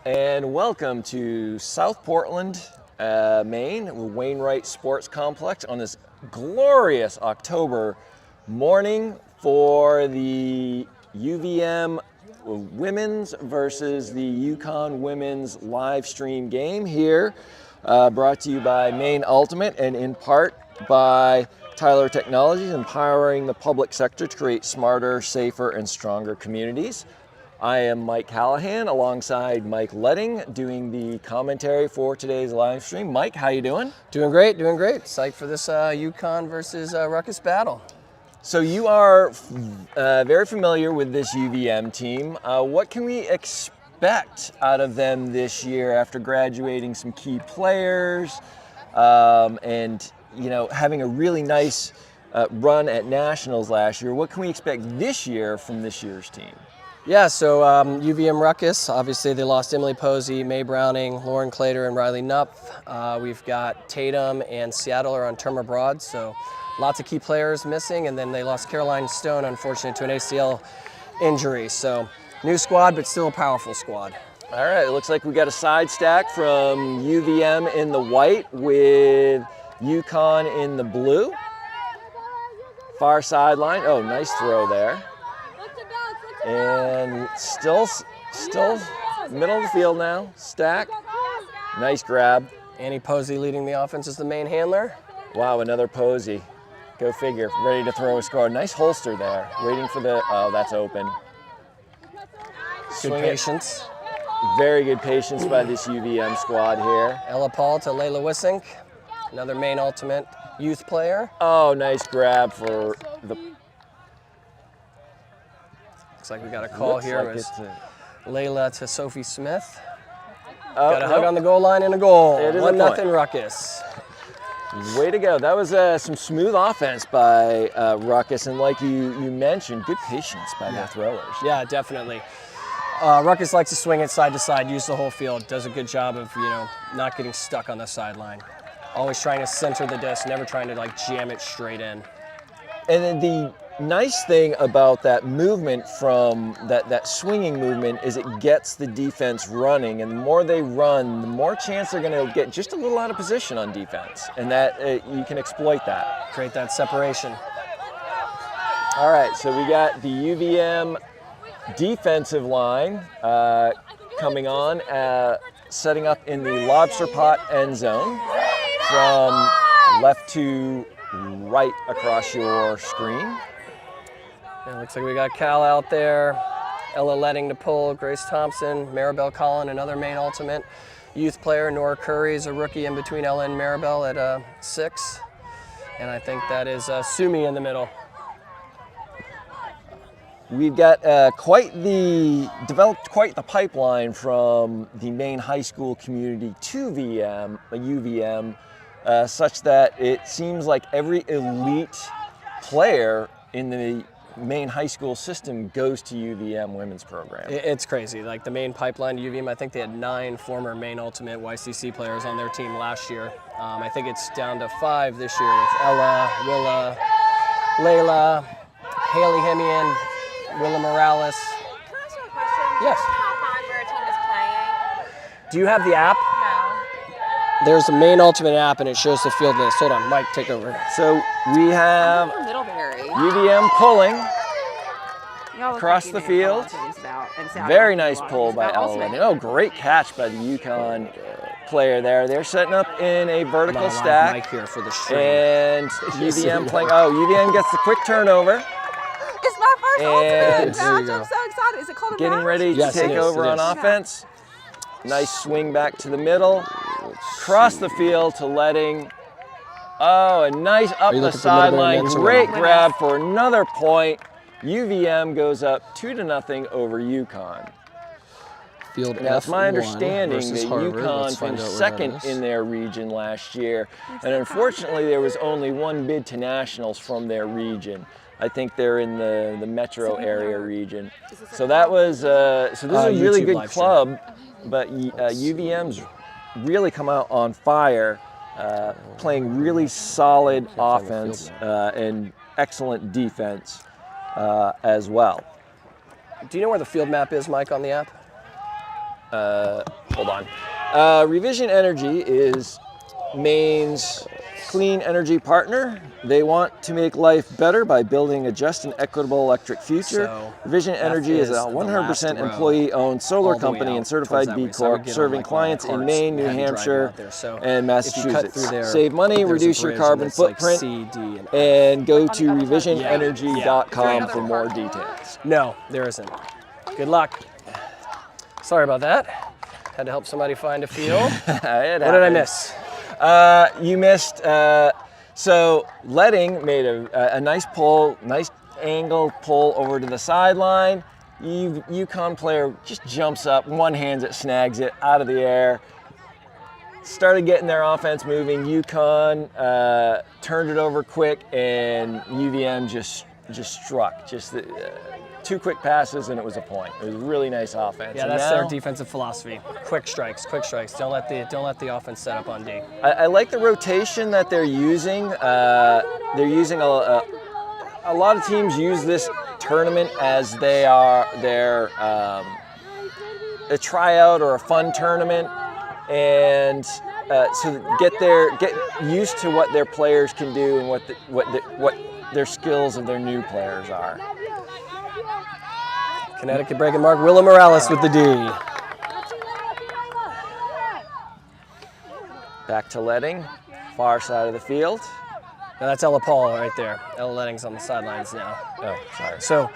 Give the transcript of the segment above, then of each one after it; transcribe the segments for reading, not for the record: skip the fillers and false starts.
and welcome to South Portland, Maine, Wainwright Sports Complex on this glorious October morning for the UVM women's versus the Yukon women's live stream game here, brought to you by Maine Ultimate and in part by Tyler Technologies, empowering the public sector to create smarter, safer, and stronger communities. I am Mike Callahan alongside Mike Letting doing the commentary for today's live stream. Mike, how you doing? Doing great, doing great. Psyched for this Yukon versus Ruckus battle. So you are very familiar with this UVM team. What can we expect out of them this year after graduating some key players and having a really nice run at nationals last year? What can we expect this year from this year's team? Yeah, so UVM Ruckus, obviously they lost Emily Posey, May Browning, Lauren Clater, and Riley Knupf. We've got Tatum and Seattle are on term abroad, so lots of key players missing, and then they lost Caroline Stone, unfortunately, to an ACL injury. So new squad, but still a powerful squad. All right, it looks like we got a side stack from UVM in the white with Yukon in the blue. Far sideline, oh, nice throw there. And still middle of the field now, stack. Nice grab. Annie Posey leading the offense as the main handler. Wow, another Posey. Go figure, ready to throw a score. Nice holster there, waiting for the, oh, that's open. Good patience. Very good patience by this UVM squad here. Ella Paul to Layla Wissink, another Maine Ultimate youth player. Oh, nice grab for the... Looks like we got a call here. Like Layla to Sophie Smith. Oh, got a hug on the goal line and a goal. It is 1-0 Ruckus. Way to go. That was some smooth offense by Ruckus, and like you mentioned, good patience by their throwers. Yeah, definitely. Ruckus likes to swing it side to side, use the whole field, does a good job of not getting stuck on the sideline. Always trying to center the disc, never trying to jam it straight in. And then the nice thing about that movement from that swinging movement is it gets the defense running, and the more they run, the more chance they're going to get just a little out of position on defense, and that you can exploit that. Create that separation. All right, so we got the UVM defensive line coming on, setting up in the Lobster pot end zone from left to right across your screen. Yeah, looks like we got Cal out there, Ella Letting to pull, Grace Thompson, Maribel Collin, another Maine Ultimate youth player. Nora Curry is a rookie in between Ella and Maribel at 6. And I think that is Sumi in the middle. We've got developed quite the pipeline from the Maine high school community to UVM, such that it seems like every elite player in the Maine high school system goes to UVM women's program. It's crazy. Like the Maine pipeline to UVM, I think they had 9 former Maine Ultimate YCC players on their team last year. I think it's down to 5 this year with Ella, Willa, Layla, Haley Hemian, Willa Morales. Can I ask you a question? Yes. Do you know how far where a team is playing? Do you have the app? No. There's a Maine Ultimate app and it shows the field list. Hold on, Mike, take over. So we have Middlebury. UVM pulling Y'all look across like the you know field. a lot of things about- and sound Very like nice a lot of pull things by about Ella Ultimate. Letting. Oh, great catch by the Yukon player there. They're setting up in a vertical I'm on a live stack. mic here for the stream. And UVM playing, oh, UVM gets the quick turnover. It's my first And Ultimate there you match. go. I'm so excited. Is it called a Getting match? ready to Yes, take it is, over it on is. offense. Nice swing back to the middle. Cross the field to Letting. Oh, a nice up you the looking for Middlebury sideline. men's or Great women's? grab for another point. UVM goes up 2-0 over Yukon. Field Now, it's my F1 understanding versus that Harvard. Yukon Let's find finished out where second that is. in their region last year, and unfortunately there was only one bid to nationals from their region. I think they're in the metro area region. So that was, so this is a really YouTube good live stream. club, but UVM's really come out on fire, playing really solid offense and excellent defense as well. Do you know where the field map is, Mike, on the app? hold on. Revision Energy is Maine's clean energy partner. They want to make life better by building a just and equitable electric future. So Revision Energy is a is the 100% last row, employee-owned solar all the way company out and certified towards that B way. So I would Corp, get on, serving like, one of the clients in carts Maine, and New have you drive Hampshire, out there. So and if you cut Massachusetts. through there, Save money, there's a reduce your bridge, carbon and it's like footprint, C, D, and F. and go Like on to the other side. revisionenergy.com Yeah. for more details. No, there isn't. Good luck. Sorry about that. Had to help somebody find a field. What did I miss? You missed. So Letting made a nice pull, nice angle pull over to the sideline. Yukon player just jumps up, one hands it, snags it out of the air. Started getting their offense moving. Yukon turned it over quick, and UVM just struck. Two quick passes, and it was a point. It was a really nice offense. Yeah, And that's now, their defensive philosophy. Quick strikes, quick strikes. Don't let the offense set up on D. I like the rotation that they're using. They're using a lot of teams use this tournament as their a tryout or a fun tournament, and so get used to what their players can do and what their skills of their new players are. Connecticut breaking mark. Willa Morales with the D. Back to Letting, far side of the field. Now that's Ella Paul right there. Ella Letting's on the sidelines now. Oh, sorry. So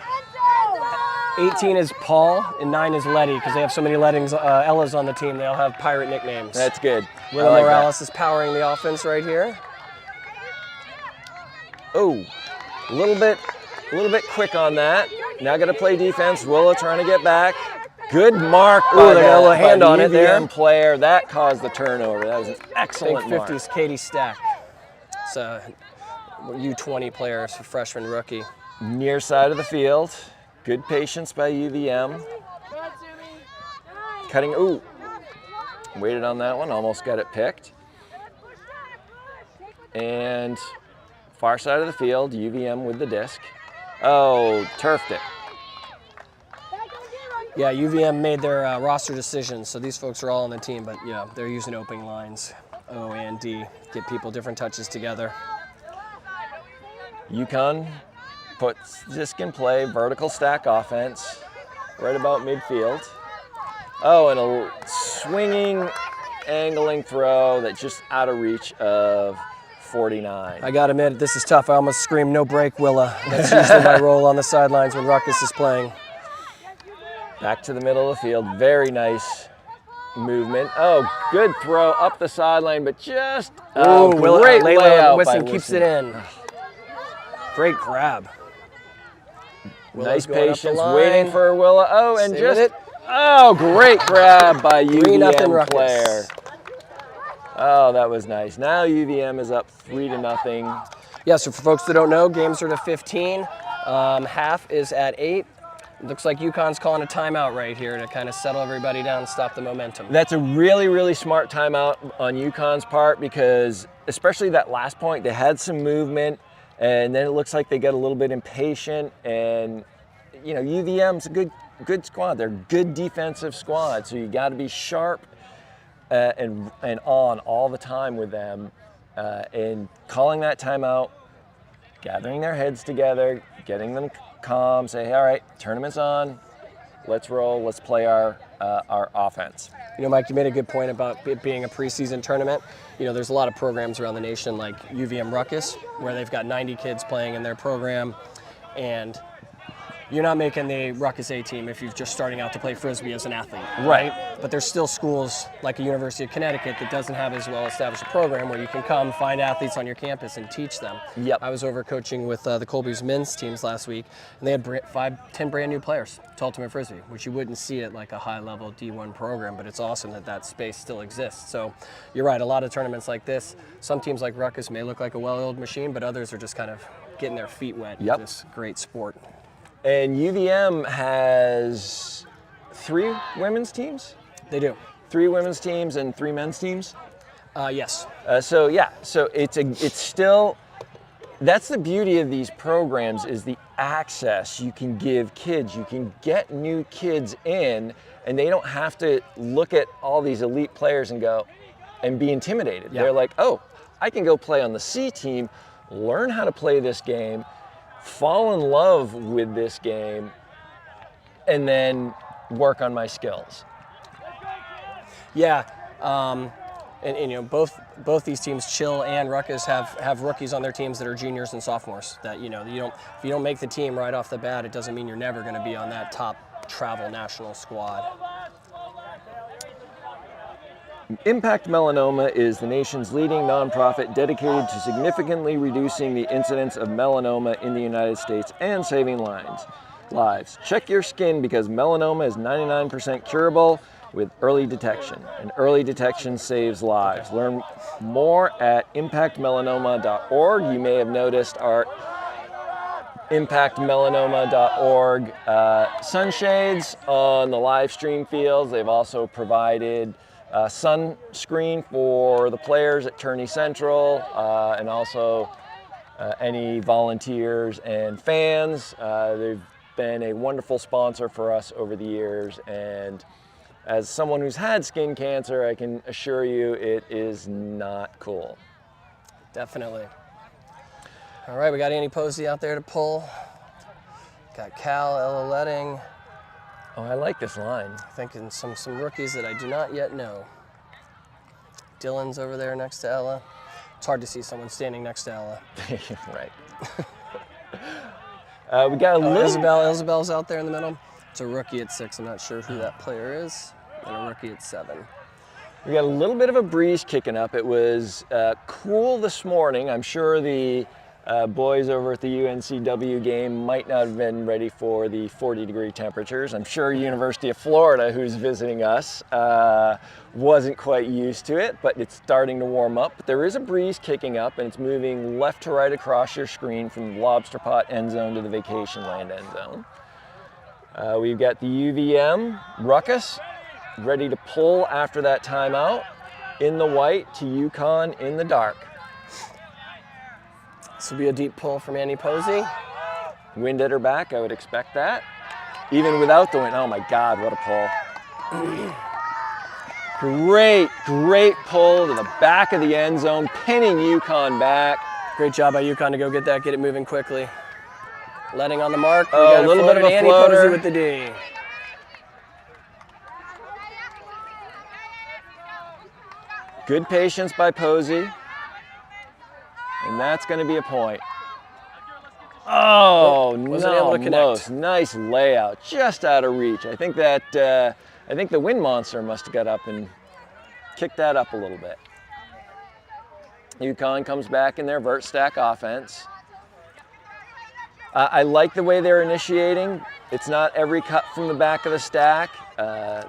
18 is Paul and 9 is Letty because they have so many Lettings, Ellas on the team. They all have pirate nicknames. That's good. Willa I like Morales is powering the offense right here. Oh, a little bit quick on that. Now got to play defense. Willa trying to get back. Good mark by they got a little hand on it there. UVM player. That caused the turnover. That was an excellent Big mark. 50s Katie Stack. It's a U20 player, it's a freshman rookie. Near side of the field. Good patience by UVM. Cutting, ooh. Waited on that one, almost got it picked. And far side of the field, UVM with the disc. Oh, turfed it. Yeah, UVM made their roster decisions, so these folks are all on the team, but yeah, they're using opening lines, O and D, get people different touches together. Yukon puts disc in play, vertical stack offense, right about midfield. Oh, and a swinging, angling throw that's just out of reach of 49. I gotta admit, this is tough. I almost screamed, no break, Willa. That's usually my role on the sidelines when Ruckus is playing. Back to the middle of the field, very nice movement. Oh, good throw up the sideline, but just great layout Wisson by keeps it in. Great grab. Nice going up the patience, line. waiting for Willa. Oh, and Stay with just, it. oh, great grab by 3-0 UVM Ruckus. player. Oh, that was nice. Now UVM is up 3-0. Yeah, so for folks that don't know, games are to 15. Half is at 8. Looks like Yukon's calling a timeout right here to kind of settle everybody down and stop the momentum. That's a really, really smart timeout on Yukon's part because especially that last point, they had some movement and then it looks like they get a little bit impatient and you know, UVM's a good squad. They're a good defensive squad, so you got to be sharp and on all the time with them and calling that timeout, gathering their heads together, getting them calm, say, hey, all right, tournament's on, let's roll, let's play our offense. You know, Mike, you made a good point about it being a preseason tournament. You know, there's a lot of programs around the nation like UVM Ruckus, where they've got 90 kids playing in their program, and you're not making the Ruckus A team if you're just starting out to play Frisbee as an athlete, right? But there's still schools like a University of Connecticut that doesn't have as well established a program where you can come find athletes on your campus and teach them. Yep. I was over coaching with the Colby's men's teams last week, and they had 10 brand new players to Ultimate Frisbee, which you wouldn't see at like a high-level D1 program, but it's awesome that that space still exists. So you're right, a lot of tournaments like this, some teams like Ruckus may look like a well-oiled machine, but others are just kind of getting their feet wet in this great sport. And UVM has 3 women's teams? They do. 3 women's teams and 3 men's teams? Yes. So it's still that's the beauty of these programs, is the access you can give kids. You can get new kids in, and they don't have to look at all these elite players and go and be intimidated. Yeah. They're like, oh, I can go play on the C team, learn how to play this game, fall in love with this game, and then work on my skills. Yeah, and you know, both these teams, Chill and Ruckus, have rookies on their teams that are juniors and sophomores. That, you know, if you don't make the team right off the bat, it doesn't mean you're never going to be on that top travel national squad. Impact Melanoma is the nation's leading nonprofit dedicated to significantly reducing the incidence of melanoma in the United States and saving lives. Check your skin, because melanoma is 99% curable with early detection, and early detection saves lives. Learn more at impactmelanoma.org. You may have noticed our impactmelanoma.org sunshades on the live stream fields. They've also provided sunscreen for the players at Kearney Central, and also any volunteers and fans. They've been a wonderful sponsor for us over the years, and as someone who's had skin cancer, I can assure you it is not cool. Definitely. All right, we got Annie Posey out there to pull. Got Cal, Ella Letting. Oh, I like this line. Thinking some rookies that I do not yet know. Dylan's over there next to Ella. It's hard to see someone standing next to Ella. Right. We got a little... Isabel's out there in the middle. It's a rookie at 6. I'm not sure who that player is. And a rookie at 7. We got a little bit of a breeze kicking up. It was cool this morning. I'm sure the boys over at the UNCW game might not have been ready for the 40-degree temperatures. I'm sure University of Florida, who's visiting us, wasn't quite used to it, but it's starting to warm up. But there is a breeze kicking up, and it's moving left to right across your screen from the Lobster Pot end zone to the Vacation Land end zone. We've got the UVM Ruckus ready to pull after that timeout in the white to Yukon in the dark. This will be a deep pull from Annie Posey. Wind at her back, I would expect that. Even without the wind, oh my God, what a pull. Great pull to the back of the end zone, pinning Yukon back. Great job by Yukon to go get that, get it moving quickly. Letting on the mark. Oh, a little bit of a Annie floater. Posey with the D. Good patience by Posey. And that's going to be a point. Oh, wasn't able to connect. Nice layout, just out of reach. I think the wind monster must have got up and kicked that up a little bit. Yukon comes back in their vert stack offense. I like the way they're initiating. It's not every cut from the back of the stack. They're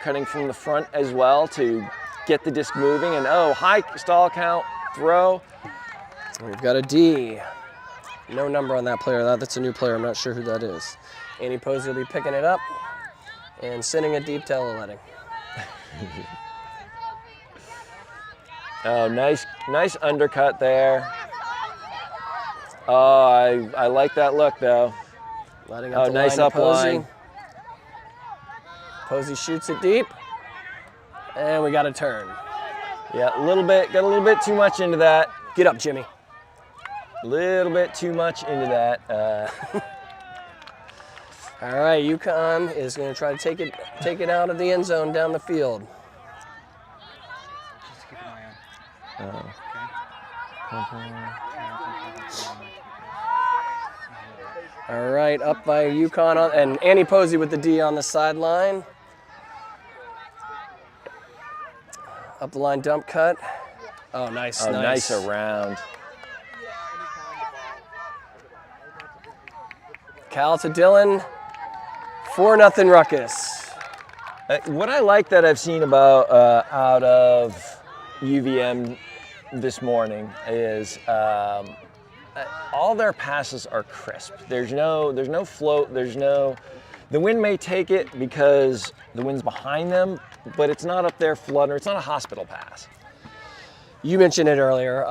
cutting from the front as well to get the disc moving. And oh, high stall count, throw. We've got a D. No number on that player. That's a new player. I'm not sure who that is. Annie Posey will be picking it up and sending it deep to Ella Letting. Oh, nice undercut there. Oh, I like that look though. Letting up the nice line up to Posey. line. Posey shoots it deep, and we got a turn. Yeah, got a little bit too much into that. Get up, Jimmy. A little bit too much into that. All right, Yukon is going to try to take it out of the end zone down the field. Just keep an eye on. Okay. All right, up by Yukon, and Annie Posey with the D on the sideline. Up the line dump cut. Oh, nice. Nice around. Cal to Dylan. 4-0 Ruckus. What I like that I've seen about out of UVM this morning is all their passes are crisp. There's no float. The wind may take it because the wind's behind them, but it's not up there fluttering. It's not a hospital pass. You mentioned it earlier.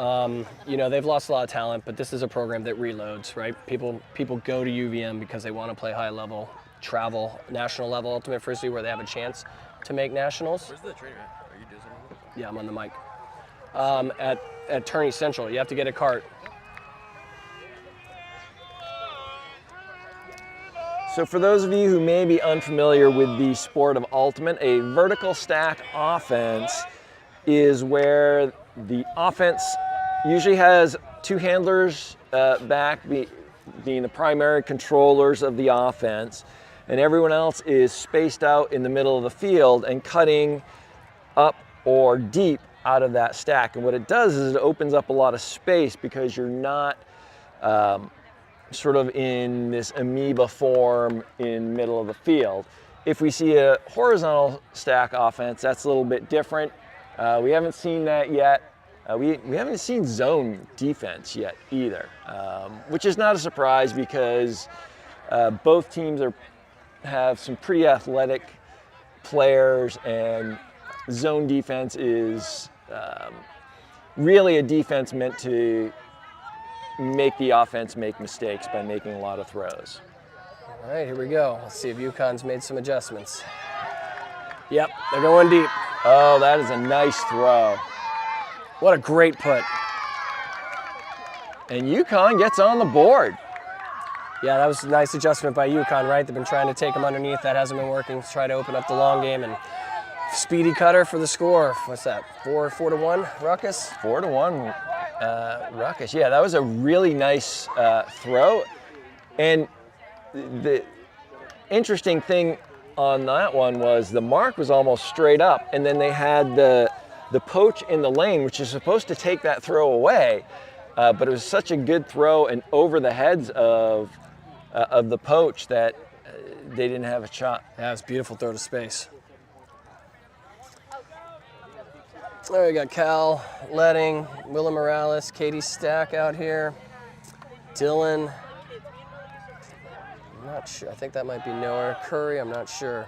You know, they've lost a lot of talent, but this is a program that reloads, right? People go to UVM because they want to play high level, travel, national level ultimate frisbee where they have a chance to make nationals. Where's the trainer at? Are you doing something? Yeah, I'm on the mic. At Turney Central, you have to get a cart. So for those of you who may be unfamiliar with the sport of ultimate, a vertical stack offense is where the offense usually has two handlers back being the primary controllers of the offense, and everyone else is spaced out in the middle of the field and cutting up or deep out of that stack. And what it does is it opens up a lot of space because you're not sort of in this amoeba form in the middle of the field. If we see a horizontal stack offense, that's a little bit different. We haven't seen that yet. We haven't seen zone defense yet either, which is not a surprise because both teams have some pretty athletic players, and zone defense is really a defense meant to make the offense make mistakes by making a lot of throws. All right, here we go. Let's see if Yukon's made some adjustments. Yep, they're going deep. Oh, that is a nice throw. What a great put. And Yukon gets on the board. Yeah, that was a nice adjustment by Yukon, right? They've been trying to take him underneath. That hasn't been working. Try to open up the long game, and speedy cutter for the score. What's that, 4-1, Ruckus? 4-1, Ruckus. Yeah, that was a really nice throw. And the interesting thing on that one was the mark was almost straight up, and then they had the poach in the lane, which is supposed to take that throw away, but it was such a good throw and over the heads of the poach that they didn't have a shot. Yeah, it was a beautiful throw to space. There we got Cal, Letting, Willa Morales, Katie Stack out here, Dylan. I'm not sure. I think that might be Noah Curry. I'm not sure.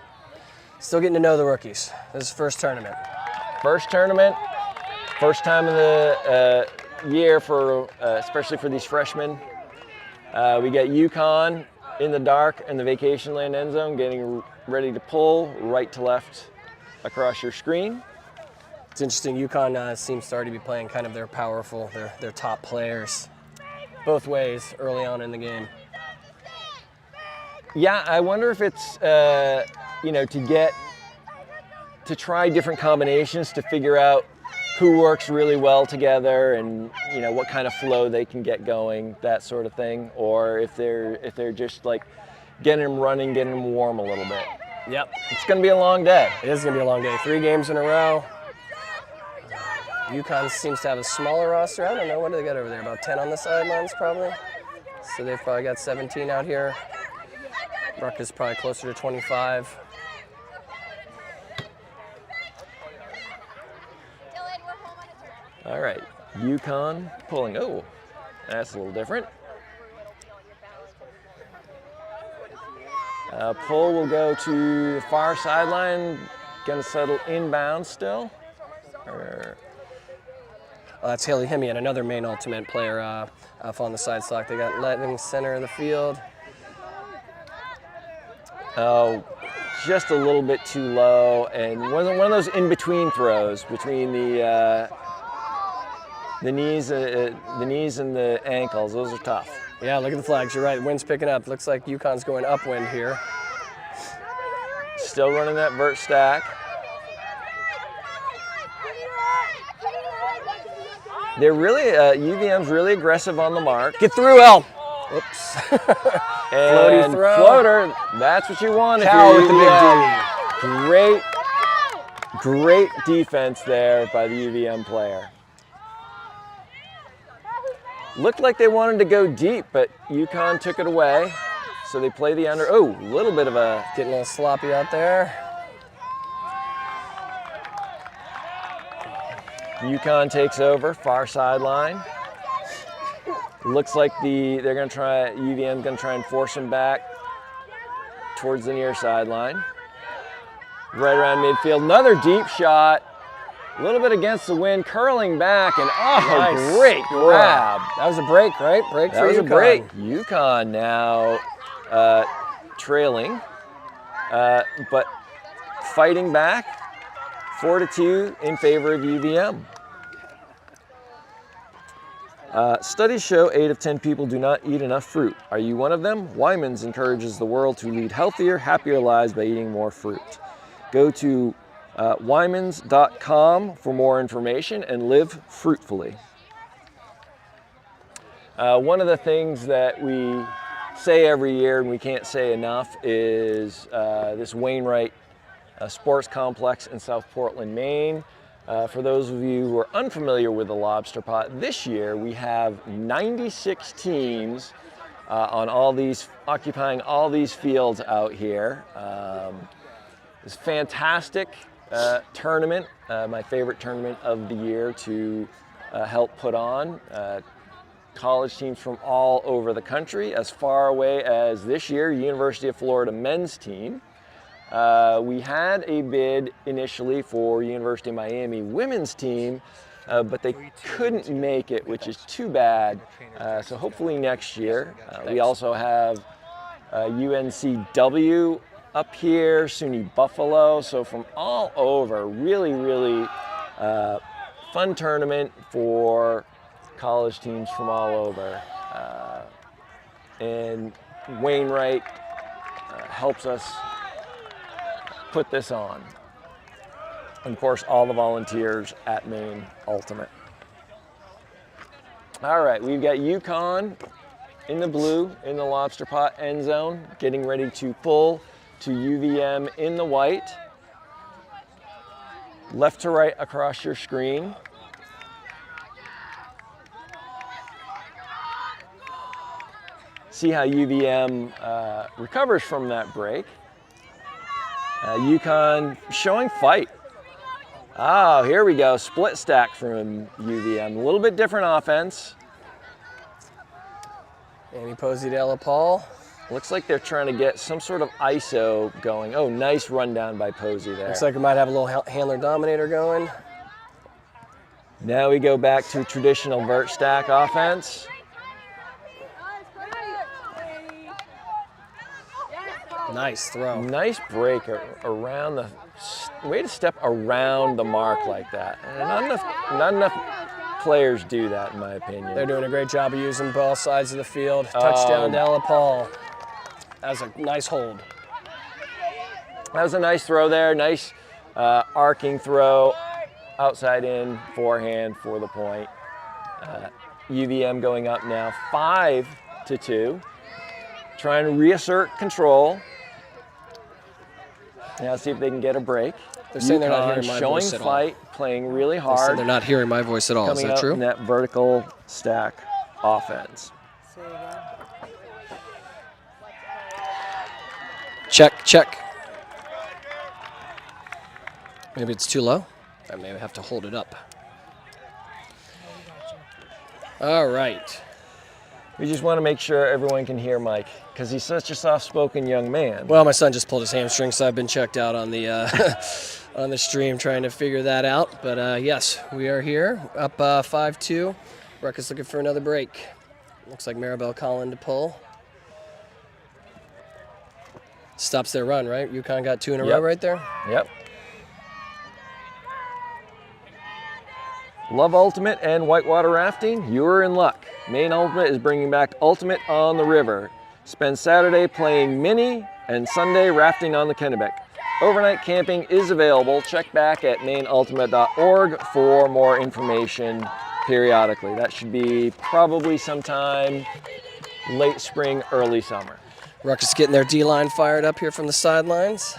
Still getting to know the rookies. This is the first tournament. First tournament, first time of the year for, especially for these freshmen. We got Yukon in the dark in the vacation land end zone, getting ready to pull right to left across your screen. It's interesting. Yukon seems to already be playing kind of their powerful, their top players, both ways early on in the game. Yeah, I wonder if it's, you know, to try different combinations to figure out who works really well together and, you know, what kind of flow they can get going, that sort of thing. Or if they're just like getting them running, getting them warm a little bit. Yep. It's going to be a long day. It is going to be a long day. 3 games in a row. Yukon seems to have a smaller roster. I don't know, what do they got over there? About 10 on the sidelines, probably. So they've probably got 17 out here. Ruck is probably closer to 25. All right, Yukon pulling. Oh, that's a little different. Pull will go to the far sideline. Going to settle inbound still. That's Haley Hemian, another main ultimate player off on the side slot. They got Letting center of the field. Oh, just a little bit too low, and one of those in-between throws between the knees and the ankles. Those are tough. Yeah, look at the flags. You're right. Wind's picking up. Looks like Yukon's going upwind here. Still running that vert stack. They're really, UVM's really aggressive on the mark. Get through, El. Oops. And floaty throw. Floater, that's what you want. Cal with the big D. Great defense there by the UVM player. Looked like they wanted to go deep, but Yukon took it away. So they play the under. Oh, a little bit of a... Getting a little sloppy out there. Yukon takes over, far sideline. Looks like UVM's going to try and force him back towards the near sideline. Right around midfield, another deep shot. A little bit against the wind, curling back, and Nice. great grab. That was a break, right? Break That for was Yukon. a break. Yukon now trailing, but fighting back 4-2 in favor of UVM. Studies show 8 of 10 people do not eat enough fruit. Are you one of them? Wyman's encourages the world to lead healthier, happier lives by eating more fruit. Go to wymans.com for more information and live fruitfully. One of the things that we say every year and we can't say enough is this Wainwright Sports Complex in South Portland, Maine. For those of you who are unfamiliar with the Lobster Pot, this year we have 96 teams on occupying all these fields out here. It's fantastic tournament, my favorite tournament of the year to help put on. College teams from all over the country, as far away as this year, University of Florida men's team. We had a bid initially for University of Miami women's team, but they couldn't make it, which is too bad. So hopefully next year. We also have UNCW up here, SUNY Buffalo, so from all over, really, really fun tournament for college teams from all over. And Wainwright helps us put this on. And of course, all the volunteers at Maine Ultimate. All right, we've got Yukon in the blue in the Lobster Pot end zone, getting ready to pull to UVM in the white. Left to right across your screen. See how UVM recovers from that break. Yukon showing fight. Oh, here we go. Split stack from UVM. A little bit different offense. Amy Posey to Ella Paul. Looks like they're trying to get some sort of ISO going. Oh, nice rundown by Posey there. Looks like we might have a little handler dominator going. Now we go back to traditional vert stack offense. Nice throw. Nice break around the way to step around the mark like that. And not enough players do that, in my opinion. They're doing a great job of using both sides of the field. Touchdown to Ella Paul. That was a nice hold. That was a nice throw there. Nice arcing throw, outside in, forehand for the point. UVM going up now 5-2. Trying to reassert control. Now see if they can get a break. They're saying they're not Yukon hearing my showing voice at all. fight, playing really They said hard. they're not hearing my voice at all. Is Coming that up true? in that vertical stack offense. Check, check. Maybe it's too low. I may have to hold it up. All right. We just want to make sure everyone can hear Mike, because he's such a soft-spoken young man. Well, my son just pulled his hamstring, so I've been checked out on the on the stream trying to figure that out. But yes, we are here, up 5-2. Ruckus looking for another break. Looks like Maribel calling to pull. Stops their run, right? Yukon got 2 in a row right there. Yep. Love Ultimate and whitewater rafting? You're in luck. Maine Ultimate is bringing back Ultimate on the river. Spend Saturday playing mini and Sunday rafting on the Kennebec. Overnight camping is available. Check back at maineultimate.org for more information periodically. That should be probably sometime late spring, early summer. Ruckus getting their D-line fired up here from the sidelines.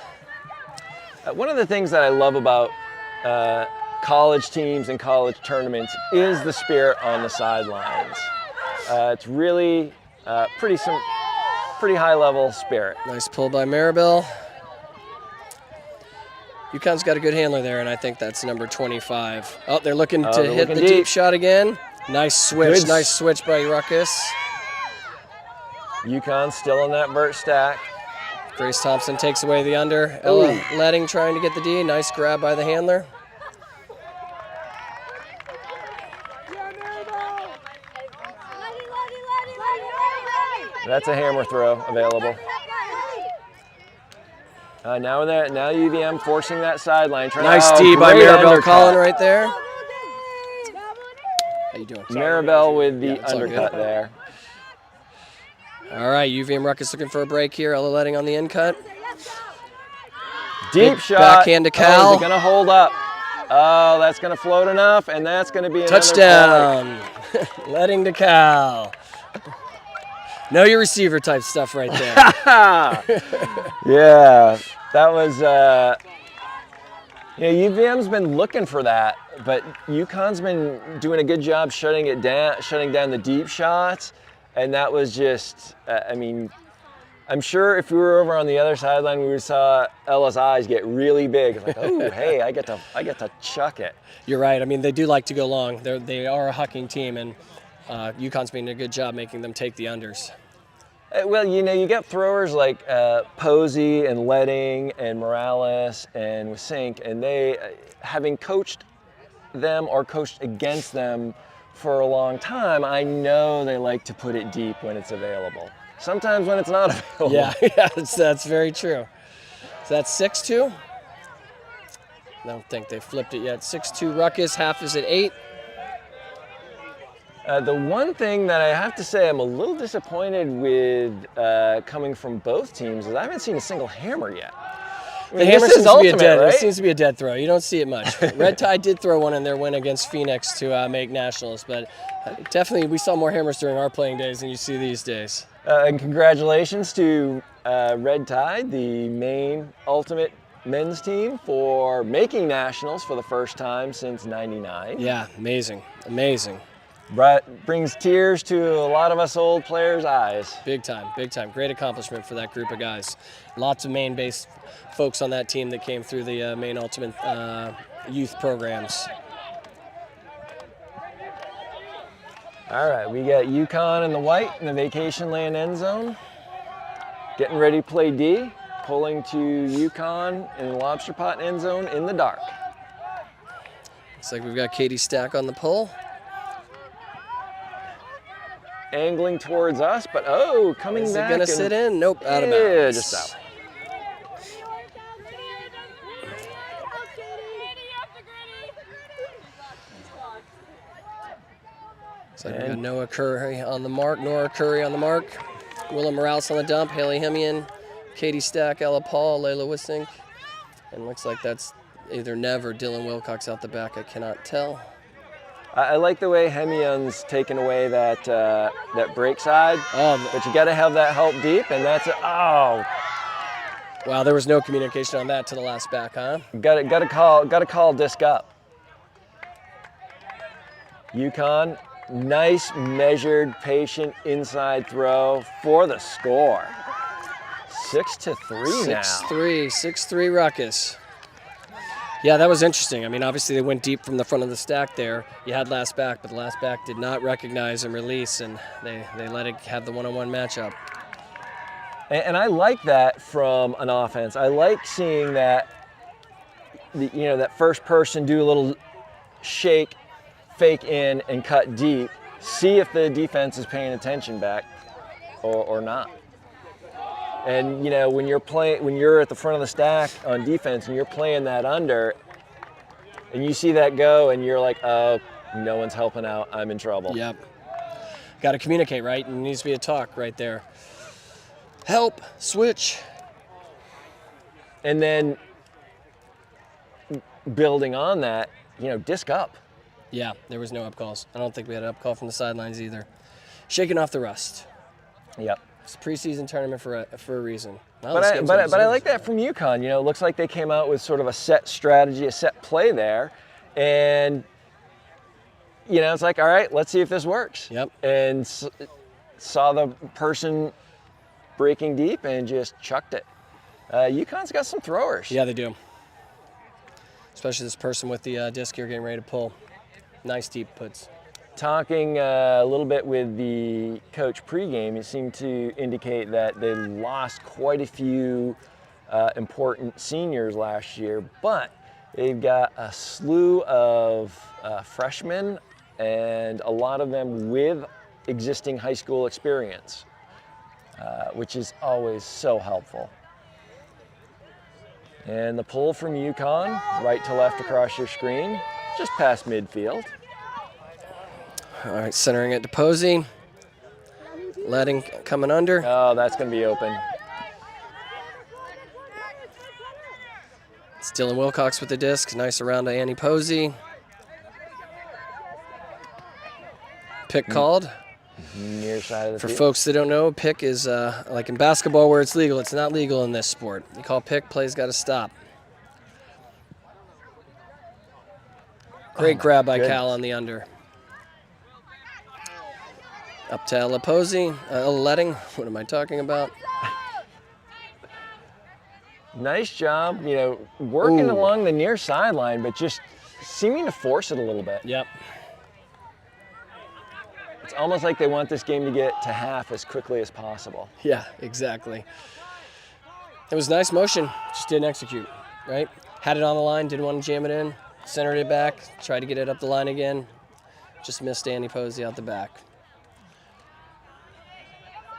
One of the things that I love about college teams and college tournaments is the spirit on the sidelines. It's really pretty high level spirit. Nice pull by Maribel. Yukon's got a good handler there, and I think that's number 25. Oh, they're looking to hit the deep shot again. Nice switch, Good. Nice switch by Ruckus. Yukon still on that vert stack. Grace Thompson takes away the under. Ella Letting trying to get the D. Nice grab by the handler. That's a hammer throw available. Now UVM forcing that sideline. Nice D by Maribel Collin right there. How you doing? Maribel with the it's all good. undercut there. All right, UVM Ruckus looking for a break here. Ella letting on the in cut. Deep Big shot. backhand to Cal. Oh, is it going to hold up? Oh, that's going to float enough, and that's going to be another touchdown. Letting to Cal. Know your receiver type stuff right there. Yeah, that was, UVM's been looking for that, but Yukon's been doing a good job shutting down the deep shots, and that was just, I'm sure if we were over on the other sideline, we would saw Ella's eyes get really big. It's like, oh, hey, I get to chuck it. You're right. I mean, they do like to go long. They are a hucking team, and Yukon's been a good job making them take the unders. Well, you get throwers like Posey and Letting and Morales and Sink, and they, having coached them or coached against them for a long time, I know they like to put it deep when it's available. Sometimes when it's not available. Yeah, that's very true. So that's 6-2. I don't think they flipped it yet. 6-2 Ruckus, half is at 8. The one thing that I have to say I'm a little disappointed with coming from both teams is I haven't seen a single hammer yet. The hammer seems to be a dead. Right? It seems to be a dead throw. You don't see it much. Red Tide did throw one in their win against Phoenix to make nationals, but definitely we saw more hammers during our playing days than you see these days. And congratulations to Red Tide, the main ultimate men's team, for making nationals for the first time since '99. Yeah, amazing, amazing. Brings tears to a lot of us old players' eyes. Big time, big time. Great accomplishment for that group of guys. Lots of Maine-based folks on that team that came through the Maine Ultimate youth programs. All right, we got Yukon in the white in the vacation land end zone. Getting ready to play D, pulling to Yukon in the lobster pot end zone in the dark. Looks like we've got Katie Stack on the pull. Angling towards us, but coming Is back. Is it gonna sit in? Nope, out of bounds. Yeah, just out. So we got Noah Curry on the mark, Nora Curry on the mark, Willa Morales on the dump, Haley Hemian, Katie Stack, Ella Paul, Layla Wissink, and looks like that's either Nev or Dylan Wilcox out the back. I cannot tell. I like the way Hemian's taken away that break side, but you got to have that help deep, and that's Wow, there was no communication on that to the last back, huh? Got to call disc up. Yukon, nice measured, patient inside throw for the score. 6-3 now. 6-3 Ruckus. Yeah, that was interesting. I mean, obviously they went deep from the front of the stack there. You had last back, but the last back did not recognize and release, and they let it have the one-on-one matchup. And I like that from an offense. I like seeing that, that first person do a little shake, fake in, and cut deep. See if the defense is paying attention back or not. And when you're at the front of the stack on defense and you're playing that under, and you see that go, and you're like, oh, no one's helping out, I'm in trouble. Yep. Got to communicate, right? It needs to be a talk right there. Help, switch. And then building on that, disc up. Yeah, there was no up calls. I don't think we had an up call from the sidelines either. Shaking off the rust. Yep. It's a preseason tournament for a reason. Well, but I like that from Yukon. It looks like they came out with sort of a set strategy, a set play there, and it's like, all right, let's see if this works. Yep. And saw the person breaking deep and just chucked it. Yukon's got some throwers. Yeah, they do. Especially this person with the disc here getting ready to pull. Nice deep puts. Talking a little bit with the coach pregame, it seemed to indicate that they lost quite a few important seniors last year, but they've got a slew of freshmen and a lot of them with existing high school experience. which is always so helpful. And the pull from Yukon, right to left across your screen, just past midfield. All right, centering it to Posey. Letting coming under. Oh, that's going to be open. It's Dylan Wilcox with the disc. Nice around to Annie Posey. Pick called. Near side of the For field. folks that don't know, pick is like in basketball where it's legal. It's not legal in this sport. You call pick, play's got to stop. Great grab by Cal on the under. Up to Ella Posey. Letting. What am I talking about? Nice job, you know, working Ooh. along the near sideline, but just seeming to force it a little bit. Yep. It's almost like they want this game to get to half as quickly as possible. Yeah, exactly. It was nice motion, just didn't execute, right? Had it on the line, didn't want to jam it in, centered it back, tried to get it up the line again, just missed Annie Posey out the back.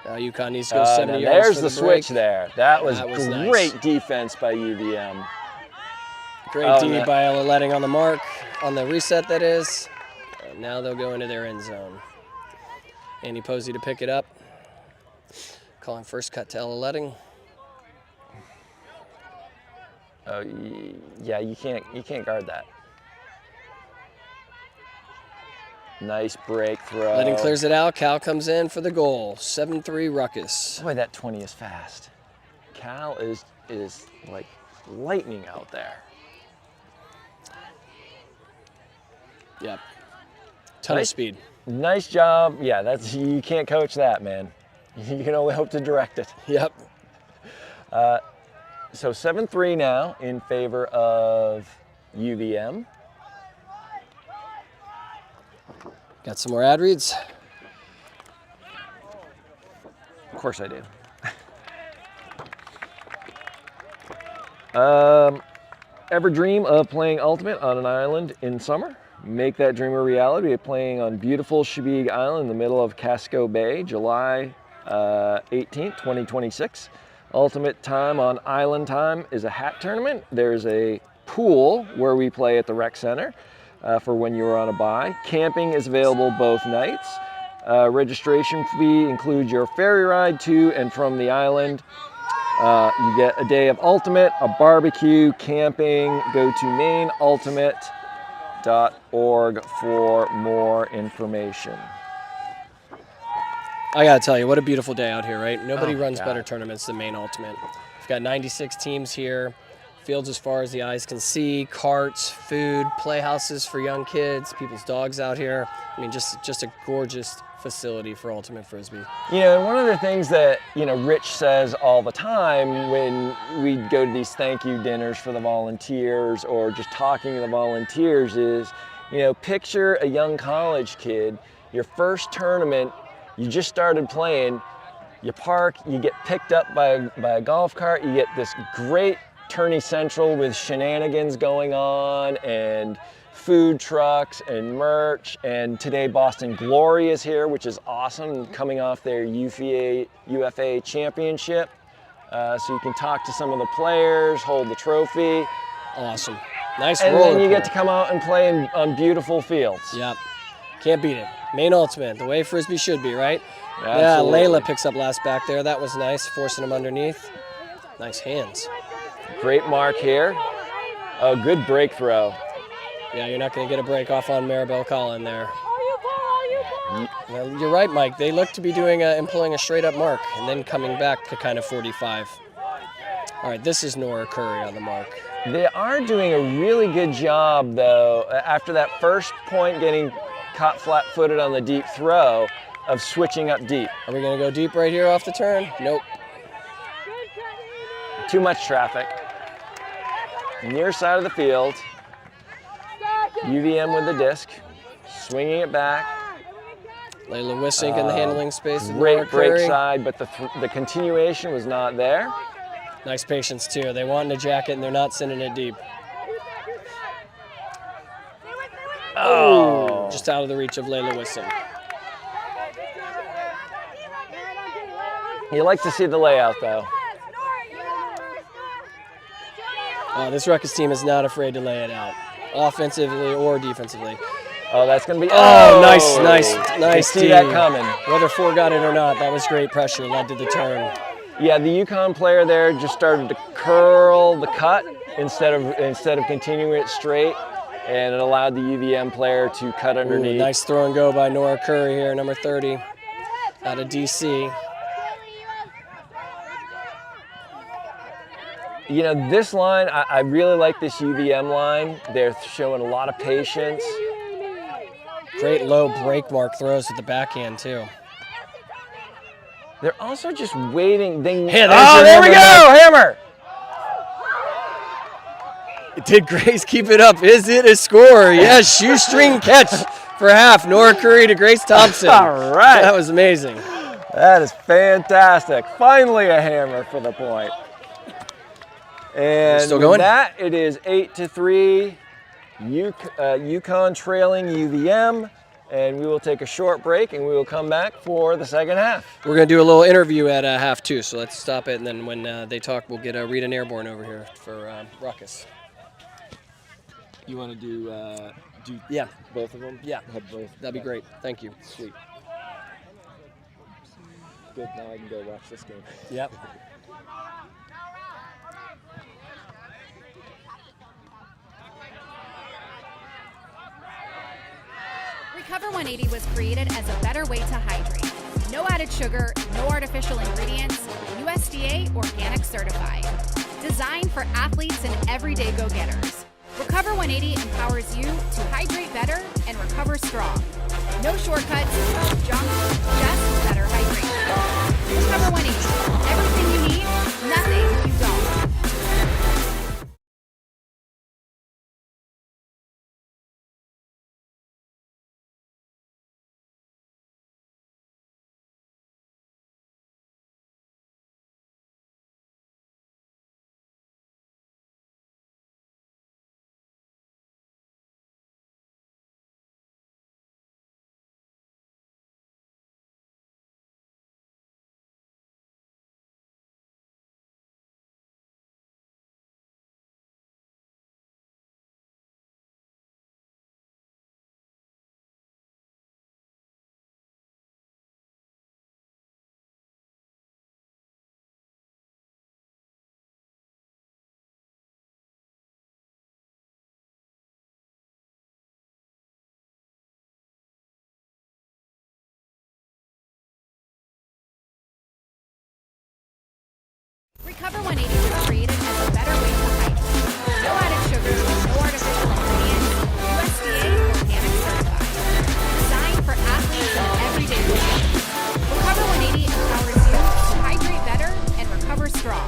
Now Yukon needs to go 70 yards There's for the the break. switch there. That was great nice. defense by UVM. Great D by Ella Letting on the mark, on the reset that is. Now they'll go into their end zone. Annie Posey to pick it up. Calling first cut to Ella Letting. Oh, yeah, you can't guard that. Nice break throw. Letting clears it out. Cal comes in for the goal. 7-3 Ruckus. Boy, that 20 is fast. Cal is like lightning out there. Yep. Ton of speed. Nice job. Yeah, you can't coach that, man. You can only hope to direct it. Yep. So 7-3 now in favor of UVM. Got some more ad reads? Of course I do. Ever dream of playing Ultimate on an island in summer? Make that dream a reality. We're playing on beautiful Chebeague Island in the middle of Casco Bay, July 18th, 2026. Ultimate time on Island Time is a hat tournament. There's a pool where we play at the rec center for when you're on a bye. Camping is available both nights. Registration fee includes your ferry ride to and from the island. You get a day of Ultimate, a barbecue, camping. Go to mainultimate.org for more information. I gotta tell you, what a beautiful day out here, right? Nobody runs God. better tournaments than Maine Ultimate. We've got 96 teams here, fields as far as the eyes can see, carts, food, playhouses for young kids, people's dogs out here. I mean, just a gorgeous facility for Ultimate Frisbee. You know, and one of the things that, you know, Rich says all the time when we go to these thank you dinners for the volunteers or just talking to the volunteers is, you know, picture a young college kid, your first tournament, you just started playing, you park, you get picked up by a golf cart, you get this great tourney central with shenanigans going on and food trucks and merch, and today Boston Glory is here, which is awesome, coming off their UFA championship. So you can talk to some of the players, hold the trophy. Awesome. Nice And roller then you get pool. to come out and play on beautiful fields. Yep. Can't beat it. Maine Ultimate, the way Frisbee should be, right? Absolutely. Yeah, Layla picks up last back there. That was nice, forcing him underneath. Nice hands. Great mark here. Oh, good break throw. Yeah, you're not going to get a break off on Maribel Collin there. Well, you're right, Mike. They look to be employing a straight-up mark and then coming back to kind of 45. All right, this is Nora Curry on the mark. They are doing a really good job, though, after that first point getting caught flat-footed on the deep throw, of switching up deep. Are we going to go deep right here off the turn? Nope. Too much traffic. Near side of the field. UVM with the disc, swinging it back. Layla Wissink in the handling space. Great break side, but the continuation was not there. Nice patience, too. They want a jacket, and they're not sending it deep. Oh. Just out of the reach of Layla Wissink. You like to see the layout, though. This Ruckus team is not afraid to lay it out, offensively or defensively. Oh, that's going to be... Oh, nice see that coming. Whether Ford got it or not, that was great pressure, led to the turn. Yeah, the Yukon player there just started to curl the cut instead of continuing it straight, and it allowed the UVM player to cut underneath. Ooh, nice throw and go by Nora Curry here, number 30, out of DC. You know, this line, I really like this UVM line. They're showing a lot of patience. Great low break mark throws with the backhand, too. They're also just waiting. There we go, hammer! Did Grace keep it up? Is it a score? Yes, shoestring catch for half. Nora Curry to Grace Thompson. All right. That was amazing. That is fantastic. Finally a hammer for the point. And still going? With that, it is 8-3. Yukon trailing UVM. And we will take a short break, and we will come back for the second half. We're going to do a little interview at half 2, so let's stop it, and then when they talk, we'll get Rita and Airborne over here for Ruckus. You want to do Yeah. both of them? Yeah, Have both. that'd be great. Thank you. Sweet. Good, now I can go watch this game. Yep. Recover 180 was created as a better way to hydrate. No added sugar, no artificial ingredients, USDA organic certified. Designed for athletes and everyday go-getters. Recover 180 empowers you to hydrate better and recover strong. No shortcuts, no junk, just better hydration. Recover 180, everything you need, nothing you don't. Recover 180 was created as a better way to hydrate. No added sugar, no artificial ingredients, USDA organic certified. Designed for athletes and everyday living. Recover 180 empowers you to hydrate better and recover strong.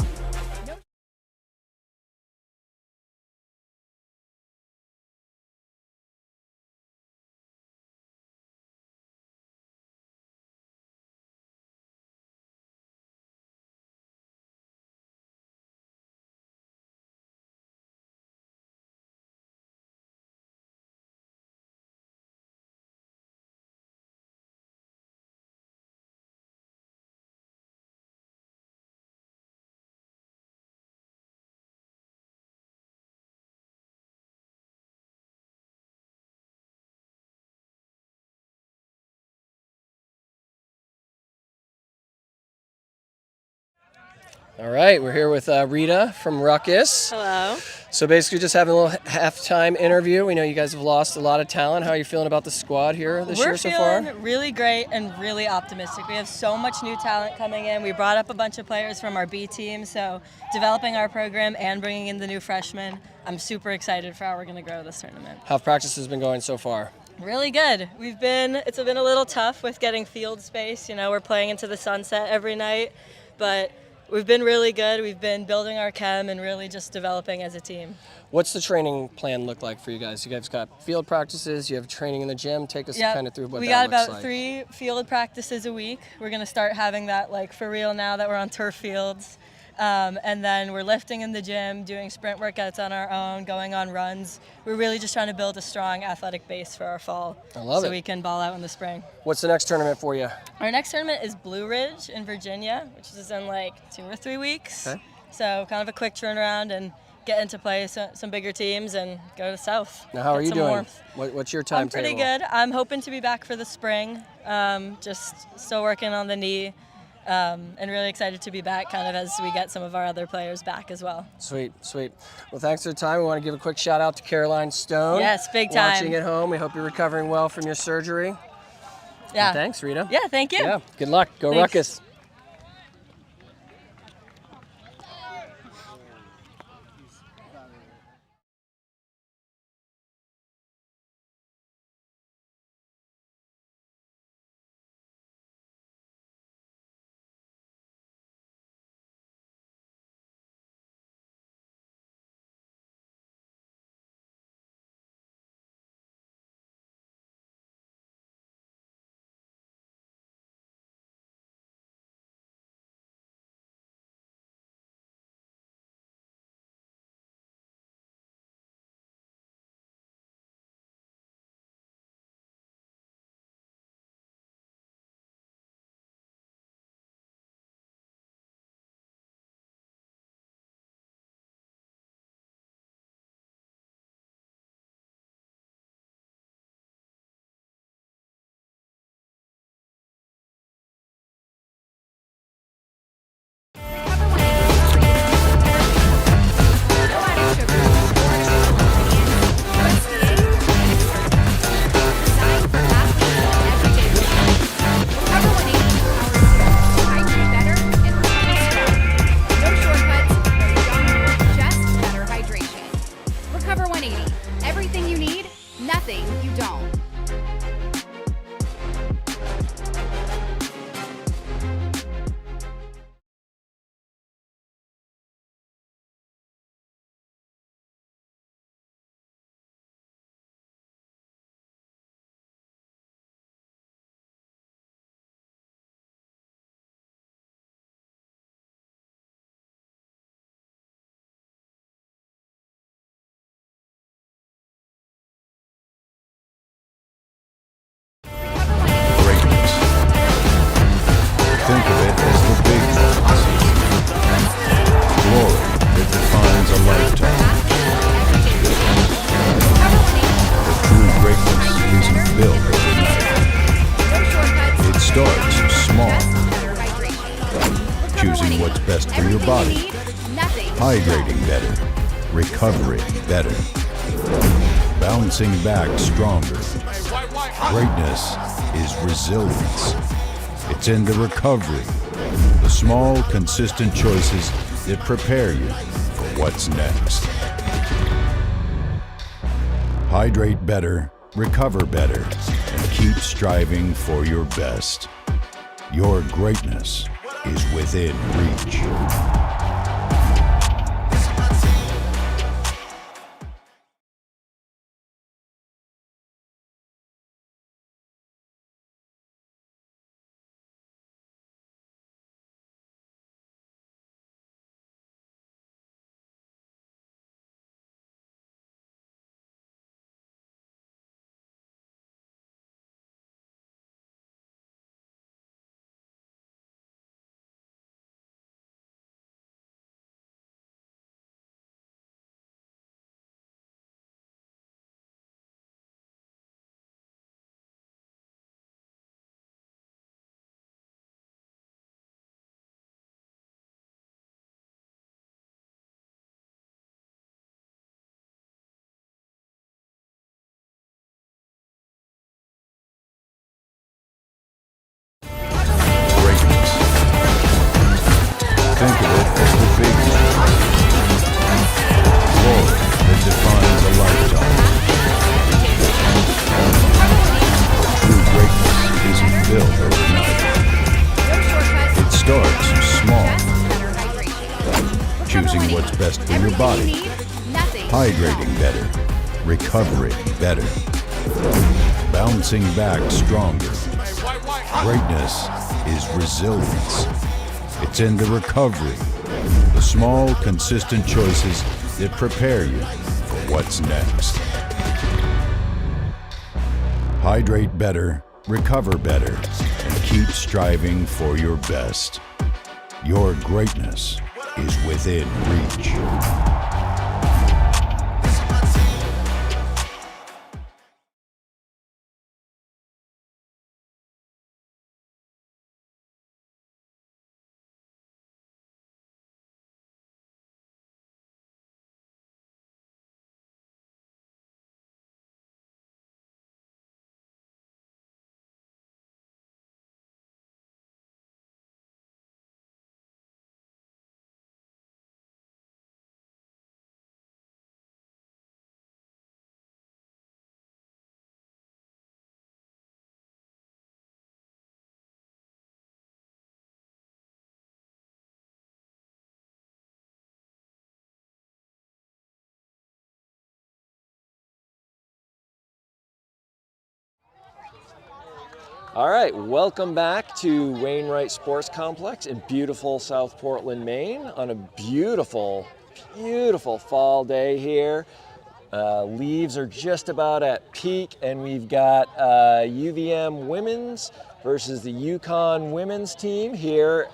All right, we're here with Rita from Ruckus. Hello. So basically just having a little halftime interview. We know you guys have lost a lot of talent. How are you feeling about the squad here this year so far? We're feeling really great and really optimistic. We have so much new talent coming in. We brought up a bunch of players from our B team, so developing our program and bringing in the new freshmen. I'm super excited for how we're going to grow this tournament. How have practices been going so far? Really good. It's been a little tough with getting field space. You know, we're playing into the sunset every night, but we've been really good. We've been building our chem and really just developing as a team. What's the training plan look like for you guys? You guys got field practices, you have training in the gym. Take us kind of through what that looks like. We got about 3 field practices a week. We're going to start having that like for real now that we're on turf fields. And then we're lifting in the gym, doing sprint workouts on our own, going on runs. We're really just trying to build a strong athletic base for our fall. I love it. So we can ball out in the spring. What's the next tournament for you? Our next tournament is Blue Ridge in Virginia, which is in like 2 or 3 weeks. Okay. So kind of a quick turnaround and get into play some bigger teams and go to South. Now, how are Get you some doing? warmth. What's your I'm timetable? pretty good. I'm hoping to be back for the spring. Just still working on the knee. And really excited to be back kind of as we get some of our other players back as well. Sweet, sweet. Well, thanks for the time. We want to give a quick shout out to Caroline Stone. Yes, big time. Watching at home. We hope you're recovering well from your surgery. Yeah. And thanks, Rita. Yeah, thank you. Yeah, good luck. Go Thanks. Ruckus. Recover 180. Everything you need, nothing you don't. Think of it as the big ones. Glory that defines a lifetime. But true greatness isn't built overnight. It starts small. Choosing what's best for your body. Hydrating better. Recovering better. Bouncing back stronger. Greatness is resilience. It's in the recovery, the small, consistent choices that prepare you for what's next. Hydrate better, recover better, and keep striving for your best. Your greatness is within reach. Think of it as the big ones. Glory that defines a lifetime. True greatness isn't built overnight. It starts small. Choosing what's best for your body. Hydrating better. Recovering better. Bouncing back stronger. Greatness is resilience. It's in the recovery, The small, consistent choices that prepare you for what's next. Hydrate better, recover better, and keep striving for your best. Your greatness is within reach. All right, welcome back to Wainwright Sports Complex in beautiful South Portland, Maine on a beautiful, beautiful fall day here. Leaves are just about at peak, and we've got UVM women's versus the Yukon women's team here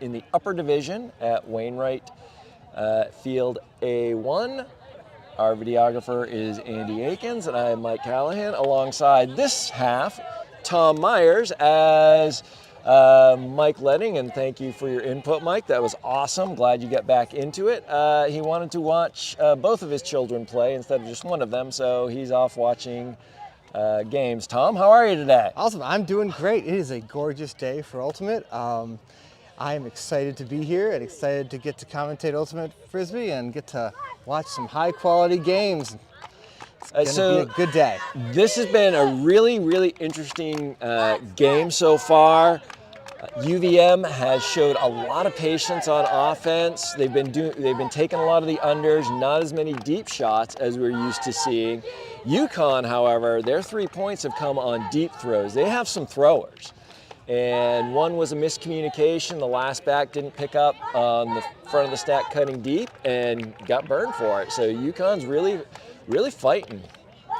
in the upper division at Wainwright Field A1. Our videographer is Andy Akins, and I am Mike Callahan. Alongside this half, Tom Myers as Mike Letting, and thank you for your input, Mike. That was awesome. Glad you got back into it. He wanted to watch both of his children play instead of just one of them, so he's off watching games. Tom, how are you today? Awesome. I'm doing great. It is a gorgeous day for Ultimate. I am excited to be here and excited to get to commentate Ultimate Frisbee and get to watch some high-quality games. It's going to be a good day. This has been a really, really interesting game so far. UVM has showed a lot of patience on offense. They've been taking a lot of the unders, not as many deep shots as we're used to seeing. Yukon, however, their 3 points have come on deep throws. They have some throwers. And one was a miscommunication. The last back didn't pick up on the front of the stack cutting deep and got burned for it. So Yukon's really fighting.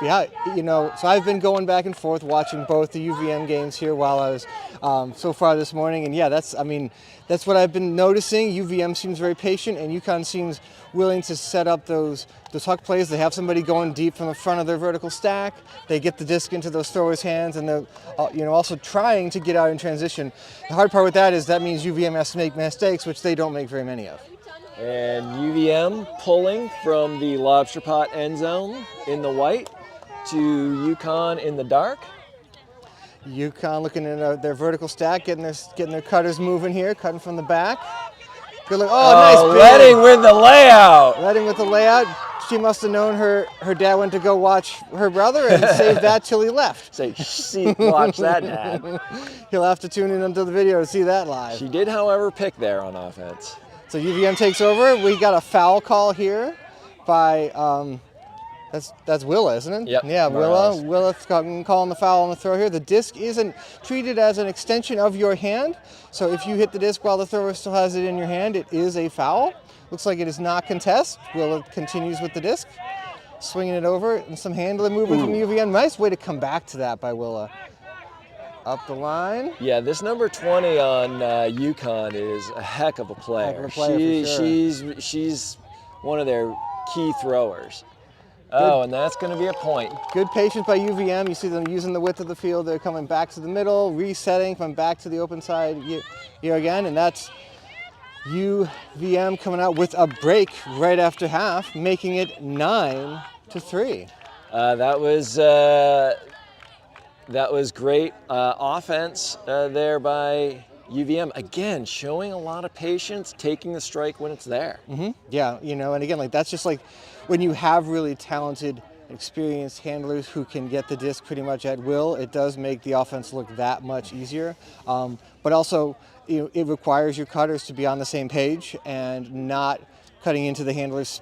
Yeah, you know, so I've been going back and forth watching both the UVM games here while I was so far this morning, and yeah, that's what I've been noticing. UVM seems very patient, and Yukon seems willing to set up those huck plays. They have somebody going deep from the front of their vertical stack. They get the disc into those throwers' hands, and they're also trying to get out in transition. The hard part with that is that means UVM has to make mistakes, which they don't make very many of. And UVM pulling from the Lobster pot end zone in the white to Yukon in the dark. Yukon looking at their vertical stack, getting their cutters moving here, cutting from the back. Good look. Oh, nice. Letting with the layout. Letting with the layout. She must have known her dad went to go watch her brother and saved that till he left. Say, watch that, Dad. He'll have to tune in onto the video to see that live. She did, however, pick there on offense. So UVM takes over. We got a foul call here by that's Willa, isn't it? Yep. Yeah, Willa's calling the foul on the throw here. The disc isn't treated as an extension of your hand, so if you hit the disc while the thrower still has it in your hand, it is a foul. Looks like it is not contest. Willa continues with the disc, swinging it over, and some handling movement from UVM. Nice way to come back to that by Willa. Up the line. Yeah, this number 20 on Yukon is a heck of a player. Heck of a player for sure. She's one of their key throwers. Oh, and that's going to be a point. Good patience by UVM. You see them using the width of the field. They're coming back to the middle, resetting, coming back to the open side here again, and that's UVM coming out with a break right after half, making it 9-3. That was great offense there by UVM. Again, showing a lot of patience, taking the strike when it's there. Mm-hmm. Yeah, and again, that's just like when you have really talented, experienced handlers who can get the disc pretty much at will, it does make the offense look that much easier. But also, it requires your cutters to be on the same page and not cutting into the handler's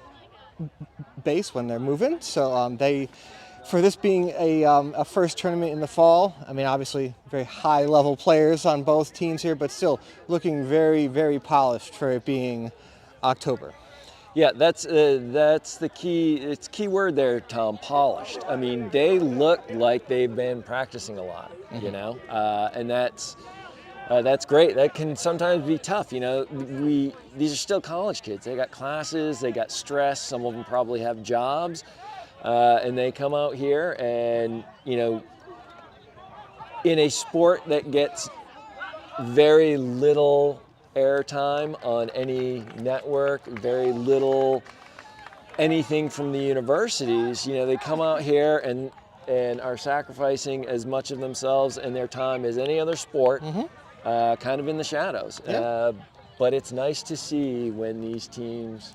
base when they're moving. So for this being a first tournament in the fall, obviously very high level players on both teams here, but still looking very, very polished for it being October. Yeah, that's the key. It's key word there, Tom. Polished. I mean, they look like they've been practicing a lot, you know, and that's great. That can sometimes be tough, you know. These are still college kids. They got classes, they got stress. Some of them probably have jobs, and they come out here and, you know, in a sport that gets very little airtime on any network, very little anything from the universities, you know, they come out here and are sacrificing as much of themselves and their time as any other sport, kind of in the shadows. Yeah. But it's nice to see when these teams,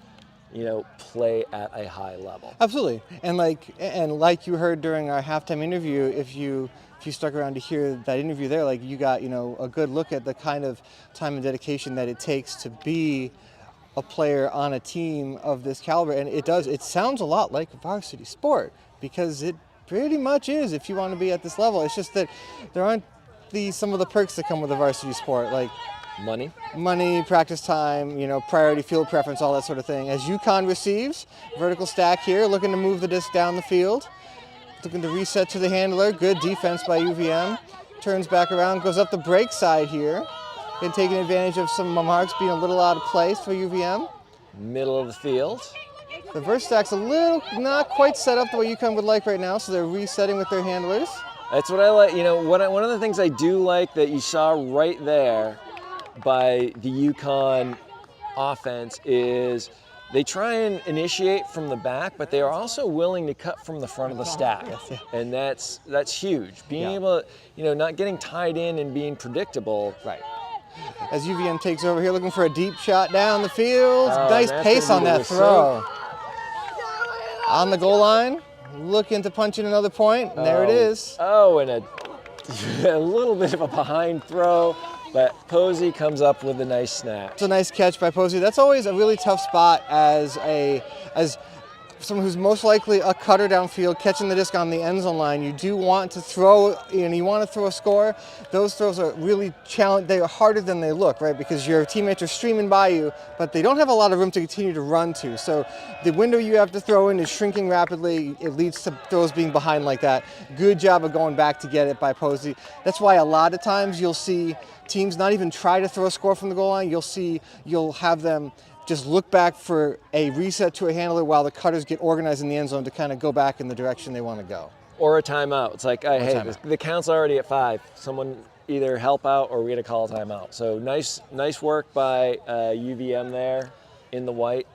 you know, play at a high level. Absolutely, and like you heard during our halftime interview, if you stuck around to hear that interview there, like you got, you know, a good look at the kind of time and dedication that it takes to be a player on a team of this caliber, and it sounds a lot like a varsity sport, because it pretty much is if you want to be at this level. It's just that there aren't some of the perks that come with a varsity sport, like money, practice time, you know, priority field preference, all that sort of thing. As Yukon receives, vertical stack here, looking to move the disc down the field. Looking to reset to the handler. Good defense by UVM. Turns back around, goes up the break side here. And taking advantage of some marks being a little out of place for UVM. Middle of the field. The verse stack's a little not quite set up the way Yukon would like right now, so they're resetting with their handlers. That's what I like. You know, one of the things I do like that you saw right there by the Yukon offense is they try and initiate from the back, but they are also willing to cut from the front of the stack. Yes, yeah. And that's huge. Being able to, you know, not getting tied in and being predictable. Right. As UVM takes over here, looking for a deep shot down the field. Oh, nice pace on that throw. On the goal line, looking to punch in another point, and there it is. Oh, and a little bit of a behind throw. But Posey comes up with a nice snap. It's a nice catch by Posey. That's always a really tough spot as someone who's most likely a cutter downfield, catching the disc on the end zone line. You do want to throw, and you want to throw a score. Those throws are really challenging. They are harder than they look, right? Because your teammates are streaming by you, but they don't have a lot of room to continue to run to. So the window you have to throw in is shrinking rapidly. It leads to throws being behind like that. Good job of going back to get it by Posey. That's why a lot of times you'll see teams not even try to throw a score from the goal line. You'll have them just look back for a reset to a handler while the cutters get organized in the end zone to kind of go back in the direction they want to go. Or a timeout. It's like, hey, the count's already at 5. Someone either help out or we're going to call a timeout. So nice work by UVM there in the white.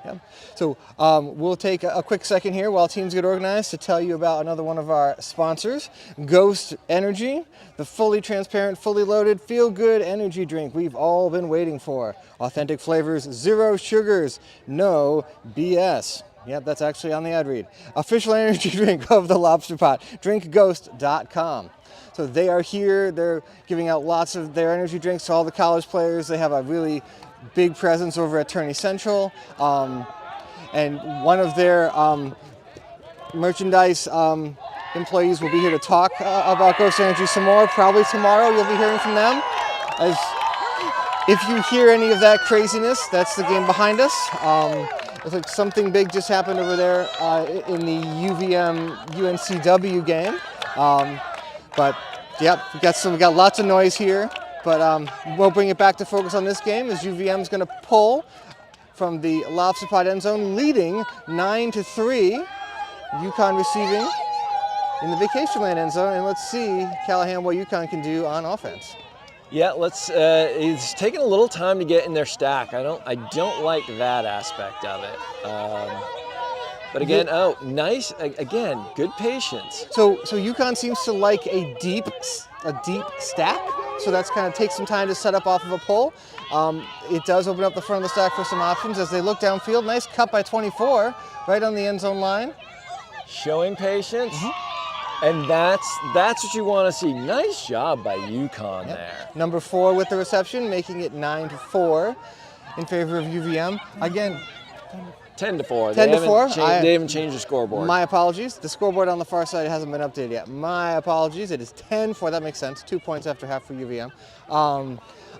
Yeah. So we'll take a quick second here while teams get organized to tell you about another one of our sponsors, Ghost Energy, the fully transparent, fully loaded, feel-good energy drink we've all been waiting for. Authentic flavors, 0 sugars, no BS. Yep, that's actually on the ad read. Official energy drink of the Lobster Pot, drinkghost.com. So they are here. They're giving out lots of their energy drinks to all the college players. They have a really big presence over at Turney Central, and one of their merchandise employees will be here to talk about Ghost Energy some more. Probably tomorrow you'll be hearing from them. As if you hear any of that craziness, that's the game behind us. It's like something big just happened over there in the UVM UNCW game, but yep, we got lots of noise here. But we'll bring it back to focus on this game as UVM's going to pull from the Lobster Pot end zone, leading 9-3. Yukon receiving in the Vacation Land end zone, and let's see, Callahan, what Yukon can do on offense. Yeah, it's taking a little time to get in their stack. I don't like that aspect of it. But again, nice. Again, good patience. So Yukon seems to like a deep stack. So that's kind of takes some time to set up off of a pull. It does open up the front of the stack for some options as they look downfield. Nice cut by 24, right on the end zone line. Showing patience. And that's what you want to see. Nice job by Yukon there. Number 4 with the reception, making it 9-4 in favor of UVM. Again, 10-4. 10-4. They haven't changed the scoreboard. My apologies. The scoreboard on the far side hasn't been updated yet. My apologies. It is 10-4. That makes sense. 2 points after half for UVM.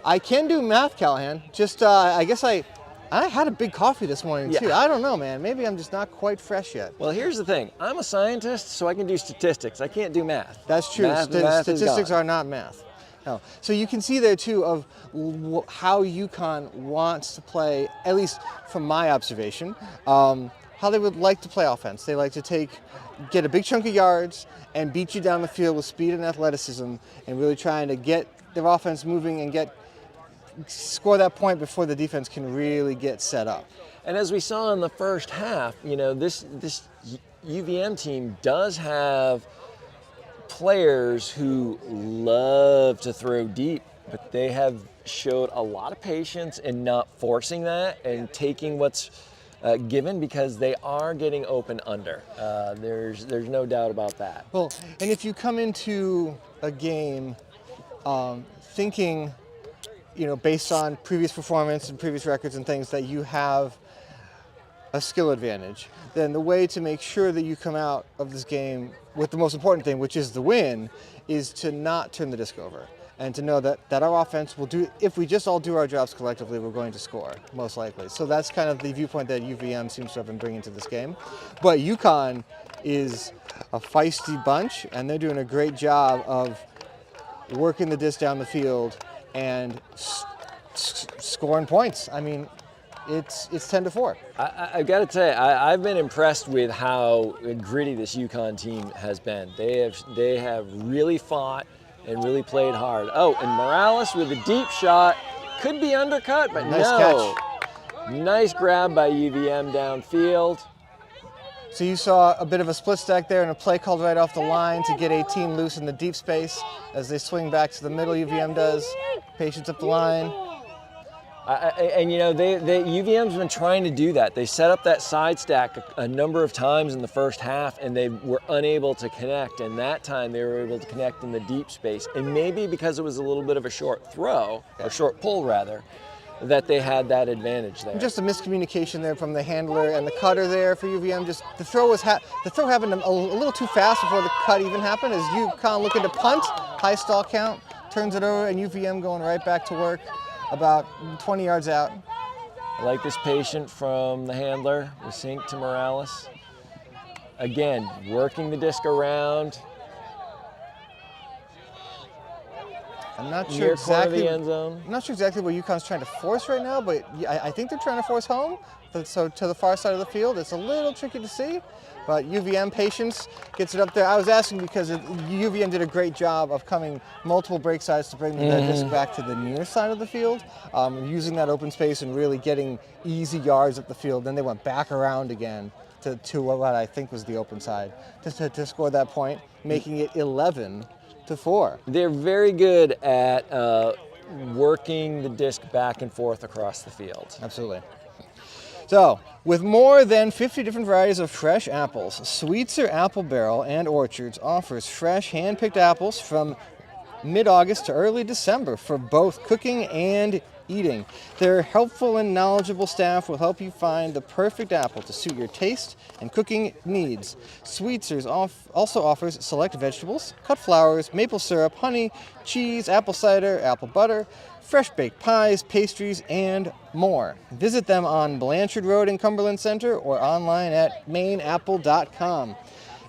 I can do math, Callahan. Just I guess I I had a big coffee this morning too. Yeah. I don't know, man. Maybe I'm just not quite fresh yet. Well, here's the thing. I'm a scientist, so I can do statistics. I can't do math. That's true. Math is Statistics gone. are not math. No. So you can see there too of how Yukon wants to play, at least from my observation, how they would like to play offense. They like to get a big chunk of yards and beat you down the field with speed and athleticism, and really trying to get their offense moving and score that point before the defense can really get set up. And as we saw in the first half, this UVM team does have players who love to throw deep, but they have showed a lot of patience in not forcing that and taking what's given, because they are getting open under. There's no doubt about that. Well, and if you come into a game thinking, based on previous performance and previous records and things, that you have a skill advantage, then the way to make sure that you come out of this game with the most important thing, which is the win, is to not turn the disc over. And to know that our offense will do, if we just all do our jobs collectively, we're going to score, most likely. So that's kind of the viewpoint that UVM seems to have been bringing to this game. But Yukon is a feisty bunch, and they're doing a great job of working the disc down the field and scoring points. I mean, it's 10-4. I've got to say, I've been impressed with how gritty this Yukon team has been. They have really fought and really played hard. Oh, and Morales with a deep shot. Could be undercut, but Nice no. catch. Nice grab by UVM downfield. So you saw a bit of a split stack there and a play called right off the line to get a team loose in the deep space as they swing back to the middle. UVM does. Patience up the line. UVM's been trying to do that. They set up that side stack a number of times in the first half, and they were unable to connect. And that time they were able to connect in the deep space. And maybe because it was a little bit of a short throw, or short pull rather, that they had that advantage there. Just a miscommunication there from the handler and the cutter there for UVM. Just the throw happened a little too fast before the cut even happened. As Yukon looking to punt, high stall count, turns it over, and UVM going right back to work about 20 yards out. I like this patient from the handler, the sink to Morales. Again, working the disc around. I'm not Near corner of the end zone. I'm not sure exactly what UConn's trying to force right now, but I think they're trying to force home. So to the far side of the field, it's a little tricky to see. But UVM patience gets it up there. I was asking because UVM did a great job of coming multiple break sides to bring the disc back to the near side of the field, using that open space and really getting easy yards up the field. Then they went back around again to what I think was the open side to score that point, making it 11-4. They're very good at working the disc back and forth across the field. Absolutely. So, with more than 50 different varieties of fresh apples, Sweetser Apple Barrel and Orchards offers fresh hand-picked apples from mid-August to early December for both cooking and eating. Their helpful and knowledgeable staff will help you find the perfect apple to suit your taste and cooking needs. Sweetzers also offers select vegetables, cut flowers, maple syrup, honey, cheese, apple cider, apple butter, fresh baked pies, pastries, and more. Visit them on Blanchard Road in Cumberland Center or online at mainapple.com.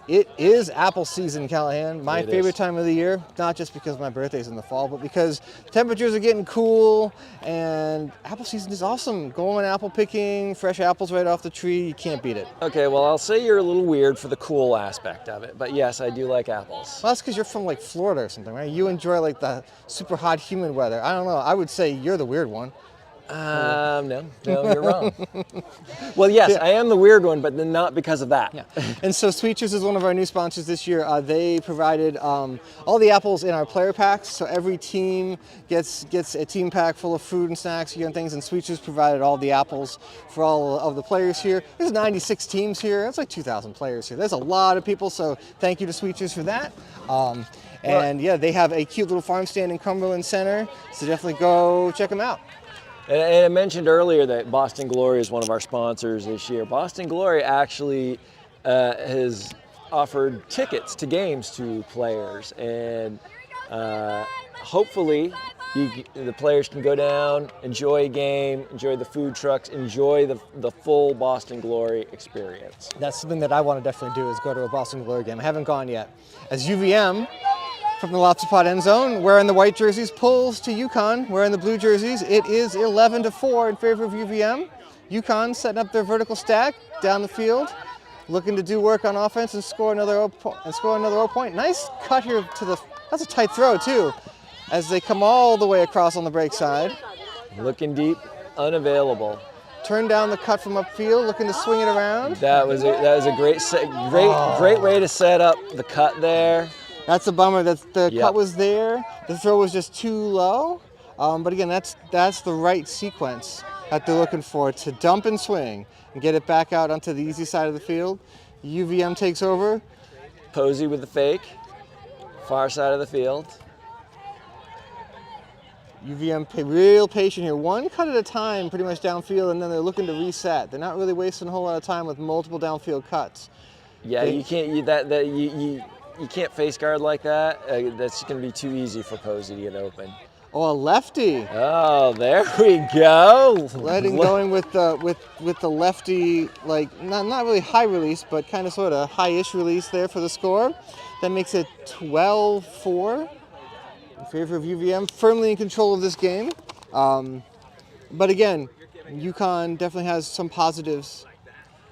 It is apple season, Callahan. My favorite time of the year, not just because my birthday's in the fall, but because temperatures are getting cool and apple season is awesome. Going apple picking, fresh apples right off the tree, you can't beat it. Okay, well, I'll say you're a little weird for the cool aspect of it, but yes, I do like apples. Well, that's because you're from like Florida or something, right? You enjoy like the super hot, humid weather. I don't know. I would say you're the weird one. No, you're wrong. Well, yes, I am the weird one, but not because of that. Yeah. And so Sweeters is one of our new sponsors this year. They provided all the apples in our player packs. So every team gets a team pack full of food and snacks and things, and Sweeters provided all the apples for all of the players here. There's 96 teams here. That's like 2,000 players here. There's a lot of people, so thank you to Sweeters for that. And yeah, they have a cute little farm stand in Cumberland Center, so definitely go check them out. And I mentioned earlier that Boston Glory is one of our sponsors this year. Boston Glory actually has offered tickets to games to players, and hopefully the players can go down, enjoy a game, enjoy the food trucks, enjoy the full Boston Glory experience. That's something that I want to definitely do, is go to a Boston Glory game. I haven't gone yet. As UVM, from the Lobster Pot end zone, wearing the white jerseys, pulls to Yukon, wearing the blue jerseys. It is 11-4 in favor of UVM. Yukon setting up their vertical stack down the field, looking to do work on offense and score another point. Nice cut here to the. That's a tight throw too, as they come all the way across on the break side. Looking deep, unavailable. Turn down the cut from upfield, looking to swing it around. That was a great way to set up the cut there. That's a bummer. The cut was there. The throw was just too low. But again, that's the right sequence that they're looking for, to dump and swing and get it back out onto the easy side of the field. UVM takes over. Posey with the fake, far side of the field. UVM real patient here. One cut at a time, pretty much downfield, and then they're looking to reset. They're not really wasting a whole lot of time with multiple downfield cuts. Yeah, you can't face guard like that. That's going to be too easy for Posey to get open. Oh, a lefty. Oh, there we go. Going with the lefty, like not really high release, but kind of sort of high-ish release there for the score. That makes it 12-4 in favor of UVM, firmly in control of this game. But again, Yukon definitely has some positives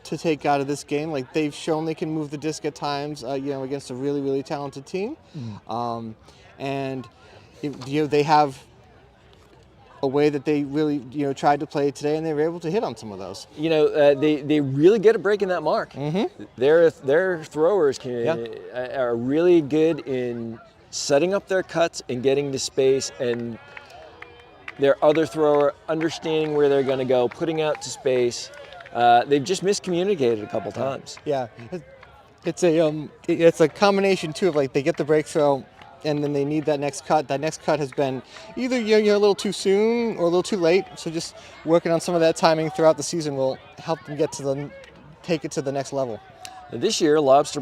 to take out of this game. Like, they've shown they can move the disc at times, against a really, really talented team. And they have a way that they really, tried to play today, and they were able to hit on some of those. They really get a break in that mark. Mm-hmm. Their throwers are really good in setting up their cuts and getting to space, and their other thrower understanding where they're going to go, putting out to space. They've just miscommunicated a couple times. Yeah, it's a combination too of, like, they get the break throw, and then they need that next cut. That next cut has been either a little too soon or a little too late. So just working on some of that timing throughout the season will help them take it to the next level. Now, this year, Lobster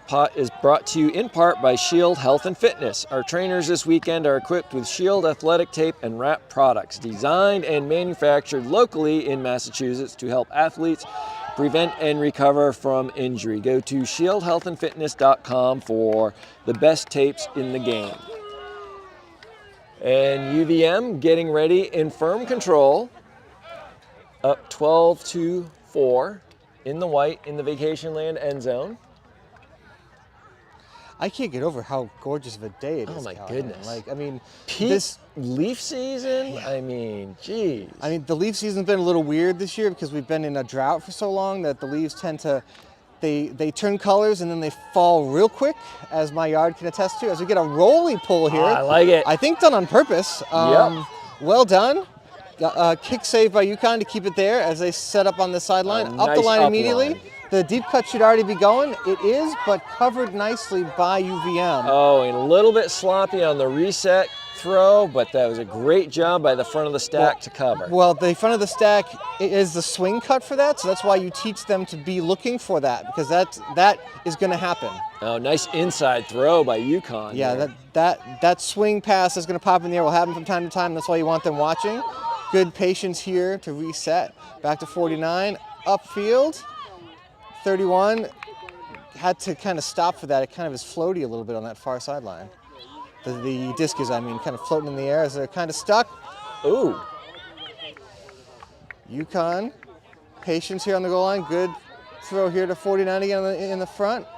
Pot is brought to you in part by Shield Health and Fitness. Our trainers this weekend are equipped with Shield athletic tape and wrap products, designed and manufactured locally in Massachusetts to help athletes prevent and recover from injury. Go to shieldhealthandfitness.com for the best tapes in the game. And UVM getting ready in firm control, up 12-4 in the white in the Vacation Land end zone. I can't get over how gorgeous of a day it is. Oh my Callahan. goodness. This leaf season, yeah. Geez. The leaf season's been a little weird this year because we've been in a drought for so long that the leaves tend to, they turn colors and then they fall real quick, as my yard can attest to. As we get a rolly pull here. I like it. I think done on purpose. Well done. Kick save by Yukon to keep it there as they set up on the sideline. Up the line immediately. The deep cut should already be going. It is, but covered nicely by UVM. Oh, and a little bit sloppy on the reset throw, but that was a great job by the front of the stack to cover. Well, the front of the stack is the swing cut for that, so that's why you teach them to be looking for that, because that is going to happen. Oh, nice inside throw by Yukon. Yeah, that swing pass is going to pop in the air. Will happen from time to time. That's why you want them watching. Good patience here to reset. Back to 49, upfield. 31, had to kind of stop for that. It kind of is floaty a little bit on that far sideline. The disc is, kind of floating in the air as they're kind of stuck. Ooh. Yukon, patience here on the goal line. Good throw here to 49 again in the front.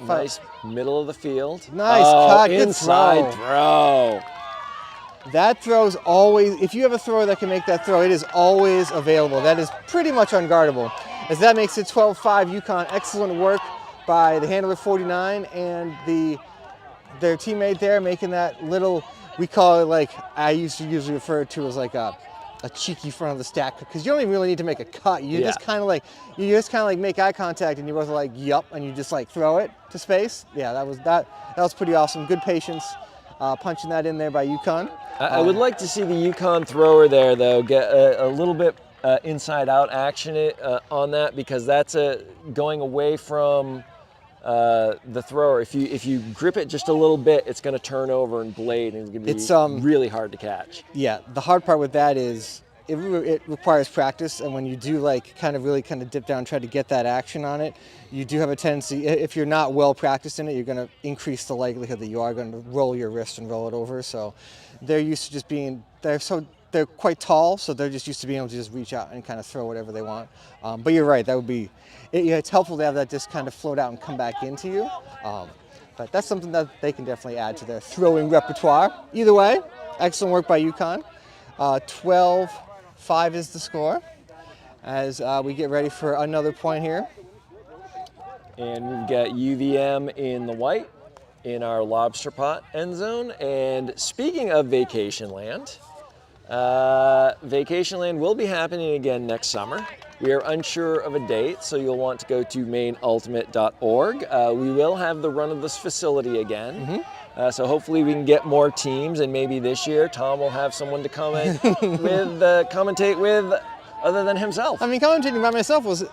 Nice middle of the field. Nice cut. Good Inside throw. That throw is always, if you have a thrower that can make that throw, it is always available. That is pretty much unguardable. As that makes it 12-5 Yukon. Excellent work by the handler 49 and their teammate there, making that little, we call it, like, I used to usually refer to as like a cheeky front of the stack, because you don't even really need to make a cut. You just kind of like make eye contact, and you both are like, yup, and you just like throw it to space. Yeah, that was pretty awesome. Good patience punching that in there by Yukon. I would like to see the Yukon thrower there, though, get a little bit inside out action on that, because that's going away from the thrower, if you grip it just a little bit, it's going to turn over and blade, and it's going to be really hard to catch. Yeah, the hard part with that is it requires practice, and when you do really dip down and try to get that action on it, you do have a tendency, if you're not well practiced in it, you're going to increase the likelihood that you are going to roll your wrist and roll it over. So they're used to just being, they're quite tall, so they're just used to being able to just reach out and kind of throw whatever they want. But you're right, that would be, it's helpful to have that disc kind of float out and come back into you. But that's something that they can definitely add to their throwing repertoire. Either way, excellent work by Yukon. 12-5 is the score as we get ready for another point here. And we've got UVM in the white in our lobster pot end zone. And speaking of Vacation Land, Vacation Land will be happening again next summer. We are unsure of a date, so you'll want to go to mainultimate.org. We will have the run of this facility again. So hopefully we can get more teams, and maybe this year Tom will have someone to commentate with other than himself. I mean, commentating by myself was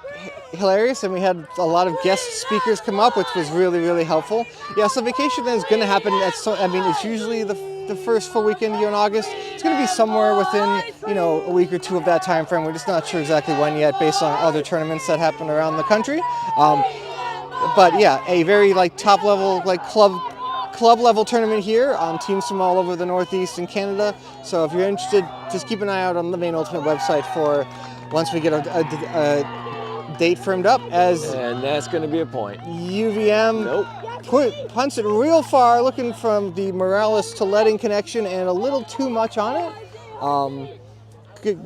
hilarious, and we had a lot of guest speakers come up, which was really, really helpful. Yeah, so Vacation Land is going to happen it's usually the first full weekend in August. It's going to be somewhere within, a week or two of that time frame. We're just not sure exactly when yet, based on other tournaments that happen around the country. But yeah, a very top level, club level tournament here. Teams from all over the Northeast and Canada. So if you're interested, just keep an eye out on the Main Ultimate website for once we get a date firmed up. And that's going to be a point. UVM punts it real far, looking from the Morales to Letting connection, and a little too much on it.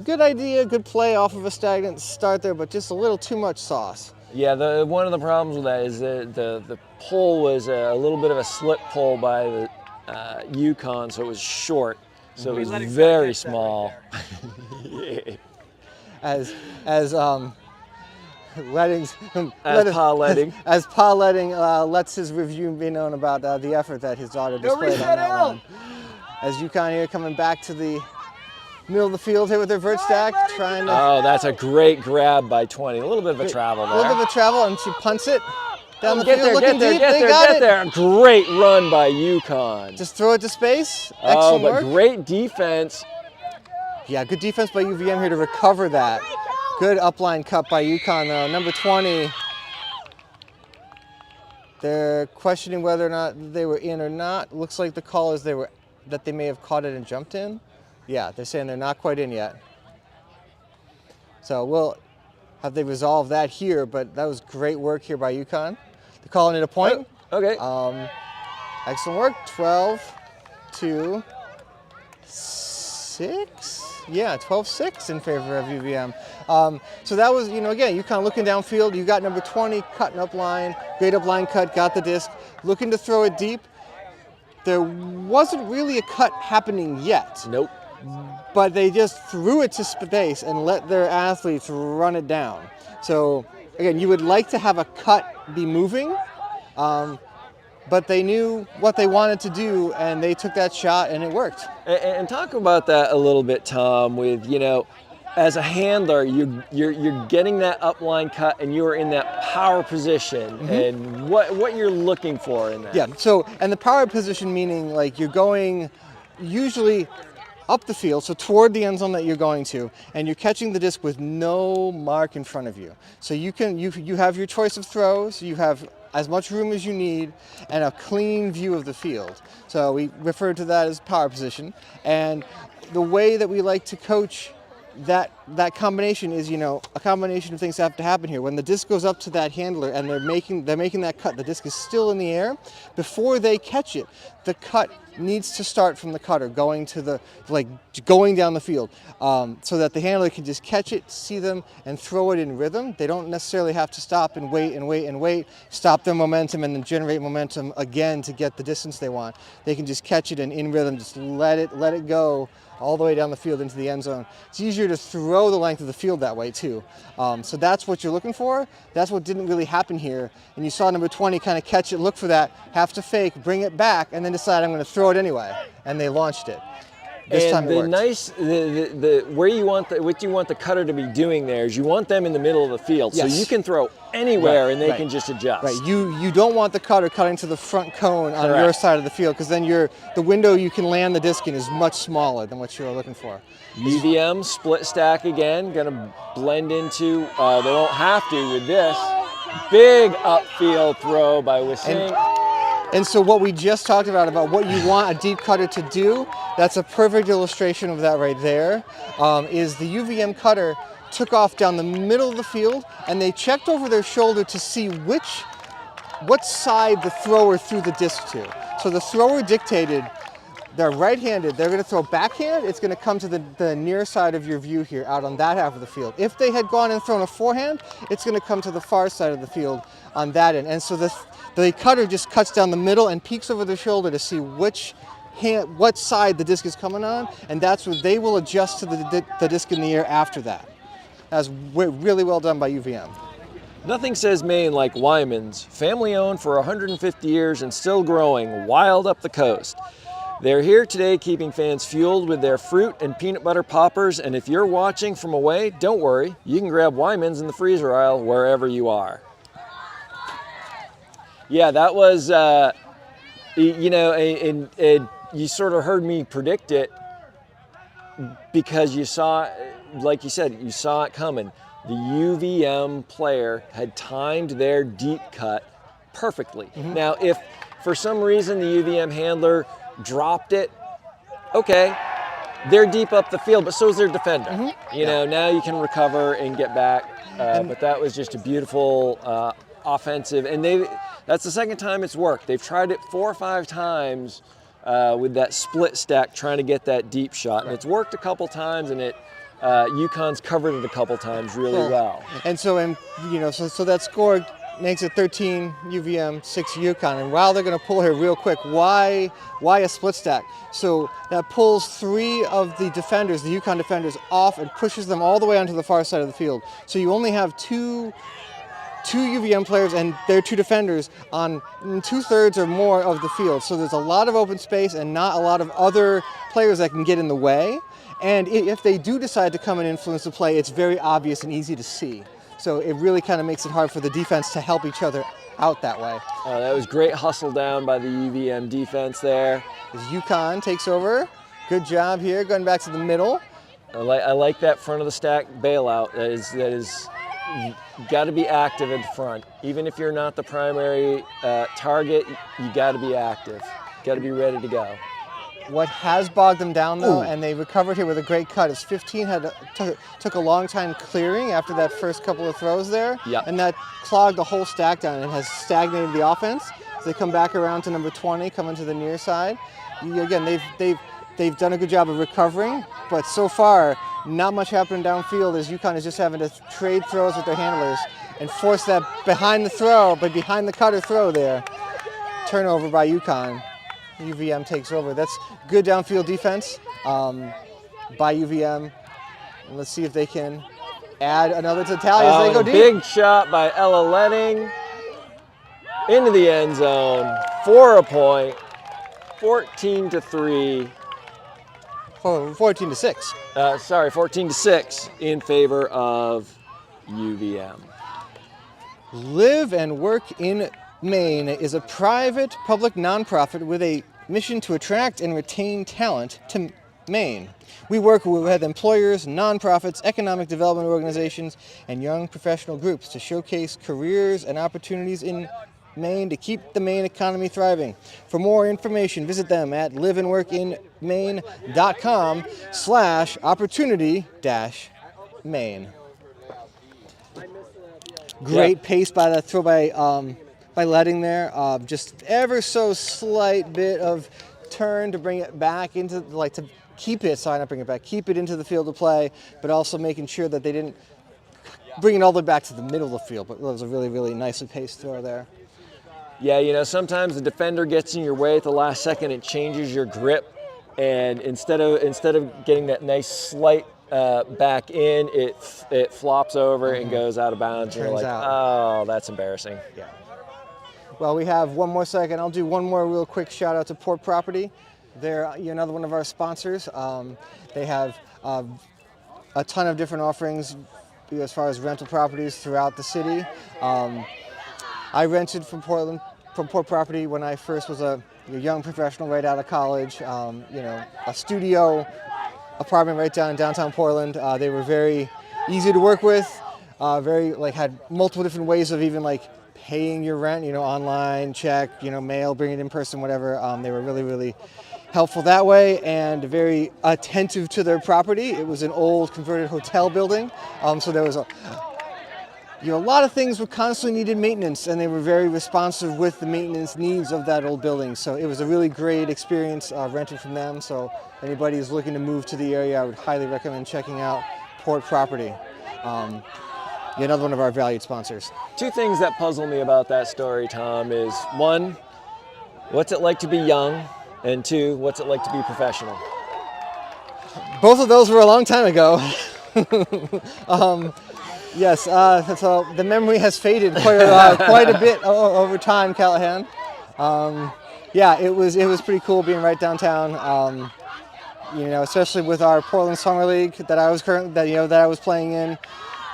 Good idea, good play off of a stagnant start there, but just a little too much sauce. Yeah, one of the problems with that is that the pole was a little bit of a slip pole by the Yukon, so it was short, so it was very small. As Pa Letting lets his review be known about the effort that his daughter displayed on that one. As Yukon here coming back to the middle of the field here with their vert stack, trying to... Oh, that's a great grab by 20. A little bit of a travel there. A little bit of a travel, and she punts it down the field, looking deep. Get there. Great run by Yukon. Just throw it to space. Excellent work. Great defense. Yeah, good defense by UVM here to recover that. Good upline cut by Yukon though. Number 20. They're questioning whether or not they were in or not. Looks like the call is that they may have caught it and jumped in. Yeah, they're saying they're not quite in yet. So we'll have they resolve that here, but that was great work here by Yukon. They're calling it a point. Oh, okay. Excellent work. 12-6. Yeah, 12-6 in favor of UVM. So that was, again, Yukon looking downfield. You got number 20 cutting up line, great up line cut, got the disc, looking to throw it deep. There wasn't really a cut happening yet. Nope. But they just threw it to space and let their athletes run it down. So again, you would like to have a cut be moving, but they knew what they wanted to do, and they took that shot, and it worked. And talk about that a little bit, Tom, with, as a handler, you're getting that upline cut, and you are in that power position, and what you're looking for in that. Yeah, so, and the power position meaning, you're going usually up the field, so toward the end zone that you're going to, and you're catching the disc with no mark in front of you. So you have your choice of throws, you have as much room as you need, and a clean view of the field. So we refer to that as power position. And the way that we like to coach that combination is, a combination of things have to happen here. When the disc goes up to that handler and they're making that cut, the disc is still in the air. Before they catch it, the cut needs to start from the cutter, going down the field, so that the handler can just catch it, see them, and throw it in rhythm. They don't necessarily have to stop and wait, stop their momentum, and then generate momentum again to get the distance they want. They can just catch it and in rhythm, just let it go all the way down the field into the end zone. It's easier to throw the length of the field that way too. So that's what you're looking for. That's what didn't really happen here. And you saw number 20 kind of catch it, look for that, have to fake, bring it back, and then decide I'm going to throw it anyway. And they launched it. This time it worked. What you want the cutter to be doing there is you want them in the middle of the field, Yes. so you can throw anywhere and they right. can just adjust. Right, you don't want the cutter cutting to the front cone on your side of the field, because then the window you can land the disc in is much smaller than what you're looking for. UVM split stack again, gonna blend into, they won't have to with this. Big upfield throw by Wissing. And so what we just talked about what you want a deep cutter to do, that's a perfect illustration of that right there, is the UVM cutter took off down the middle of the field, and they checked over their shoulder to see what side the thrower threw the disc to. So the thrower dictated they're right-handed, they're going to throw backhand, it's going to come to the near side of your view here, out on that half of the field. If they had gone and thrown a forehand, it's going to come to the far side of the field on that end. And so the cutter just cuts down the middle and peeks over their shoulder to see what side the disc is coming on, and that's where they will adjust to the disc in the air after that. That's really well done by UVM. Nothing says Maine like Wyman's, family owned for 150 years and still growing, wild up the coast. They're here today keeping fans fueled with their fruit and peanut butter poppers, and if you're watching from away, don't worry, you can grab Wyman's in the freezer aisle wherever you are. Yeah, that was, you sort of heard me predict it because you saw, like you said, you saw it coming. The UVM player had timed their deep cut perfectly. Mm-hmm. Now, if for some reason the UVM handler dropped it, okay, they're deep up the field, but so is their defender. Mm-hmm. You know, now you can recover and get back. But that was just a beautiful offensive, and that's the second time it's worked. They've tried it 4 or 5 times with that split stack, trying to get that deep shot, and it's worked a couple times, and Yukon's covered it a couple times really well. And so, so that score makes it 13 UVM, 6 Yukon. And while they're going to pull here real quick, why a split stack? So that pulls 3 of the defenders, the Yukon defenders, off and pushes them all the way onto the far side of the field. So you only have two UVM players and their 2 defenders on 2/3 or more of the field. So there's a lot of open space and not a lot of other players that can get in the way. And if they do decide to come and influence the play, it's very obvious and easy to see. So it really kind of makes it hard for the defense to help each other out that way. That was great hustle down by the UVM defense there. As Yukon takes over, good job here, going back to the middle. I like that front of the stack bailout. That is got to be active in front. Even if you're not the primary target, you got to be active. Got to be ready to go. What has bogged them down, though, and they recovered here with a great cut, is 15 took a long time clearing after that first couple of throws there, and that clogged the whole stack down and has stagnated the offense. So they come back around to number 20, coming to the near side. Again, they've done a good job of recovering, but so far, not much happening downfield as Yukon is just having to trade throws with their handlers and force that behind the cutter throw there. Turnover by Yukon. UVM takes over. That's good downfield defense by UVM. And let's see if they can add another to the tally as they go deep. Big shot by Ella Letting into the end zone for a point. 14-3. 14-6. 14-6 in favor of UVM. Live and Work in Maine is a private public nonprofit with a mission to attract and retain talent to Maine. We work with employers, nonprofits, economic development organizations, and young professional groups to showcase careers and opportunities in Maine to keep the Maine economy thriving. For more information, visit them at liveandworkinmaine.com/opportunity-Maine. Great pace by that throw by Letting there. Just ever so slight bit of turn to bring it back into, to keep it, keep it into the field of play, but also making sure that they didn't bring it all the way back to the middle of the field. But it was a really, really nicely paced throw there. Yeah, sometimes the defender gets in your way at the last second, it changes your grip, and instead of getting that nice slight back in, it flops over and goes out of bounds. And you're like, oh, that's embarrassing. Yeah. Well, we have one more second. I'll do one more real quick shout out to Port Property. They're another one of our sponsors. They have a ton of different offerings as far as rental properties throughout the city. I rented from Port Property when I first was a young professional right out of college. A studio apartment right down in downtown Portland. They were very easy to work with. Had multiple different ways of even paying your rent. Online, check, mail, bring it in person, whatever. They were really, really helpful that way and very attentive to their property. It was an old converted hotel building, so there was a lot of things were constantly needed maintenance, and they were very responsive with the maintenance needs of that old building. So it was a really great experience renting from them. So if anybody is looking to move to the area, I would highly recommend checking out Port Property. Another one of our valued sponsors. Two things that puzzle me about that story, Tom, is one, what's it like to be young? And two, what's it like to be professional? Both of those were a long time ago. Yes, so the memory has faded quite a bit over time, Callahan. It was pretty cool being right downtown. Especially with our Portland Summer League that I was playing in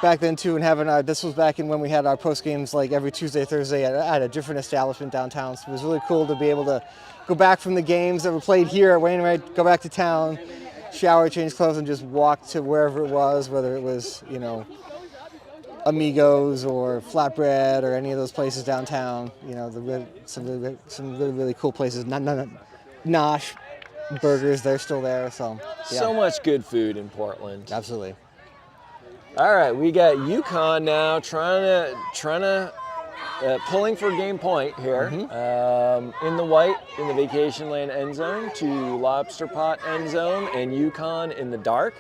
back then too, and having this was back in when we had our post games every Tuesday, Thursday at a different establishment downtown. So it was really cool to be able to go back from the games that were played here at Wainwright, go back to town, shower, change clothes, and just walk to wherever it was, whether it was Amigos or Flatbread or any of those places downtown. Some really, really cool places. Nosh Burgers, they're still there. So yeah. So much good food in Portland. Absolutely. All right, we got Yukon now trying to pulling for game point here. In the white in the Vacation Land end zone to Lobster Pot end zone, and Yukon in the dark.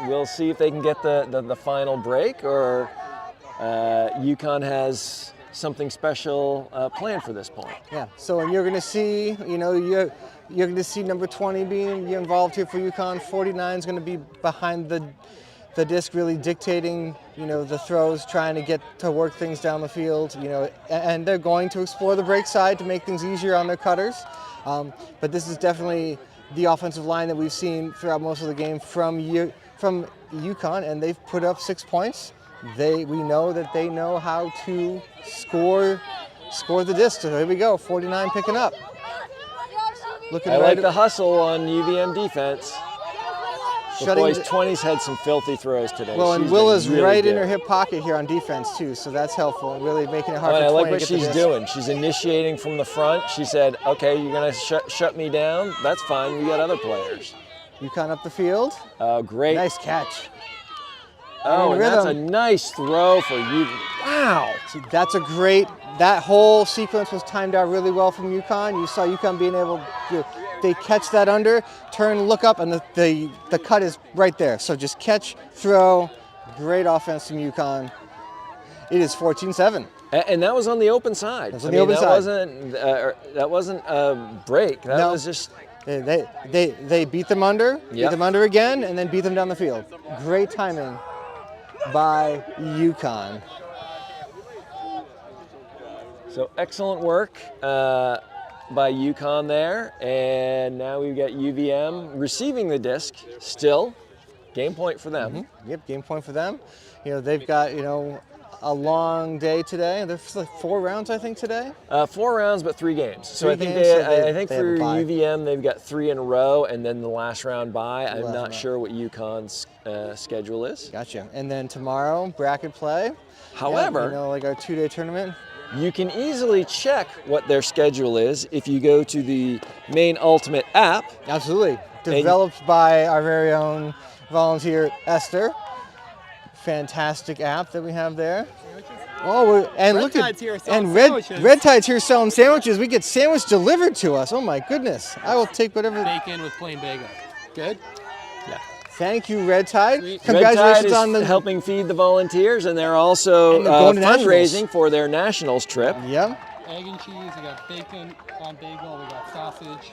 We'll see if they can get the final break, or Yukon has something special planned for this point. Yeah. So and you're going to see, you're going to see number 20 being involved here for Yukon. 49 is going to be behind the disc, really dictating, the throws, trying to get to work things down the field, and they're going to explore the break side to make things easier on their cutters. But this is definitely the offensive line that we've seen throughout most of the game from Yukon, and they've put up 6 points. We know that they know how to score the disc. So here we go, 49 picking up. I like the hustle on UVM defense. The boys' 20's had some filthy throws today. Well, and Willa's really right in her hip pocket here on defense too, so that's helpful, really making it hard for 20 I like to what get she's doing. She's initiating from the front. She said, okay, you're going to shut me down. That's fine. We got other players. Yukon up the field. Oh, great. Nice catch. Oh, and that's a nice throw for you. Wow. See, that whole sequence was timed out really well from Yukon. You saw Yukon being able to, they catch that under, turn, look up, and the cut is right there. So just catch, throw, great offense from Yukon. It is 14-7. And that was on the open side. That was on the open side. That wasn't a break. That was just... They beat them under, beat them under again, and then beat them down the field. Great timing by Yukon. So excellent work by Yukon there, and now we've got UVM receiving the disc still. Game point for them. Yep, game point for them. They've got, a long day today. There's 4 rounds, I think, today. 4 rounds, but 3 games. So I think they I think for UVM they've got 3 in a row, and then the last round bye. I'm not sure what Yukon's schedule is. Gotcha. And then tomorrow, bracket play. However, our 2-day tournament. You can easily check what their schedule is if you go to the Maine Ultimate app. Absolutely. Developed by our very own volunteer, Esther. Fantastic app that we have there. Oh, and look at Red Tide's here selling sandwiches. We get sandwich delivered to us. Oh my goodness! I will take whatever. Bacon with plain bagel. Good. Yeah. Thank you, Red Tide. Sweet. Congratulations Red Tide is helping feed the volunteers, and they're also fundraising for their nationals trip. Yep. Egg and cheese. We got bacon on bagel. We got sausage.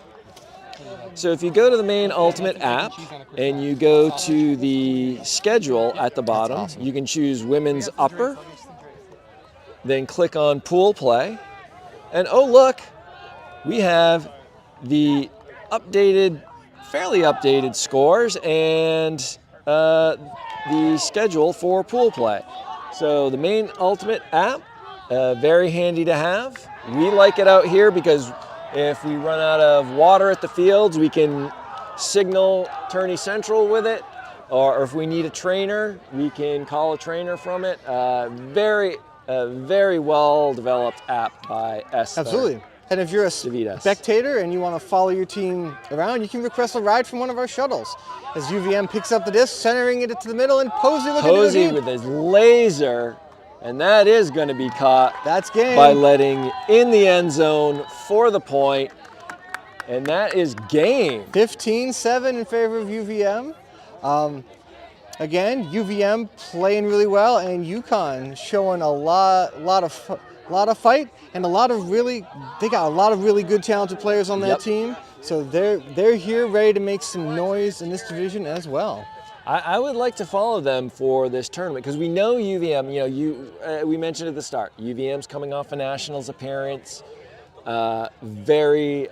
So if you go to the Maine Ultimate app and you go to the schedule at the bottom, you can choose women's upper, then click on pool play, and oh look, we have the fairly updated scores and the schedule for pool play. So the main Ultimate app, very handy to have. We like it out here because if we run out of water at the fields, we can signal Tourney Central with it, or if we need a trainer, we can call a trainer from it. Very well developed app by S. Absolutely. And if you're a spectator and you want to follow your team around, you can request a ride from one of our shuttles. As UVM picks up the disc, centering it to the middle, and Posey Posey with his laser, and that is going to be caught. That's game. By letting in the end zone for the point, and that is game. 15-7 in favor of UVM. Again, UVM playing really well, and Yukon showing a lot of fight and they got a lot of really good talented players on that team. So they're here ready to make some noise in this division as well. I would like to follow them for this tournament because we know UVM, we mentioned at the start, UVM's coming off a Nationals appearance. Very,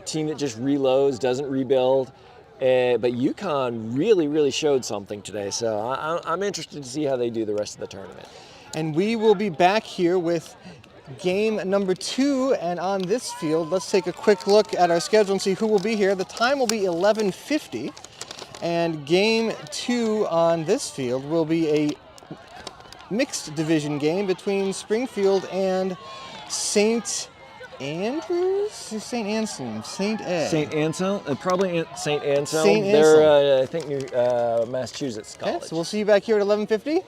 team that just reloads, doesn't rebuild. But Yukon really showed something today. So I'm interested to see how they do the rest of the tournament. And we will be back here with game number 2. And on this field, let's take a quick look at our schedule and see who will be here. The time will be 11:50. And game 2 on this field will be a mixed division game between Springfield and St. Andrews? St. Anselm? St. Ed? St. Anselm? Probably St. Anselm. St. Anselm. They're, I think, Massachusetts College. Okay, so we'll see you back here at 11:50.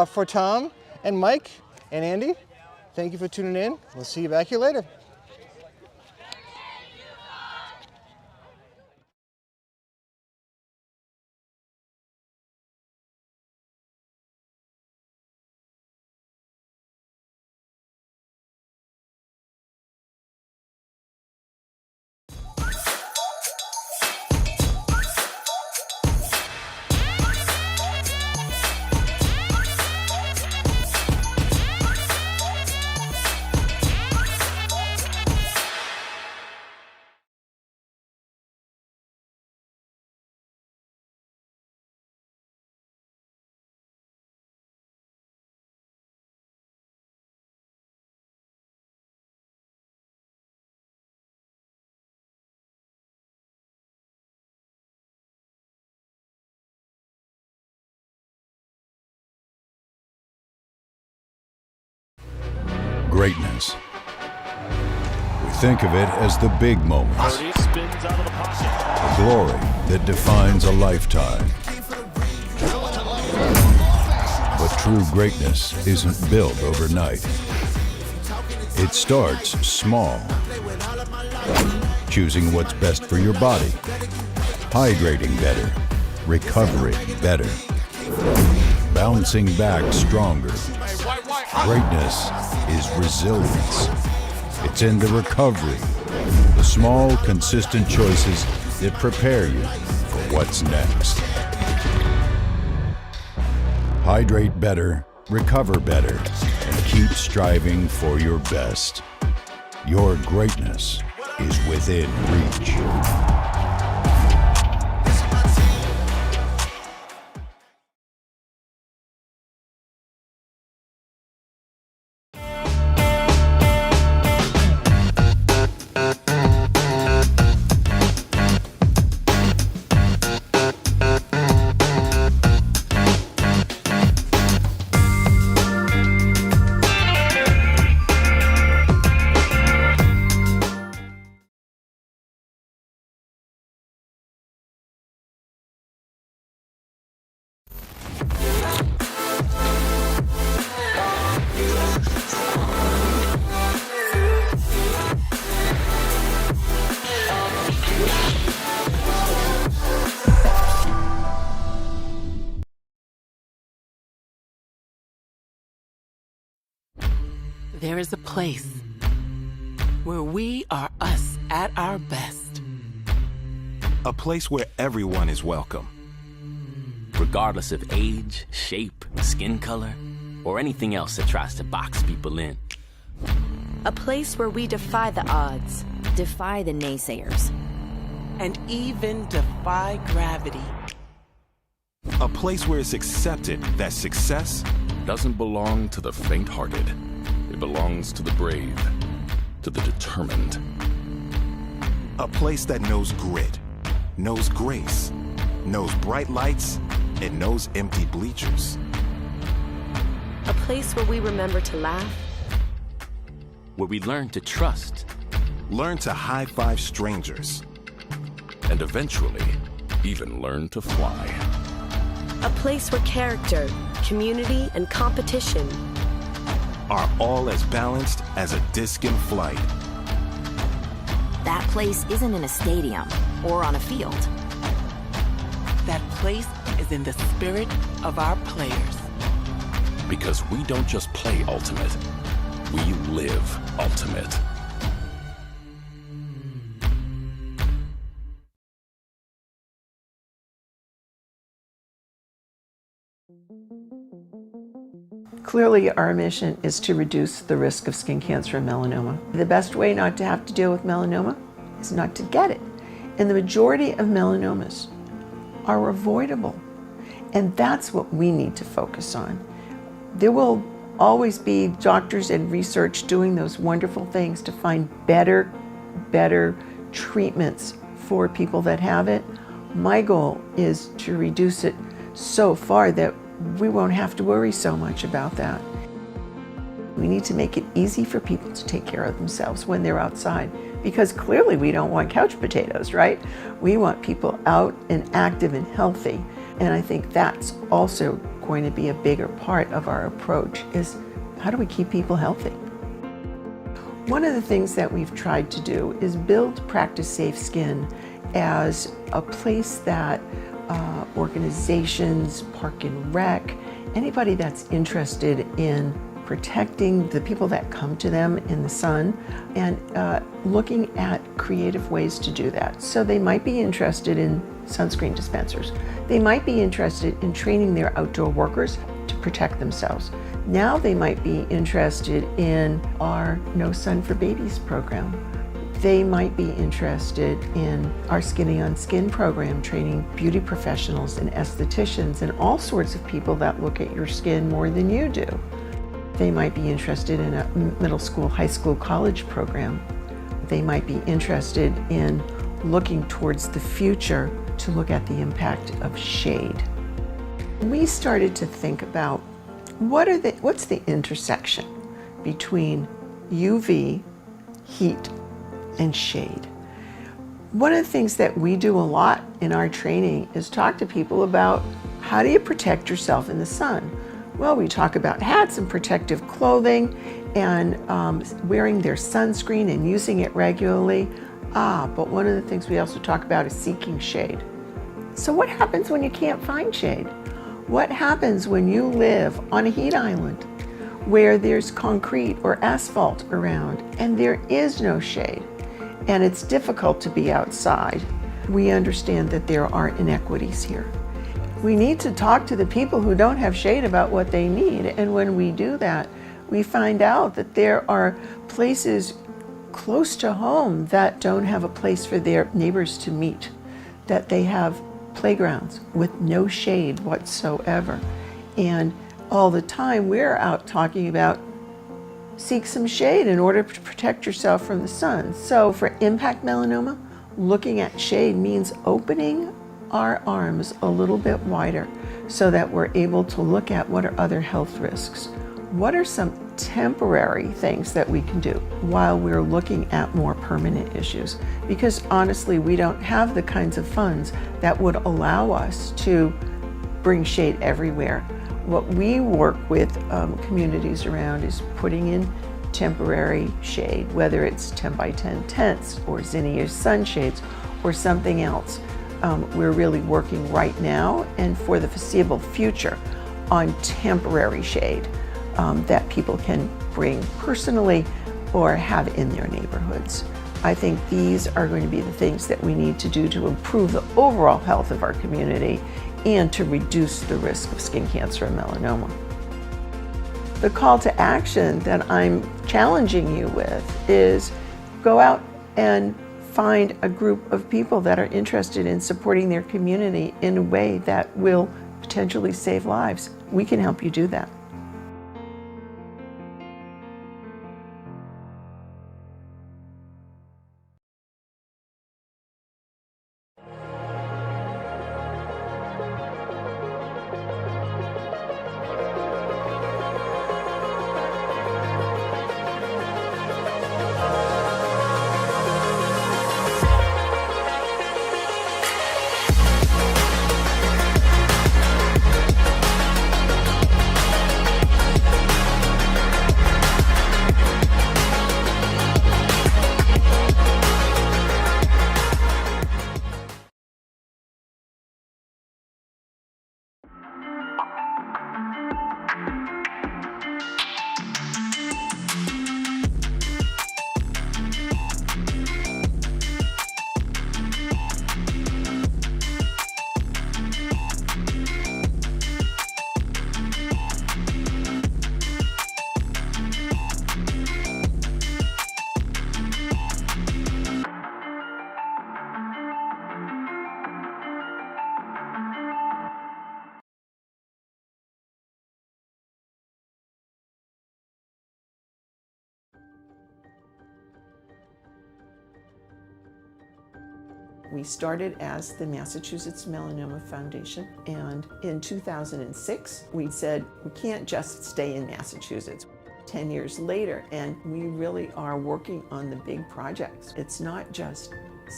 For Tom and Mike and Andy, thank you for tuning in. We'll see you back here later. Greatness. We think of it as the big moments, the glory that defines a lifetime. But true greatness isn't built overnight. It starts small, choosing what's best for your body, hydrating better, recovering better, bouncing back stronger. Greatness is resilience. It's in the recovery, the small, consistent choices that prepare you for what's next. Hydrate better, recover better, and keep striving for your best. Your greatness is within reach. There is a place where we are us at our best. A place where everyone is welcome. Regardless of age, shape, skin color, or anything else that tries to box people in. A place where we defy the odds defy the naysayers, and even defy gravity. A place where it's accepted that success doesn't belong to the faint-hearted. It belongs to the brave, to the determined. A place that knows grit, knows grace, knows bright lights, and knows empty bleachers. A place where we remember to laugh. Where we learn to trust. Learn to high-five strangers. And eventually, even learn to fly. A place where character, community, and competition are all as balanced as a disc in flight. That place isn't in a stadium or on a field. That place is in the spirit of our players. Because we don't just play ultimate, we live ultimate. Clearly, our mission is to reduce the risk of skin cancer and melanoma. The best way not to have to deal with melanoma is not to get it. And the majority of melanomas are avoidable. And that's what we need to focus on. There will always be doctors and research doing those wonderful things to find better treatments for people that have it. My goal is to reduce it so far that we won't have to worry so much about that. We need to make it easy for people to take care of themselves when they're outside, because clearly we don't want couch potatoes, right? We want people out and active and healthy. And I think that's also going to be a bigger part of our approach, is how do we keep people healthy? One of the things that we've tried to do is build Practice Safe Skin as a place that organizations, Park and Rec, anybody that's interested in protecting the people that come to them in the sun, and looking at creative ways to do that. So they might be interested in sunscreen dispensers. They might be interested in training their outdoor workers to protect themselves. Now they might be interested in our No Sun for Babies program. They might be interested in our Skinny on Skin program, training beauty professionals and estheticians and all sorts of people that look at your skin more than you do. They might be interested in a middle school, high school, college program. They might be interested in looking towards the future to look at the impact of shade. We started to think about what's the intersection between UV, heat, and shade. One of the things that we do a lot in our training is talk to people about how do you protect yourself in the sun. Well, we talk about hats and protective clothing and wearing their sunscreen and using it regularly. But one of the things we also talk about is seeking shade. So what happens when you can't find shade? What happens when you live on a heat island where there's concrete or asphalt around and there is no shade? And it's difficult to be outside. We understand that there are inequities here. We need to talk to the people who don't have shade about what they need. And when we do that, we find out that there are places close to home that don't have a place for their neighbors to meet, that they have playgrounds with no shade whatsoever. And all the time we're out talking about seek some shade in order to protect yourself from the sun. So for impact melanoma, looking at shade means opening our arms a little bit wider so that we're able to look at what are other health risks. What are some temporary things that we can do while we're looking at more permanent issues? Because honestly, we don't have the kinds of funds that would allow us to bring shade everywhere. What we work with communities around is putting in temporary shade, whether it's 10 by 10 tents or zinnias sunshades or something else. We're really working right now and for the foreseeable future on temporary shade that people can bring personally or have in their neighborhoods. I think these are going to be the things that we need to do to improve the overall health of our community and to reduce the risk of skin cancer and melanoma. The call to action that I'm challenging you with is go out and find a group of people that are interested in supporting their community in a way that will potentially save lives. We can help you do that. We started as the Massachusetts Melanoma Foundation, and in 2006, we said, we can't just stay in Massachusetts. 10 years later, and we really are working on the big projects. It's not just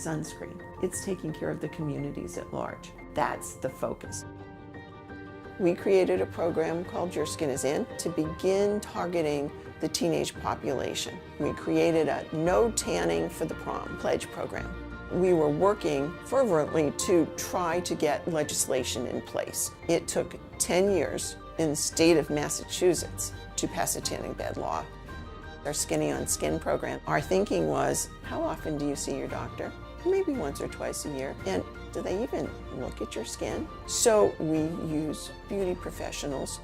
sunscreen, it's taking care of the communities at large. That's the focus. We created a program called Your Skin Is In to begin targeting the teenage population. We created a No Tanning for the Prom pledge program. We were working fervently to try to get legislation in place. It took 10 years in the state of Massachusetts to pass a tanning bed law. Our Skinny on Skin program, our thinking was, how often do you see your doctor? Maybe once or twice a year. And do they even look at your skin? So we use beauty professionals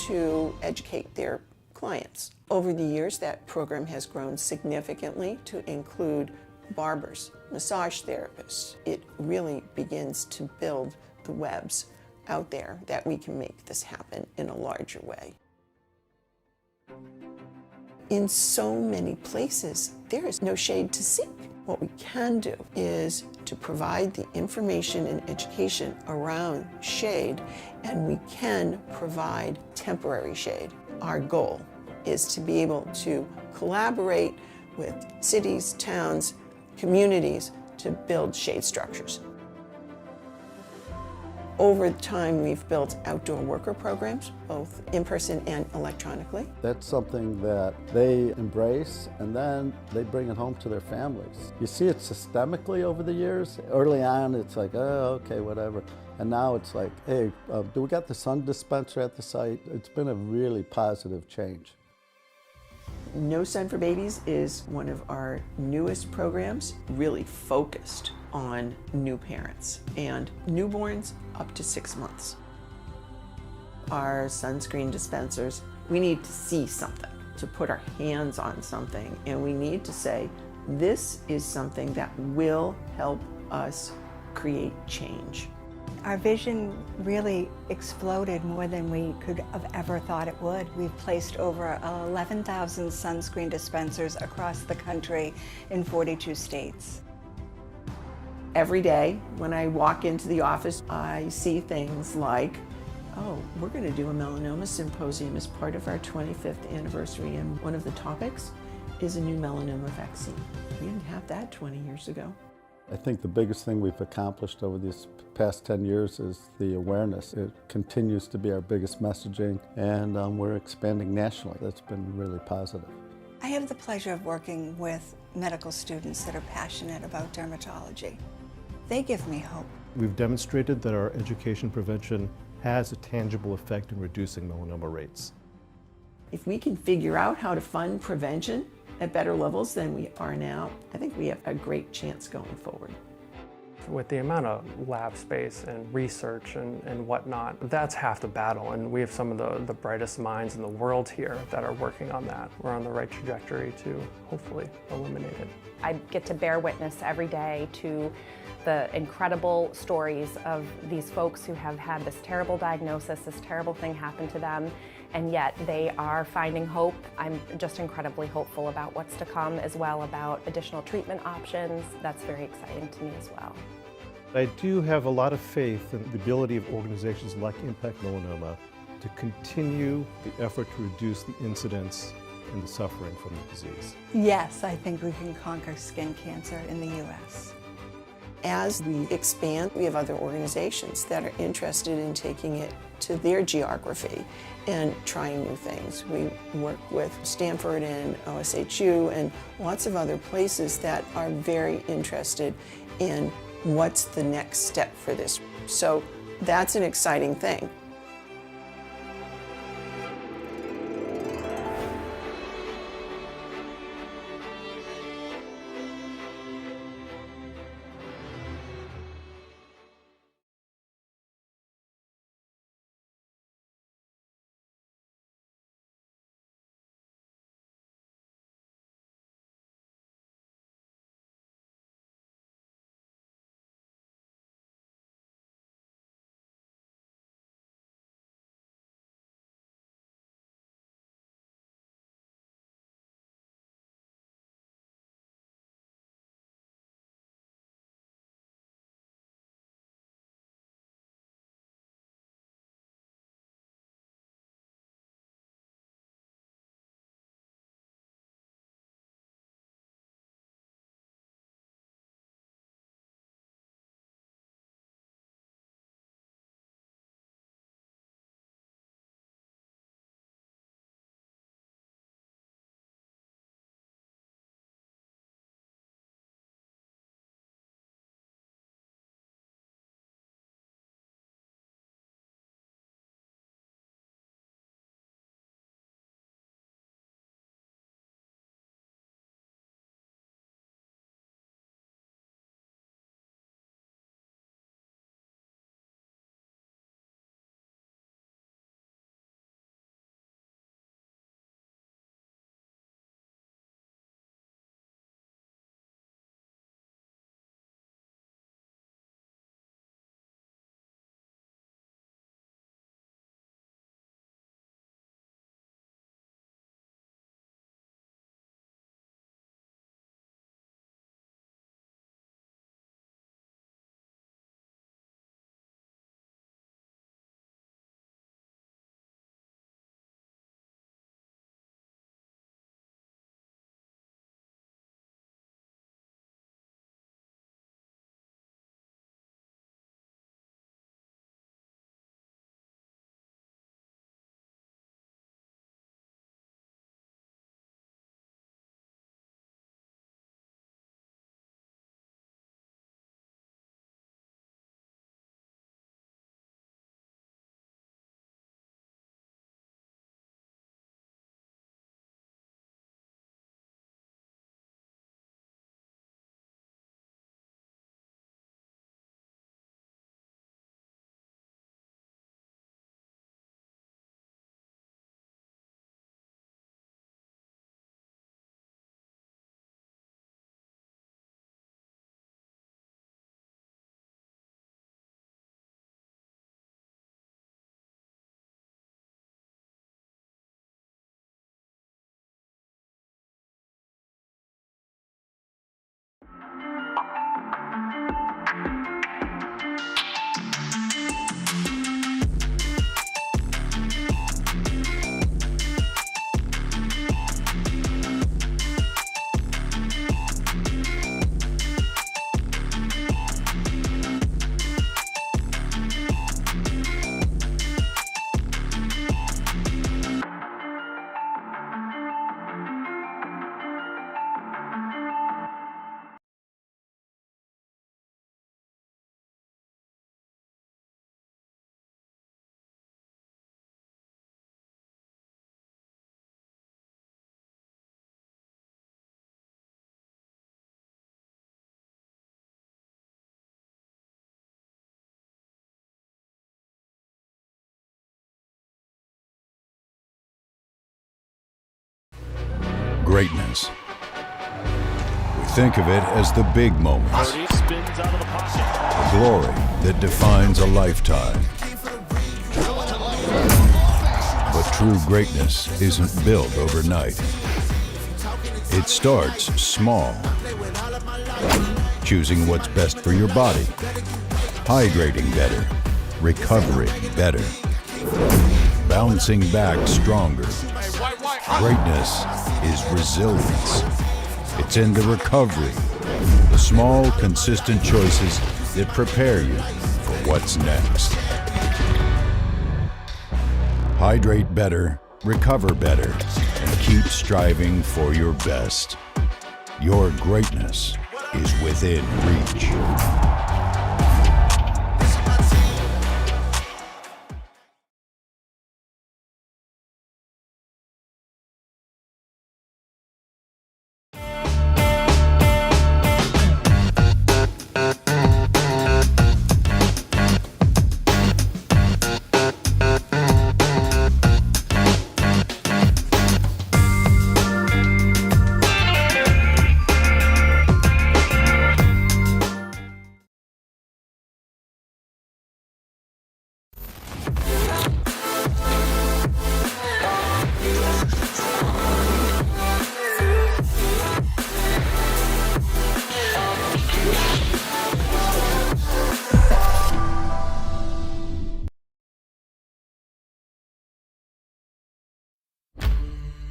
to educate their clients. Over the years, that program has grown significantly to include barbers, massage therapists. It really begins to build the webs out there that we can make this happen in a larger way. In so many places, there is no shade to seek. What we can do is to provide the information and education around shade, and we can provide temporary shade. Our goal is to be able to collaborate with cities, towns, communities to build shade structures. Over time, we've built outdoor worker programs, both in person and electronically. That's something that they embrace, and then they bring it home to their families. You see it systemically over the years. Early on, it's like, oh, okay, whatever. And now it's like, hey, do we got the sun dispenser at the site? It's been a really positive change. No Sun for Babies is one of our newest programs, really focused on new parents and newborns up to 6 months. Our sunscreen dispensers, we need to see something, to put our hands on something, and we need to say, this is something that will help us create change. Our vision really exploded more than we could have ever thought it would. We've placed over 11,000 sunscreen dispensers across the country in 42 states. Every day when I walk into the office, I see things like, oh, we're going to do a melanoma symposium as part of our 25th anniversary, and one of the topics is a new melanoma vaccine. We didn't have that 20 years ago. I think the biggest thing we've accomplished over these past 10 years is the awareness. It continues to be our biggest messaging, and we're expanding nationally. That's been really positive. I have the pleasure of working with medical students that are passionate about dermatology. They give me hope. We've demonstrated that our education prevention has a tangible effect in reducing melanoma rates. If we can figure out how to fund prevention at better levels than we are now, I think we have a great chance going forward. with the amount of lab space and research and whatnot, that's half the battle, and we have some of the brightest minds in the world here that are working on that. We're on the right trajectory to hopefully eliminate it. I get to bear witness every day to the incredible stories of these folks who have had this terrible diagnosis, this terrible thing happen to them, and yet they are finding hope. I'm just incredibly hopeful about what's to come, as well about additional treatment options. That's very exciting to me as well. I do have a lot of faith in the ability of organizations like Impact Melanoma to continue the effort to reduce the incidence and the suffering from the disease. Yes, I think we can conquer skin cancer in the U.S. As we expand, we have other organizations that are interested in taking it to their geography and trying new things. We work with Stanford and OSHU and lots of other places that are very interested in what's the next step for this. So that's an exciting thing. greatness. We think of it as the big moments, the glory that defines a lifetime. But true greatness isn't built overnight. It starts small. Choosing what's best for your body, hydrating better, recovering better, bouncing back stronger. Greatness is resilience. It's in the recovery, the small, consistent choices that prepare you for what's next. Hydrate better, recover better, and keep striving for your best. Your greatness is within reach.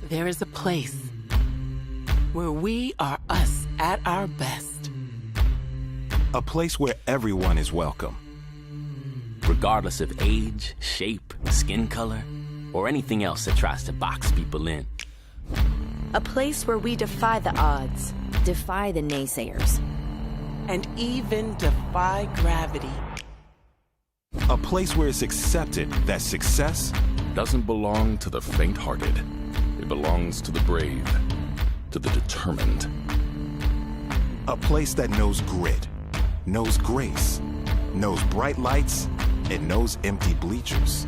There is a place where we are us at our best. A place where everyone is welcome. Regardless of age, shape, skin color, or anything else that tries to box people in. A place where we defy the odds. Defy the naysayers. And even defy gravity. A place where it's accepted that success doesn't belong to the faint-hearted. It belongs to the brave, to the determined. A place that knows grit, knows grace, knows bright lights, and knows empty bleachers.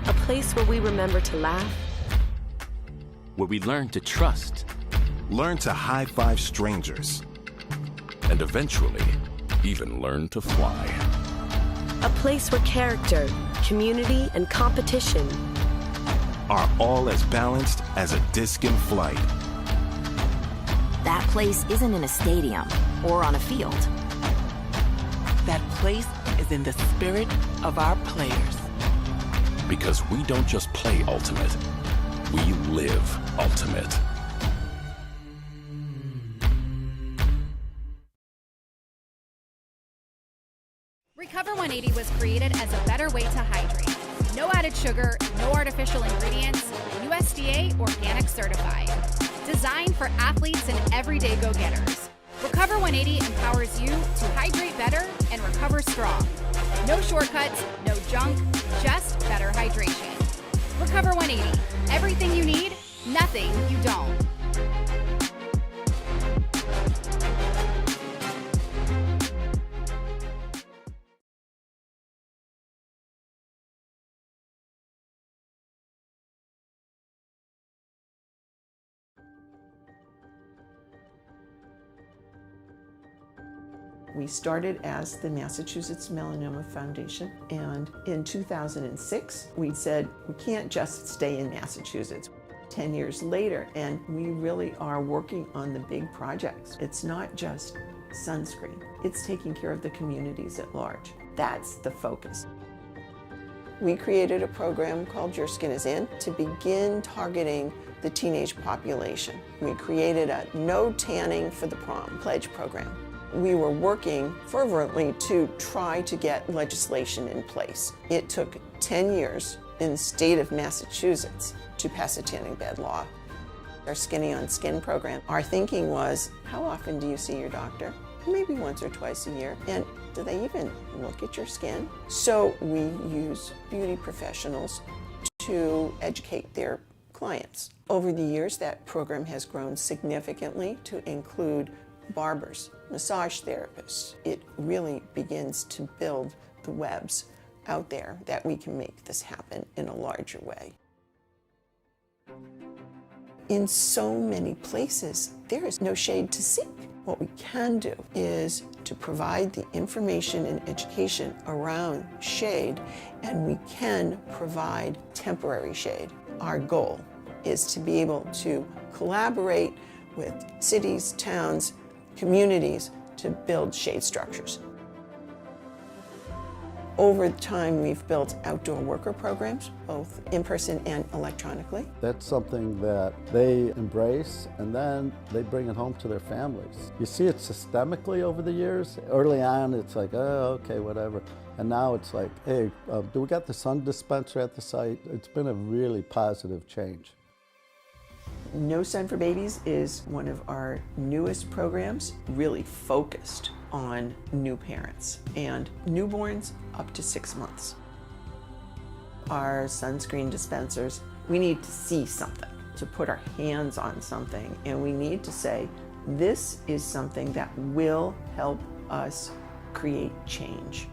A place where we remember to laugh. Where we learn to trust. Learn to high-five strangers. And eventually, even learn to fly. A place where character, community, and competition are all as balanced as a disc in flight. That place isn't in a stadium or on a field. That place is in the spirit of our players. Because we don't just play ultimate, we live ultimate. Recover 180 was created as a better way to hydrate. No added sugar, no artificial ingredients, USDA organic certified. Designed for athletes and everyday go-getters. Recover 180 empowers you to hydrate better and recover strong. No shortcuts, no junk, just better hydration. Recover 180, everything you need, nothing you don't. We started as the Massachusetts Melanoma Foundation, and in 2006, we said, we can't just stay in Massachusetts. 10 years later, and we really are working on the big projects. It's not just sunscreen, it's taking care of the communities at large. That's the focus. We created a program called Your Skin Is In to begin targeting the teenage population. We created a No Tanning for the Prom pledge program. We were working fervently to try to get legislation in place. It took 10 years in the state of Massachusetts to pass a tanning bed law. Our Skinny on Skin program, our thinking was, how often do you see your doctor? Maybe once or twice a year. And do they even look at your skin? So we use beauty professionals to educate their clients. Over the years, that program has grown significantly to include barbers, massage therapists. It really begins to build the webs out there that we can make this happen in a larger way. In so many places, there is no shade to seek. What we can do is to provide the information and education around shade, and we can provide temporary shade. Our goal is to be able to collaborate with cities, towns, communities to build shade structures. Over time, we've built outdoor worker programs, both in person and electronically. That's something that they embrace, and then they bring it home to their families. You see it systemically over the years. Early on, it's like, oh, okay, whatever. And now it's like, hey, do we got the sun dispenser at the site? It's been a really positive change. No Sun for Babies is one of our newest programs, really focused on new parents and newborns up to 6 months. Our sunscreen dispensers, we need to see something, to put our hands on something, and we need to say, this is something that will help us create change.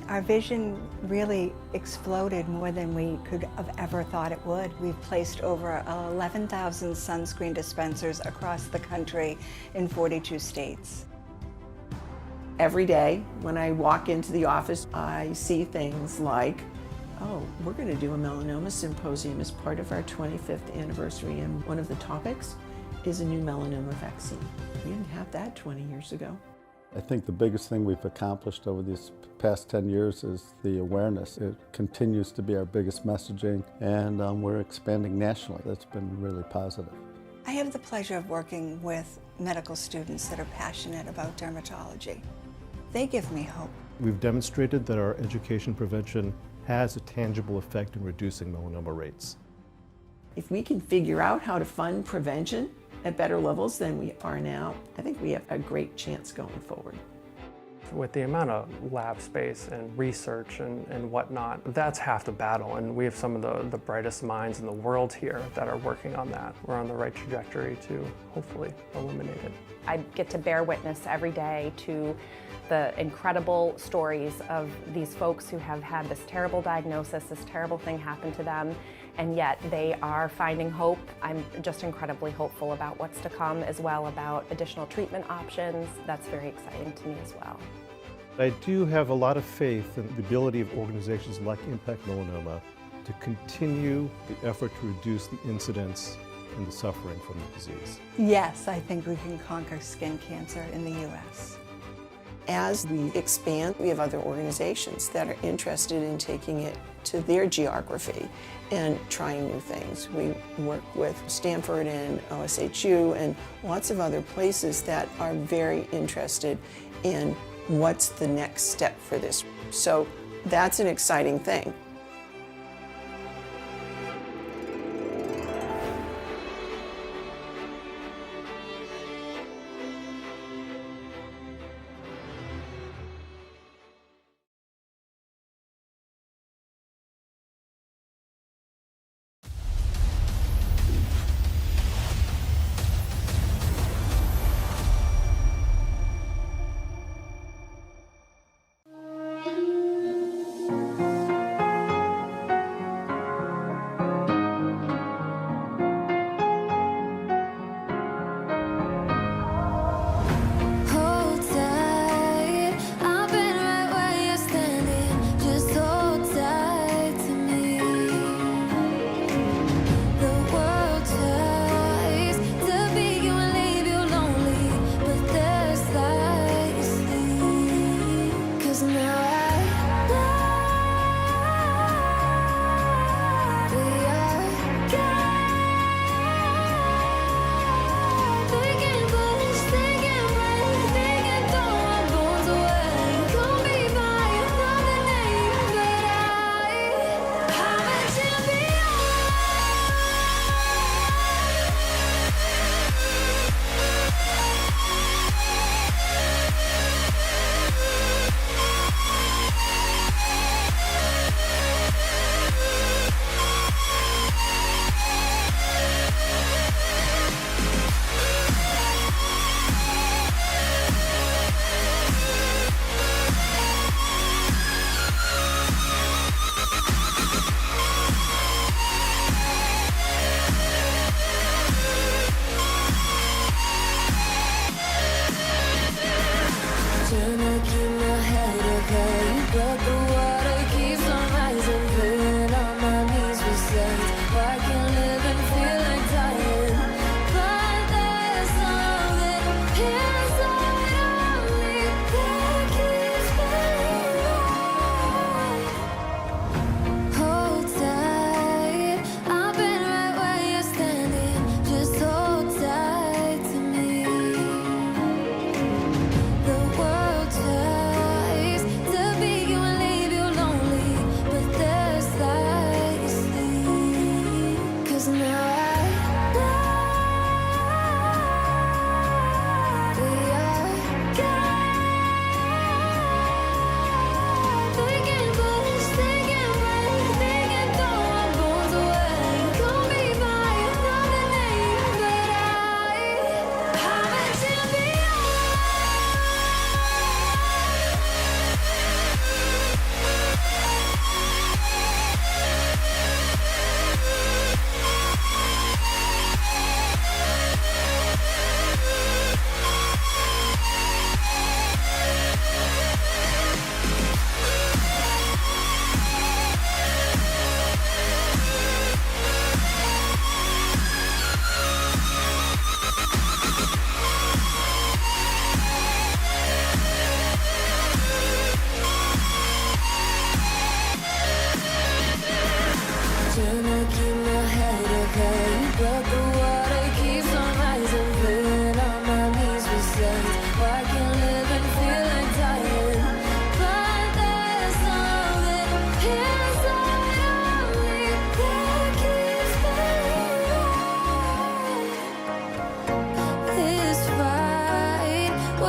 Our vision really exploded more than we could have ever thought it would. We've placed over 11,000 sunscreen dispensers across the country in 42 states. Every day when I walk into the office, I see things like, oh, we're going to do a melanoma symposium as part of our 25th anniversary, and one of the topics is a new melanoma vaccine. We didn't have that 20 years ago. I think the biggest thing we've accomplished over these past 10 years is the awareness. It continues to be our biggest messaging, and we're expanding nationally. That's been really positive. I have the pleasure of working with medical students that are passionate about dermatology. They give me hope. We've demonstrated that our education prevention has a tangible effect in reducing melanoma rates. If we can figure out how to fund prevention at better levels than we are now, I think we have a great chance going forward. With the amount of lab space and research and whatnot, that's half the battle, and we have some of the brightest minds in the world here that are working on that. We're on the right trajectory to hopefully eliminate it. I get to bear witness every day to the incredible stories of these folks who have had this terrible diagnosis, this terrible thing happen to them, and yet they are finding hope. I'm just incredibly hopeful about what's to come, as well about additional treatment options. That's very exciting to me as well. I do have a lot of faith in the ability of organizations like Impact Melanoma to continue the effort to reduce the incidence and the suffering from the disease. Yes, I think we can conquer skin cancer in the U.S. As we expand, we have other organizations that are interested in taking it to their geography and trying new things. We work with Stanford and OSHU and lots of other places that are very interested in what's the next step for this. So that's an exciting thing.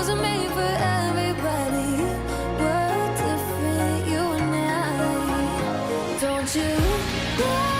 wasn't made for everybody. We're different, you and I. Don't you know?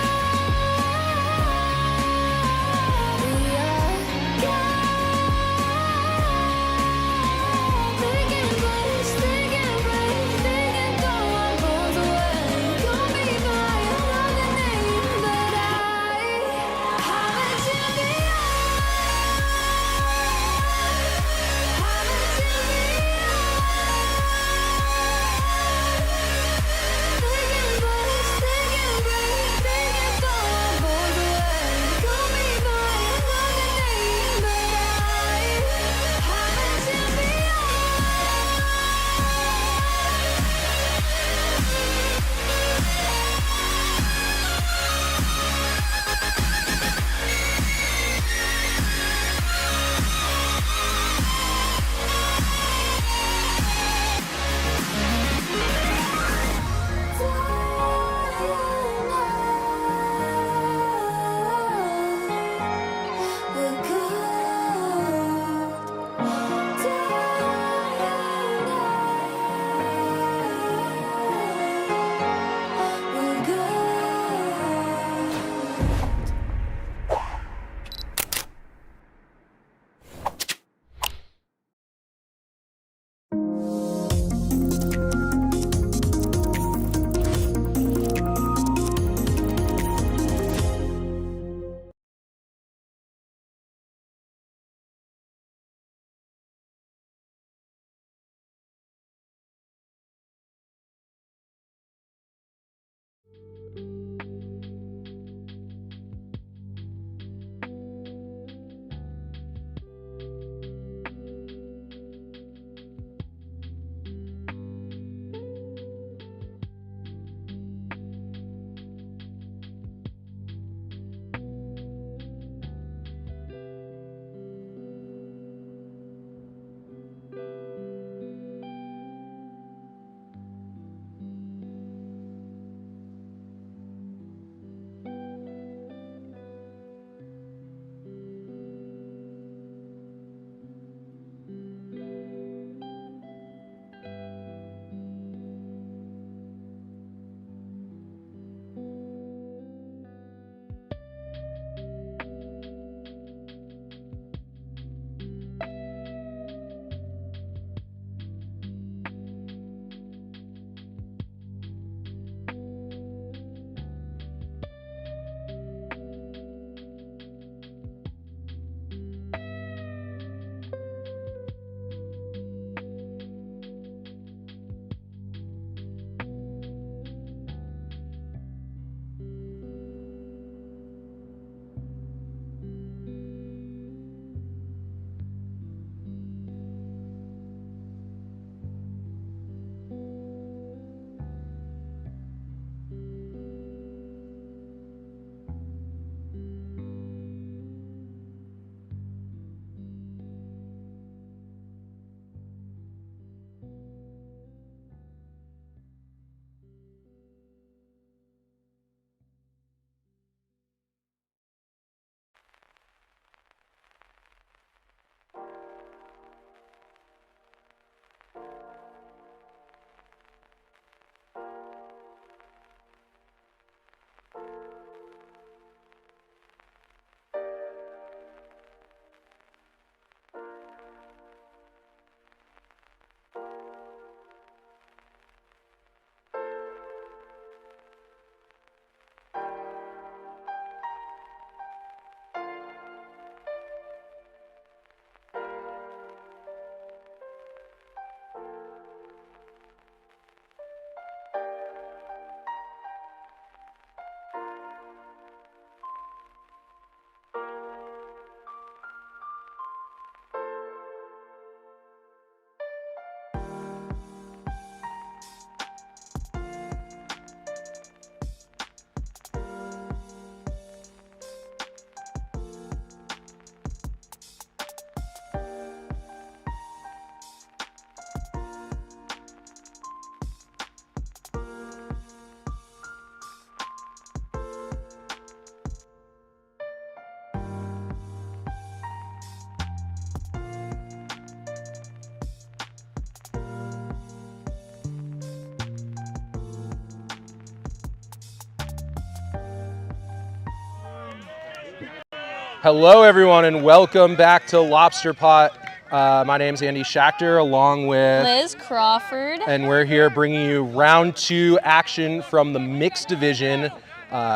Hello, everyone, and welcome back to Lobster Pot. My name's Andy Schachter, along with Liz Crawford. And we're here bringing you round 2 action from the mixed division.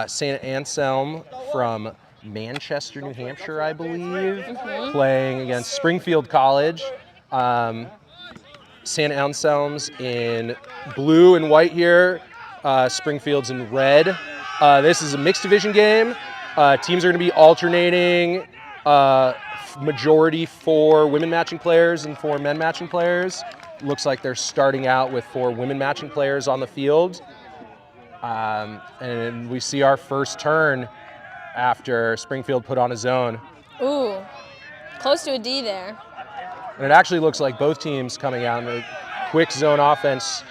St. Anselm from Manchester, New Hampshire, I believe, playing against Springfield College. St. Anselm's in blue and white here. Springfield's in red. This is a mixed division game. Teams are going to be alternating, majority 4 women matching players and 4 men matching players. Looks like they're starting out with 4 women matching players on the field. And we see our first turn after Springfield put on a zone. Ooh, close to a D there. And it actually looks like both teams coming out in a quick zone offense,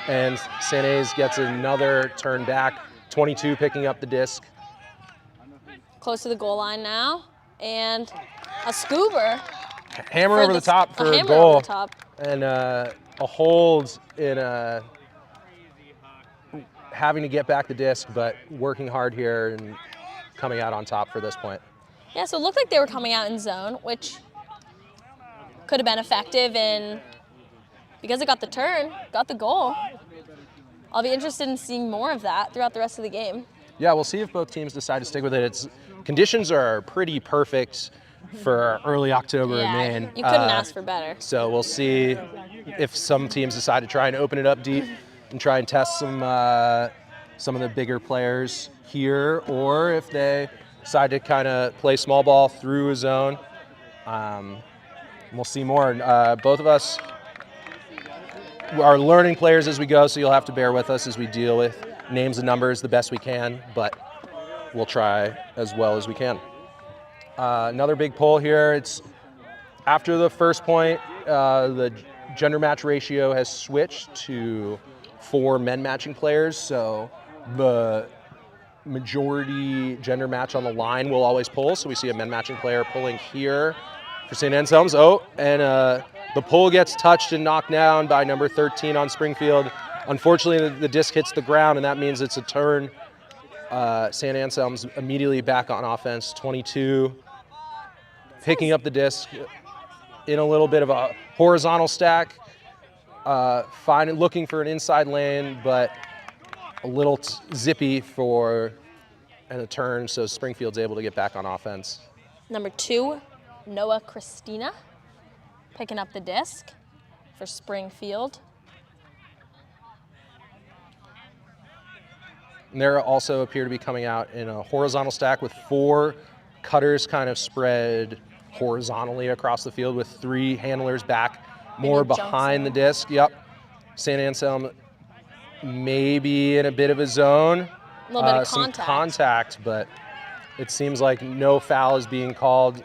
and St. A's gets another turn back, 22 picking up the disc. Close to the goal line now, and a scoober. Hammer over the top for a goal, and a hold in having to get back the disc, but working hard here and coming out on top for this point. Yeah, so it looked like they were coming out in zone, which could have been effective, and because it got the turn, got the goal. I'll be interested in seeing more of that throughout the rest of the game. Yeah, we'll see if both teams decide to stick with it. Conditions are pretty perfect for early October in Maine. You couldn't ask for better. So we'll see if some teams decide to try and open it up deep and try and test some of the bigger players here, or if they decide to kind of play small ball through a zone. We'll see more. Both of us are learning players as we go, so you'll have to bear with us as we deal with names and numbers the best we can, but we'll try as well as we can. Another big pull here. It's after the first point, the gender match ratio has switched to 4 men matching players, so the majority gender match on the line will always pull. So we see a men matching player pulling here for St. Anselm's. Oh, and the pull gets touched and knocked down by number 13 on Springfield. Unfortunately, the disc hits the ground, and that means it's a turn. St. Anselm's immediately back on offense, 22, picking up the disc in a little bit of a horizontal stack, looking for an inside lane, but a little zippy for a turn, so Springfield's able to get back on offense. Number 2, Noah Christina, picking up the disc for Springfield. And they also appear to be coming out in a horizontal stack with 4 cutters kind of spread horizontally across the field with 3 handlers back more behind the disc. Yep. St. Anselm maybe in a bit of a zone. A little bit of some contact, but it seems like no foul is being called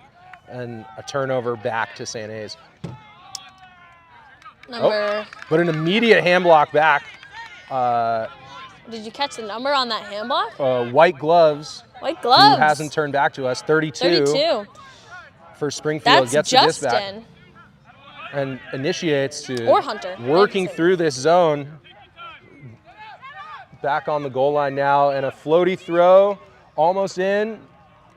and a turnover back to St. A's. But an immediate hand block back. Did you catch the number on that hand block? White gloves. White gloves. Who hasn't turned back to us, 32. 32. For Springfield. That's gets Justin. the disc back. And initiates to or Hunter. Working through this zone. Back on the goal line now, and a floaty throw, almost in.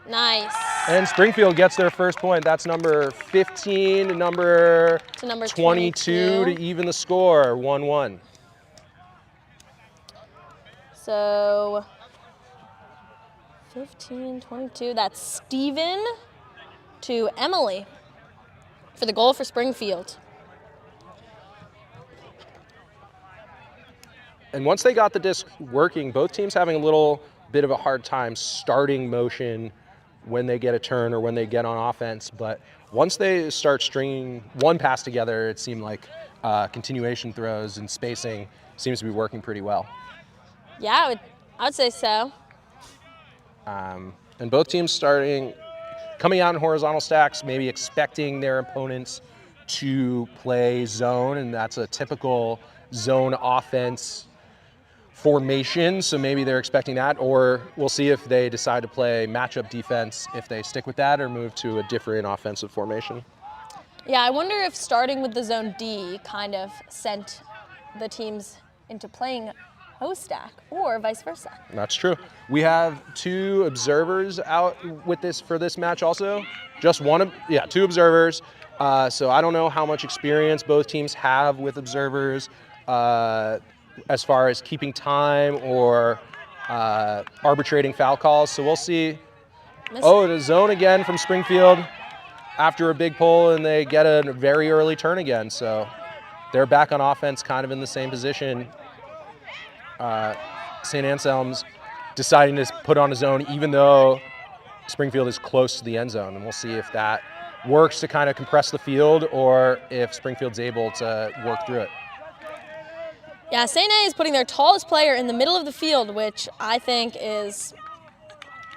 Nice. And Springfield gets their first point. That's number 15 to number 22 to even the score, 1-1. So 15, 22, that's Steven to Emily for the goal for Springfield. And once they got the disc working, both teams having a little bit of a hard time starting motion when they get a turn or when they get on offense. But once they start stringing one pass together, it seemed like continuation throws and spacing seems to be working pretty well. Yeah, I would say so. And both teams coming out in horizontal stacks, maybe expecting their opponents to play zone, and that's a typical zone offense formation, so maybe they're expecting that, or we'll see if they decide to play matchup defense, if they stick with that or move to a different offensive formation. Yeah, I wonder if starting with the zone D kind of sent the teams into playing Hostak, or vice versa. That's true. We have 2 observers out with this for this match also. Just one, 2 observers. So I don't know how much experience both teams have with observers as far as keeping time or arbitrating foul calls. So we'll see. The zone again from Springfield after a big pull, and they get a very early turn again. So they're back on offense, kind of in the same position. St. Anselm's deciding to put on a zone even though Springfield is close to the end zone, and we'll see if that works to kind of compress the field or if Springfield's able to work through it. Yeah, St. A is putting their tallest player in the middle of the field, which I think is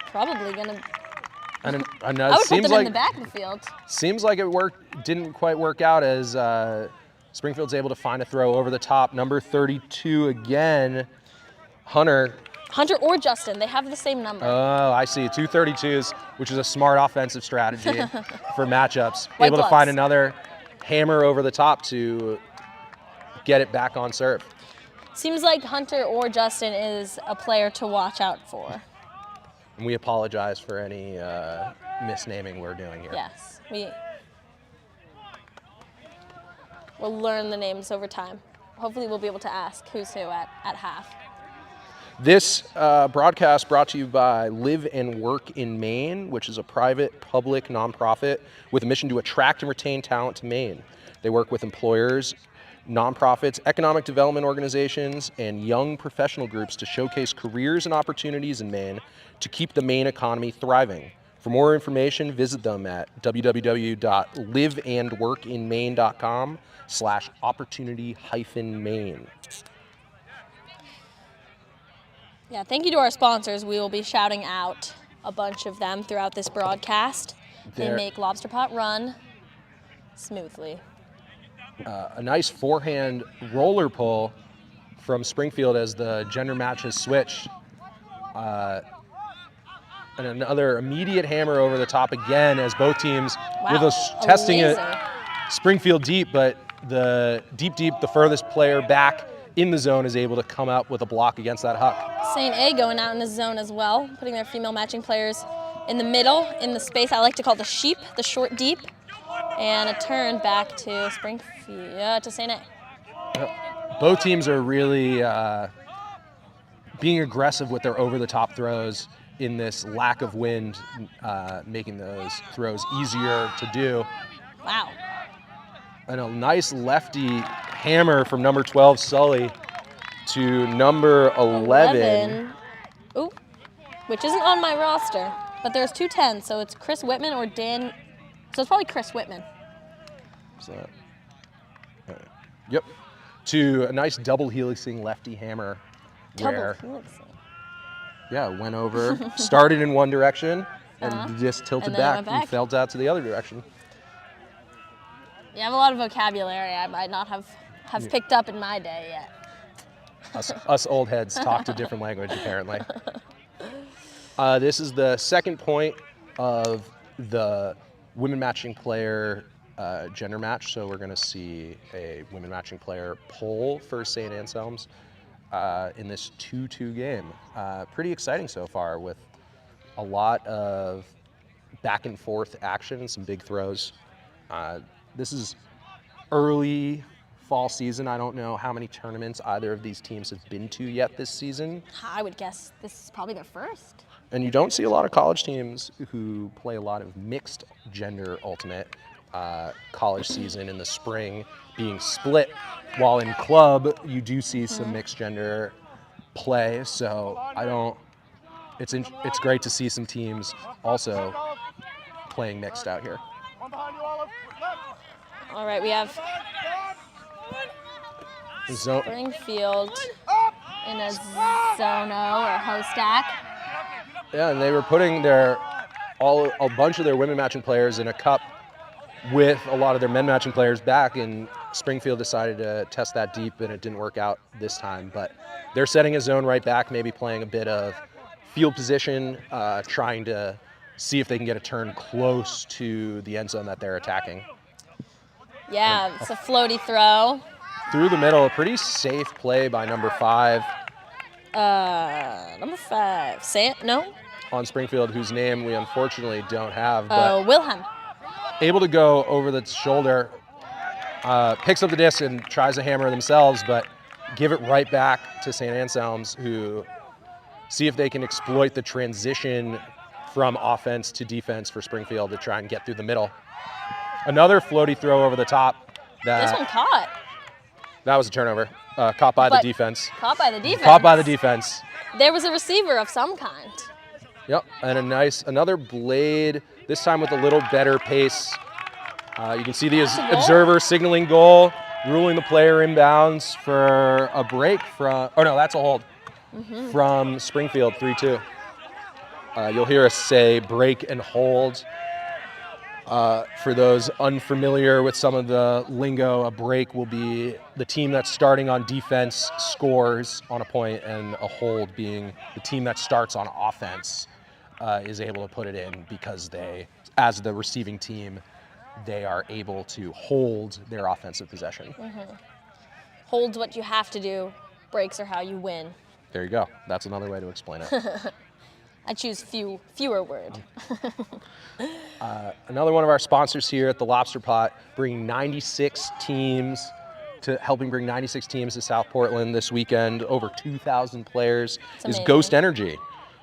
probably going to... I would put them in the back of the field. Seems like it didn't quite work out as Springfield's able to find a throw over the top. Number 32 again, Hunter or Justin, they have the same number. Oh, I see. 2 32s, which is a smart offensive strategy for matchups. White Able gloves. to find another hammer over the top to get it back on serve. Seems like Hunter or Justin is a player to watch out for. And we apologize for any misnaming we're doing here. Yes, we'll learn the names over time. Hopefully we'll be able to ask who's who at half. This broadcast brought to you by Live and Work in Maine, which is a private, public nonprofit with a mission to attract and retain talent to Maine. They work with employers, nonprofits, economic development organizations, and young professional groups to showcase careers and opportunities in Maine to keep the Maine economy thriving. For more information, visit them at www.liveandworkinmaine.com/opportunity-maine. Yeah, thank you to our sponsors. We will be shouting out a bunch of them throughout this broadcast. They make Lobster Pot run smoothly. A nice forehand roller pull from Springfield as the gender match has switched. And another immediate hammer over the top again as both teams testing it. Springfield deep, but the deep, the furthest player back in the zone is able to come out with a block against that huck. St. A going out in the zone as well, putting their female matching players in the middle, in the space I like to call the sheep, the short deep, and a turn back to Springfield, to St. A. Both teams are really being aggressive with their over-the-top throws in this lack of wind, making those throws easier to do. Wow. And a nice lefty hammer from number 12, Sully, to number 11. Ooh, which isn't on my roster, but there's 2 10s, so it's Chris Whitman or Dan. So it's probably Chris Whitman. So, yep. To a nice double helixing lefty hammer. Double helixing. Yeah, went over, started in one direction, and just tilted And then back went back. and fell out to the other direction. You have a lot of vocabulary I might not have picked up in my day yet. Us old heads talk a different language, apparently. This is the second point of the women matching player gender match, so we're going to see a women matching player pull for St. Anselm's in this 2-2 game. Pretty exciting so far with a lot of back and forth action, some big throws. This is early fall season. I don't know how many tournaments either of these teams have been to yet this season. I would guess this is probably their first. And you don't see a lot of college teams who play a lot of mixed gender ultimate college season in the spring being split, while in club you do see some mixed gender play. So it's great to see some teams also playing mixed out here. All right, we have Springfield in a Zono or Hostak. Yeah, and they were putting a bunch of their women matching players in a cup with a lot of their men matching players back, and Springfield decided to test that deep, and it didn't work out this time. But they're setting a zone right back, maybe playing a bit of field position, trying to see if they can get a turn close to the end zone that they're attacking. Yeah, it's a floaty throw. Through the middle, a pretty safe play by number 5, Number 5. No? On Springfield, whose name we unfortunately don't have, but Wilhelm. able to go over the shoulder, picks up the disc and tries to hammer themselves, but give it right back to St. Anselm's, who see if they can exploit the transition from offense to defense for Springfield to try and get through the middle. Another floaty throw over the top. This one caught. That was a turnover. Caught by the defense. Caught by the defense. Caught by the defense. There was a receiver of some kind. Yep, and another blade, this time with a little better pace. You can see the observer signaling goal, ruling the player inbounds for a break from, oh no, that's a hold from Springfield, 3-2. You'll hear us say break and hold. For those unfamiliar with some of the lingo, a break will be the team that's starting on defense scores on a point, and a hold being the team that starts on offense is able to put it in because they, as the receiving team, they are able to hold their offensive possession. Hold's what you have to do. Breaks are how you win. There you go. That's another way to explain it. I choose fewer word. Another one of our sponsors here at the Lobster Pot, bringing 96 teams helping bring 96 teams to South Portland this weekend. Over 2,000 players is Ghost Energy,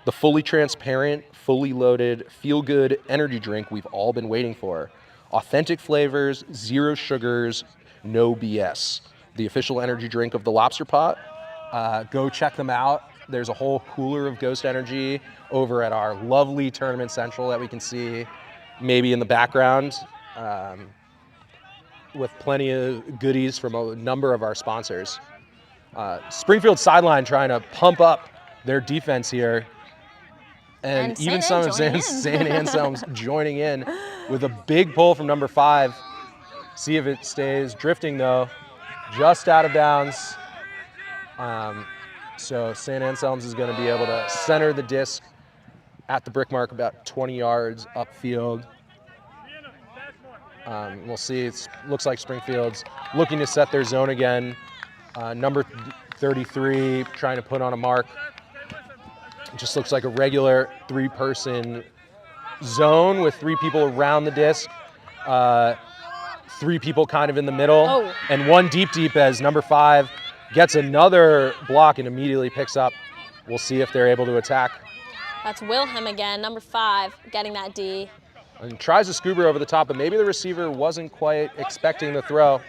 the fully transparent, fully loaded, feel-good energy drink we've all been waiting for. Authentic flavors, 0 sugars, no BS. The official energy drink of the Lobster Pot. Go check them out. There's a whole cooler of Ghost Energy over at our lovely Tournament Central that we can see maybe in the background, with plenty of goodies from a number of our sponsors. Springfield sideline trying to pump up their defense here. And even some of St. Anselm's joining in with a big pull from number 5. See if it stays. Drifting though, just out of bounds. So St. Anselm's is going to be able to center the disc at the brick mark about 20 yards upfield. We'll see. It looks like Springfield's looking to set their zone again. Number 33 trying to put on a mark. It just looks like a regular 3-person zone with 3 people around the disc. 3 people kind of in the middle. And 1 deep as number 5 gets another block and immediately picks up. We'll see if they're able to attack. That's Wilhelm again, number 5, getting that D. And tries a scuba over the top, but maybe the receiver wasn't quite expecting the throw.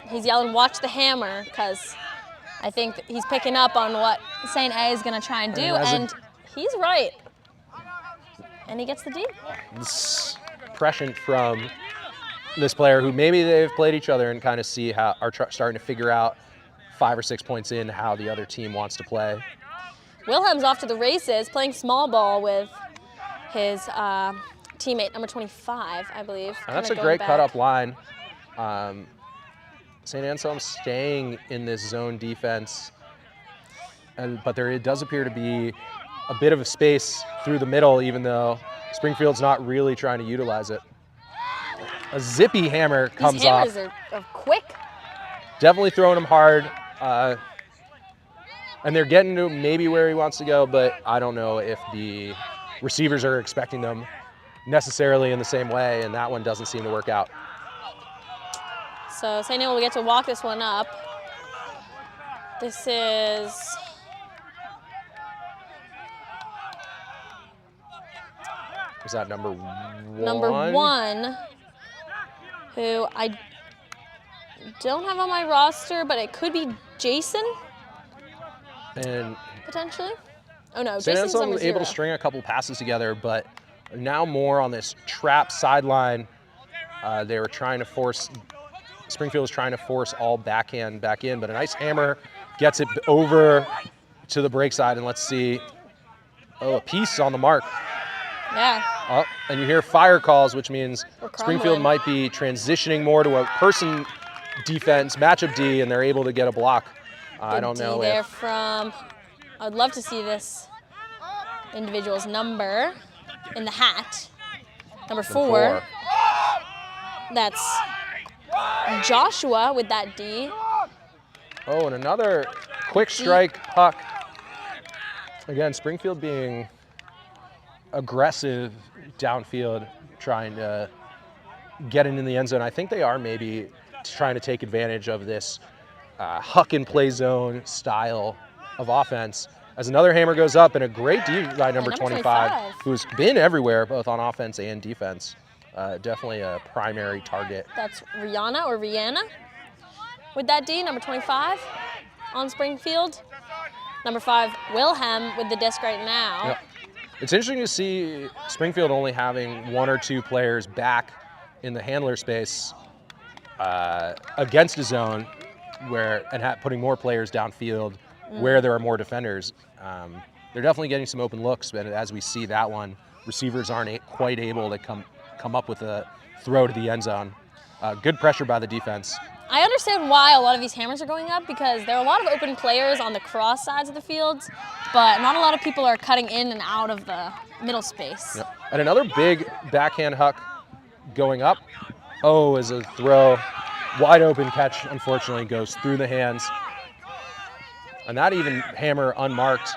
He's yelling, watch the hammer, because I think he's picking up on what St. A is going to try and do, and he's right. And he gets the D. This prescient from this player who maybe they've played each other and kind of see how are starting to figure out 5 or 6 points in how the other team wants to play. Wilhelm's off to the races, playing small ball with his teammate, number 25, I believe. And that's a great cut-up line. St. Anselm staying in this zone defense, but there does appear to be a bit of a space through the middle, even though Springfield's not really trying to utilize it. A zippy hammer comes off. These hammers are quick. Definitely throwing him hard. And they're getting to maybe where he wants to go, but I don't know if the receivers are expecting them necessarily in the same way, and that one doesn't seem to work out. So St. A will get to walk this one up. This is that number 1? Number 1, who I don't have on my roster, but it could be Jason. And potentially? Oh no, St. Jason's Anselm number was 0. able to string a couple passes together, but now more on this trap sideline. They were trying to force, Springfield was trying to force all backhand back in, but a nice hammer gets it over to the break side, and let's see. Oh, a piece on the mark. Yeah. Oh, and you hear fire calls, which means Springfield might be transitioning more to a person defense, matchup D, and they're able to get a block. I don't know there from, I'd love to see this individual's number in the hat. Number 4. That's Joshua with that D. Oh, and another quick strike puck Again, Springfield being aggressive downfield, trying to get into the end zone. I think they are maybe trying to take advantage of this huck and play zone style of offense. As another hammer goes up, and a great D by number 25, who's been everywhere, both on offense and defense. Definitely a primary target. That's Rihanna or Rihanna with that D, number 25 on Springfield. Number 5, Wilhelm with the disc right now. Yep. It's interesting to see Springfield only having 1 or 2 players back in the handler space against a zone and putting more players downfield where there are more defenders. They're definitely getting some open looks, but as we see that one, receivers aren't quite able to come up with a throw to the end zone. Good pressure by the defense. I understand why a lot of these hammers are going up, because there are a lot of open players on the cross sides of the fields, but not a lot of people are cutting in and out of the middle space. Yep. And another big backhand huck going up. Oh, is a throw. Wide open catch, unfortunately, goes through the hands. And that even hammer unmarked.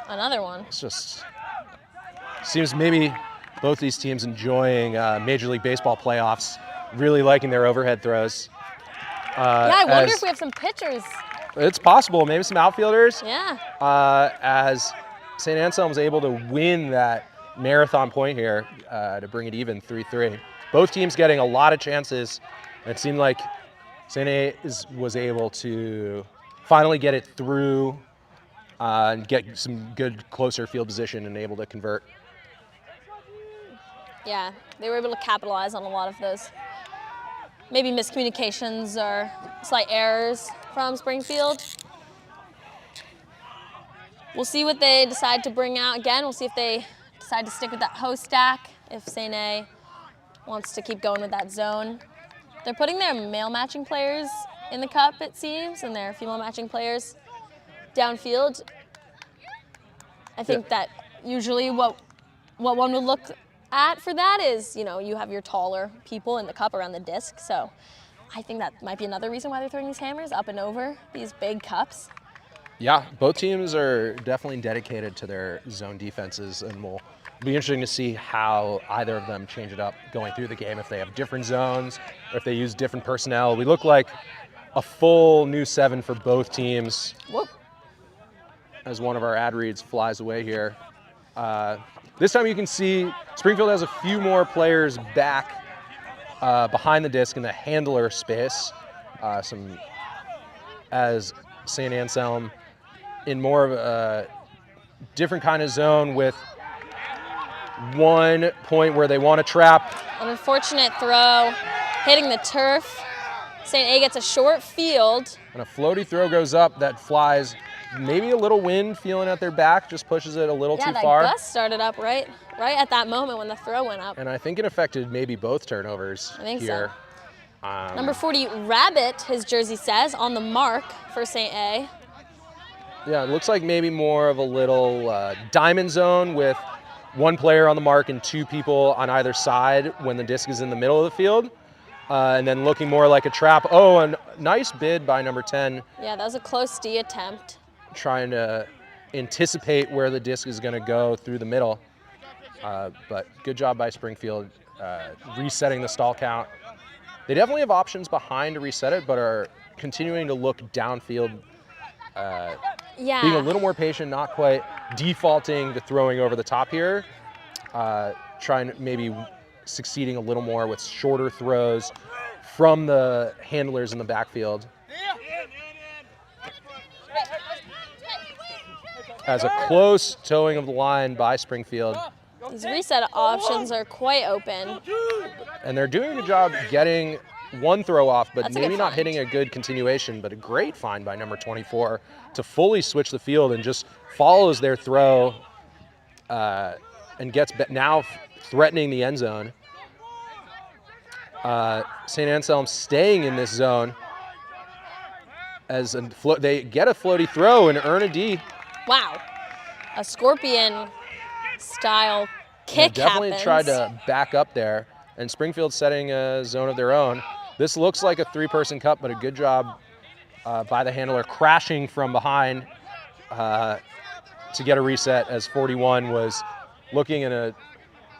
Another one. It's just seems maybe both these teams enjoying Major League Baseball playoffs, really liking their overhead throws. Yeah, I wonder if we have some pitchers. It's possible, maybe some outfielders. Yeah. As St. Anselm's able to win that marathon point here to bring it even 3-3. Both teams getting a lot of chances. It seemed like St. A was able to finally get it through and get some good closer field position and able to convert. Yeah, they were able to capitalize on a lot of those maybe miscommunications or slight errors from Springfield. We'll see what they decide to bring out again. We'll see if they decide to stick with that host stack, if St. A wants to keep going with that zone. They're putting their male matching players in the cup, it seems, and their female matching players downfield. I think that usually what one would look at for that is, you have your taller people in the cup around the disc. So I think that might be another reason why they're throwing these hammers up and over these big cups. Yeah, both teams are definitely dedicated to their zone defenses, and will be interesting to see how either of them change it up going through the game, if they have different zones, or if they use different personnel. We look like a full new 7 for both teams. Whoop. As one of our ad reads flies away here. This time you can see Springfield has a few more players back behind the disc in the handler space. As St. Anselm in more of a different kind of zone with one point where they want to trap. An unfortunate throw hitting the turf. St. A gets a short field. And a floaty throw goes up that flies. Maybe a little wind feeling at their back just pushes it a little too far. Yeah, that gust started up right at that moment when the throw went up. And I think it affected maybe both turnovers here. So. Number 40, Rabbit, his jersey says, on the mark for St. A. Yeah, it looks like maybe more of a little diamond zone with one player on the mark and 2 people on either side when the disc is in the middle of the field. And then looking more like a trap. Oh, a nice bid by number 10. Yeah, that was a close D attempt. Trying to anticipate where the disc is going to go through the middle. But good job by Springfield resetting the stall count. They definitely have options behind to reset it, but are continuing to look downfield, being a little more patient, not quite defaulting to throwing over the top here. Trying to maybe succeeding a little more with shorter throws from the handlers in the backfield. As a close towing of the line by Springfield. These reset options are quite open. And they're doing a good job getting one throw off, but That's maybe not hitting a good continuation, but a great find by number 24 to fully switch the field and just follows their throw and gets now threatening the end zone. St. Anselm staying in this zone as they get a floaty throw and earn a D. Wow, a scorpion style kick definitely happens. Tried to back up there, and Springfield setting a zone of their own. This looks like a 3-person cup, but a good job by the handler crashing from behind to get a reset as 41 was looking at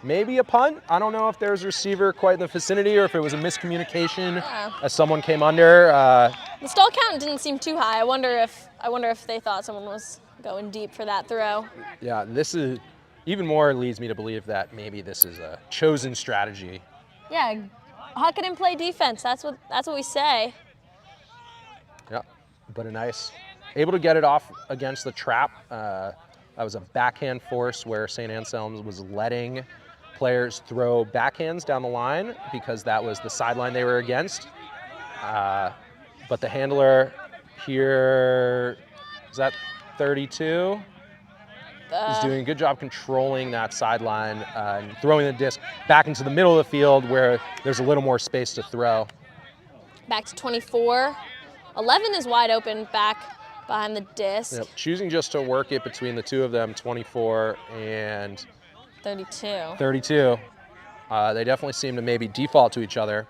maybe a punt. I don't know if there was a receiver quite in the vicinity or if it was a miscommunication as someone came under. The stall count didn't seem too high. I wonder if they thought someone was going deep for that throw. Yeah, this is even more leads me to believe that maybe this is a chosen strategy. Yeah, huck it and play defense. That's what we say. Yeah, but able to get it off against the trap. That was a backhand force where St. Anselm's was letting players throw backhands down the line because that was the sideline they were against. But the handler here, is that 32? Is doing a good job controlling that sideline and throwing the disc back into the middle of the field where there's a little more space to throw. Back to 24. 11 is wide open back behind the disc. Yep. Choosing just to work it between the two of them, 24 and 32. 32. They definitely seem to maybe default to each other.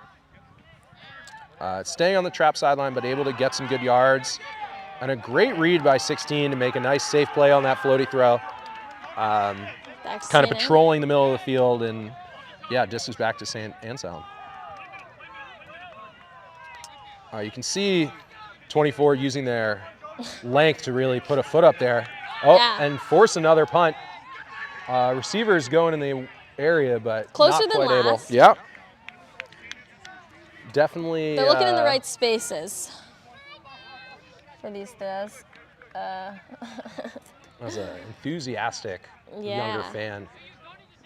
Staying on the trap sideline, but able to get some good yards. And a great read by 16 to make a nice safe play on that floaty throw. Kind of patrolling the middle of the field, and yeah, distance back to St. Anselm. You can see 24 using their length to really put a foot up there. And force another punt. Receivers going in the area, but closer not than quite last. able. Yep. Definitely. They're looking in the right spaces for these throws. As an enthusiastic younger fan.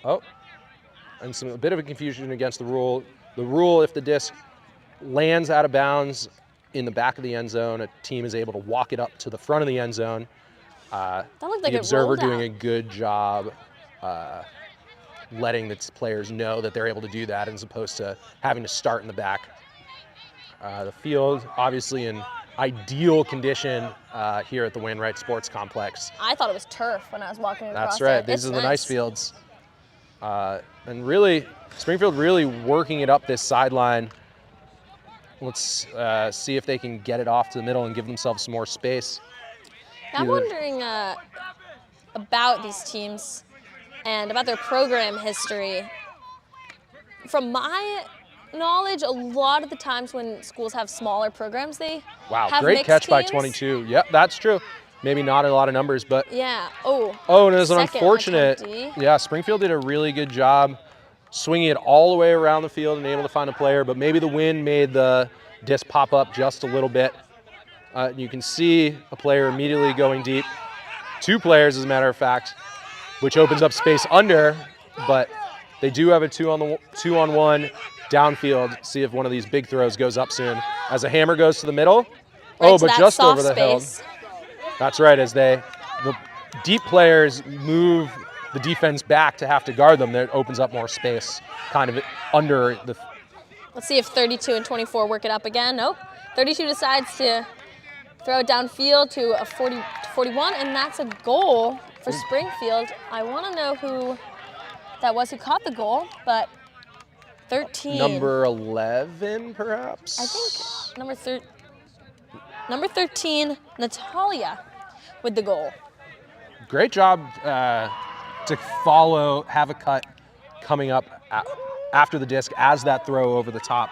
And a bit of a confusion against the rule. The rule, if the disc lands out of bounds in the back of the end zone, a team is able to walk it up to the front of the end zone. That looked like the it observer rolled doing out. a good job letting the players know that they're able to do that as opposed to having to start in the back. The field, obviously in ideal condition here at the Wainwright Sports Complex. I thought it was turf when I was walking across. That's right. It. These It's are the nice fields. And really, Springfield really working it up this sideline. Let's see if they can get it off to the middle and give themselves some more space. I'm wondering about these teams and about their program history. From my knowledge, a lot of the times when schools have smaller programs, they have great mixed catch by teams. 22. Yep, that's true. Maybe not a lot of numbers, but Yeah. and it was an unfortunate. Yeah, Springfield did a really good job swinging it all the way around the field and able to find a player, but maybe the wind made the disc pop up just a little bit. You can see a player immediately going deep. Two players, as a matter of fact, which opens up space under, but they do have a two-on-one downfield. See if one of these big throws goes up soon. As a hammer goes to the middle. Right to but that just soft over the hill. space. That's right, as the deep players move the defense back to have to guard them, that opens up more space kind of under the. Let's see if 32 and 24 work it up again. Nope. 32 decides to throw it downfield to a 41, and that's a goal for Springfield. I want to know who that was who caught the goal, but 13. Number 11, perhaps? I think number 13, Natalia, with the goal. Great job to follow, have a cut coming up after the disc as that throw over the top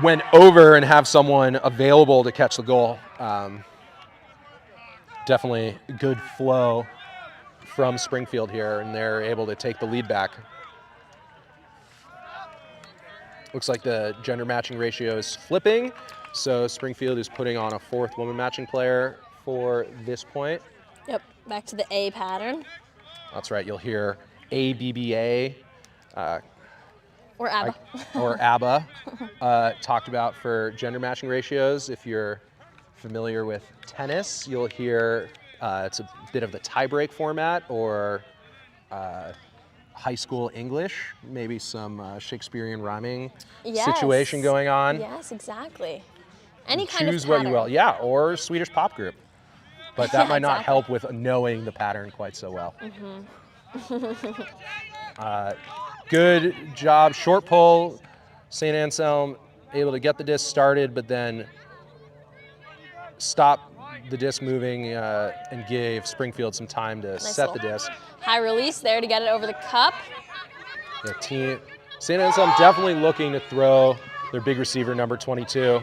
went over and have someone available to catch the goal. Definitely good flow from Springfield here, and they're able to take the lead back. Looks like the gender matching ratio is flipping, so Springfield is putting on a fourth woman matching player for this point. Yep, back to the A pattern. That's right, you'll hear ABBA. Or ABBA. Or ABBA talked about for gender matching ratios. If you're familiar with tennis, you'll hear it's a bit of the tiebreak format, or high school English, maybe some Shakespearean rhyming situation going on. Yes, exactly. Any kind of Choose pattern. what you will. Yeah, or Swedish pop group. But that might not help with knowing the pattern quite so well. Good job, short pull. St. Anselm able to get the disc started, but then stop the disc moving and gave Springfield some time to set the disc. High release there to get it over the cup. Yeah, team St. Anselm definitely looking to throw their big receiver, number 22.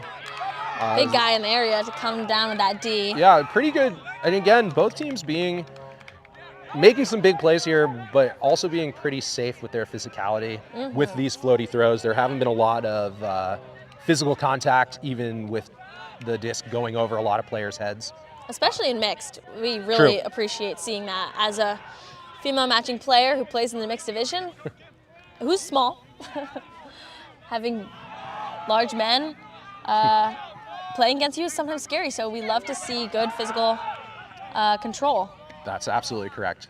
Big guy in the area to come down with that D. Yeah, pretty good. And again, both teams making some big plays here, but also being pretty safe with their physicality with these floaty throws. There haven't been a lot of physical contact, even with the disc going over a lot of players' heads. Especially in mixed. We really appreciate seeing that. As a female matching player who plays in the mixed division, who's small, having large men playing against you is sometimes scary, so we love to see good physical control. That's absolutely correct.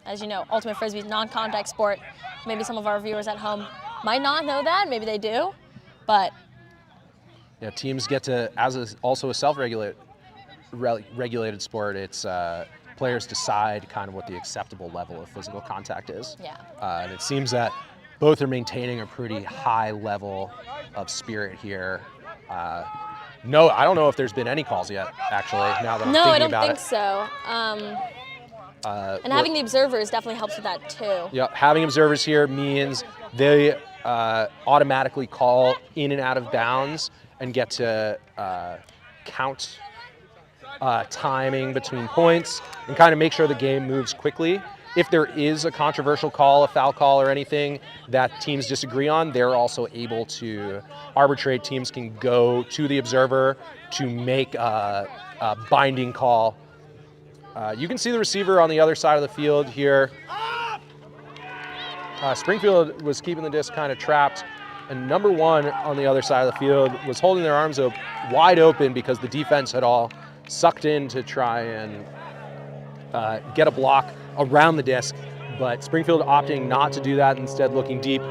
As you know, Ultimate Frisbee is non-contact sport. Maybe some of our viewers at home might not know that, maybe they do, but yeah, teams get to, also a self-regulated sport, it's players decide kind of what the acceptable level of physical contact is. Yeah. And it seems that both are maintaining a pretty high level of spirit here. No, I don't know if there's been any calls yet, actually, now that I'm thinking about it. No, I don't think so. And having the observers definitely helps with that too. Yeah, having observers here means they automatically call in and out of bounds and get to count timing between points and kind of make sure the game moves quickly. If there is a controversial call, a foul call or anything that teams disagree on, they're also able to arbitrate. Teams can go to the observer to make a binding call. You can see the receiver on the other side of the field here. Springfield was keeping the disc kind of trapped, and number 1 on the other side of the field was holding their arms wide open because the defense had all sucked in to try and get a block around the disc, but Springfield opting not to do that, instead looking deep,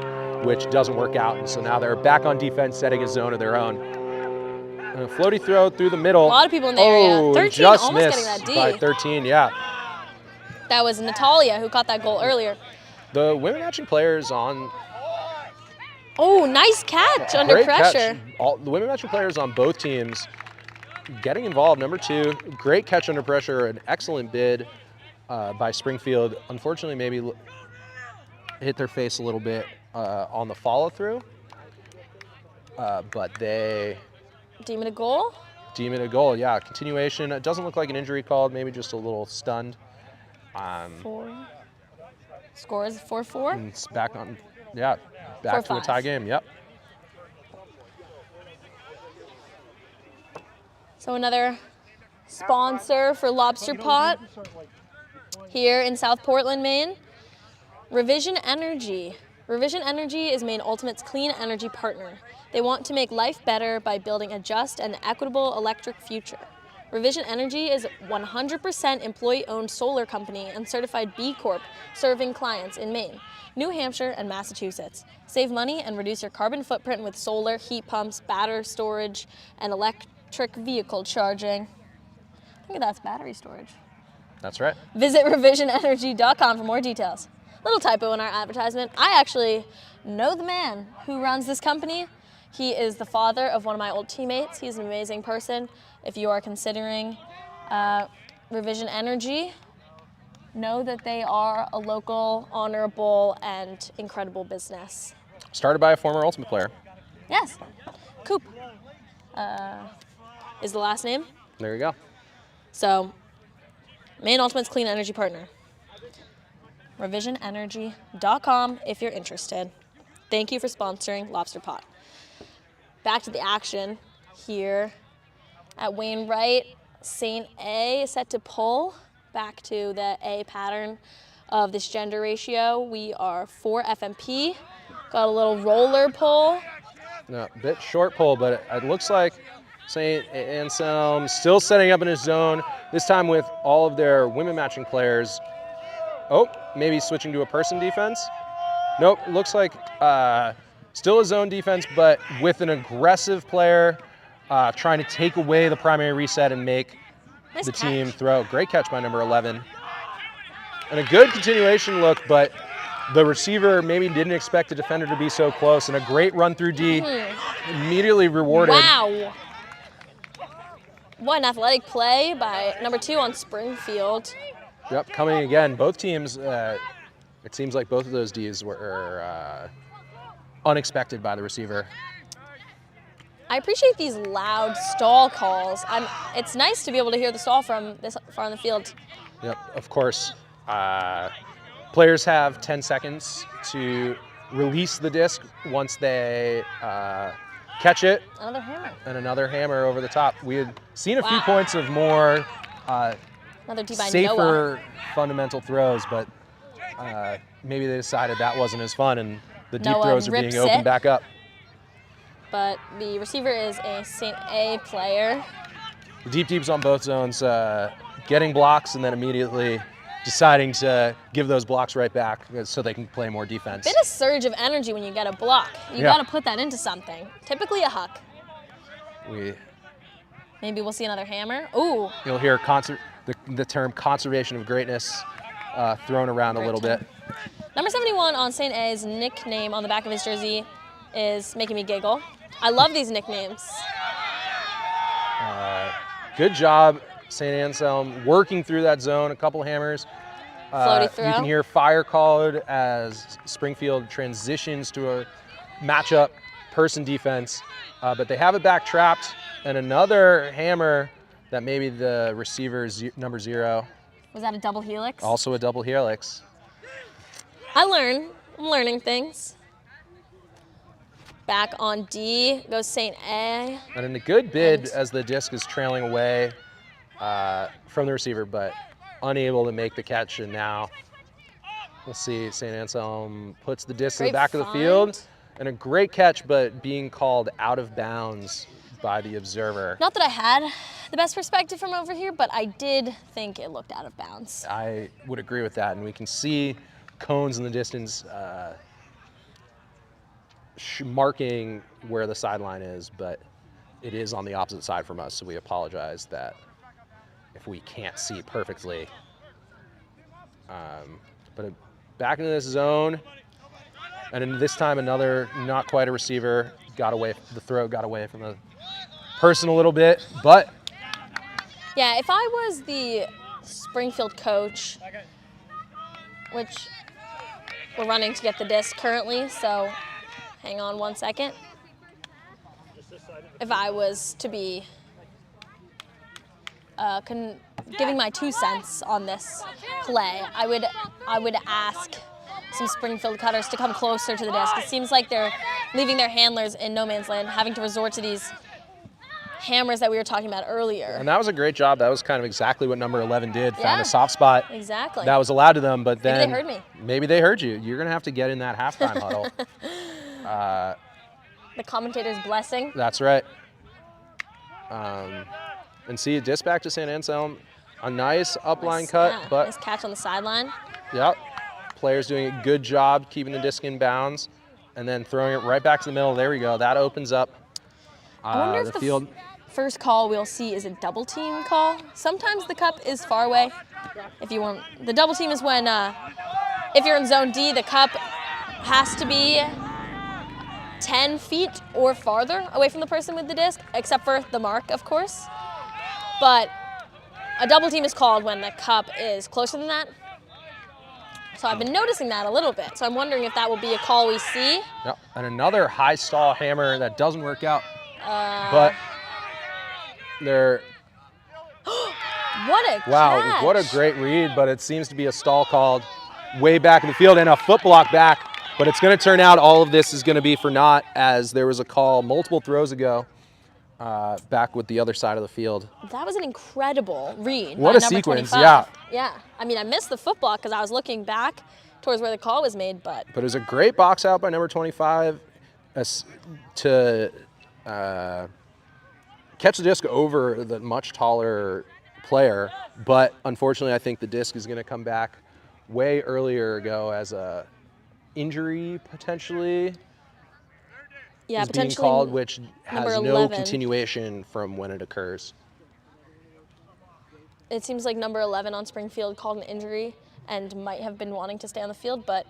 which doesn't work out. And so now they're back on defense, setting a zone of their own. And a floaty throw through the middle. A lot of people in the area. 13, just almost missed getting that D. by 13, yeah. That was Natalia who caught that goal earlier. The women matching players on... Oh, nice catch under Great pressure. Catch. The women matching players on both teams getting involved. Number 2, great catch under pressure, an excellent bid by Springfield. Unfortunately, maybe hit their face a little bit on the follow-through, but they... Deem it a goal? Deem it a goal, yeah. Continuation. It doesn't look like an injury called, maybe just a little stunned. 4. Score is 4-4? And it's back on, yeah, back to a tie game, yep. So another sponsor for Lobster Pot here in South Portland, Maine, Revision Energy. Revision Energy is Maine Ultimate's clean energy partner. They want to make life better by building a just and equitable electric future. Revision Energy is 100% employee-owned solar company and certified B Corp, serving clients in Maine, New Hampshire, and Massachusetts. Save money and reduce your carbon footprint with solar, heat pumps, battery storage, and electric vehicle charging. I think that's battery storage. That's right. Visit revisionenergy.com for more details. Little typo in our advertisement. I actually know the man who runs this company. He is the father of one of my old teammates. He's an amazing person. If you are considering Revision Energy, know that they are a local, honorable, and incredible business. Started by a former Ultimate player. Yes. Coop is the last name. There you go. So, Maine Ultimate's clean energy partner. revisionenergy.com if you're interested. Thank you for sponsoring Lobster Pot. Back to the action here at Wainwright. St. A is set to pull back to the A pattern of this gender ratio. We are 4 FMP. Got a little roller pull. No, a bit short pull, but it looks like St. Anselm still setting up in his zone, this time with all of their women matching players. Oh, maybe switching to a person defense. Nope, looks like still a zone defense, but with an aggressive player trying to take away the primary reset and make the team throw. Great catch by number 11. And a good continuation look, but the receiver maybe didn't expect the defender to be so close, and a great run through D, immediately rewarded. Wow. What an athletic play by number 2 on Springfield. Yep, coming again. Both teams, it seems like both of those Ds were unexpected by the receiver. I appreciate these loud stall calls. It's nice to be able to hear the stall from this far on the field. Yep, of course. Players have 10 seconds to release the disc once they catch it. Another hammer. And another hammer over the top. We had seen a few points of more Another D by safer Noah. fundamental throws, but maybe they decided that wasn't as fun, and the deep Noah throws are being rips opened it. back up. But the receiver is a St. A player. The deeps on both zones, getting blocks and then immediately deciding to give those blocks right back so they can play more defense. Bit of surge of energy when you get a block. You got to put that into something. Typically a huck. Maybe we'll see another hammer. Ooh. You'll hear the term conservation of greatness thrown around a little bit. Number 71 on St. A's nickname on the back of his jersey is making me giggle. I love these nicknames. Good job, St. Anselm, working through that zone, a couple hammers. Floaty throw. You can hear fire called as Springfield transitions to a matchup person defense, but they have it back trapped, and another hammer that maybe the receiver, number 0. Was that a double helix? Also a double helix. I'm learning things. Back on D goes St. A. And in a good bid as the disc is trailing away from the receiver, but unable to make the catch. And now we'll see St. Anselm puts the disc in the back of the field. And a great catch, but being called out of bounds by the observer. Not that I had the best perspective from over here, but I did think it looked out of bounds. I would agree with that. And we can see cones in the distance marking where the sideline is, but it is on the opposite side from us, so we apologize that if we can't see perfectly. But back into this zone, and in this time another not quite a receiver, got away, the throw got away from the person a little bit, but. Yeah, if I was the Springfield coach, which we're running to get the disc currently, so hang on 1 second. If I was to be giving my 2 cents on this play, I would ask some Springfield cutters to come closer to the disc. It seems like they're leaving their handlers in no man's land, having to resort to these hammers that we were talking about earlier. And that was a great job. That was kind of exactly what number 11 did. Found a soft spot. Exactly. That was allowed to them, but then maybe they heard me. Maybe they heard you. You're gonna have to get in that halftime huddle. The commentator's blessing. That's right. And see a disc back to St. Anselm. A nice upline cut, but nice catch on the sideline. Yep. Players doing a good job keeping the disc in bounds and then throwing it right back to the middle. There we go. That opens up I wonder if the the field. First call we'll see is a double team call. Sometimes the cup is far away. If you want, the double team is when if you're in zone D, the cup has to be 10 feet or farther away from the person with the disc, except for the mark, of course. But a double team is called when the cup is closer than that. So I've been noticing that a little bit. So I'm wondering if that will be a call we see. Yep. And another high stall hammer that doesn't work out. But they're what a catch. What a great read, but it seems to be a stall called way back in the field and a foot block back. But it's going to turn out all of this is going to be for naught, as there was a call multiple throws ago back with the other side of the field. That was an incredible read. What by a number sequence, 25. yeah. Yeah, I mean, I missed the foot block because I was looking back towards where the call was made, but. But it was a great box out by number 25 to catch the disc over the much taller player. But unfortunately, I think the disc is going to come back way earlier ago as a injury potentially. Yeah, is potentially being called, which has no 11. continuation from when it occurs. It seems like number 11 on Springfield called an injury and might have been wanting to stay on the field, but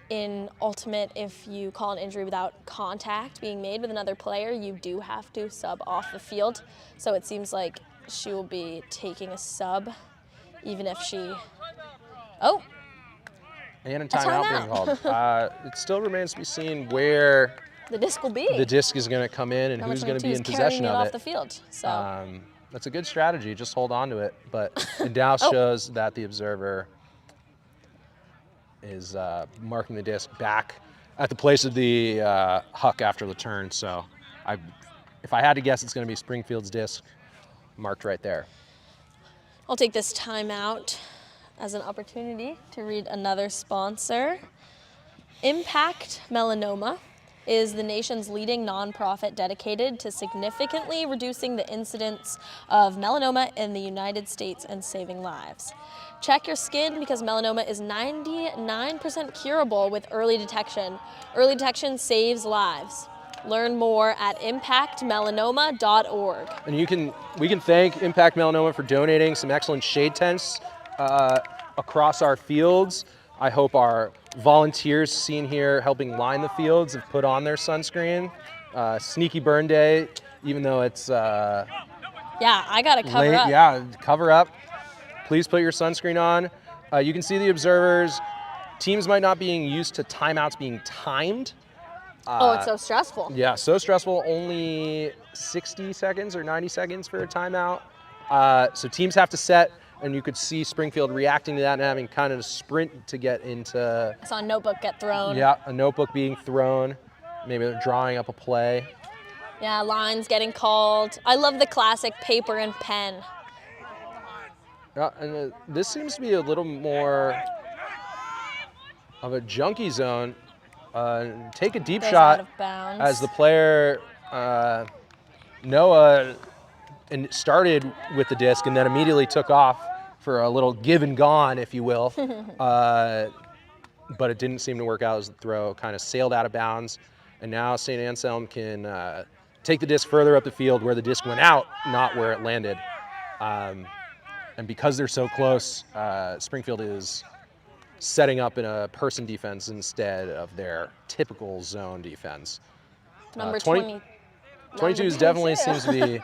in ultimate, if you call an injury without contact being made with another player, you do have to sub off the field. So it seems like she will be taking a sub, even if she, oh. And a timeout being called. It still remains to be seen where the disc will be. The disc is going to come in and Number who's going to be in 22 is possession carrying it of off it. the field. So That's a good strategy. Just hold on to it. But it now shows that the observer is marking the disc back at the place of the huck after the turn. So if I had to guess, it's going to be Springfield's disc marked right there. I'll take this timeout as an opportunity to read another sponsor. Impact Melanoma is the nation's leading nonprofit dedicated to significantly reducing the incidence of melanoma in the United States and saving lives. Check your skin because melanoma is 99% curable with early detection. Early detection saves lives. Learn more at impactmelanoma.org. And we can thank Impact Melanoma for donating some excellent shade tents across our fields. I hope our volunteers seen here helping line the fields have put on their sunscreen. Sneaky burn day, even though it's yeah, I gotta cover late. up. Yeah, cover up. Please put your sunscreen on. You can see the observers. Teams might not being used to timeouts being timed. It's so stressful. Yeah, so stressful. Only 60 seconds or 90 seconds for a timeout. So teams have to set, and you could see Springfield reacting to that and having kind of a sprint to get into. I saw a notebook get thrown. Yeah, a notebook being thrown. Maybe they're drawing up a play. Yeah, lines getting called. I love the classic paper and pen. Yeah, and this seems to be a little more of a junkie zone. Take a deep Goes shot out of bounds. as the player Noah started with the disc and then immediately took off for a little give and gone, if you will. But it didn't seem to work out as the throw kind of sailed out of bounds. And now St. Anselm can take the disc further up the field where the disc went out, not where it landed. And because they're so close, Springfield is setting up in a person defense instead of their typical zone defense. Number 22 definitely seems to be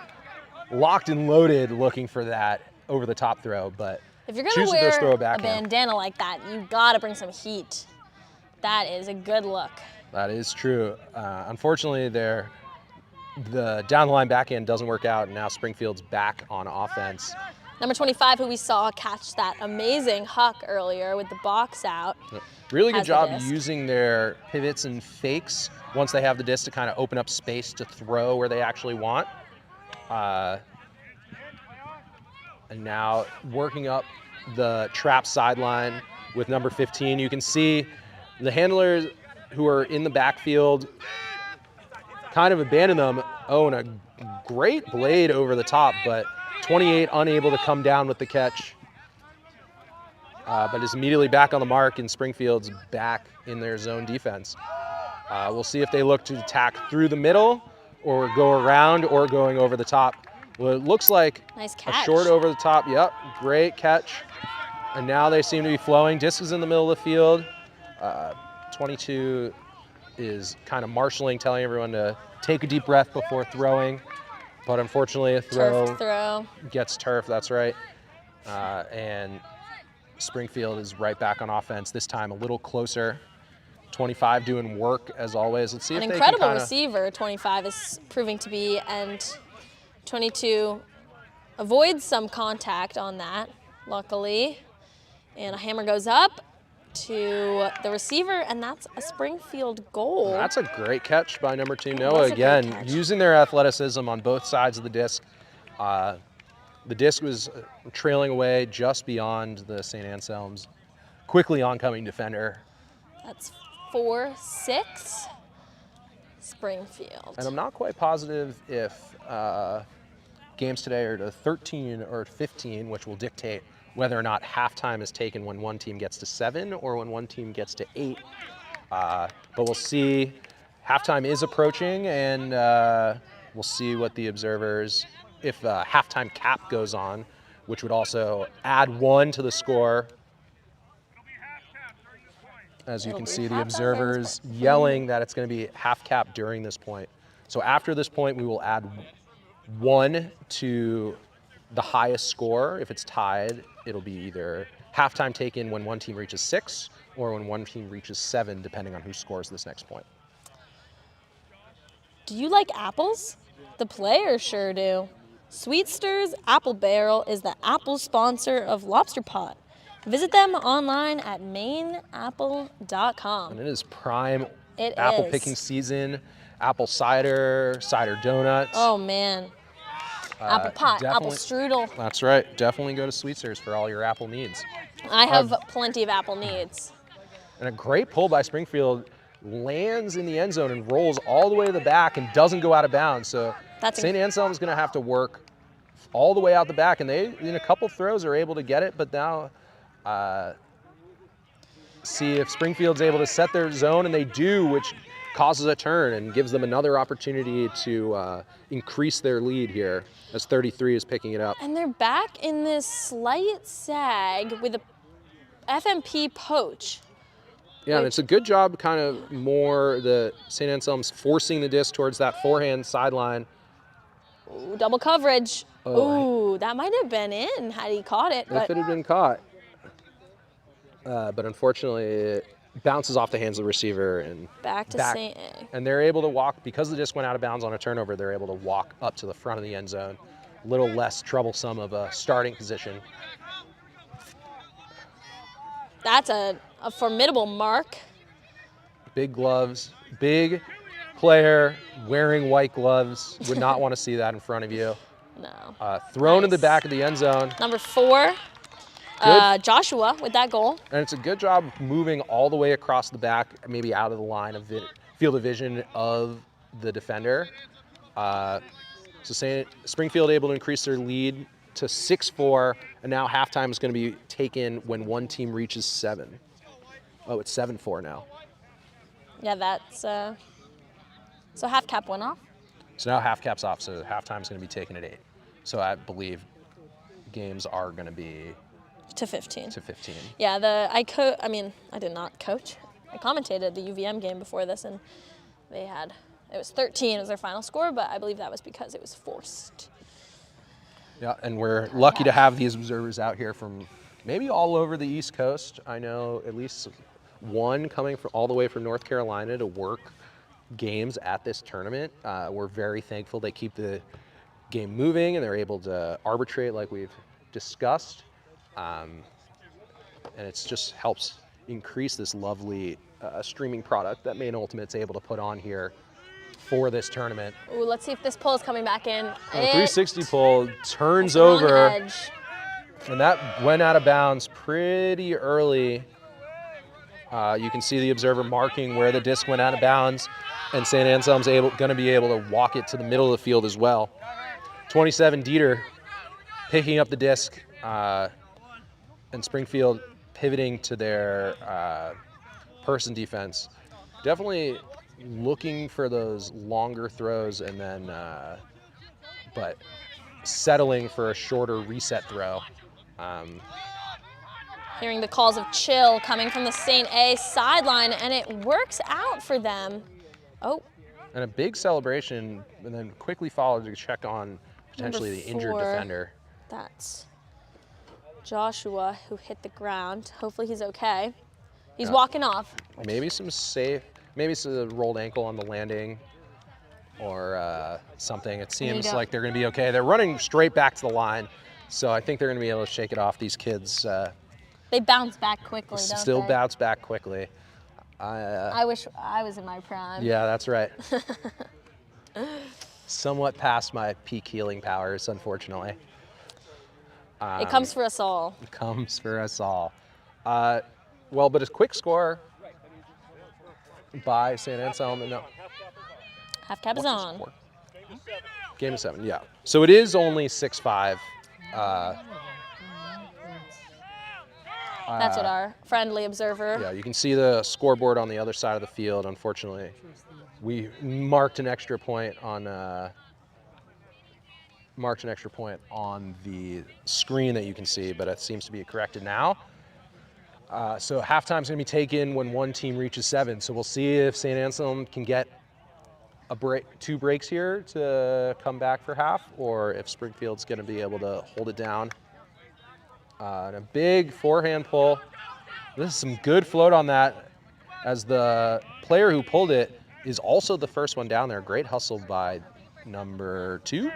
locked and loaded looking for that over-the-top throw, but if you're gonna chooses wear to throw a backhand. bandana like that, you gotta bring some heat. That is a good look. That is true. Unfortunately, the down-the-line backhand doesn't work out, and now Springfield's back on offense. Number 25, who we saw catch that amazing huck earlier with the box out. Really good has the job disc. using their pivots and fakes once they have the disc to kind of open up space to throw where they actually want. And now working up the trap sideline with number 15. You can see the handlers who are in the backfield kind of abandon them. Oh, and a great blade over the top, but 28 unable to come down with the catch, but is immediately back on the mark, and Springfield's back in their zone defense. We'll see if they look to attack through the middle or go around or going over the top. Well, it looks like nice a catch. short over the top. Yep, great catch. And now they seem to be flowing. Disc is in the middle of the field. 22 is kind of marshaling, telling everyone to take a deep breath before throwing. But unfortunately, a throw gets turf, that's right. And Springfield is right back on offense, this time a little closer. 25 doing work as always. Let's see An if they incredible can receiver 25 is proving to be, and 22 avoids some contact on that, luckily. And a hammer goes up to the receiver, and that's a Springfield goal. That's a great catch by number 2, It Noah. was a great Again, catch. using their athleticism on both sides of the disc. The disc was trailing away just beyond the St. Anselm's quickly oncoming defender. That's 4-6 Springfield. And I'm not quite positive if games today are to 13 or 15, which will dictate whether or not halftime is taken when one team gets to 7 or when one team gets to 8. But we'll see. Halftime is approaching, and we'll see what the observers, if the halftime cap goes on, which would also add 1 to the score. As you can see, the observers yelling that it's going to be half cap during this point. So after this point, we will add 1 to the highest score. If it's tied, it'll be either halftime taken when one team reaches 6 or when one team reaches 7, depending on who scores this next point. Do you like apples? The players sure do. Sweet Stir's Apple Barrel is the apple sponsor of Lobster Pot. Visit them online at mainapple.com. And it is prime It apple is. picking season. Apple cider, cider donuts. Oh man. Apple pie, apple strudel. That's right. Definitely go to Sweet Stir's for all your apple needs. I have plenty of apple needs. And a great pull by Springfield, lands in the end zone and rolls all the way to the back and doesn't go out of bounds. So St. Anselm's going to have to work all the way out the back, and they, in a couple throws, are able to get it. But now, see if Springfield's able to set their zone, and they do, which causes a turn and gives them another opportunity to increase their lead here as 33 is picking it up. And they're back in this slight sag with a FMP poach. Yeah, and it's a good job kind of more the St. Anselm's forcing the disc towards that forehand sideline. Ooh, double coverage. Oh. Ooh, that might have been in had he caught it. If it had been caught. But unfortunately, it bounces off the hands of the receiver and back to St. A. And they're able to walk, because the disc went out of bounds on a turnover, they're able to walk up to the front of the end zone. A little less troublesome of a starting position. That's a formidable mark. Big gloves, big player wearing white gloves. Would not want to see that in front of you. No. Thrown in the back of the end zone. Number 4, Joshua with that goal. And it's a good job moving all the way across the back, maybe out of the line of field of vision of the defender. So Springfield able to increase their lead to 6-4, and now halftime is going to be taken when one team reaches 7. Oh, it's 7-4 now. Yeah, that's so half cap went off. So now half cap's off, so halftime is going to be taken at 8. So I believe games are going to be to 15. To 15. Yeah, I did not coach. I commentated the UVM game before this, and it was 13 was their final score, but I believe that was because it was forced. Yeah, and we're lucky to have these observers out here from maybe all over the East Coast. I know at least one coming from all the way from North Carolina to work games at this tournament. We're very thankful they keep the game moving and they're able to arbitrate like we've discussed. And it just helps increase this lovely streaming product that Maine Ultimate's able to put on here for this tournament. Ooh, let's see if this pull is coming back in. A 360 pull turns over, and that went out of bounds pretty early. You can see the observer marking where the disc went out of bounds, and St. Anselm's going to be able to walk it to the middle of the field as well. 27 Dieter picking up the disc, and Springfield pivoting to their person defense. Definitely looking for those longer throws and then, but settling for a shorter reset throw. Hearing the calls of chill coming from the St. A sideline, and it works out for them. Oh. And a big celebration, and then quickly followed to check on potentially the injured defender. That's Joshua who hit the ground. Hopefully he's okay. He's walking off. Maybe maybe it's a rolled ankle on the landing or something. It seems like they're going to be okay. They're running straight back to the line, so I think they're going to be able to shake it off. These kids. They bounce back quickly, don't still they? bounce back quickly. I wish I was in my prime. Yeah, that's right. Somewhat past my peak healing powers, unfortunately. It comes for us all. It comes for us all. Well, but a quick score by St. Anselm. No. Half cap is on. Game of 7, yeah. So it is only 6-5. That's what our friendly observer. Yeah, you can see the scoreboard on the other side of the field. Unfortunately, we marked an extra point on the screen that you can see, but it seems to be corrected now. So halftime's going to be taken when one team reaches 7. So we'll see if St. Anselm can get two breaks here to come back for half, or if Springfield's going to be able to hold it down. And a big forehand pull. This is some good float on that, as the player who pulled it is also the first one down there. Great hustle by number 2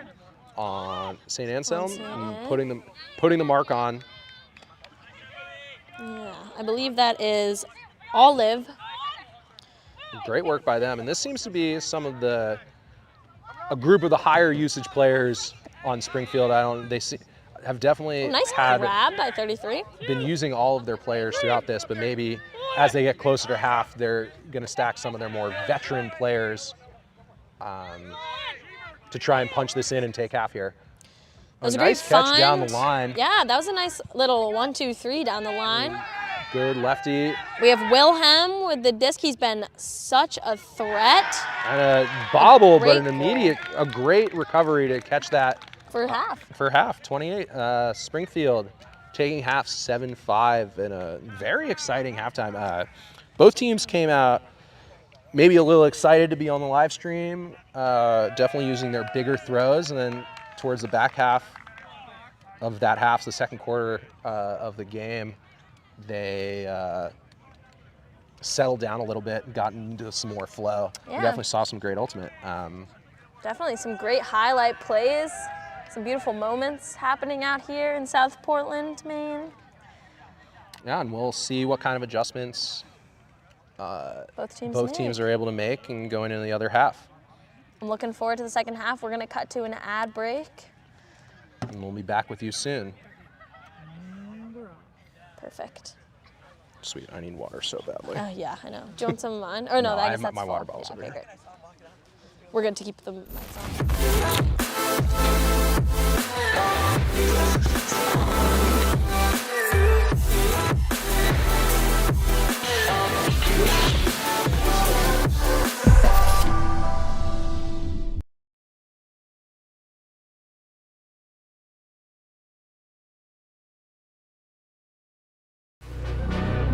on St. Anselm, and putting the mark on. Yeah, I believe that is Olive. Great work by them, and this seems to be a group of the higher usage players on Springfield. Have definitely Nice grab by 33. Been using all of their players throughout this, but maybe as they get closer to half, they're going to stack some of their more veteran players to try and punch this in and take half here. That was a a nice great catch find. down the line. Yeah, that was a nice little 1-2-3 down the line. Good lefty. We have Wilhelm with the disc. He's been such a threat. And a bobble, but Great a great recovery to catch that. For half. For half, 28. Springfield taking half 7-5 in a very exciting halftime. Both teams came out maybe a little excited to be on the live stream, definitely using their bigger throws, and then towards the back half of that half, the second quarter of the game, they settled down a little bit and got into some more flow. Yeah. We definitely saw some great ultimate. Definitely some great highlight plays. Some beautiful moments happening out here in South Portland, Maine. Yeah, and we'll see what kind of adjustments both teams are able to make and going into the other half. I'm looking forward to the second half. We're going to cut to an ad break. And we'll be back with you soon. Perfect. Sweet, I need water so badly. Yeah, I know. Do you want some of mine? Or no, I guess that's my full. water bottle's Yeah, over okay, here. great. We're good to keep the mics on.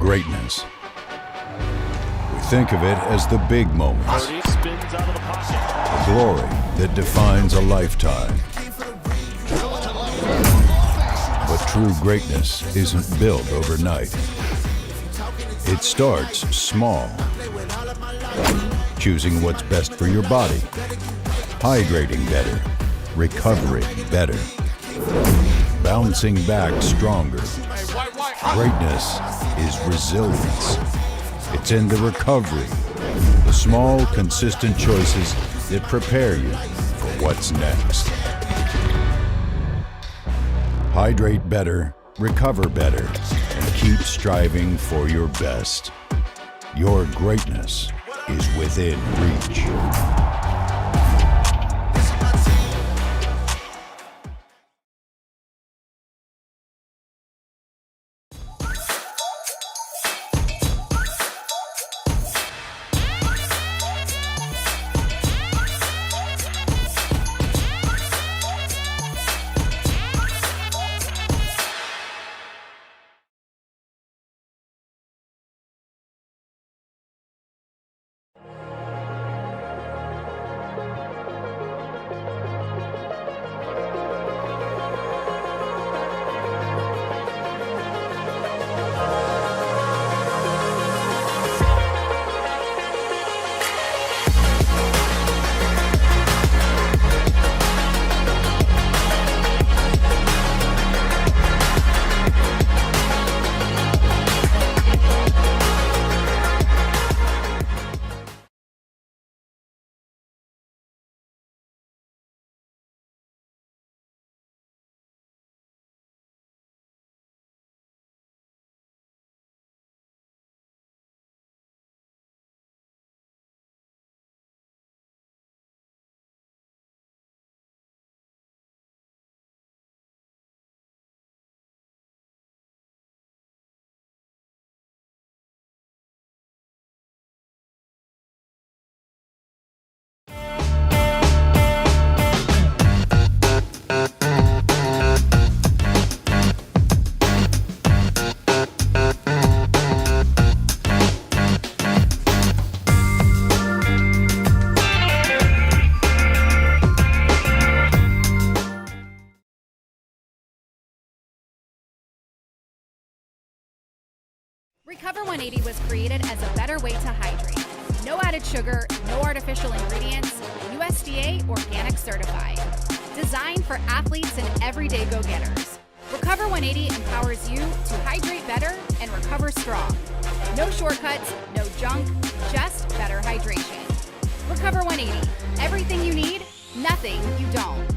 Greatness. We think of it as the big moments. The glory that defines a lifetime. But true greatness isn't built overnight. It starts small. Choosing what's best for your body. Hydrating better. Recovering better. Bouncing back stronger. Greatness is resilience. It's in the recovery. The small, consistent choices that prepare you for what's next. Hydrate better, recover better, and keep striving for your best. Your greatness is within reach. Recover 180 was created as a better way to hydrate. No added sugar, no artificial ingredients, USDA organic certified. Designed for athletes and everyday go-getters. Recover 180 empowers you to hydrate better and recover strong. No shortcuts, no junk, just better hydration. Recover 180, everything you need, nothing you don't.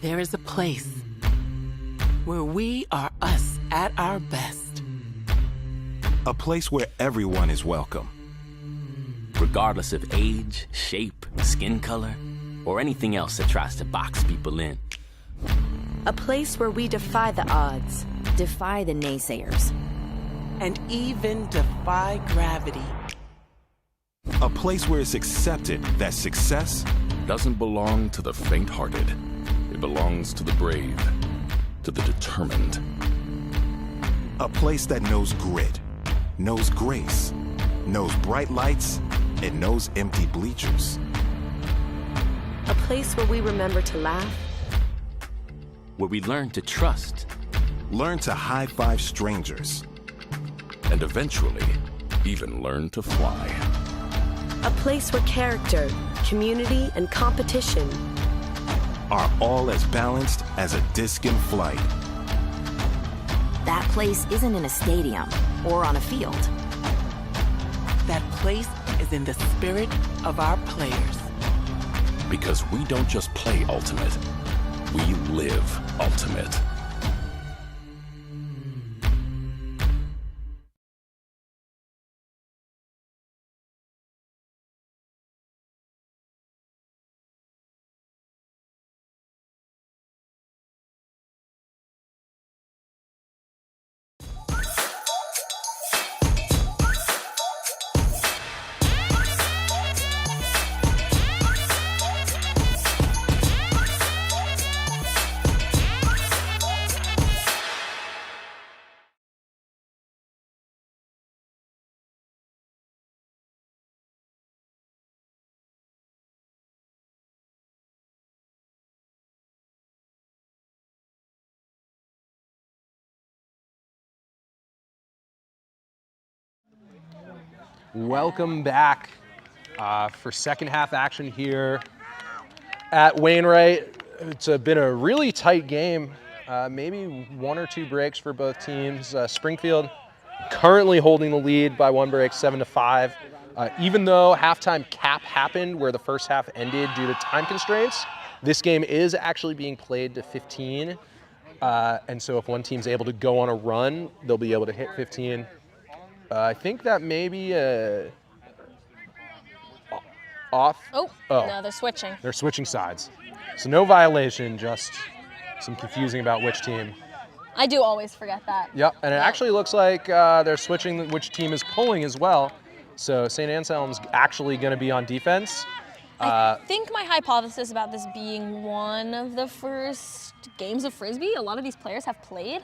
There is a place where we are us at our best. A place where everyone is welcome. Regardless of age, shape, skin color, or anything else that tries to box people in. A place where we defy the odds, defy the naysayers, and even defy gravity. A place where it's accepted that success doesn't belong to the faint-hearted. It belongs to the brave, to the determined. A place that knows grit, knows grace, knows bright lights, and knows empty bleachers. a place where we remember to laugh, where we learn to trust, learn to high-five strangers, and eventually even learn to fly. a place where character, community, and competition are all as balanced as a disc in flight. That place isn't in a stadium or on a field. That place is in the spirit of our players. Because we don't just play Ultimate, we live Ultimate. Welcome back for second half action here at Wainwright. It's been a really tight game, maybe one or two breaks for both teams. Springfield currently holding the lead by one break, 7-5. Even though halftime cap happened where the first half ended due to time constraints, this game is actually being played to 15. And so if one team's able to go on a run, they'll be able to hit 15. I think that may be off. Oh, no, they're switching. They're switching sides. So no violation, just some confusing about which team. I do always forget that. Yep, and it actually looks like they're switching which team is pulling as well. So St. Anselm's actually going to be on defense. I think my hypothesis about this being one of the first games of Frisbee a lot of these players have played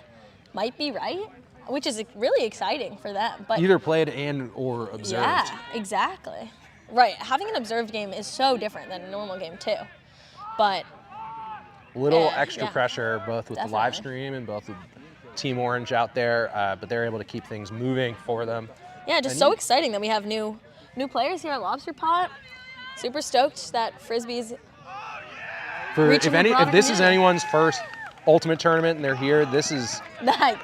might be right, which is really exciting for them. But either played and or observed. Yeah, exactly. Right, having an observed game is so different than a normal game too. But a little extra pressure, both with definitely. the live stream and both with Team Orange out there, but they're able to keep things moving for them. Yeah, just so exciting that we have new players here at Lobster Pot. Super stoked that Frisbee's reaching the broader if this is community. anyone's first Ultimate tournament and they're here, this is prime.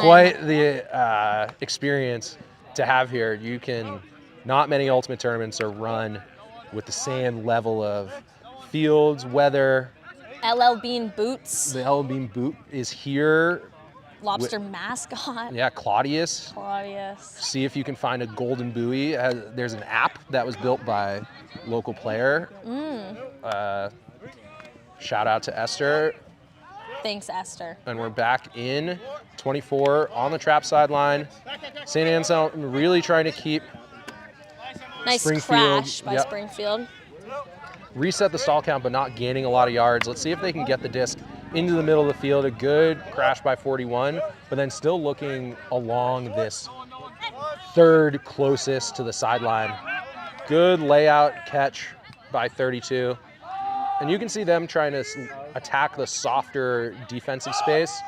quite the experience to have here. Not many Ultimate tournaments are run with the same level of fields, weather, LL Bean boots. The LL Bean boot is here. Lobster mascot. Yeah, Claudius. Claudius. See if you can find a golden buoy. There's an app that was built by local player. Shout out to Esther. Thanks, Esther. And we're back in 24 on the trap sideline. St. Anselm really trying to keep nice Springfield, crash by Springfield. Reset the stall count, but not gaining a lot of yards. Let's see if they can get the disc into the middle of the field. A good crash by 41, but then still looking along this third closest to the sideline. Good layout catch by 32. And you can see them trying to attack the softer defensive space,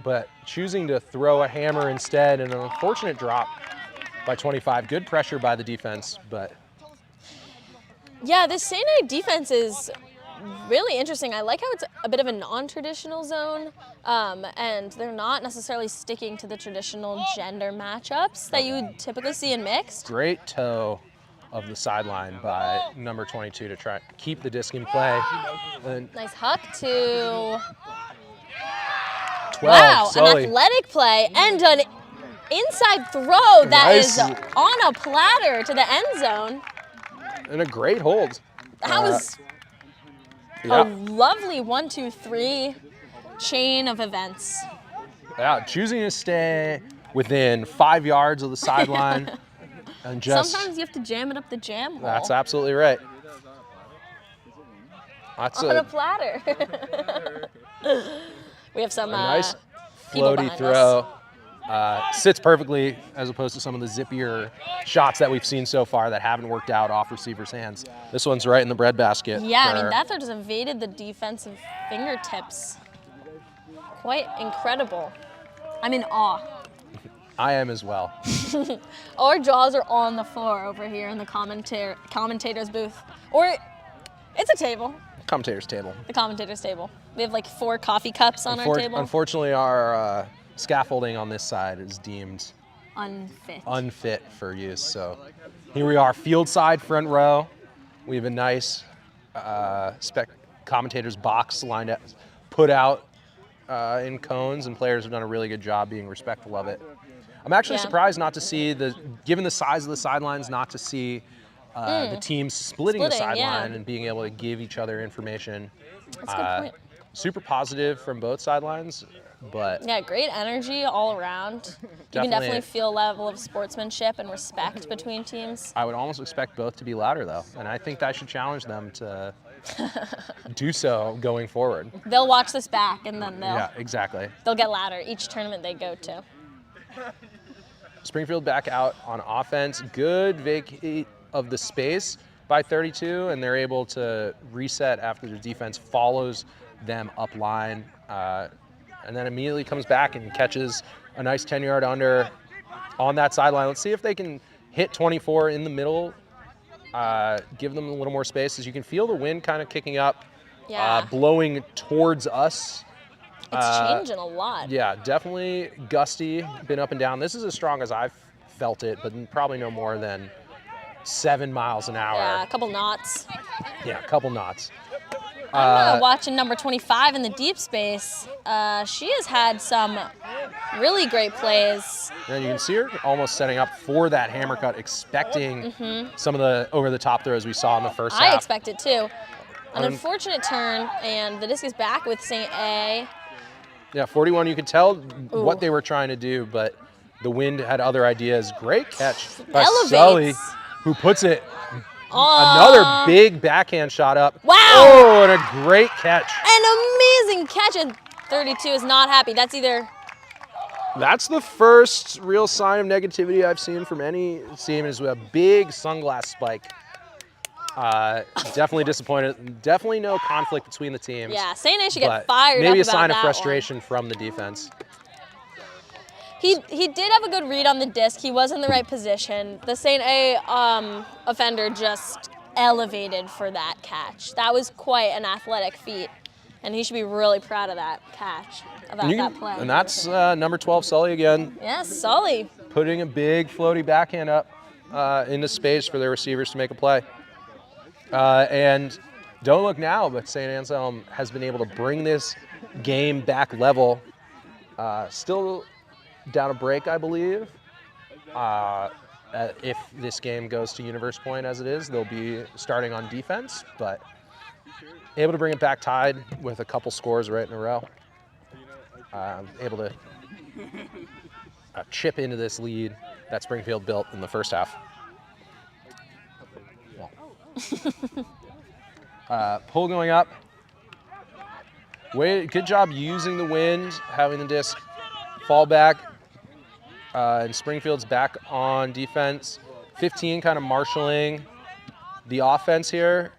but choosing to throw a hammer instead, and an unfortunate drop by 25. Good pressure by the defense, but... Yeah, this St. A defense is really interesting. I like how it's a bit of a non-traditional zone, and they're not necessarily sticking to the traditional gender matchups that you would typically see in mixed. Great toe of the sideline by number 22 to try to keep the disc in play. And nice huck to 12. Wow, Sully. an athletic play and an inside throw that is on a platter to the end zone. And a great hold. That was a lovely 1-2-3 chain of events. Yeah, choosing to stay within 5 yards of the sideline. And just, sometimes you have to jam it up the jam hole. That's absolutely right. That's on a platter. We have some nice people floaty behind throw. us. Sits perfectly as opposed to some of the zippier shots that we've seen so far that haven't worked out off receivers' hands. This one's right in the breadbasket. Yeah, I mean, that throw just evaded the defensive fingertips. Quite incredible. I'm in awe. I am as well. Our jaws are on the floor over here in the commentator's booth. Or it's a table. Commentator's table. The commentator's table. We have like 4 coffee cups on our table. Unfortunately, our scaffolding on this side is deemed unfit for use. So here we are, field side, front row. We have a nice commentator's box lined up, put out in cones, and players have done a really good job being respectful of it. I'm actually surprised not to see, given the size of the sidelines, not to see the teams splitting the sideline and being able to give each other information. That's a good point. Super positive from both sidelines, but... Yeah, great energy all around. You can definitely feel a level of sportsmanship and respect between teams. I would almost expect both to be louder, though, and I think that should challenge them to do so going forward. They'll watch this back, and then they'll get louder each tournament they go to. Springfield back out on offense. Good vacate of the space by 32, and they're able to reset after the defense follows them up line, and then immediately comes back and catches a nice 10-yard under on that sideline. Let's see if they can hit 24 in the middle, give them a little more space, as you can feel the wind kind of kicking up, blowing towards us. It's changing a lot. Yeah, definitely gusty, been up and down. This is as strong as I've felt it, but probably no more than 7 miles an hour. Yeah, a couple knots. Yeah, a couple knots. I'm watching number 25 in the deep space. She has had some really great plays. And you can see her almost setting up for that hammer cut, expecting some of the over-the-top throws we saw in the first half. I expect it too. An unfortunate turn, and the disc is back with St. A. Yeah, 41, you could tell what they were trying to do, but the wind had other ideas. Great catch by Sully, who puts it another big backhand shot up. Wow! Oh, and a great catch. An amazing catch, and 32 is not happy. That's the first real sign of negativity I've seen from any team, is a big sunglass spike. Definitely disappointed. Definitely no conflict between the teams. Yeah, St. A should get fired up maybe a about sign of that frustration from the defense. He did have a good read on the disc. He was in the right position. The St. A offender just elevated for that catch. That was quite an athletic feat, and he should be really proud of that catch, that play. And that's number 12, Sully again. Yes, Sully. Putting a big floaty backhand up into space for their receivers to make a play. And don't look now, but St. Anselm has been able to bring this game back level. Still down a break, I believe. If this game goes to Universe Point as it is, they'll be starting on defense, but able to bring it back tied with a couple scores right in a row. Able to chip into this lead that Springfield built in the first half. Pull going up. Good job using the wind, having the disc fall back. And Springfield's back on defense. 15 kind of marshaling the offense here.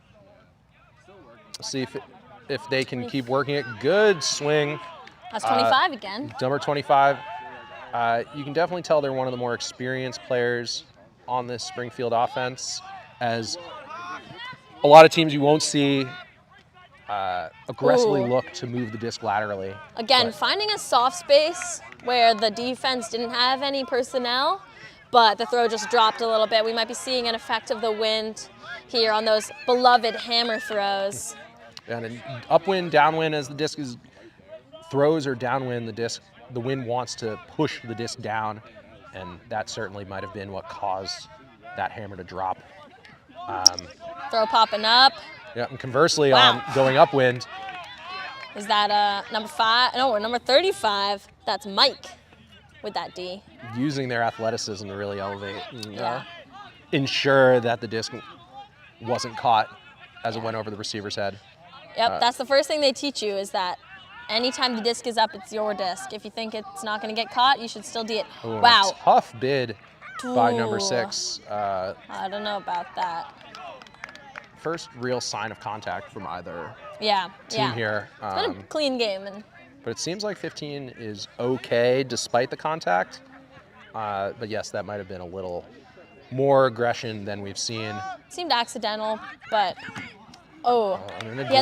See if they can keep working it. Good swing. That's 25 again. Number 25. You can definitely tell they're one of the more experienced players on this Springfield offense, as a lot of teams you won't see aggressively look to move the disc laterally. Again, finding a soft space where the defense didn't have any personnel, but the throw just dropped a little bit. We might be seeing an effect of the wind here on those beloved hammer throws. And an upwind, downwind as the disc is throws or downwind, the wind wants to push the disc down, and that certainly might have been what caused that hammer to drop. Throw popping up. Yeah, and conversely, on going upwind. Is that number 5? No, or number 35. That's Mike with that D. Using their athleticism to really elevate and ensure that the disc wasn't caught as it went over the receiver's head. Yep, that's the first thing they teach you, is that anytime the disc is up, it's your disc. If you think it's not going to get caught, you should still do it. Ooh, wow. Tough bid by number 6. I don't know about that. First real sign of contact from either team here. It's been a clean game. But it seems like 15 is okay despite the contact. But yes, that might have been a little more aggression than we've seen. Seemed accidental, but a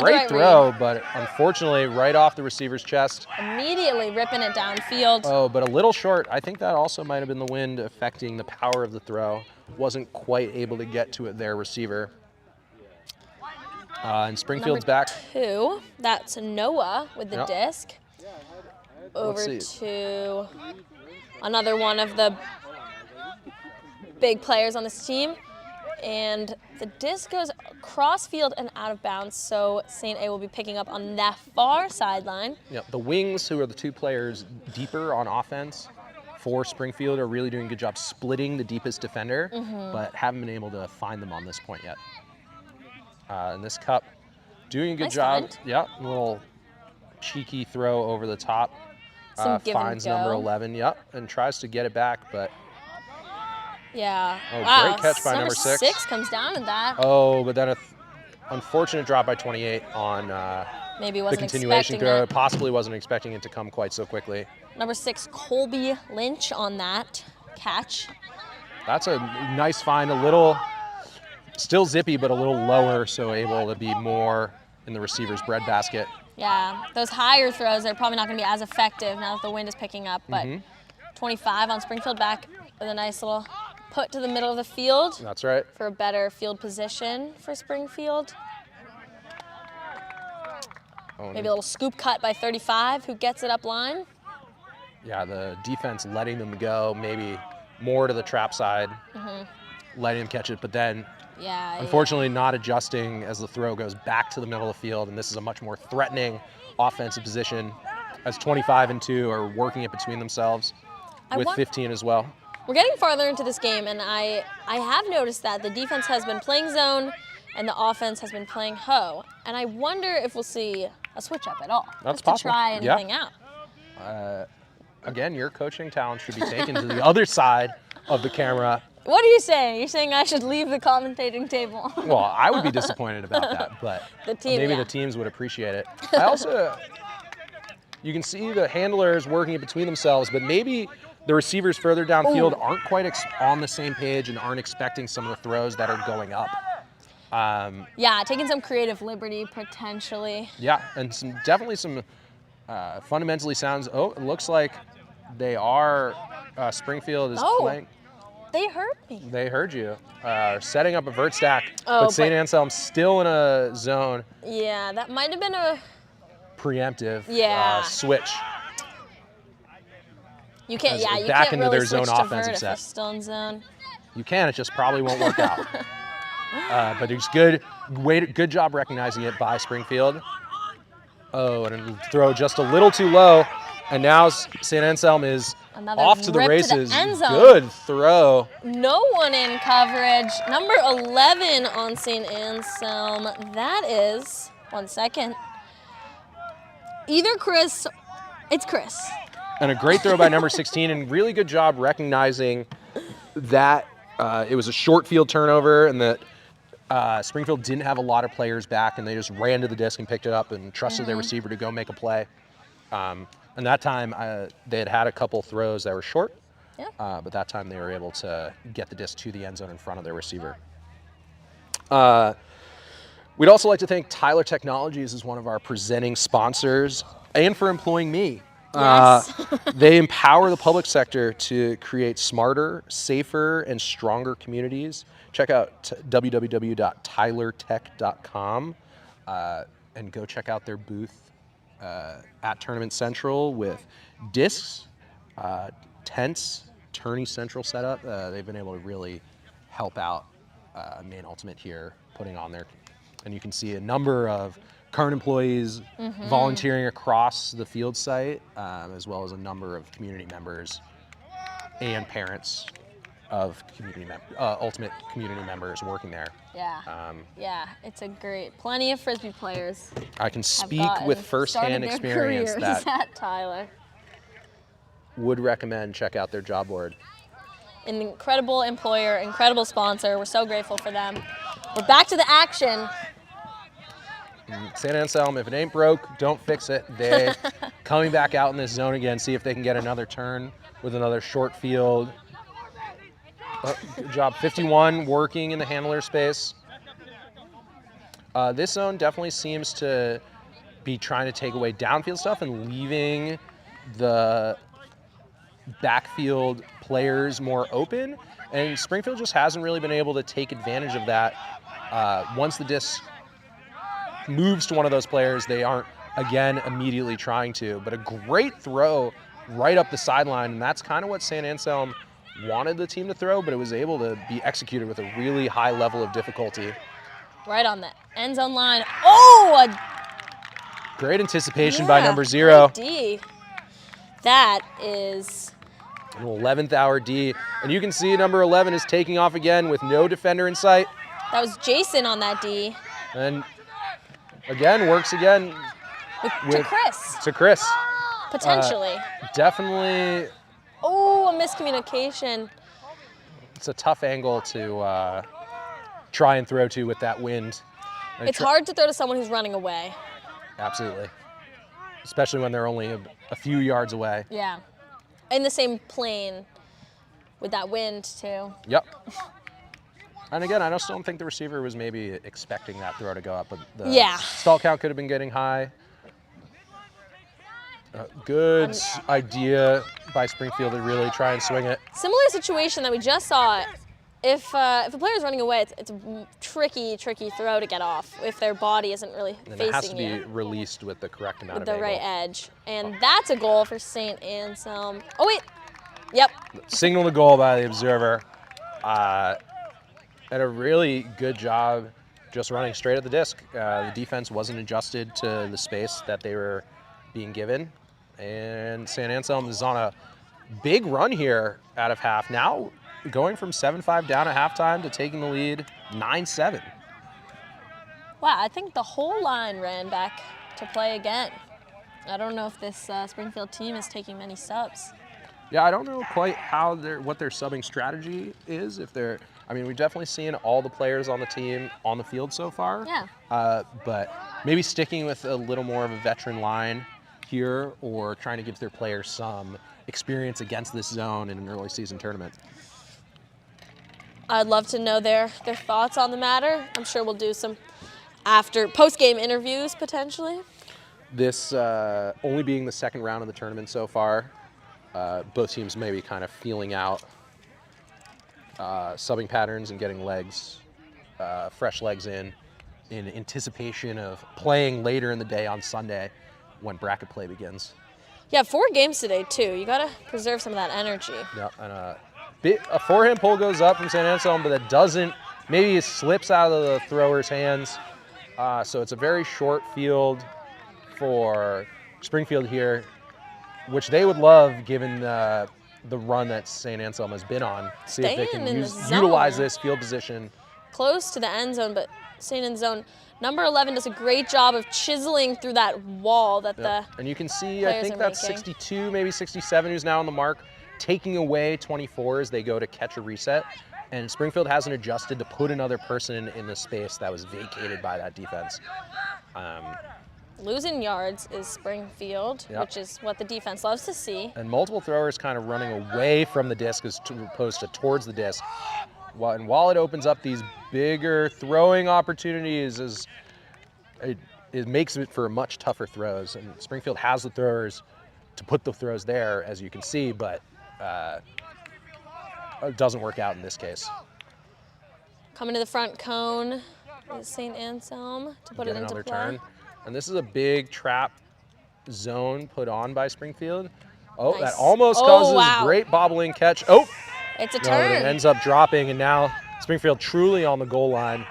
great throw, but unfortunately right off the receiver's chest. Immediately ripping it downfield. Oh, but a little short. I think that also might have been the wind affecting the power of the throw. Wasn't quite able to get to it there, receiver. And Springfield's Number back. 2, that's Noah with the disc. Over to another one of the big players on this team. And the disc goes cross field and out of bounds, so St. A will be picking up on that far sideline. Yeah, the wings, who are the 2 players deeper on offense for Springfield, are really doing a good job splitting the deepest defender, but haven't been able to find them on this point yet. And this Cup doing a good job. Find. Yeah, a little cheeky throw over the top. Some give and finds go. number 11, and tries to get it back, but yeah. Oh, great catch by number 6. 6 comes down with that. Oh, but then an unfortunate drop by 28 on Maybe the wasn't continuation expecting throw. that. Possibly wasn't expecting it to come quite so quickly. Number 6, Colby Lynch on that catch. That's a nice find, a little, still zippy, but a little lower, so able to be more in the receiver's breadbasket. Yeah, those higher throws are probably not going to be as effective now that the wind is picking up, but 25 on Springfield back with a nice little put to the middle of the field. That's right. For a better field position for Springfield. Maybe a little scoop cut by 35, who gets it up line. Yeah, the defense letting them go, maybe more to the trap side, letting them catch it, but then unfortunately not adjusting as the throw goes back to the middle of the field, and this is a much more threatening offensive position as 25 and 2 are working it between themselves with 15 as well. We're getting farther into this game, and I have noticed that the defense has been playing zone and the offense has been playing ho, and I wonder if we'll see a switch up at all. That's just possible. To try anything out. Again, your coaching talent should be taken to the other side of the camera. What are you saying? You're saying I should leave the commentating table? Well, I would be disappointed about that, but maybe the teams would appreciate it. I also, you can see the handlers working it between themselves, but maybe the receivers further downfield aren't quite on the same page and aren't expecting some of the throws that are going up. Yeah, taking some creative liberty potentially. Yeah, and definitely some fundamentally sounds. Oh, it looks like they are. Springfield is playing. They heard me. They heard you. Setting up a vert stack, Oh, but St. Anselm's still in a zone. Yeah, that might have been a... Preemptive Yeah. switch. You can't, As yeah, you back can't into really their zone switch to offensive vert if you're set. still in zone. You can, it just probably won't work out. But it's good job recognizing it by Springfield. Oh, and a throw just a little too low. And now St. Anselm is Another off to the rip races. To the end zone. Good throw. No one in coverage. Number 11 on St. Anselm. That is, 1 second. Either Chris, it's Chris. And a great throw by number 16, and really good job recognizing that it was a short field turnover and that Springfield didn't have a lot of players back, and they just ran to the disc and picked it up and trusted their receiver to go make a play. And that time, they had a couple throws that were short, but that time they were able to get the disc to the end zone in front of their receiver. We'd also like to thank Tyler Technologies as one of our presenting sponsors and for employing me. Yes. They empower the public sector to create smarter, safer, and stronger communities. Check out www.tylertech.com and go check out their booth at Tournament Central with discs, tents, Tourney Central setup. They've been able to really help out Maine Ultimate here, putting on their, and you can see a number of current employees volunteering across the field site, as well as a number of community members and parents of Ultimate community members working there. Yeah, yeah, it's a great, plenty of Frisbee players. I can speak with firsthand experience that at Tyler. Would recommend check out their job board. An incredible employer, incredible sponsor. We're so grateful for them. We're back to the action. St. Anselm, if it ain't broke, don't fix it. They're coming back out in this zone again, see if they can get another turn with another short field. Good job. 51 working in the handler space. This zone definitely seems to be trying to take away downfield stuff and leaving the backfield players more open. And Springfield just hasn't really been able to take advantage of that. Once the disc moves to one of those players, they aren't, again, immediately trying to. But a great throw right up the sideline, and that's kind of what St. Anselm wanted the team to throw, but it was able to be executed with a really high level of difficulty. Right on the end zone line. Oh! Great anticipation by number 0. D. That is an 11th hour D. And you can see number 11 is taking off again with no defender in sight. That was Jason on that D. And again, works again to Chris. To Chris. Potentially. Definitely. Oh, a miscommunication. It's a tough angle to try and throw to with that wind. It's hard to throw to someone who's running away. Absolutely. Especially when they're only a few yards away. Yeah. In the same plane with that wind, too. Yep. And again, I just don't think the receiver was maybe expecting that throw to go up, but the stall count could have been getting high. Good idea by Springfield to really try and swing it. Similar situation that we just saw. If a player is running away, it's a tricky throw to get off if their body isn't really and facing you. It has to be released with the correct amount of angle. With the right edge. And that's a goal for St. Anselm. Oh, wait. Yep. Signal to goal by the observer. And a really good job just running straight at the disc. The defense wasn't adjusted to the space that they were being given. And St. Anselm is on a big run here out of half. Now going from 7-5 down at halftime to taking the lead 9-7. Wow, I think the whole line ran back to play again. I don't know if this Springfield team is taking many subs. Yeah, I don't know quite what their subbing strategy is. We've definitely seen all the players on the team on the field so far. Yeah. But maybe sticking with a little more of a veteran line here, or trying to give their players some experience against this zone in an early season tournament. I'd love to know their thoughts on the matter. I'm sure we'll do some post-game interviews potentially. This only being the second round of the tournament so far, both teams may be kind of feeling out subbing patterns and getting legs, fresh legs in anticipation of playing later in the day on Sunday when bracket play begins. Yeah, 4 games today too. You gotta preserve some of that energy. Yeah, and a forehand pull goes up from St. Anselm, but it doesn't. Maybe it slips out of the thrower's hands. So it's a very short field for Springfield here, which they would love given the run that St. Anselm has been on. See if they can utilize this field position. Close to the end zone, but staying in zone. Number 11 does a great job of chiseling through that wall that the And you can see, I think that's 62, maybe 67 who's now on the mark, taking away 24 as they go to catch a reset. And Springfield hasn't adjusted to put another person in the space that was vacated by that defense. Losing yards is Springfield, which is what the defense loves to see. And multiple throwers kind of running away from the disc as opposed to towards the disc. And while it opens up these bigger throwing opportunities, it makes it for much tougher throws. And Springfield has the throwers to put the throws there, as you can see, but it doesn't work out in this case. Coming to the front cone is St. Anselm to put it into play. Turn. And this is a big trap zone put on by Springfield. Oh, nice. That almost causes a great bobbling catch. Oh, it's a turn. It ends up dropping, and now Springfield truly on the goal line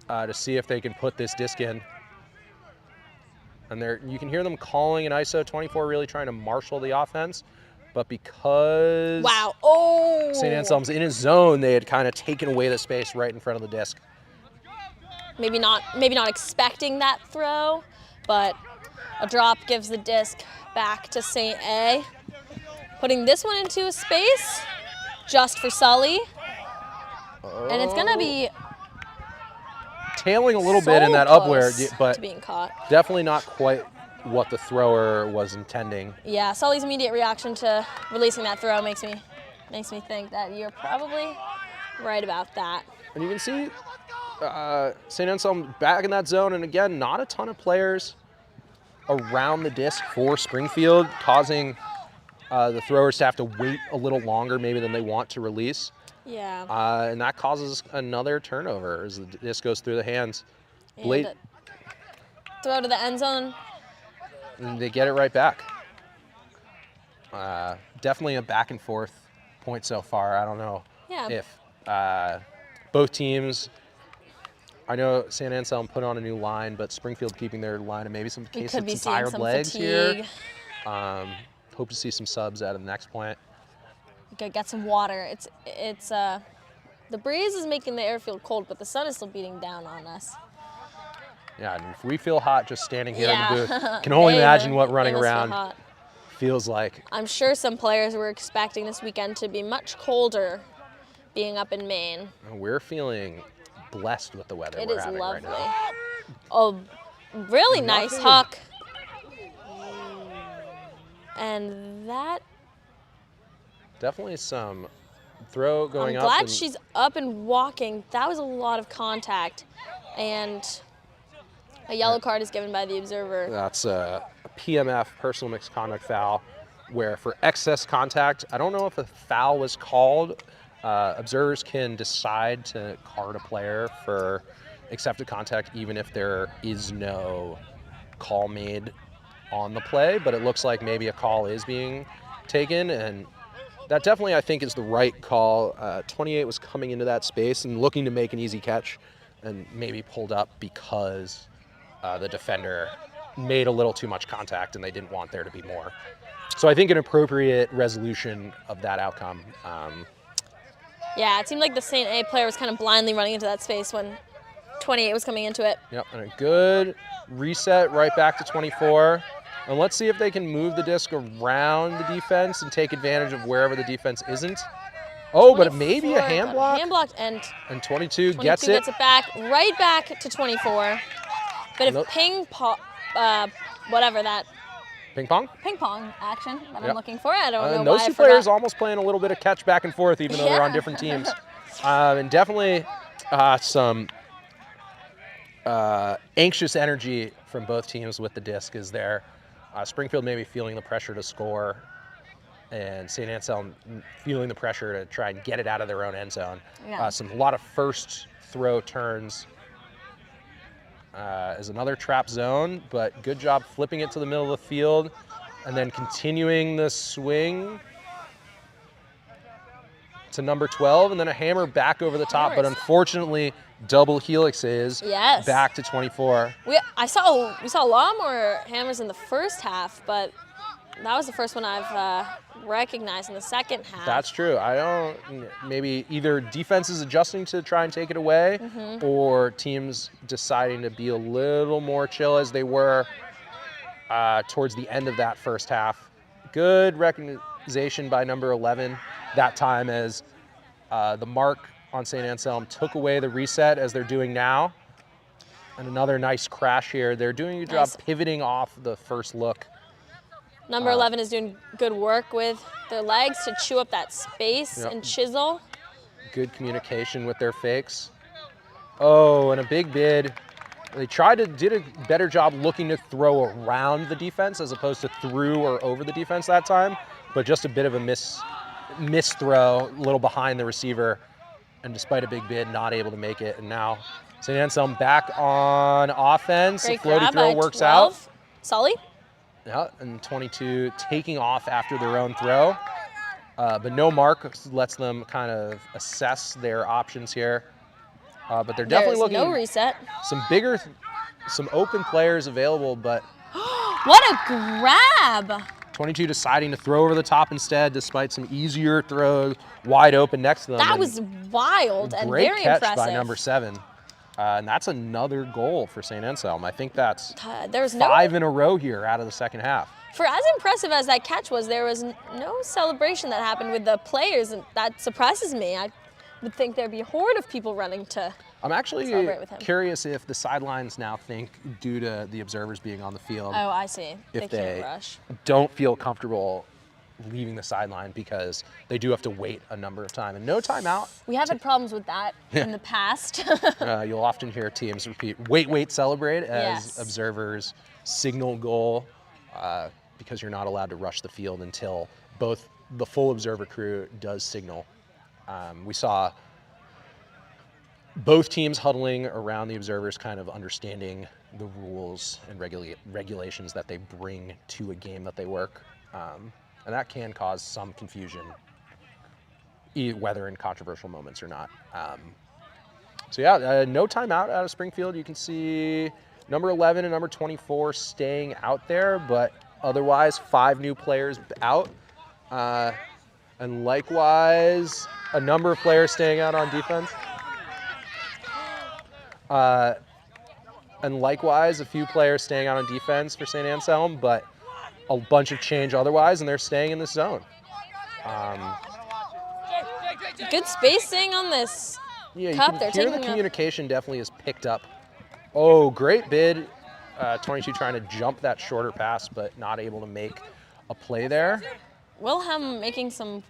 to see if they can put this disc in. And you can hear them calling an ISO 24, really trying to marshal the offense. But because St. Anselm's in his zone, they had kind of taken away the space right in front of the disc. Maybe not expecting that throw, but a drop gives the disc back to St. A. Putting this one into a space just for Sully. And it's gonna be tailing a little bit in that upware, but to being caught. Definitely not quite what the thrower was intending. Yeah, Sully's immediate reaction to releasing that throw makes me think that you're probably right about that. And you can see St. Anselm back in that zone, and again, not a ton of players around the disc for Springfield, causing the throwers to have to wait a little longer maybe than they want to release. Yeah. And that causes another turnover as the disc goes through the hands. And throw to the end zone. And they get it right back. Definitely a back and forth point so far. I don't know if both teams, I know St. Anselm put on a new line, but Springfield keeping their line and maybe some case of some tired legs here. Hope to see some subs out of the next point. We could get some water. It's the breeze is making the airfield cold, but the sun is still beating down on us. Yeah, and if we feel hot just standing here in the booth, can only imagine what running around feels like. I'm sure some players were expecting this weekend to be much colder being up in Maine. And we're feeling blessed with the weather It we're is having lovely. right now. Oh, really nice huck. And that... Definitely some throw going up. I'm glad she's up and walking. That was a lot of contact. And a yellow card is given by the observer. That's a PMF, personal misconduct foul, where for excess contact, I don't know if a foul was called. Observers can decide to card a player for accepted contact even if there is no call made on the play, but it looks like maybe a call is being taken, and that definitely, I think, is the right call. 28 was coming into that space and looking to make an easy catch and maybe pulled up because the defender made a little too much contact and they didn't want there to be more. So I think an appropriate resolution of that outcome. Yeah, it seemed like the St. A player was kind of blindly running into that space when 28 was coming into it. Yep, and a good reset right back to 24. And let's see if they can move the disc around the defense and take advantage of wherever the defense isn't. Oh, but it may be a hand block. Hand block, and 22 gets it. Gets it back, right back to 24. Bit of ping pong, whatever that. Ping pong? Ping pong action that I'm looking for. I don't know why those two players almost playing a little bit of catch back and forth, even though they're on different teams. And definitely some anxious energy from both teams with the disc is there. Springfield maybe feeling the pressure to score and St. Anselm feeling the pressure to try and get it out of their own end zone. Yeah. A lot of first throw turns is another trap zone, but good job flipping it to the middle of the field and then continuing the swing to number 12, and then a hammer back over the top, but unfortunately double helixes back to 24. We saw a lot more hammers in the first half, but that was the first one I've recognized in the second half. That's true. Maybe either defenses adjusting to try and take it away, or teams deciding to be a little more chill as they were towards the end of that first half. Good recognition by number 11 that time, as the mark on St. Anselm took away the reset as they're doing now. And another nice crash here. They're doing a good job pivoting off the first look. Number 11 is doing good work with their legs to chew up that space and chisel. Good communication with their fakes. Oh, and a big bid. They did a better job looking to throw around the defense as opposed to through or over the defense that time, but just a bit of a miss throw, a little behind the receiver, and despite a big bid, not able to make it. And now St. Anselm back on offense. Great Floaty grab throw by works 12. out. Sully? Yeah, and 22 taking off after their own throw. But no mark lets them kind of assess their options here. But they're definitely looking. No reset. Some open players available, but what a grab! 22 deciding to throw over the top instead, despite some easier throws wide open next to them. That was wild and very Great catch impressive. by number 7. And that's another goal for St. Anselm. I think that's there's 5 in a row here out of the second half. For as impressive as that catch was, there was no celebration that happened with the players, and that surprises me. I would think there'd be a horde of people running to I'm actually celebrate with him. curious if the sidelines now think, due to the observers being on the field, Oh, I see. if they they can't rush. don't feel comfortable leaving the sideline because they do have to wait a number of times. And no timeout. We have had problems with that in the past. You'll often hear teams repeat, wait, celebrate, as observers signal goal, because you're not allowed to rush the field until both the full observer crew does signal. We saw both teams huddling around the observers, kind of understanding the rules and regulations that they bring to a game that they work. And that can cause some confusion, whether in controversial moments or not. No timeout out of Springfield. You can see number 11 and number 24 staying out there, but otherwise 5 new players out. And likewise, a number of players staying out on defense. And likewise, a few players staying out on defense for St. Anselm, but a bunch of change otherwise, and they're staying in this zone. Good spacing on this cup. You can hear the communication definitely is picked up. Oh, great bid. 22 trying to jump that shorter pass, but not able to make a play there. Wilhelm getting some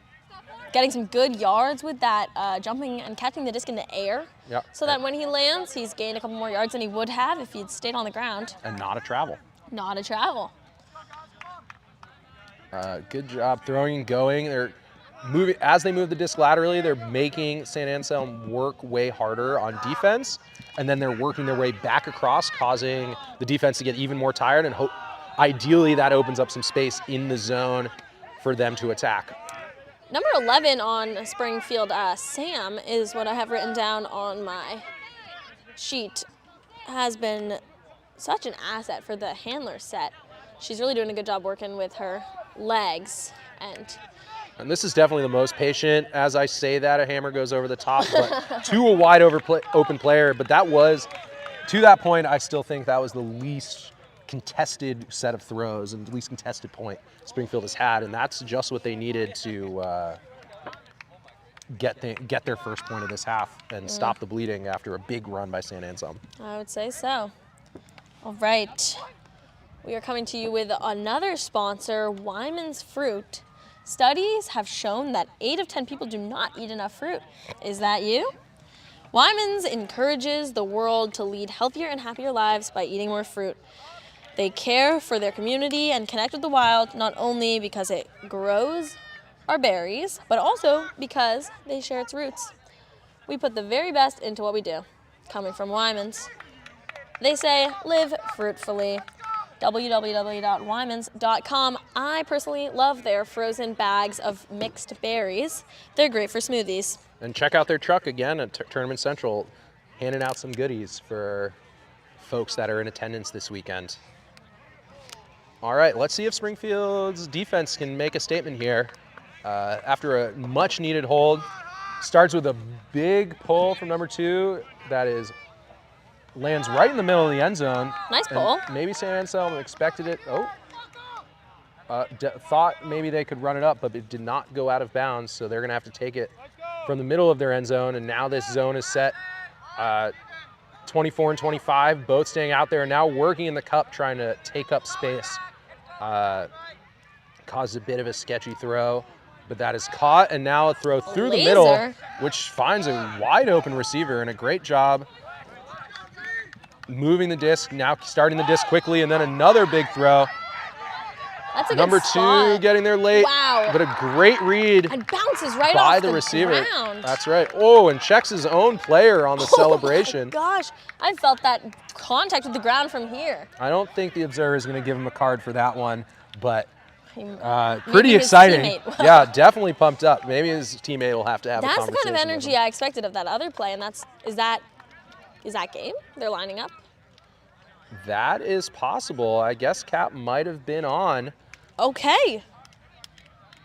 good yards with that, jumping and catching the disc in the air. Yep. So that when he lands, he's gained a couple more yards than he would have if he'd stayed on the ground. And not a travel. Not a travel. Good job throwing and going. They're moving as they move the disc laterally. They're making St. Anselm work way harder on defense, and then they're working their way back across, causing the defense to get even more tired. And ideally, that opens up some space in the zone for them to attack. Number 11 on Springfield, Sam, is what I have written down on my sheet. Has been such an asset for the handler set. She's really doing a good job working with her legs. And this is definitely the most patient. As I say that, a hammer goes over the top, but to a wide open player. But that was, to that point, I still think that was the least contested set of throws and least contested point Springfield has had, and that's just what they needed to get their first point of this half and stop the bleeding after a big run by St. Anselm. I would say so. All right. We are coming to you with another sponsor, Wyman's Fruit. Studies have shown that 8 of 10 people do not eat enough fruit. Is that you? Wyman's encourages the world to lead healthier and happier lives by eating more fruit. They care for their community and connect with the wild, not only because it grows our berries, but also because they share its roots. We put the very best into what we do. Coming from Wyman's, they say live fruitfully. www.wymans.com. I personally love their frozen bags of mixed berries. They're great for smoothies. And check out their truck again at Tournament Central, handing out some goodies for folks that are in attendance this weekend. All right, let's see if Springfield's defense can make a statement here. After a much needed hold, starts with a big pull from number 2 that lands right in the middle of the end zone. Nice pull. Maybe St. Anselm expected it. Thought maybe they could run it up, but it did not go out of bounds, so they're going to have to take it from the middle of their end zone, and now this zone is set 24 and 25, both staying out there, now working in the cup, trying to take up space. Caused a bit of a sketchy throw, but that is caught, and now a throw through the middle, which finds a wide open receiver, and a great job moving the disc, now starting the disc quickly, and then another big throw. That's a Number good 2 spot. getting there late, Wow. but a great read And bounces right by off the receiver. ground. That's right. Oh, and checks his own player on the celebration. Gosh, I felt that contact with the ground from here. I don't think the observer is going to give him a card for that one, but Maybe pretty his exciting. teammate will. Yeah, definitely pumped up. Maybe his teammate will have to have a That's the conversation kind of with energy him. I expected of that other play, and is that game? They're lining up? That is possible. I guess Cap might have been on. Okay.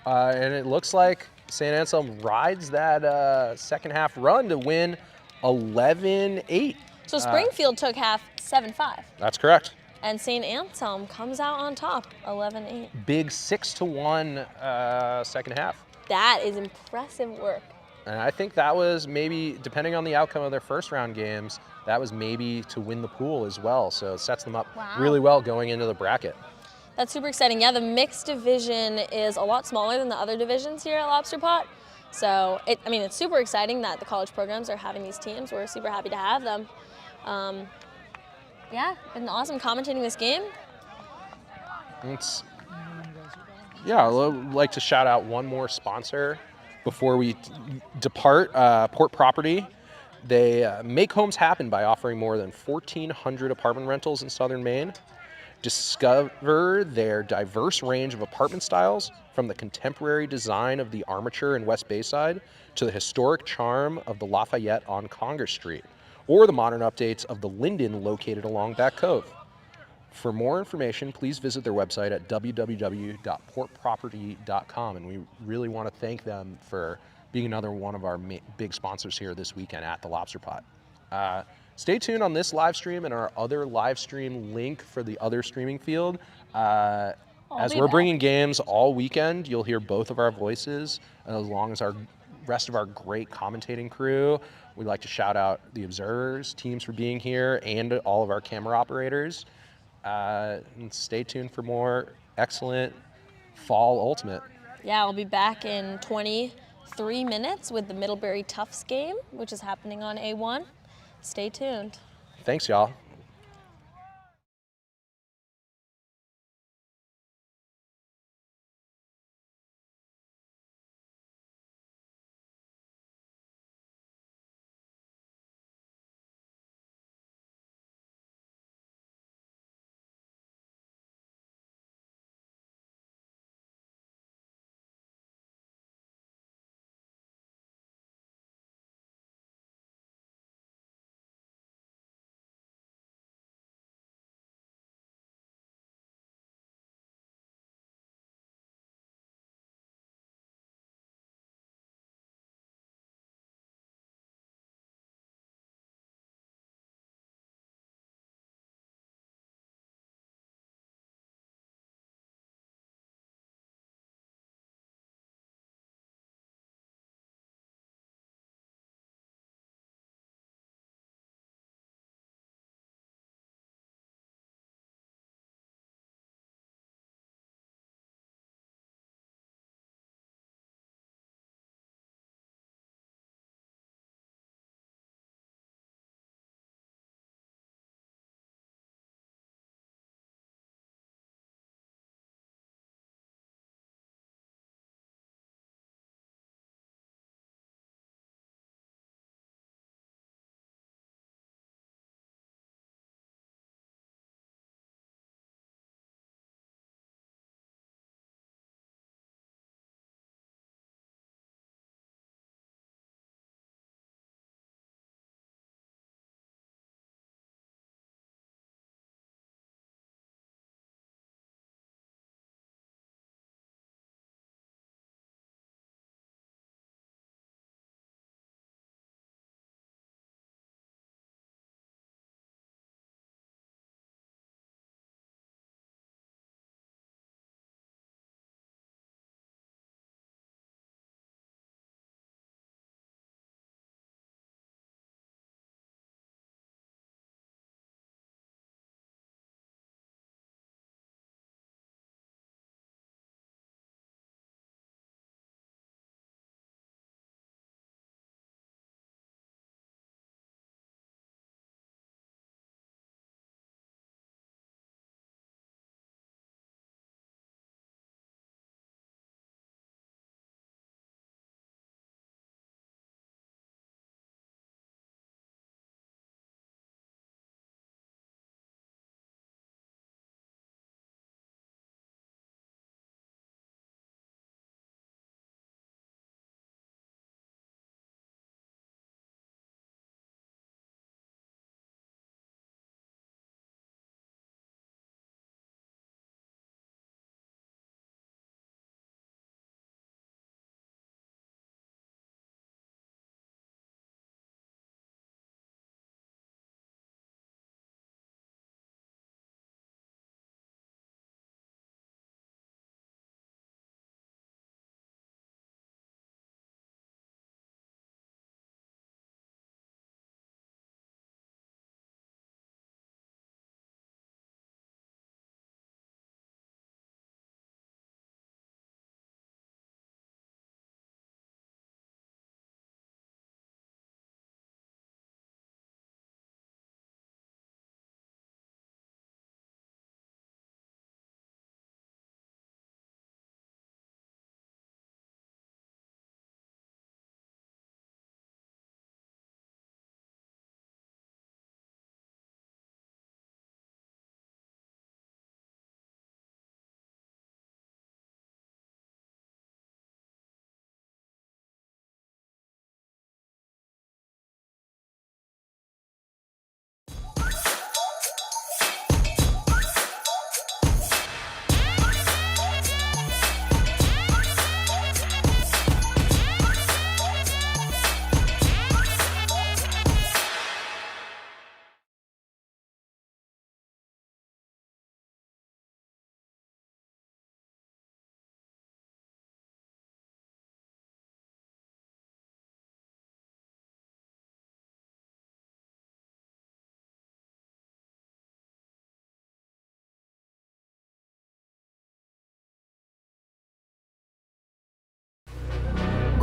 And it looks like St. Anselm rides that second half run to win 11-8. So Springfield took half 7-5. That's correct. And St. Anselm comes out on top 11-8. Big 6-1 second half. That is impressive work. And I think that was maybe, depending on the outcome of their first round games, that was maybe to win the pool as well. So it sets them up really well going into the bracket. That's super exciting. Yeah, the mixed division is a lot smaller than the other divisions here at Lobster Pot. So, it's super exciting that the college programs are having these teams. We're super happy to have them. Yeah, been awesome commentating this game. I'd like to shout out one more sponsor before we depart, Port Property. They make homes happen by offering more than 1,400 apartment rentals in southern Maine. Discover their diverse range of apartment styles, from the contemporary design of the Armature in West Bayside to the historic charm of the Lafayette on Congress Street, or the modern updates of the Linden located along Back Cove. For more information, please visit their website at www.portproperty.com, and we really want to thank them for being another one of our big sponsors here this weekend at the Lobster Pot. Stay tuned on this live stream and our other live stream link for the other streaming field. As we're bringing games all weekend, you'll hear both of our voices, as long as our rest of our great commentating crew. We'd like to shout out the observers, teams for being here, and all of our camera operators. And stay tuned for more excellent fall ultimate. Yeah, I'll be back in 23 minutes with the Middlebury Tufts game, which is happening on A1. Stay tuned. Thanks, y'all.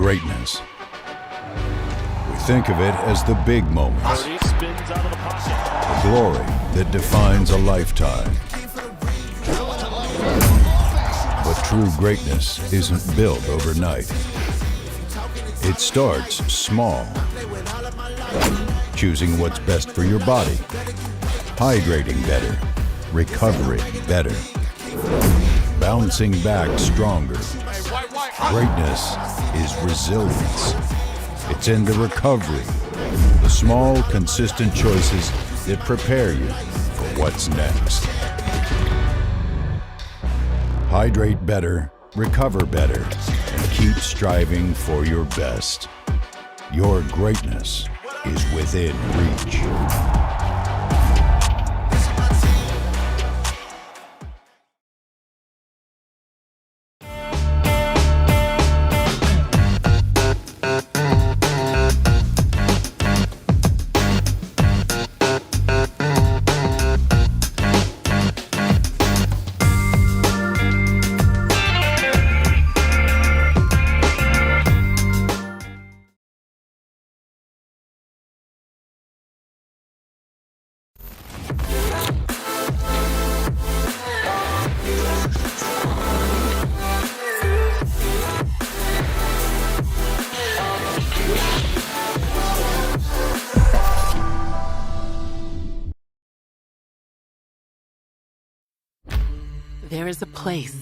greatness. We think of it as the big moments, the glory that defines a lifetime. But true greatness isn't built overnight. It starts small. Choosing what's best for your body, hydrating better, recovering better, bouncing back stronger. Greatness is resilience. It's in the recovery, the small, consistent choices that prepare you for what's next. Hydrate better, recover better, and keep striving for your best. Your greatness is within reach. There is a place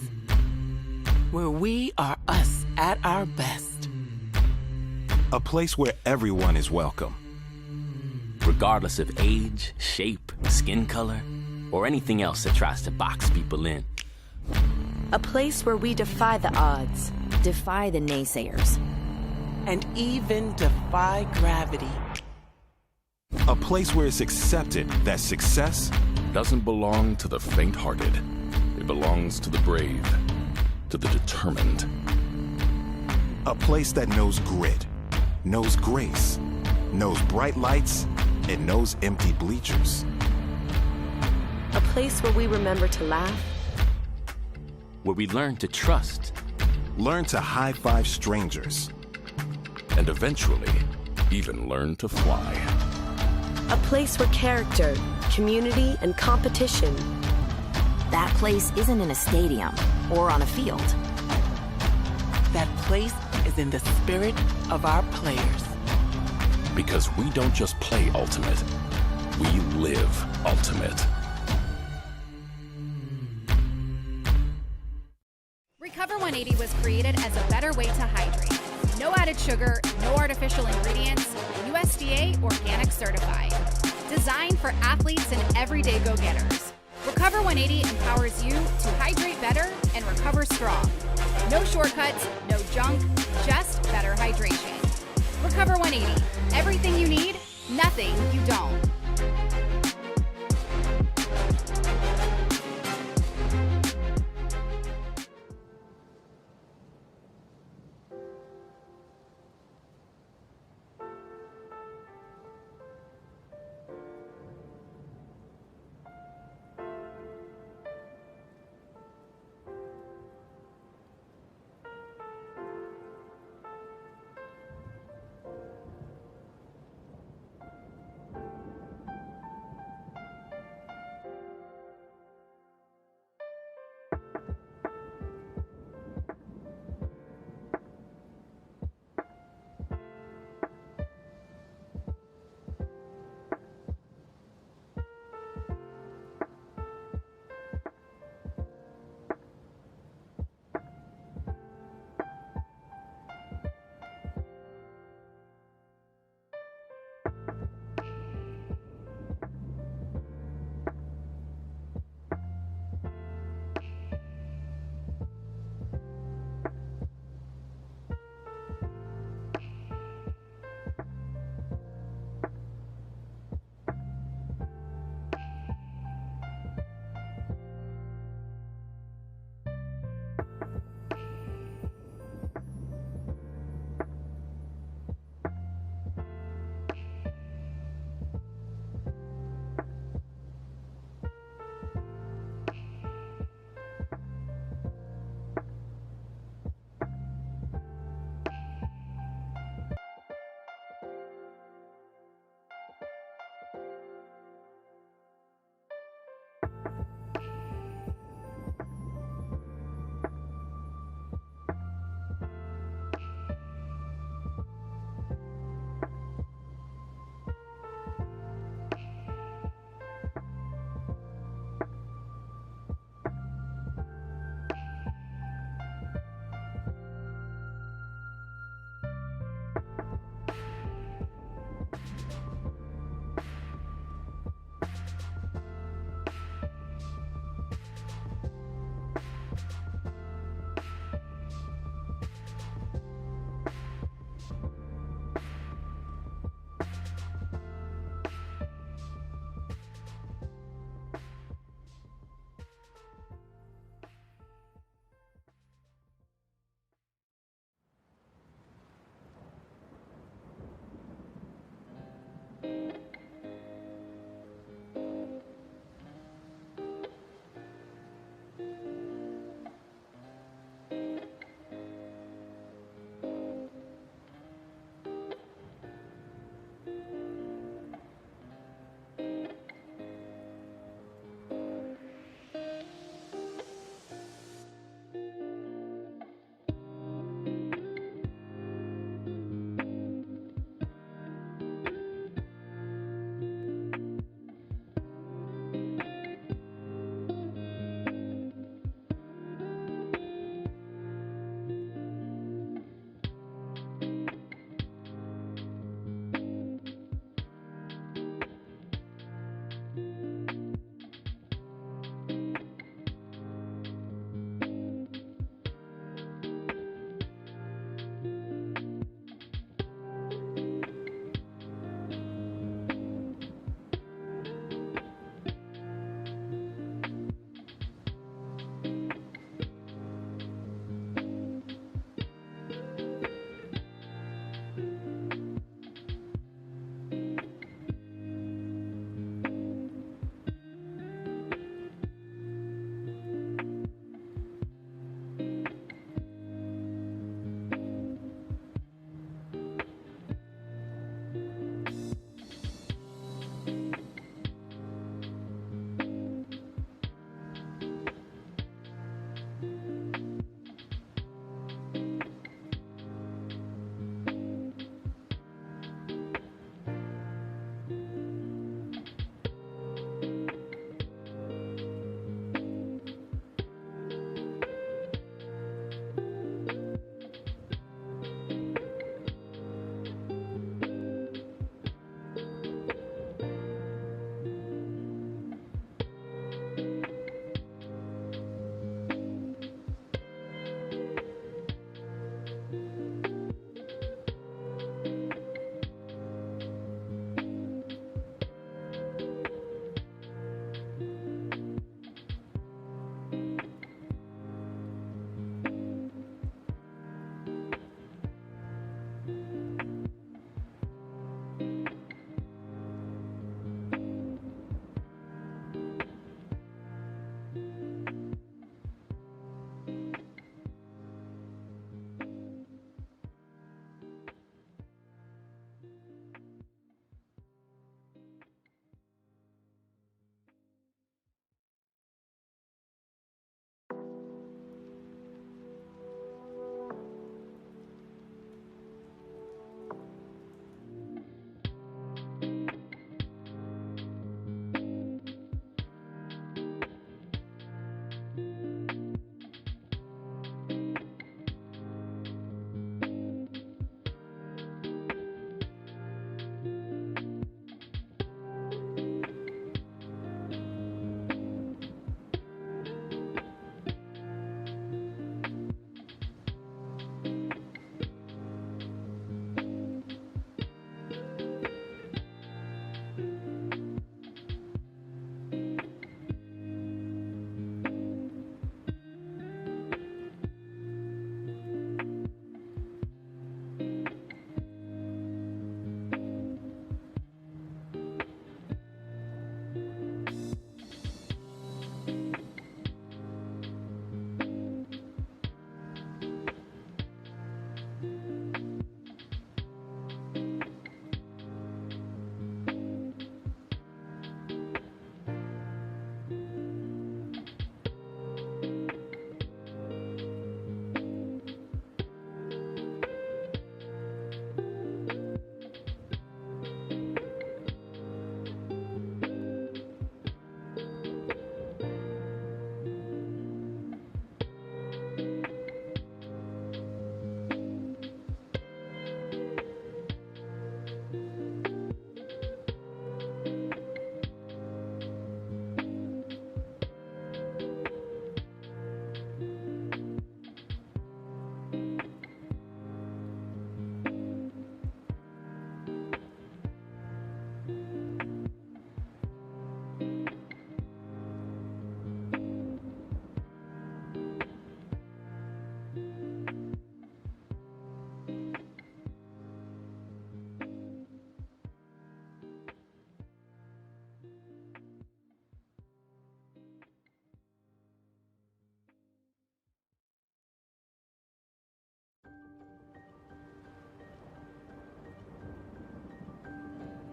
where we are us at our best. A place where everyone is welcome. Regardless of age, shape, skin color, or anything else that tries to box people in. A place where we defy the odds, defy the naysayers, and even defy gravity. A place where it's accepted that success doesn't belong to the faint-hearted. It belongs to the brave, to the determined. A place that knows grit, knows grace, knows bright lights, and knows empty bleachers. A place where we remember to laugh, where we learn to trust, learn to high-five strangers, and eventually even learn to fly. A place where character, community, and competition. That place isn't in a stadium or on a field. That place is in the spirit of our players. Because we don't just play ultimate, we live ultimate. Recover 180 was created as a better way to hydrate. No added sugar, no artificial ingredients, USDA organic certified. Designed for athletes and everyday go-getters. Recover 180 empowers you to hydrate better and recover strong. No shortcuts, no junk, just better hydration. Recover 180. Everything you need, nothing you don't.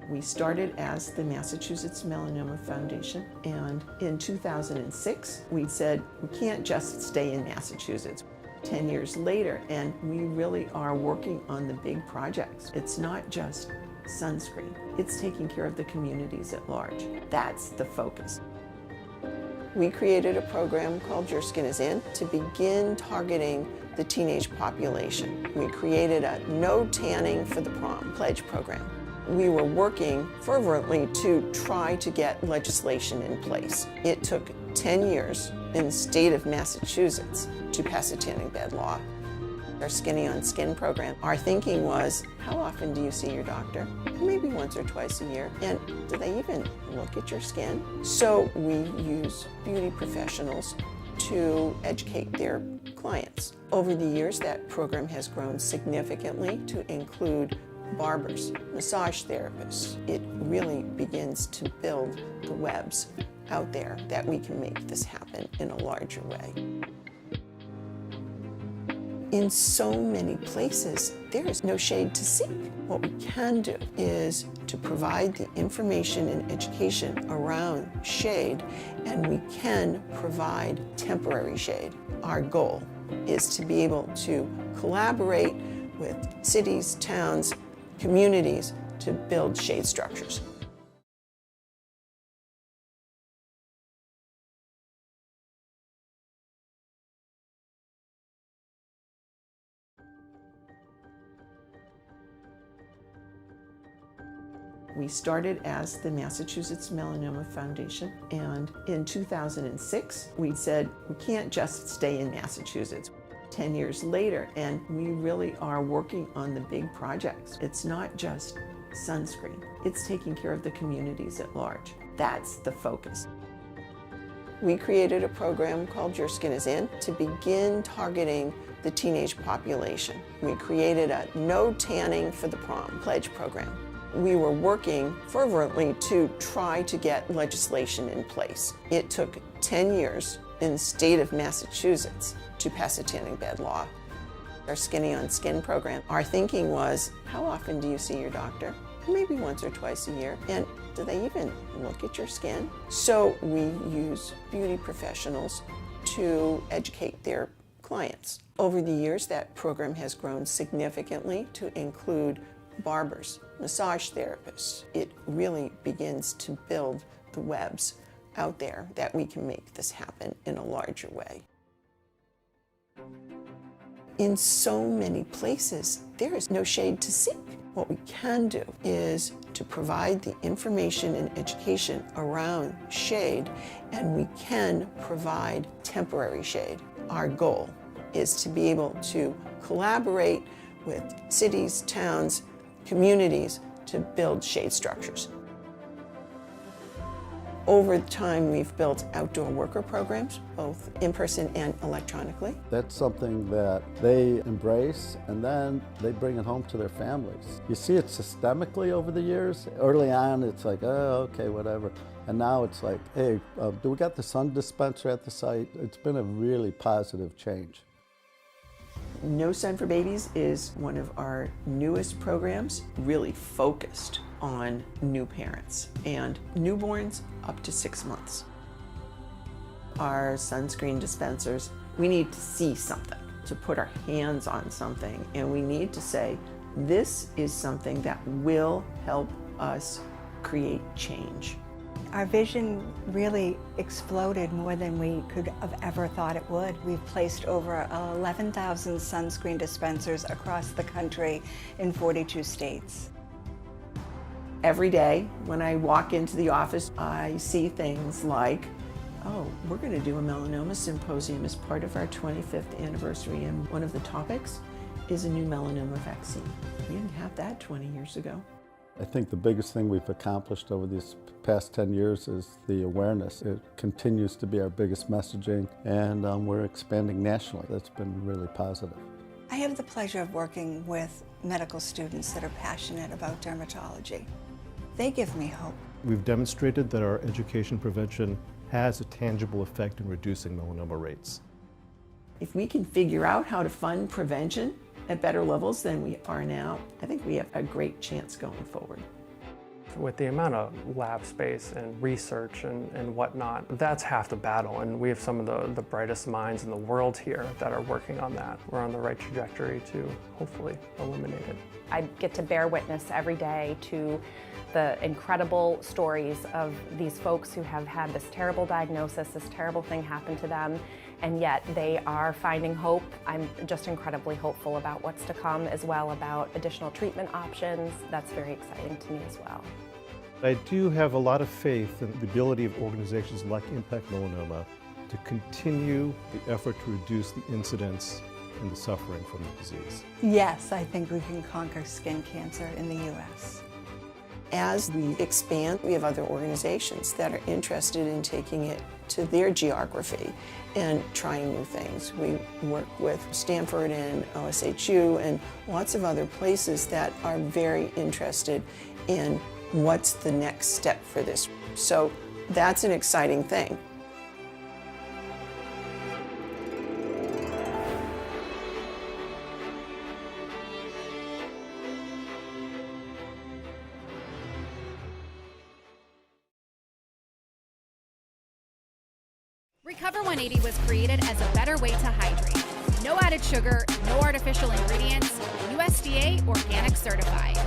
We started as the Massachusetts Melanoma Foundation, and in 2006, we said, we can't just stay in Massachusetts. 10 years later, and we really are working on the big projects. It's not just sunscreen, it's taking care of the communities at large. That's the focus. We created a program called Your Skin Is In to begin targeting the teenage population. We created a No Tanning for the Prom pledge program. We were working fervently to try to get legislation in place. It took 10 years in the state of Massachusetts to pass a tanning bed law. Our Skinny on Skin program, our thinking was, how often do you see your doctor? Maybe once or twice a year. And do they even look at your skin? So we use beauty professionals to educate their clients. Over the years, that program has grown significantly to include barbers, massage therapists. It really begins to build the webs out there that we can make this happen in a larger way. In so many places, there is no shade to seek. What we can do is to provide the information and education around shade, and we can provide temporary shade. Our goal is to be able to collaborate with cities, towns, communities to build shade structures. We started as the Massachusetts Melanoma Foundation, and in 2006, we said, we can't just stay in Massachusetts. 10 years later, and we really are working on the big projects. It's not just sunscreen, it's taking care of the communities at large. That's the focus. We created a program called Your Skin Is In to begin targeting the teenage population. We created a No Tanning for the Prom pledge program. We were working fervently to try to get legislation in place. It took 10 years in the state of Massachusetts to pass a tanning bed law. Our Skinny on Skin program, our thinking was, how often do you see your doctor? Maybe once or twice a year. And do they even look at your skin? So we use beauty professionals to educate their clients. Over the years, that program has grown significantly to include barbers, massage therapists. It really begins to build the webs out there that we can make this happen in a larger way. In so many places, there is no shade to seek. What we can do is to provide the information and education around shade, and we can provide temporary shade. Our goal is to be able to collaborate with cities, towns, communities to build shade structures. Over time, we've built outdoor worker programs, both in person and electronically. That's something that they embrace, and then they bring it home to their families. You see it systemically over the years. Early on, it's like, oh, okay, whatever. And now it's like, hey, do we got the sun dispenser at the site? It's been a really positive change. No Sun for Babies is one of our newest programs, really focused on new parents and newborns up to 6 months. Our sunscreen dispensers, we need to see something, to put our hands on something, and we need to say, this is something that will help us create change. Our vision really exploded more than we could have ever thought it would. We've placed over 11,000 sunscreen dispensers across the country in 42 states. Every day when I walk into the office, I see things like, oh, we're going to do a melanoma symposium as part of our 25th anniversary, and one of the topics is a new melanoma vaccine. We didn't have that 20 years ago. I think the biggest thing we've accomplished over these past 10 years is the awareness. It continues to be our biggest messaging, and we're expanding nationally. That's been really positive. I have the pleasure of working with medical students that are passionate about dermatology. They give me hope. We've demonstrated that our education prevention has a tangible effect in reducing melanoma rates. If we can figure out how to fund prevention at better levels than we are now, I think we have a great chance going forward. With the amount of lab space and research and whatnot, that's half the battle, and we have some of the brightest minds in the world here that are working on that. We're on the right trajectory to hopefully eliminate it. I get to bear witness every day to the incredible stories of these folks who have had this terrible diagnosis, this terrible thing happen to them, and yet they are finding hope. I'm just incredibly hopeful about what's to come, as well about additional treatment options. That's very exciting to me as well. I do have a lot of faith in the ability of organizations like Impact Melanoma to continue the effort to reduce the incidence and the suffering from the disease. Yes, I think we can conquer skin cancer in the U.S. As we expand, we have other organizations that are interested in taking it to their geography and trying new things. We work with Stanford and OSHU and lots of other places that are very interested in what's the next step for this. So that's an exciting thing. Recover 180 was created as a better way to hydrate. No added sugar, no artificial ingredients, USDA organic certified.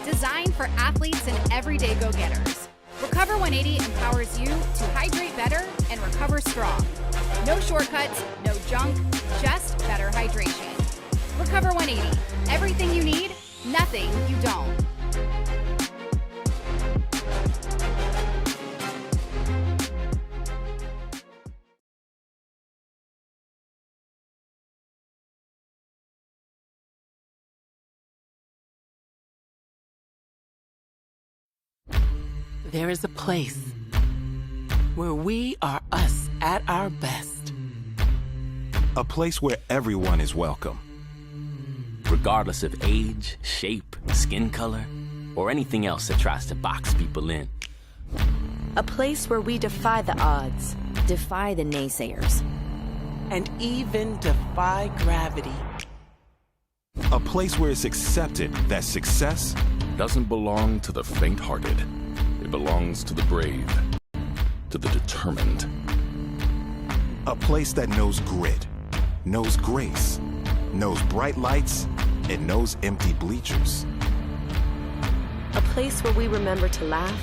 Designed for athletes and everyday go-getters. Recover 180 empowers you to hydrate better and recover strong. No shortcuts, no junk, just better hydration. Recover 180, everything you need, nothing you don't. There is a place where we are us at our best. A place where everyone is welcome. Regardless of age, shape, skin color, or anything else that tries to box people in. A place where we defy the odds, defy the naysayers, and even defy gravity. A place where it's accepted that success doesn't belong to the faint-hearted. It belongs to the brave, to the determined. A place that knows grit, knows grace, knows bright lights, and knows empty bleachers. a place where we remember to laugh,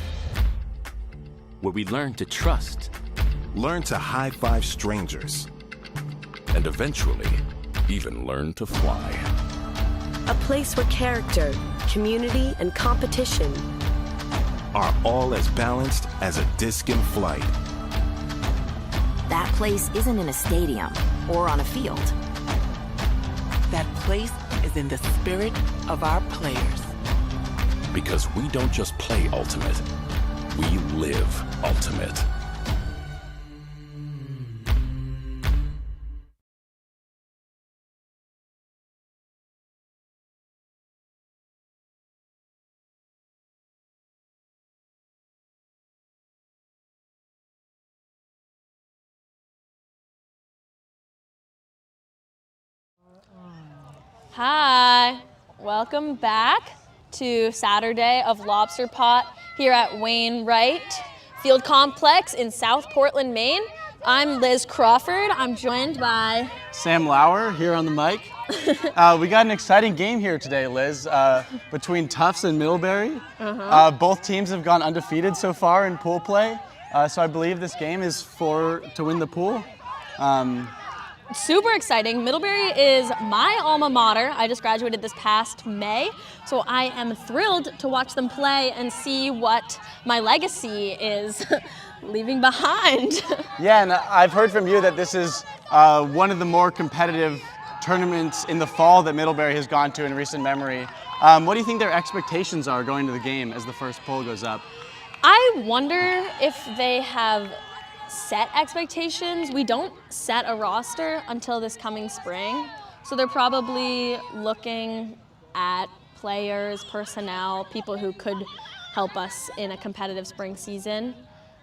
where we learn to trust, learn to high-five strangers, and eventually even learn to fly. a place where character, community, and competition are all as balanced as a disc in flight. That place isn't in a stadium or on a field. That place is in the spirit of our players. Because we don't just play Ultimate, we live Ultimate. Hi, welcome back to Saturday of Lobster Pot here at Wainwright Field Complex in South Portland, Maine. I'm Liz Crawford. I'm joined by Sam Lauer here on the mic. We got an exciting game here today, Liz, between Tufts and Middlebury. Both teams have gone undefeated so far in pool play, so I believe this game is to win the pool. Super exciting. Middlebury is my alma mater. I just graduated this past May, so I am thrilled to watch them play and see what my legacy is leaving behind. Yeah, and I've heard from you that this is one of the more competitive tournaments in the fall that Middlebury has gone to in recent memory. What do you think their expectations are going to the game as the first poll goes up? I wonder if they have set expectations. We don't set a roster until this coming spring, so they're probably looking at players, personnel, people who could help us in a competitive spring season.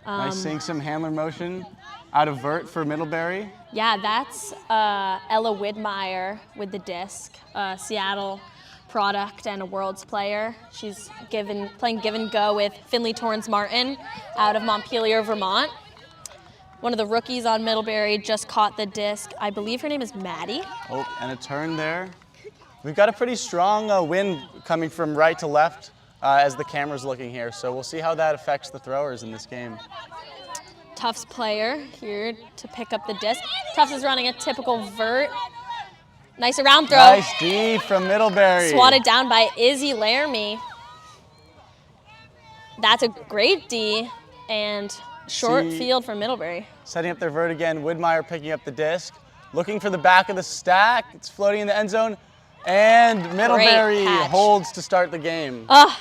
Nice seeing some handler motion out of vert for Middlebury. Yeah, that's Ella Widmeyer with the disc, Seattle product and a Worlds player. She's playing give and go with Finley Torrance Martin out of Montpelier, Vermont. One of the rookies on Middlebury just caught the disc. I believe her name is Maddie. Oh, and a turn there. We've got a pretty strong wind coming from right to left as the camera's looking here, so we'll see how that affects the throwers in this game. Tufts player here to pick up the disc. Tufts is running a typical vert. Nice around throw. Nice D from Middlebury. Swatted down by Izzy Laramie. That's a great D and short field from Middlebury. Setting up their vert again. Widmeyer picking up the disc. Looking for the back of the stack. It's floating in the end zone. And Middlebury holds to start the game. Oh,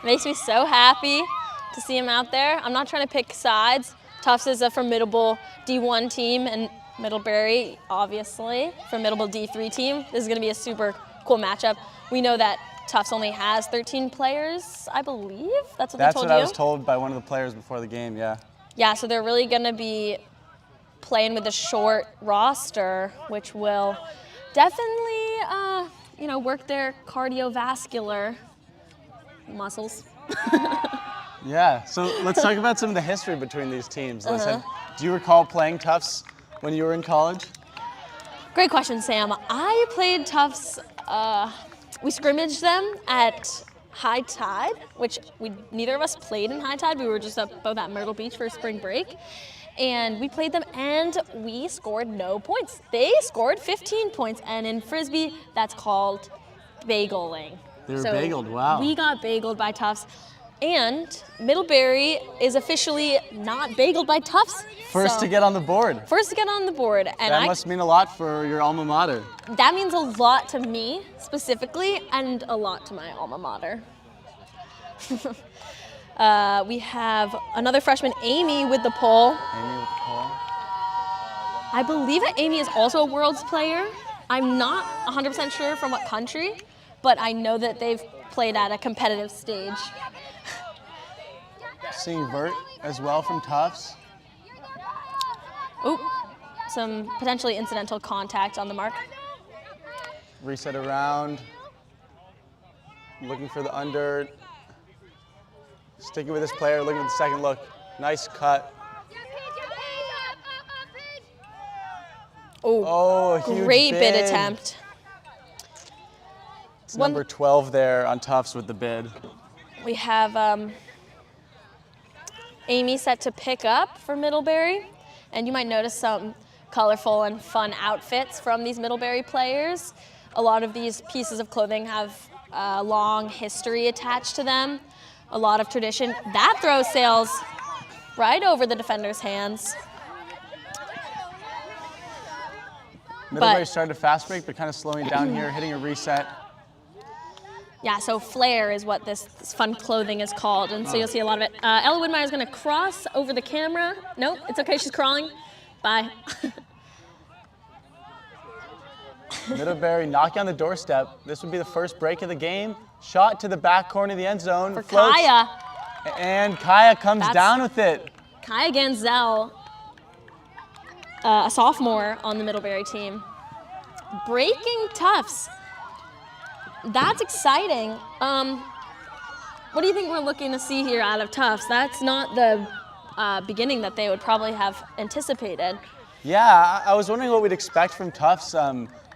makes me so happy to see him out there. I'm not trying to pick sides. Tufts is a formidable D1 team, and Middlebury, obviously, formidable D3 team. This is going to be a super cool matchup. We know that Tufts only has 13 players, I believe. That's what they told you? That's what I was told by one of the players before the game, yeah. Yeah, so they're really going to be playing with a short roster, which will definitely, work their cardiovascular muscles. Yeah, so let's talk about some of the history between these teams. Listen, do you recall playing Tufts when you were in college? Great question, Sam. I played Tufts, we scrimmaged them at High Tide, which neither of us played in High Tide. We were just both at Myrtle Beach for spring break. And we played them and we scored no points. They scored 15 points, and in Frisbee, that's called bageling. They were bageled, wow. We got bageled by Tufts. And Middlebury is officially not bageled by Tufts. First to get on the board. First to get on the board. And that must mean a lot for your alma mater. That means a lot to me, specifically, and a lot to my alma mater. We have another freshman, Amy, with the pole. Amy with the pole. I believe that Amy is also a Worlds player. I'm not 100% sure from what country, but I know that they've played at a competitive stage. Seeing vert as well from Tufts. Oop, some potentially incidental contact on the mark. Reset around. Looking for the under. Sticking with this player, looking at the second look. Nice cut. Oh, huge great bid attempt. It's number 12 there on Tufts with the bid. We have Amy set to pick up for Middlebury, and you might notice some colorful and fun outfits from these Middlebury players. A lot of these pieces of clothing have a long history attached to them, a lot of tradition. That throw sails right over the defender's hands. Middlebury started a fast break, but kind of slowing down here, hitting a reset. Yeah, so flare is what this fun clothing is called, and so you'll see a lot of it. Ella Widmeyer is going to cross over the camera. Nope, it's okay, she's crawling. Bye. Middlebury knocking on the doorstep. This would be the first break of the game. Shot to the back corner of the end zone. For Kaya. And Kaya comes down with it. Kaya Ganzel, a sophomore on the Middlebury team. Breaking Tufts. That's exciting. What do you think we're looking to see here out of Tufts? That's not the beginning that they would probably have anticipated. Yeah, I was wondering what we'd expect from Tufts.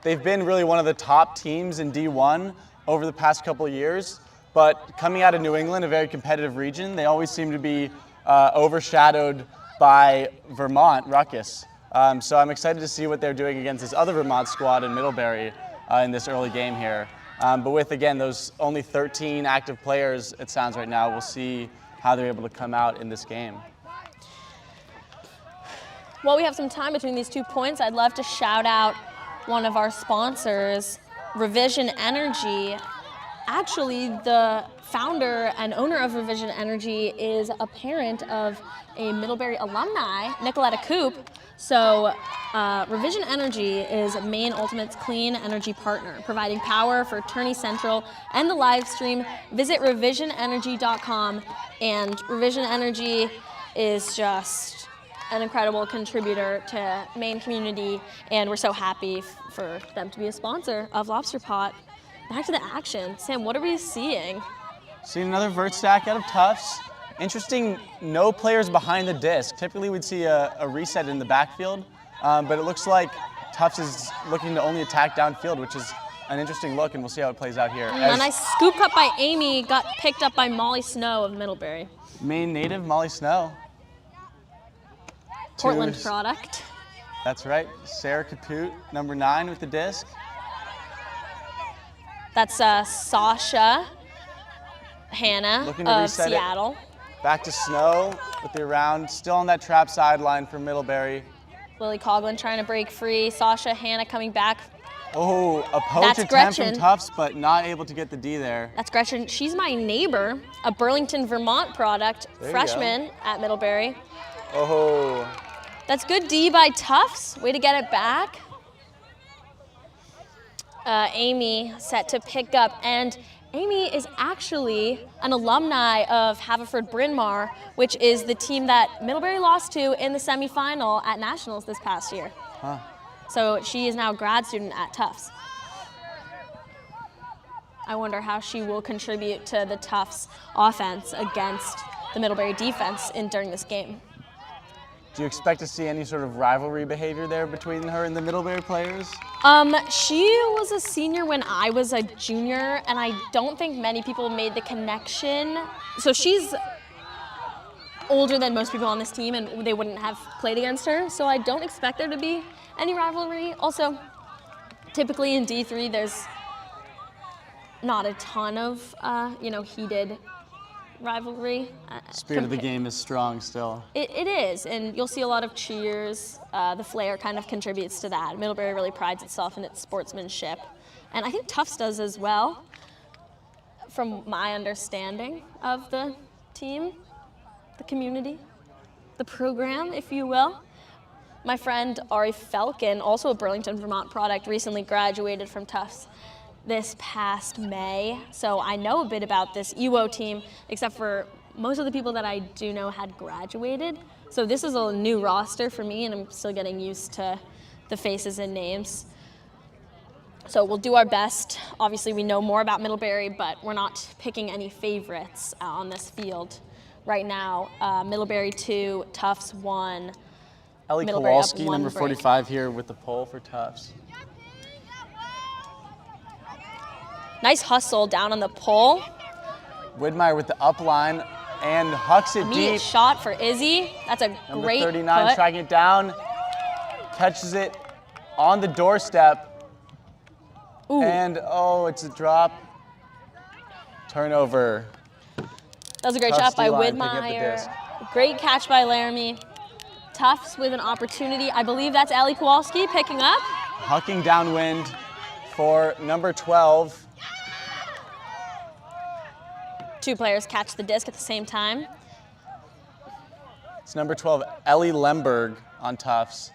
They've been really one of the top teams in D1 over the past couple of years, but coming out of New England, a very competitive region, they always seem to be overshadowed by Vermont, Ruckus. So I'm excited to see what they're doing against this other Vermont squad in Middlebury in this early game here. But with, again, those only 13 active players, it sounds right now, we'll see how they're able to come out in this game. While we have some time between these 2 points, I'd love to shout out one of our sponsors, Revision Energy. Actually, the founder and owner of Revision Energy is a parent of a Middlebury alumni, Nicoletta Coop. So Revision Energy is Maine Ultimate's clean energy partner, providing power for Turney Central and the Livestream. Visit revisionenergy.com, and Revision Energy is just an incredible contributor to Maine community, and we're so happy for them to be a sponsor of Lobster Pot. back to the action. Sam, what are we seeing? Seeing another vert stack out of Tufts. Interesting, no players behind the disc. Typically we'd see a reset in the backfield, but it looks like Tufts is looking to only attack downfield, which is an interesting look, and we'll see how it plays out here. A nice scoop cut by Amy, got picked up by Molly Snow of Middlebury. Maine native, Molly Snow. Portland product. That's right, Sarah Caput, number 9 with the disc. That's Sasha Hannah Looking to of reset it. Seattle. Back to Snow with the around, still on that trap sideline for Middlebury. Lily Coughlin trying to break free. Sasha Hannah coming back. Oh, a poach That's attempt Gretchen. from Tufts, but not able to get the D there. That's Gretchen. She's my neighbor, a Burlington, Vermont product, There you freshman at Middlebury. Oh. That's good D by Tufts. Way to get it back. Amy set to pick up, and Amy is actually an alumni of Haverford Bryn Mawr, which is the team that Middlebury lost to in the semifinal at Nationals this past year. Huh. So she is now a grad student at Tufts. I wonder how she will contribute to the Tufts offense against the Middlebury defense during this game. Do you expect to see any sort of rivalry behavior there between her and the Middlebury players? She was a senior when I was a junior, and I don't think many people made the connection. So she's older than most people on this team, and they wouldn't have played against her. So I don't expect there to be any rivalry. Also, typically in D3, there's not a ton of, heated rivalry. Spirit of the game is strong still. It is, and you'll see a lot of cheers. The flair kind of contributes to that. Middlebury really prides itself in its sportsmanship, and I think Tufts does as well, from my understanding of the team, the community, the program, if you will. My friend Ari Felkin, also a Burlington, Vermont product, recently graduated from Tufts this past May, so I know a bit about this UO team, except for most of the people that I do know had graduated. So this is a new roster for me, and I'm still getting used to the faces and names. So we'll do our best. Obviously, we know more about Middlebury, but we're not picking any favorites on this field right now. Middlebury 2, Tufts 1. Ellie Middlebury up Kowalski, one number break. 45 here with the pole for Tufts. Nice hustle down on the pole. Widmeyer with the up line and hucks it Immediate deep. shot for Izzy. That's a Number great 39 put. tracking it down, catches it on the doorstep. Ooh. And it's a drop. Turnover. That was a great Tufts shot by D-line picking up the disc. Widmeyer. Great catch by Laramie. Tufts with an opportunity. I believe that's Ellie Kowalski picking up. Hucking downwind for number 12. Two players catch the disc at the same time. It's number 12, Ellie Lemberg on Tufts,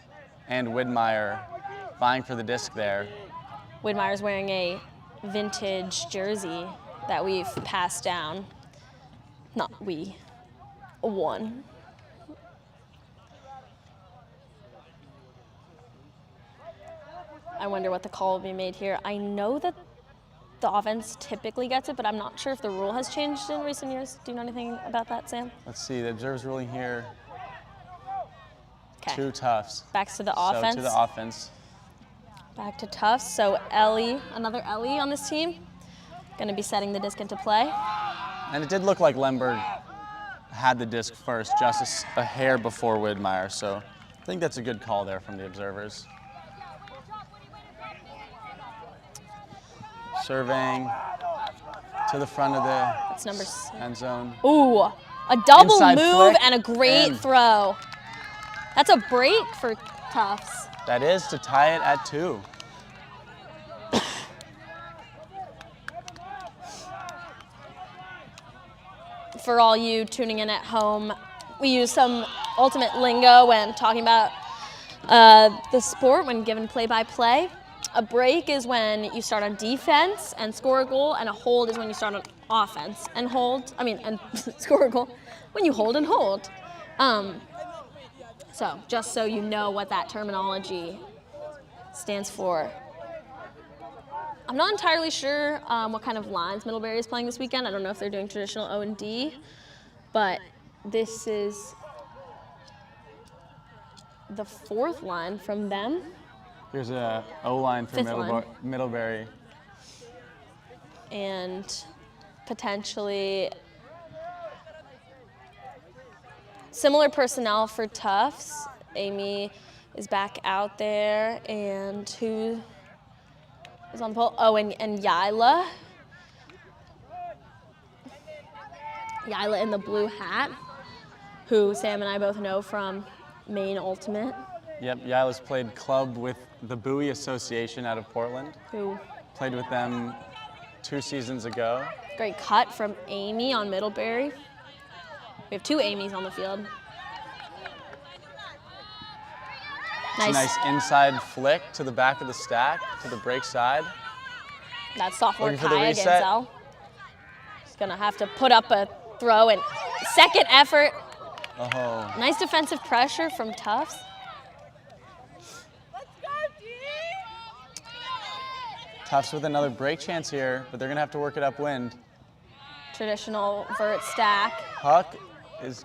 and Widmeyer vying for the disc there. Widmeyer's wearing a vintage jersey that we've passed down. Not we, one. I wonder what the call will be made here. I know that the offense typically gets it, but I'm not sure if the rule has changed in recent years. Do you know anything about that, Sam? Let's see, the observer's ruling here. Okay. Two Tufts. Back to the offense. So to the offense. Back to Tufts. So Ellie, another Ellie on this team, going to be setting the disc into play. And it did look like Lemberg had the disc first, just a hair before Widmeyer. So I think that's a good call there from the observers. Surveying to the front of the end zone. Ooh, a double Inside move flick and a great and- throw. That's a break for Tufts. That is to tie it at 2. For all you tuning in at home, we use some ultimate lingo when talking about the sport when given play-by-play. A break is when you start on defense and score a goal, and a hold is when you start on offense and score a goal when you hold and hold. So just so you know what that terminology stands for. I'm not entirely sure what kind of lines Middlebury is playing this weekend. I don't know if they're doing traditional O&D, but this is the 4th line from them. Here's a O-line for 5th line. Middlebury. And potentially similar personnel for Tufts. Amy is back out there, and who is on the pole? Oh, and Yila. Yila in the blue hat, who Sam and I both know from Maine Ultimate. Yep, Yila's played club with the Bowie Association out of Portland. Who played with them 2 seasons ago. Great cut from Amy on Middlebury. We have 2 Amys on the field. It's a nice inside flick to the back of the stack, to the break side. That's sophomore Looking for the Kaya reset. Gansel. She's gonna have to put up a throw, and second effort. Oh. Nice defensive pressure from Tufts. Tufts with another break chance here, but they're gonna have to work it upwind. Traditional vert stack. Huck is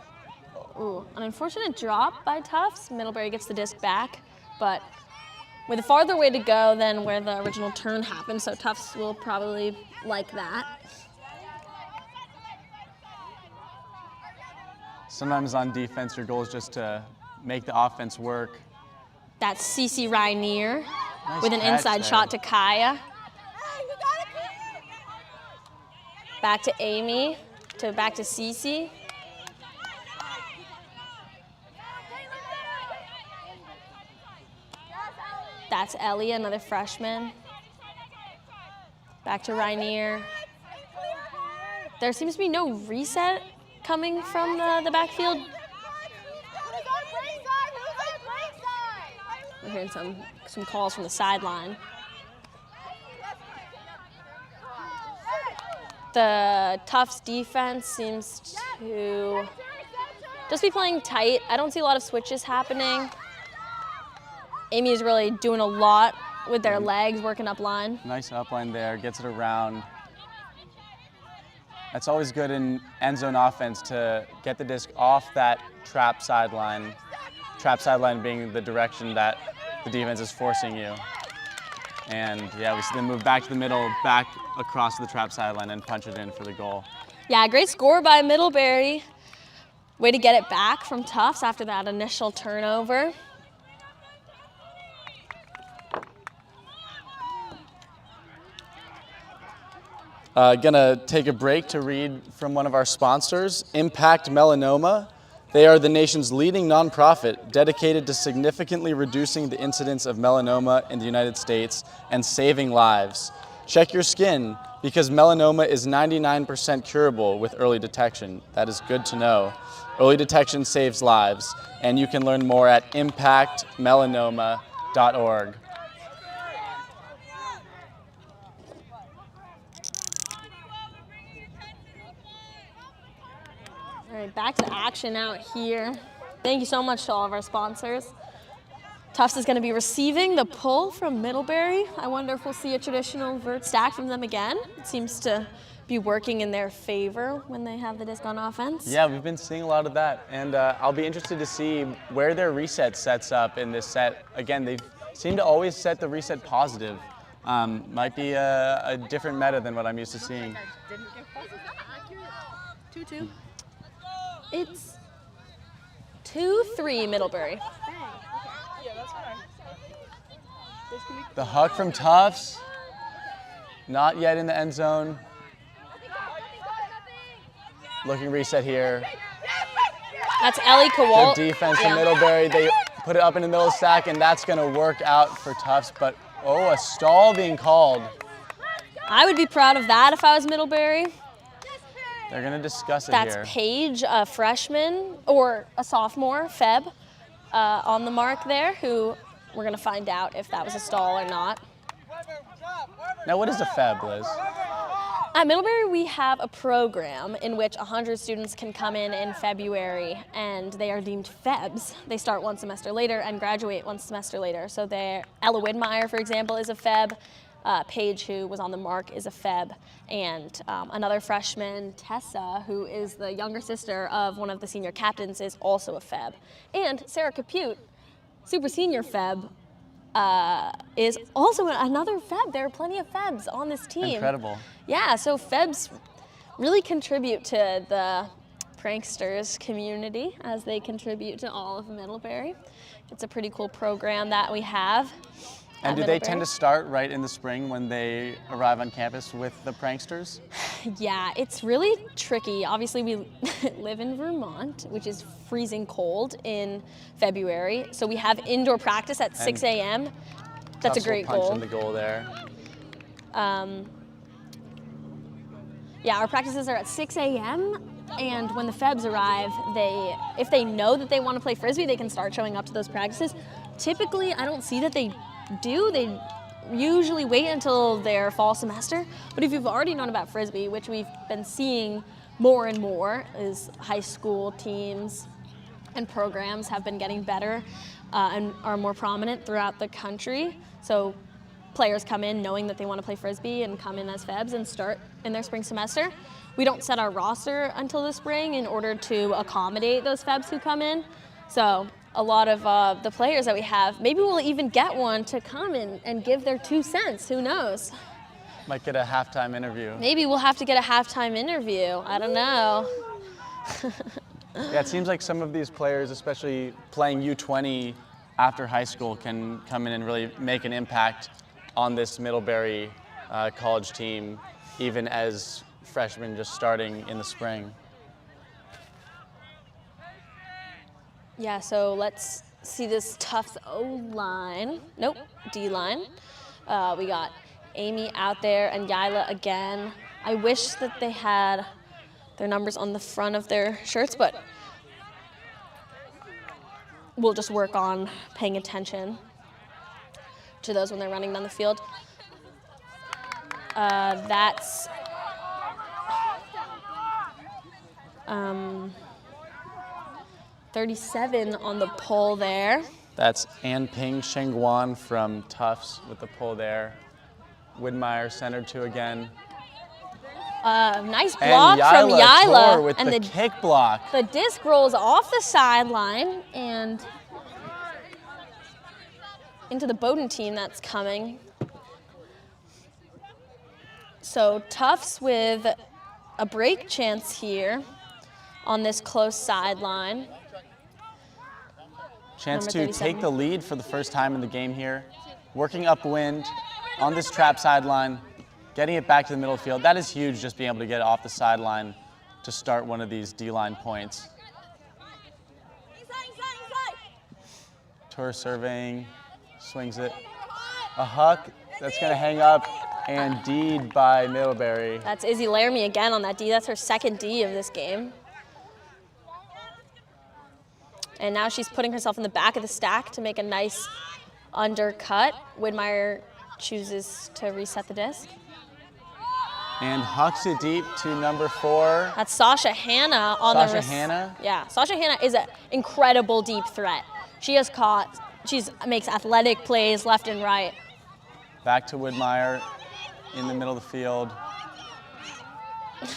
Ooh, an unfortunate drop by Tufts. Middlebury gets the disc back, but with a farther way to go than where the original turn happened, so Tufts will probably like that. sometimes on defense, your goal is just to make the offense work. That's Cece Rainier Nice with an catch inside there. shot to Kaya. Back to Amy, back to Cece. That's Ellie, another freshman. Back to Rainier. There seems to be no reset coming from the backfield. We're hearing some calls from the sideline. The Tufts defense seems to just be playing tight. I don't see a lot of switches happening. Amy is really doing a lot with their legs, working up line. Nice upline there, gets it around. That's always good in end zone offense to get the disc off that trap sideline. Trap sideline being the direction that the defense is forcing you. And yeah, we see them move back to the middle, back across the trap sideline and punch it in for the goal. Yeah, great score by Middlebury. Way to get it back from Tufts after that initial turnover. Gonna take a break to read from one of our sponsors, Impact Melanoma. They are the nation's leading nonprofit dedicated to significantly reducing the incidence of melanoma in the United States and saving lives. Check your skin because melanoma is 99% curable with early detection. That is good to know. Early detection saves lives, and you can learn more at impactmelanoma.org. All right, back to action out here. Thank you so much to all of our sponsors. Tufts is going to be receiving the pull from Middlebury. I wonder if we'll see a traditional vert stack from them again. It seems to be working in their favor when they have the disc on offense. Yeah, we've been seeing a lot of that, and I'll be interested to see where their reset sets up in this set. Again, they seem to always set the reset positive. Might be a different meta than what I'm used to seeing. 2-2. It's 2-3 Middlebury. The huck from Tufts, not yet in the end zone. Looking reset here. That's Ellie Kowal. Good defense in Middlebury. They put it up in the middle of the stack, and that's going to work out for Tufts. But, oh, a stall being called. I would be proud of that if I was Middlebury. They're going to discuss it That's here. Paige, a freshman, or a sophomore, Feb, on the mark there, who we're going to find out if that was a stall or not. Now, what is a Feb, Liz? At Middlebury, we have a program in which 100 students can come in February, and they are deemed Febs. They start one semester later and graduate one semester later. So Ella Widmeyer, for example, is a Feb. Paige, who was on the mark, is a Feb, and another freshman, Tessa, who is the younger sister of one of the senior captains, is also a Feb. And Sarah Capute, super senior Feb, is also another Feb. There are plenty of Febs on this team. Incredible. Yeah, so Febs really contribute to the pranksters community as they contribute to all of Middlebury. It's a pretty cool program that we have. And do they tend to start right in the spring when they arrive on campus with the pranksters? Yeah, it's really tricky. Obviously, we live in Vermont, which is freezing cold in February. So we have indoor practice at 6 a.m. That's a great goal. Punch in the goal there. Yeah, our practices are at 6 a.m. And when the Febs arrive, if they know that they want to play Frisbee, they can start showing up to those practices. Typically, I don't see that they do. They usually wait until their fall semester. But if you've already known about Frisbee, which we've been seeing more and more, is high school teams and programs have been getting better and are more prominent throughout the country. So players come in knowing that they want to play Frisbee and come in as Febs and start in their spring semester. We don't set our roster until the spring in order to accommodate those Febs who come in. So a lot of the players that we have, maybe we'll even get one to come in and give their 2 cents, who knows? Might get a halftime interview. Maybe we'll have to get a halftime interview, I don't know. Yeah, it seems like some of these players, especially playing U20 after high school, can come in and really make an impact on this Middlebury college team, even as freshmen just starting in the spring. Yeah, so let's see this Tufts O-line. Nope, D-line. We got Amy out there and Yaila again. I wish that they had their numbers on the front of their shirts, but we'll just work on paying attention to those when they're running down the field. That's 37 on the pole there. That's Anping Shengguan from Tufts with the pull there. Widmeyer centered to again. Nice block from Yaila. With the kick block. The disc rolls off the sideline and into the Bowdoin team that's coming. So Tufts with a break chance here on this close sideline. Chance to take the lead for the first time in the game here. Working upwind on this trap sideline, getting it back to the middle field. That is huge, just being able to get it off the sideline to start one of these D-line points. Tour surveying, swings it. A huck that's gonna hang up and D'd by Middlebury. That's Izzy Laramie again on that D. That's her second D of this game. And now she's putting herself in the back of the stack to make a nice undercut. Widmeyer chooses to reset the disc. And hucks it deep to number 4. That's Sasha Hanna on the Sasha Hanna? Yeah, Sasha Hanna is an incredible deep threat. She has caught, makes athletic plays left and right. Back to Widmeyer in the middle of the field.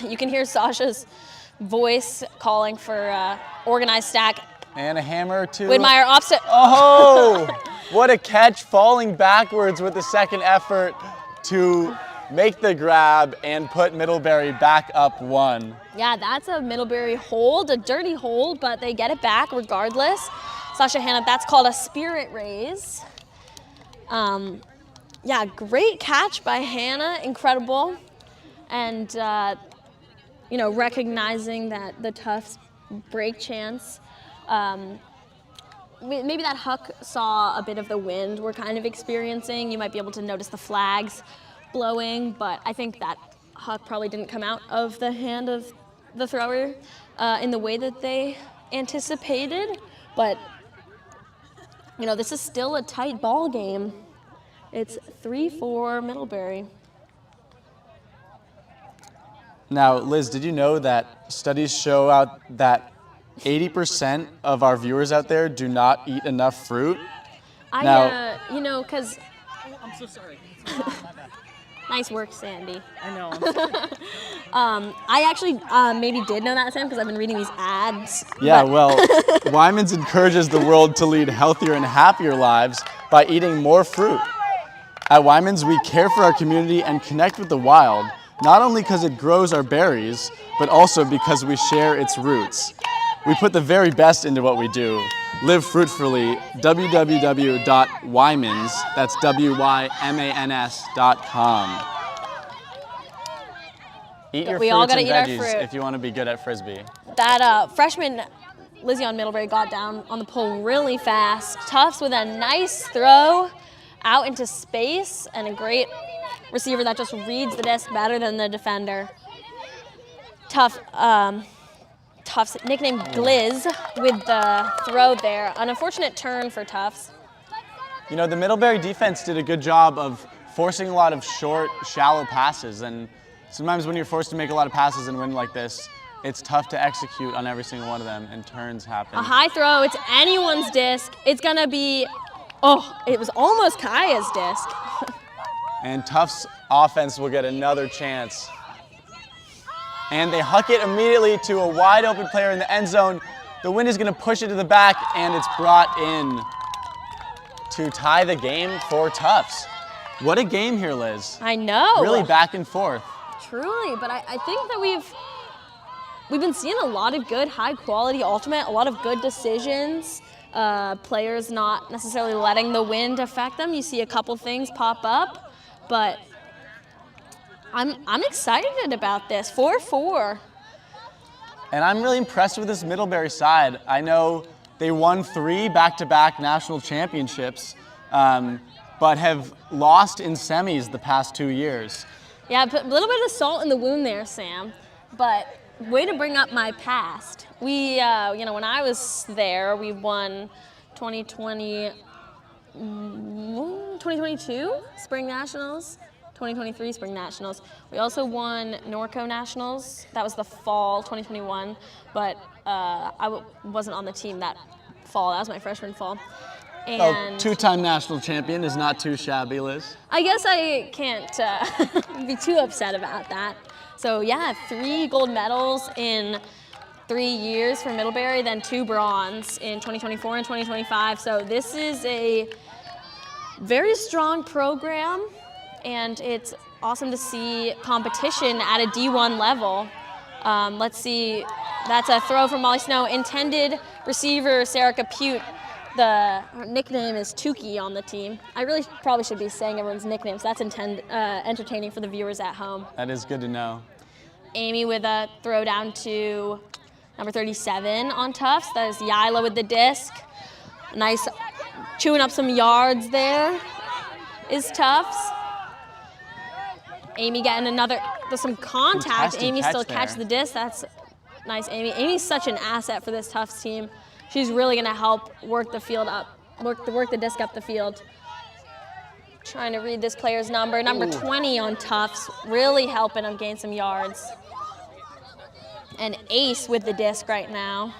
You can hear Sasha's voice calling for organized stack. And a hammer to Widmeyer opposite. Oh, what a catch, falling backwards with the second effort to make the grab and put Middlebury back up 1. Yeah, that's a Middlebury hold, a dirty hold, but they get it back regardless. Sasha Hanna, that's called a spirit raise. Yeah, great catch by Hanna, incredible. And, you know, recognizing that the Tufts break chance. Maybe that huck saw a bit of the wind we're kind of experiencing. You might be able to notice the flags blowing, but I think that huck probably didn't come out of the hand of the thrower in the way that they anticipated. But, you know, this is still a tight ball game. It's 3-4 Middlebury. Now, Liz, did you know that studies show out that 80% of our viewers out there do not eat enough fruit? You know, because I'm so sorry. Nice work, Sandy. I know. I actually maybe did know that, Sam, because I've been reading these ads. Yeah, but- well, Wyman's encourages the world to lead healthier and happier lives by eating more fruit. At Wyman's, we care for our community and connect with the wild, not only because it grows our berries, but also because we share its roots. We put the very best into what we do. Live fruitfully, www.wymans, that's WYMANS.com. Eat your We all fruits gotta and eat our veggies fruit. if you want to be good at Frisbee. That freshman Lizzie on Middlebury got down on the pole really fast. Tufts with a nice throw out into space and a great receiver that just reads the disc better than the defender. Tufts nicknamed Gliz with the throw there. An unfortunate turn for Tufts. You know, the Middlebury defense did a good job of forcing a lot of short, shallow passes, and sometimes when you're forced to make a lot of passes and win like this, it's tough to execute on every single one of them, and turns happen. A high throw, it's anyone's disc. It's gonna be, oh, it was almost Kaya's disc. And Tufts offense will get another chance. And they huck it immediately to a wide open player in the end zone. The wind is gonna push it to the back, and it's brought in to tie the game for Tufts. What a game here, Liz. I know. Really back and forth. Truly, but I think that we've been seeing a lot of good, high quality ultimate, a lot of good decisions. Players not necessarily letting the wind affect them. You see a couple things pop up, but I'm excited about this. 4-4. And I'm really impressed with this Middlebury side. I know they won 3 back-to-back national championships, but have lost in semis the past 2 years. Yeah, put a little bit of salt in the wound there, Sam. But way to bring up my past. We, when I was there, we won 2022 Spring Nationals, 2023 Spring Nationals. We also won Norco Nationals. That was the fall, 2021. But I wasn't on the team that fall. That was my freshman fall. And 2-time national champion is not too shabby, Liz. I guess I can't be too upset about that. So yeah, 3 gold medals in 3 years for Middlebury, then 2 bronze in 2024 and 2025. So this is a very strong program, and it's awesome to see competition at a D1 level. Let's see, that's a throw from Molly Snow. Intended receiver Sarah Capute. Her nickname is Tukey on the team. I really probably should be saying everyone's nicknames. That's entertaining for the viewers at home. That is good to know. Amy with a throw down to number 37 on Tufts. That is Yila with the disc. Nice chewing up some yards there is Tufts. Amy getting there's some contact. Contested Amy still catch catches there. the disc. That's nice, Amy. Amy's such an asset for this Tufts team. She's really gonna help work the field up, work the disc up the field. Trying to read this player's number. Number 20 on Tufts, really helping him gain some yards. And Ace with the disc right now.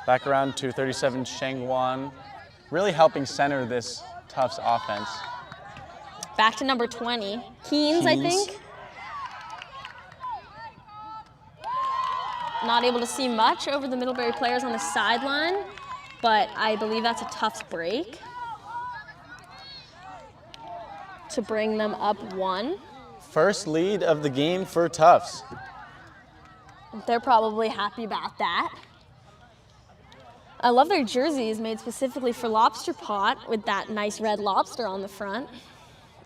Back around to 37 Shengwan, really helping center this Tufts offense. Back to number 20, Keens, I think. Not able to see much over the Middlebury players on the sideline, but I believe that's a Tufts break to bring them up 1. First lead of the game for Tufts. They're probably happy about that. I love their jerseys made specifically for Lobster Pot with that nice red lobster on the front.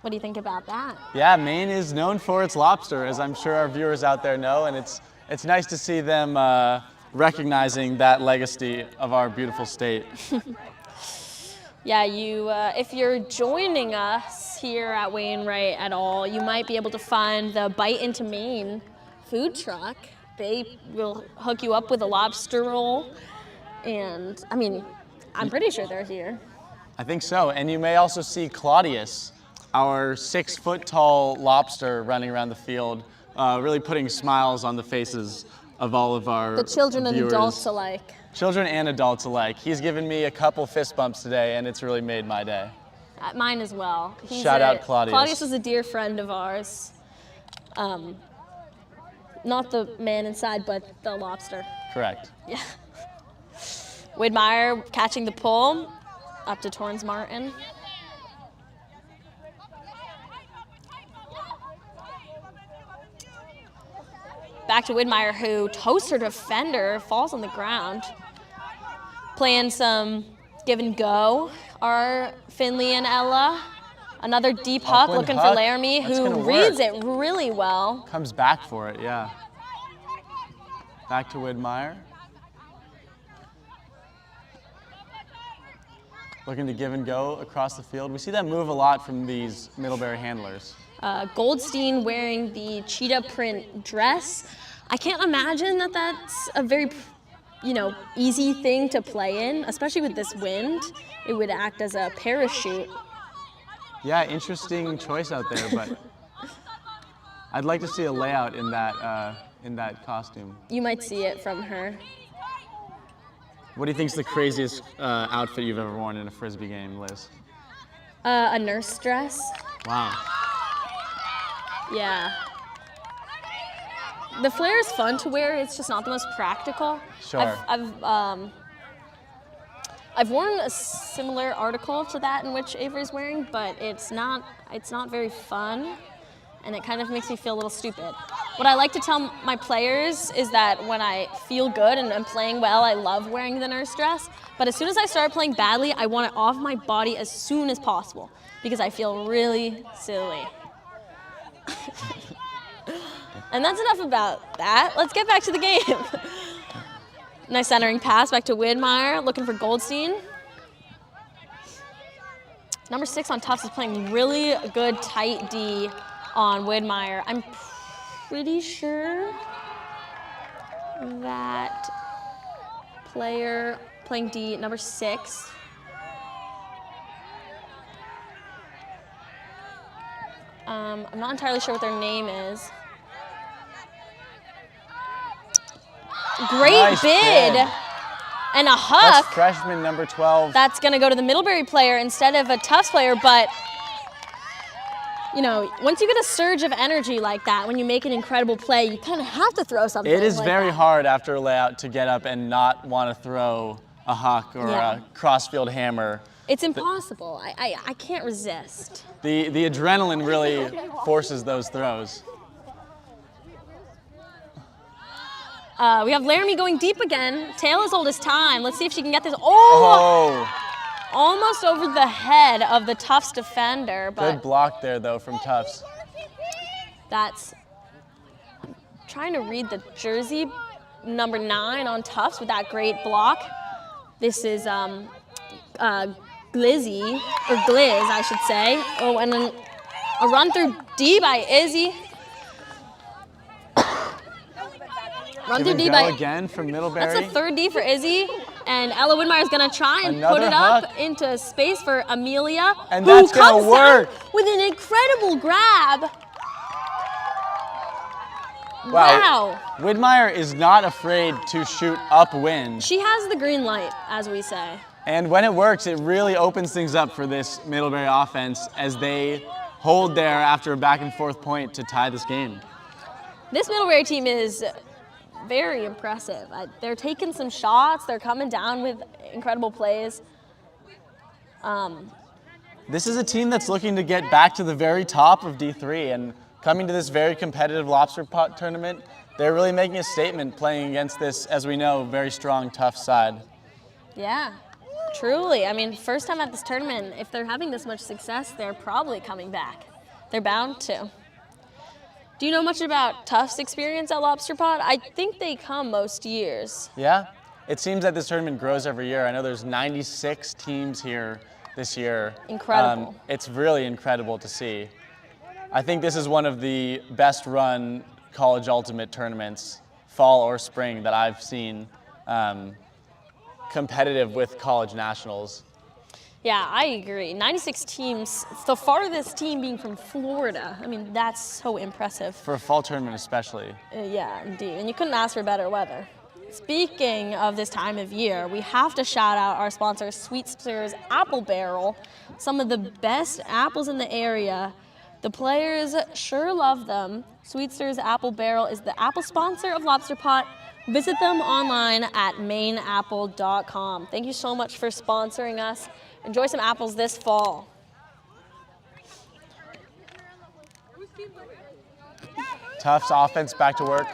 What do you think about that? Yeah, Maine is known for its lobster, as I'm sure our viewers out there know, and it's nice to see them recognizing that legacy of our beautiful state. Yeah, if you're joining us here at Wainwright at all, you might be able to find the Bite into Maine food truck. They will hook you up with a lobster roll, and I mean, I'm pretty sure they're here. I think so, and you may also see Claudius, our 6-foot-tall lobster running around the field, really putting smiles on the faces of all of our The children viewers. and adults alike. Children and adults alike. He's given me a couple fist bumps today, and it's really made my day. Mine as well. Shout out Claudius. Claudius was a dear friend of ours. Not the man inside, but the lobster. Correct. Yeah. Widmeyer catching the pull up to Torrance Martin. Back to Widmeyer, who toasts her defender, falls on the ground. Playing some give and go are Finley and Ella. Another deep huck Upwind looking huck. for Laramie, That's who gonna reads work. it really well. Comes back for it, yeah. Back to Widmeyer. Looking to give and go across the field. We see that move a lot from these Middlebury handlers. Goldstein wearing the cheetah print dress. I can't imagine that that's a very, easy thing to play in, especially with this wind. It would act as a parachute. Yeah, interesting choice out there, but I'd like to see a layout in that costume. You might see it from her. What do you think is the craziest outfit you've ever worn in a Frisbee game, Liz? A nurse dress. Wow. Yeah. The flare is fun to wear. It's just not the most practical. Sure. I've worn a similar article to that in which Avery's wearing, but it's not very fun, and it kind of makes me feel a little stupid. What I like to tell my players is that when I feel good and I'm playing well, I love wearing the nurse dress, but as soon as I start playing badly, I want it off my body as soon as possible because I feel really silly. And that's enough about that. Let's get back to the game. Nice centering pass back to Widmeyer, looking for Goldstein. Number 6 on Tufts is playing really good tight D on Widmeyer. I'm pretty sure that player playing D, number 6. I'm not entirely sure what their name is. Great Nice bid. bid. And a huck. That's freshman number 12. That's going to go to the Middlebury player instead of a Tufts player, but once you get a surge of energy like that, when you make an incredible play, you kind of have to throw something. It is like very that. hard after a layout to get up and not want to throw a huck or Yeah. a crossfield hammer. It's impossible. I can't resist. The adrenaline really forces those throws. We have Laramie going deep again. Tail as old as time. Let's see if she can get this. Oh! Almost over the head of the Tufts defender, but Good block there, though, from Tufts. that's I'm trying to read the jersey, number 9 on Tufts with that great block. This is Glizzy, or Gliz, I should say. Oh, and then a run through D by Izzy. Run Give through and D go by. again from Middlebury. That's the 3rd D for Izzy, and Ella Widmeyer is gonna try and Another put it up huck. into space for Amelia, And who that's gonna comes work. down with an incredible grab. Wow. Widmeyer is not afraid to shoot upwind. She has the green light, as we say. And when it works, it really opens things up for this Middlebury offense as they hold there after a back and forth point to tie this game. This Middlebury team is very impressive. They're taking some shots. They're coming down with incredible plays. This is a team that's looking to get back to the very top of D3 and coming to this very competitive Lobster Pot tournament. They're really making a statement playing against this, as we know, very strong, tough side. Yeah, truly. I mean, first time at this tournament, if they're having this much success, they're probably coming back. They're bound to. Do you know much about Tufts' experience at Lobster Pot? I think they come most years. Yeah, it seems that this tournament grows every year. I know there's 96 teams here this year. Incredible. It's really incredible to see. I think this is one of the best run college ultimate tournaments, fall or spring, that I've seen competitive with college nationals. Yeah, I agree. 96 teams, the farthest team being from Florida. I mean, that's so impressive. For a fall tournament especially. Yeah, indeed. And you couldn't ask for better weather. Speaking of this time of year, we have to shout out our sponsor, Sweetster's Apple Barrel. Some of the best apples in the area. The players sure love them. Sweetster's Apple Barrel is the apple sponsor of Lobster Pot. Visit them online at mainapple.com. Thank you so much for sponsoring us. Enjoy some apples this fall. Tufts offense back to work.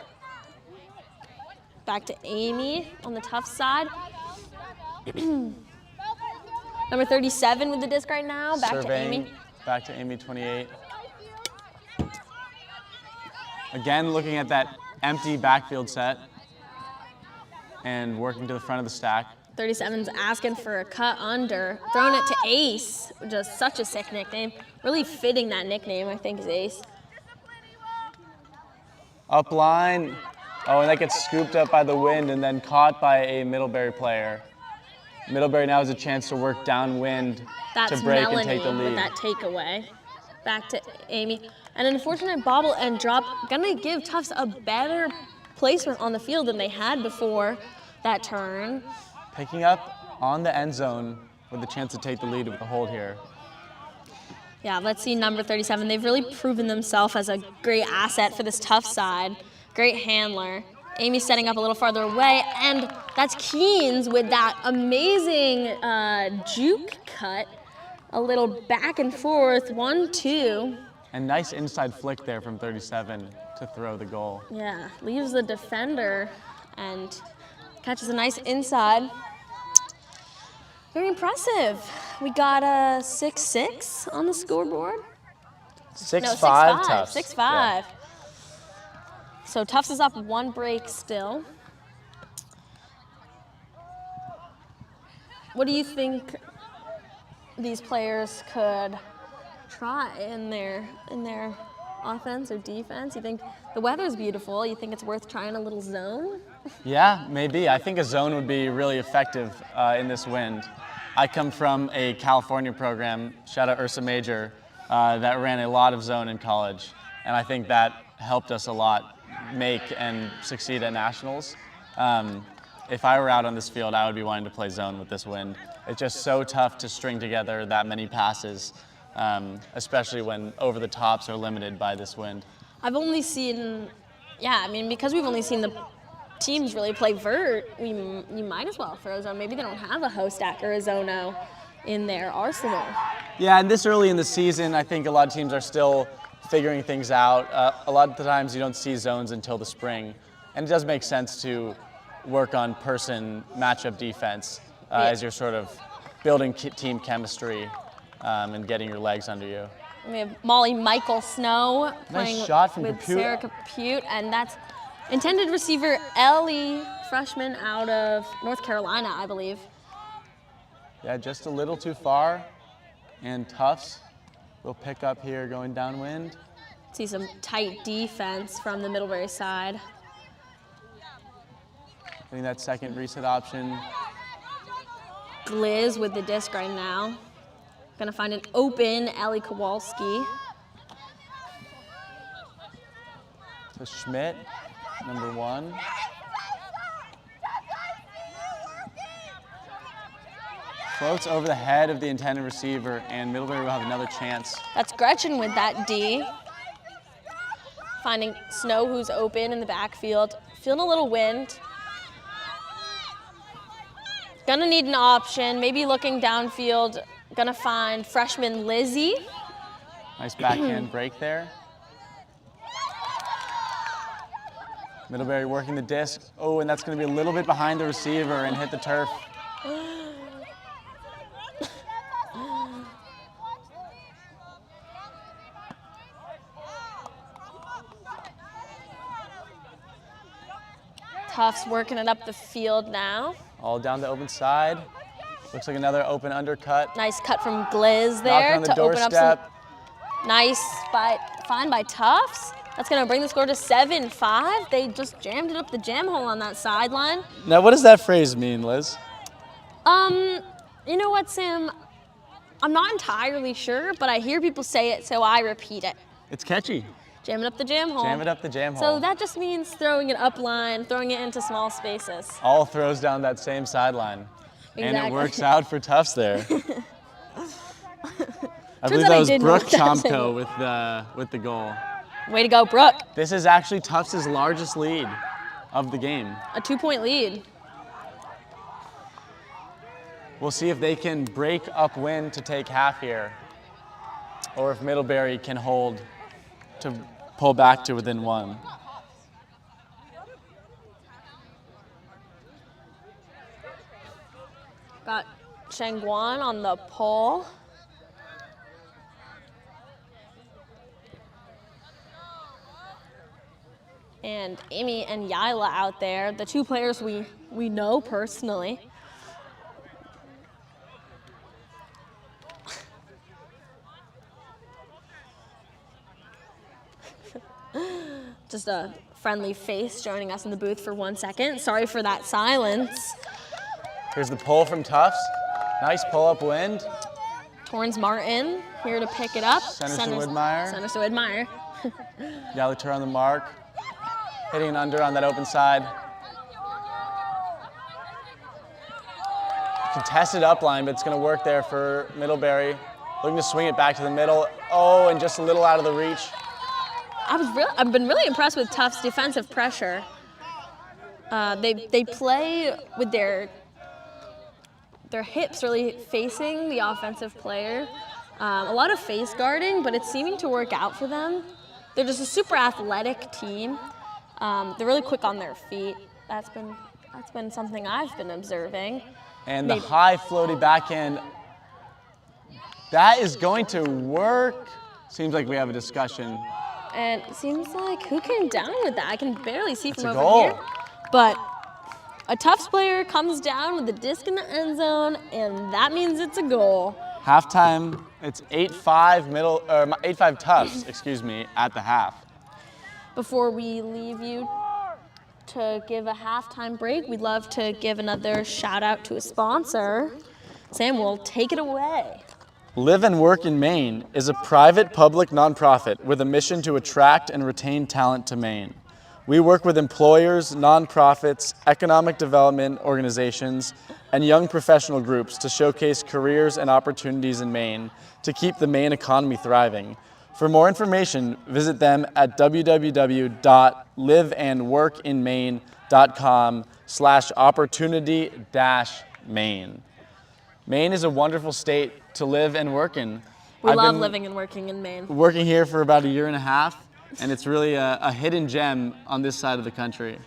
Back to Amy on the tough side. Number 37 with the disc right now. Back Surveying, to Amy. Back to Amy, 28. Again, looking at that empty backfield set and working to the front of the stack. 37's asking for a cut under. Throwing it to Ace, which is such a sick nickname. Really fitting that nickname, I think, is Ace. Up line. Oh, and that gets scooped up by the wind and then caught by a Middlebury player. Middlebury now has a chance to work downwind That's to break Melanie and take the with lead. that takeaway. Back to Amy. And an unfortunate bobble and drop. Gonna give Tufts a better placement on the field than they had before that turn. Picking up on the end zone with a chance to take the lead with a hold here. Yeah, let's see number 37. They've really proven themselves as a great asset for this tough side. Great handler. Amy's setting up a little farther away, and that's Keynes with that amazing juke cut. A little back and forth, 1-2. And nice inside flick there from 37 to throw the goal. Yeah, leaves the defender and catches a nice inside. Very impressive. We got a 6-6 on the scoreboard. 6-5 Tufts. 6-5. Yeah. So Tufts is up one break still. What do you think these players could try in their offense or defense? You think the weather's beautiful? You think it's worth trying a little zone? Yeah, maybe. I think a zone would be really effective in this wind. I come from a California program, shout out Ursa Major, that ran a lot of zone in college. And I think that helped us a lot make and succeed at nationals. If I were out on this field, I would be wanting to play zone with this wind. It's just so tough to string together that many passes, especially when over the tops are limited by this wind. I've only seen, because we've only seen the teams really play vert, you might as well throw zone. Maybe they don't have a Hostak or a Zono in their arsenal. Yeah, and this early in the season, I think a lot of teams are still figuring things out. A lot of the times you don't see zones until the spring, and it does make sense to work on person matchup defense as you're sort of building team chemistry and getting your legs under you. We have Molly Michael Snow playing Nice shot from with Caput. Sarah Caput, and that's intended receiver Ellie, freshman out of North Carolina, I believe. Yeah, just a little too far, and Tufts will pick up here going downwind. See some tight defense from the Middlebury side. Getting that second reset option. Gliz with the disc right now. Gonna find an open Ellie Kowalski. To Schmidt, number 1. Floats over the head of the intended receiver, and Middlebury will have another chance. That's Gretchen with that D. Finding Snow, who's open in the backfield. Feeling a little wind. Gonna need an option, maybe looking downfield. Gonna find freshman Lizzie. Nice backhand break there. Middlebury working the disc. Oh, and that's gonna be a little bit behind the receiver and hit the turf. Tufts working it up the field now. All down the open side. Looks like another open undercut. Nice cut from Gliz Knock there on the to open up some. doorstep. Nice find by Tufts. That's gonna bring the score to 7-5. They just jammed it up the jam hole on that sideline. Now, what does that phrase mean, Liz? You know what, Sam? I'm not entirely sure, but I hear people say it, so I repeat it. It's catchy. Jamming up the jam hole. Jam it up the jam hole. So that just means throwing it up line, throwing it into small spaces. All throws down that same sideline. Exactly. And it works out for Tufts there. I Turns believe out that I was did know Brooke what that Chomko with the goal. Way to go, Brooke. This is actually Tufts' largest lead of the game. A 2-point lead. We'll see if they can break upwind to take half here, or if Middlebury can hold to pull back to within one. Got Changguan on the pole. And Amy and Yaila out there, the two players we know personally. Just a friendly face joining us in the booth for 1 second. Sorry for that silence. Here's the pull from Tufts. Nice pull up wind. Torrance Martin here to pick it up. Centers to Widmeyer. Centers to Widmeyer. Yalatur on the mark. Hitting an under on that open side. Contested up line, but it's going to work there for Middlebury. Looking to swing it back to the middle. Oh, and just a little out of the reach. I've been really impressed with Tufts' defensive pressure. They play with their hips really facing the offensive player. A lot of face guarding, but it's seeming to work out for them. They're just a super athletic team. They're really quick on their feet. That's been something I've been observing. And the high floaty backhand, that is going to work. Seems like we have a discussion. And it seems like, who came down with that? I can barely see from It's a over goal. here. But a Tufts player comes down with the disc in the end zone, and that means it's a goal. Halftime, it's 8-5 Tufts, excuse me, at the half. Before we leave you to give a halftime break, we'd love to give another shout out to a sponsor. Sam will take it away. Live and Work in Maine is a private public nonprofit with a mission to attract and retain talent to Maine. We work with employers, nonprofits, economic development organizations, and young professional groups to showcase careers and opportunities in Maine to keep the Maine economy thriving. For more information, visit them at www.liveandworkinmaine.com/opportunity-Maine. Maine is a wonderful state to live and work in. We I've love been living and working in Maine. working here for about 1.5 years, and it's really a hidden gem on this side of the country.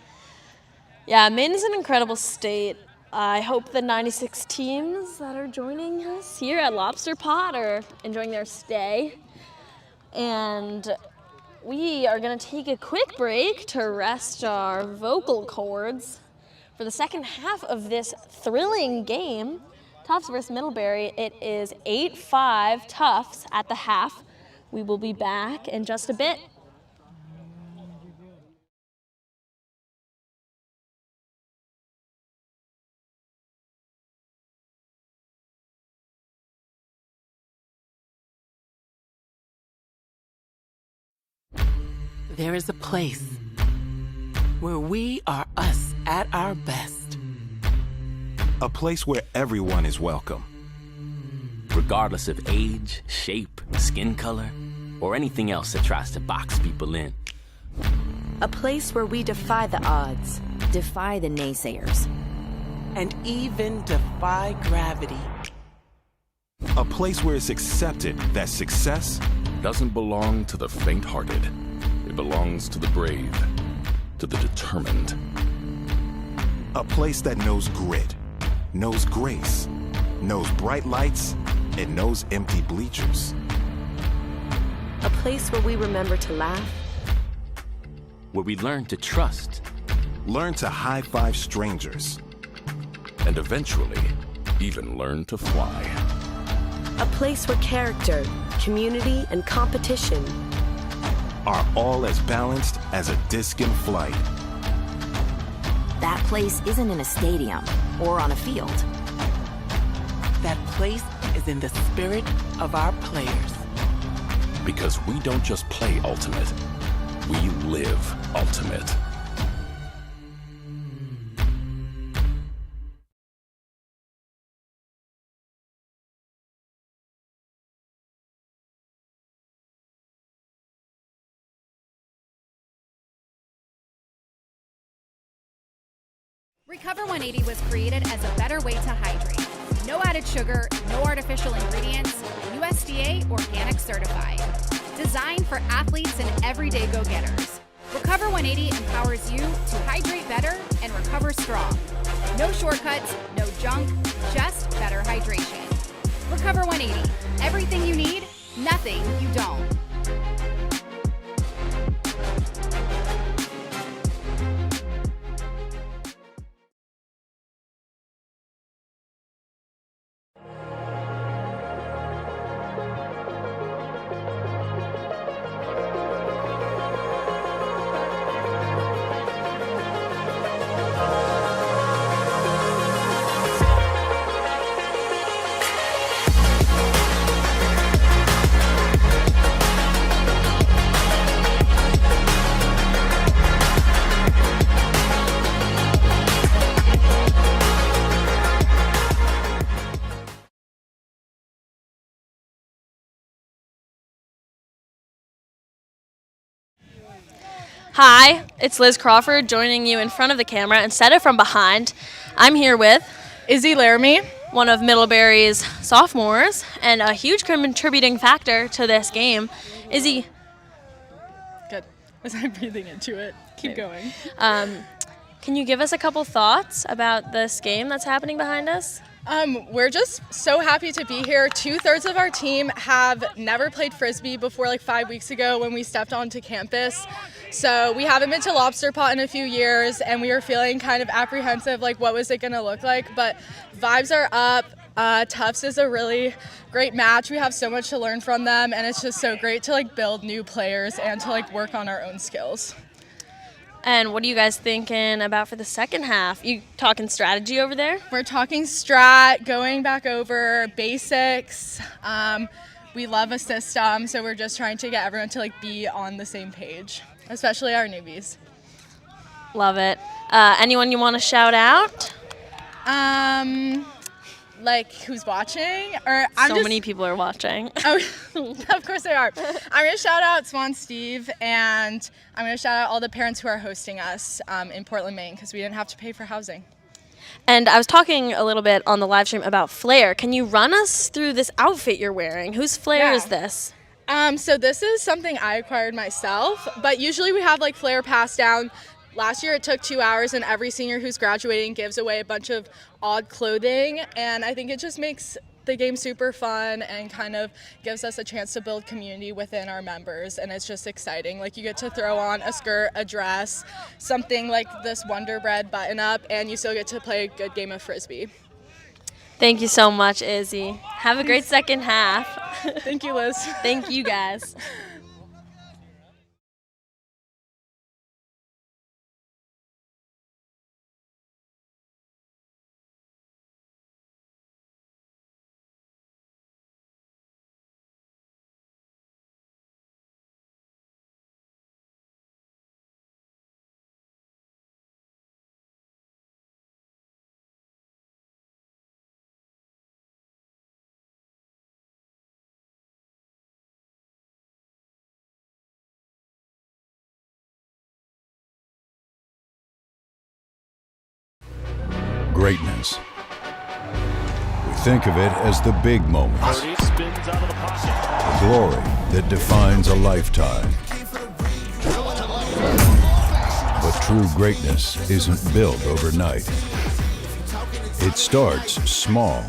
Yeah, Maine is an incredible state. I hope the 96 teams that are joining us here at Lobster Pot are enjoying their stay. And we are going to take a quick break to rest our vocal cords for the second half of this thrilling game. Tufts versus Middlebury. It is 8-5 Tufts at the half. We will be back in just a bit. There is a place where we are us at our best. A place where everyone is welcome. Regardless of age, shape, skin color, or anything else that tries to box people in. A place where we defy the odds, defy the naysayers, and even defy gravity. A place where it's accepted that success doesn't belong to the faint-hearted. It belongs to the brave, to the determined. A place that knows grit, knows grace, knows bright lights, and knows empty bleachers. a place where we remember to laugh, where we learn to trust, learn to high-five strangers, and eventually even learn to fly. a place where character, community, and competition are all as balanced as a disc in flight. That place isn't in a stadium or on a field. That place is in the spirit of our players. Because we don't just play ultimate, we live ultimate. Recover 180 was created as a better way to hydrate. No added sugar, no artificial ingredients, USDA organic certified. Designed for athletes and everyday go-getters. Recover 180 empowers you to hydrate better and recover strong. No shortcuts, no junk, just better hydration. Recover 180, everything you need, nothing you don't. Hi, it's Liz Crawford joining you in front of the camera instead of from behind. I'm here with Izzy Laramie, one of Middlebury's sophomores and a huge contributing factor to this game. Izzy. Good. Was I breathing into it? Keep going. Can you give us a couple thoughts about this game that's happening behind us? We're just so happy to be here. 2/3 of our team have never played Frisbee before, like 5 weeks ago when we stepped onto campus. So we haven't been to Lobster Pot in a few years, and we were feeling kind of apprehensive, like what was it gonna look like? But vibes are up. Tufts is a really great match. We have so much to learn from them, and it's just so great to like build new players and to like work on our own skills. And what are you guys thinking about for the second half? You talking strategy over there? We're talking strat, going back over basics. We love a system, so we're just trying to get everyone to like be on the same page, especially our newbies. Love it. Anyone you want to shout out? Like who's watching? Many people are watching. Oh, of course they are. I'm gonna shout out Swan Steve, and I'm gonna shout out all the parents who are hosting us in Portland, Maine, because we didn't have to pay for housing. And I was talking a little bit on the live stream about flair. Can you run us through this outfit you're wearing? Whose flair is this? So this is something I acquired myself, but usually we have like flair passed down. Last year it took 2 hours, and every senior who's graduating gives away a bunch of odd clothing, and I think it just makes the game super fun and kind of gives us a chance to build community within our members, and it's just exciting. Like you get to throw on a skirt, a dress, something like this Wonder Bread button up, and you still get to play a good game of Frisbee. Thank you so much, Izzy. Have a great second half. Thank you, Liz. Thank you, guys. Greatness. We think of it as the big moments, the glory that defines a lifetime. But true greatness isn't built overnight. It starts small.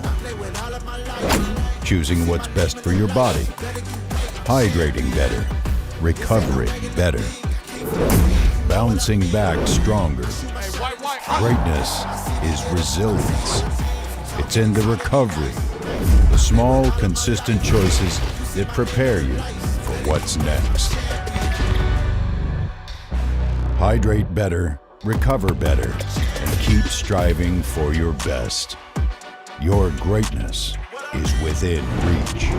Choosing what's best for your body, hydrating better, recovering better, bouncing back stronger. Greatness is resilience. It's in the recovery, the small, consistent choices that prepare you for what's next. Hydrate better, recover better, and keep striving for your best. Your greatness is within reach.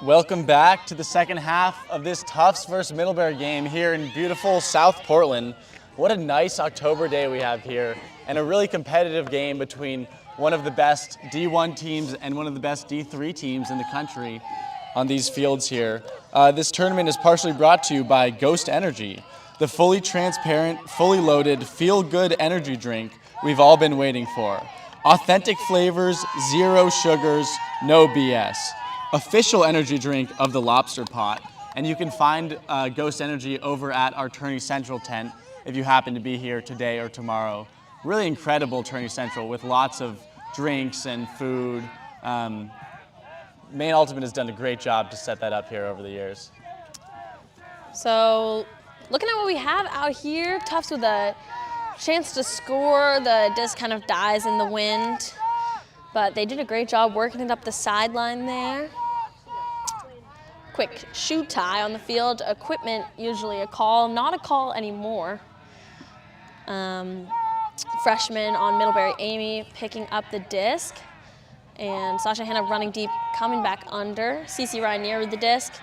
Welcome back to the second half of this Tufts versus Middlebury game here in beautiful South Portland. What a nice October day we have here, and a really competitive game between one of the best D1 teams and one of the best D3 teams in the country on these fields here. This tournament is partially brought to you by Ghost Energy, the fully transparent, fully loaded, feel-good energy drink we've all been waiting for. Authentic flavors, zero sugars, no BS. Official energy drink of the Lobster Pot. And you can find Ghost Energy over at our Tourney Central tent if you happen to be here today or tomorrow. Really incredible Tourney Central with lots of drinks and food. Maine Ultimate has done a great job to set that up here over the years. So looking at what we have out here, Tufts with a chance to score. The disc kind of dies in the wind, but they did a great job working it up the sideline there. Quick shoe tie on the field. Equipment, usually a call, not a call anymore. Freshman on Middlebury, Amy picking up the disc. And Sasha Hanna running deep, coming back under. Cece Ryanier with the disc.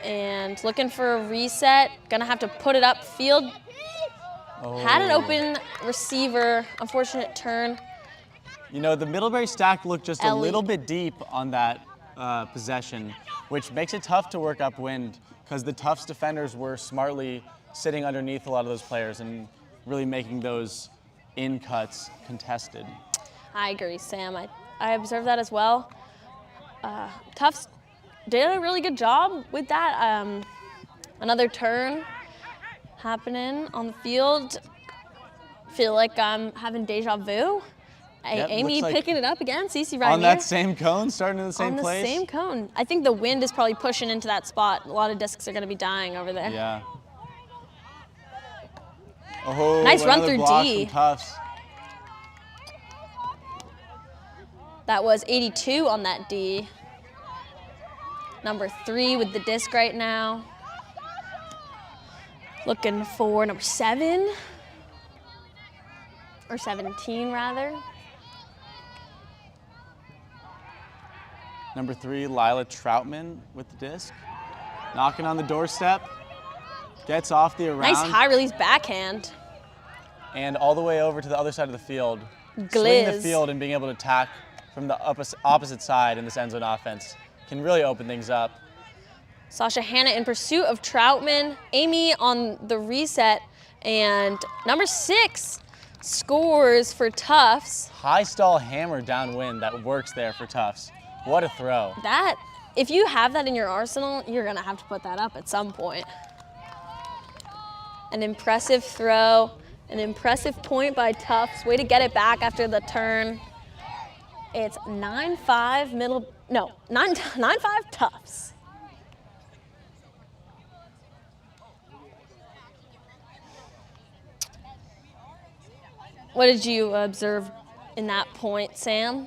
And looking for a reset. Gonna have to put it up field. Had an open receiver, unfortunate turn. You know, the Middlebury stack looked just a little bit deep on that possession, which makes it tough to work upwind because the Tufts defenders were smartly sitting underneath a lot of those players and really making those in cuts contested. I agree, Sam. I observed that as well. Tufts did a really good job with that. Another turn happening on the field. Feel like I'm having deja vu. Yep, Amy like picking it up again, Cece Ryanier. on that same cone, starting in the same place? On the same cone. I think the wind is probably pushing into that spot. A lot of discs are going to be dying over there. Yeah. Oh, nice run another through block D. from Tufts. That was 82 on that D. Number 3 with the disc right now. Looking for number 7. Or 17, rather. Number 3, Lila Troutman with the disc. Knocking on the doorstep. Gets off the around. Nice high release backhand. And all the way over to the other side of the field. Swinging the field and being able to attack from the opposite side in this end zone offense can really open things up. Sasha Hanna in pursuit of Troutman. Amy on the reset. And number 6 scores for Tufts. High stall hammer downwind that works there for Tufts. What a throw. That, if you have that in your arsenal, you're gonna have to put that up at some point. An impressive throw, an impressive point by Tufts. Way to get it back after the turn. It's 9-5 Tufts. What did you observe in that point, Sam?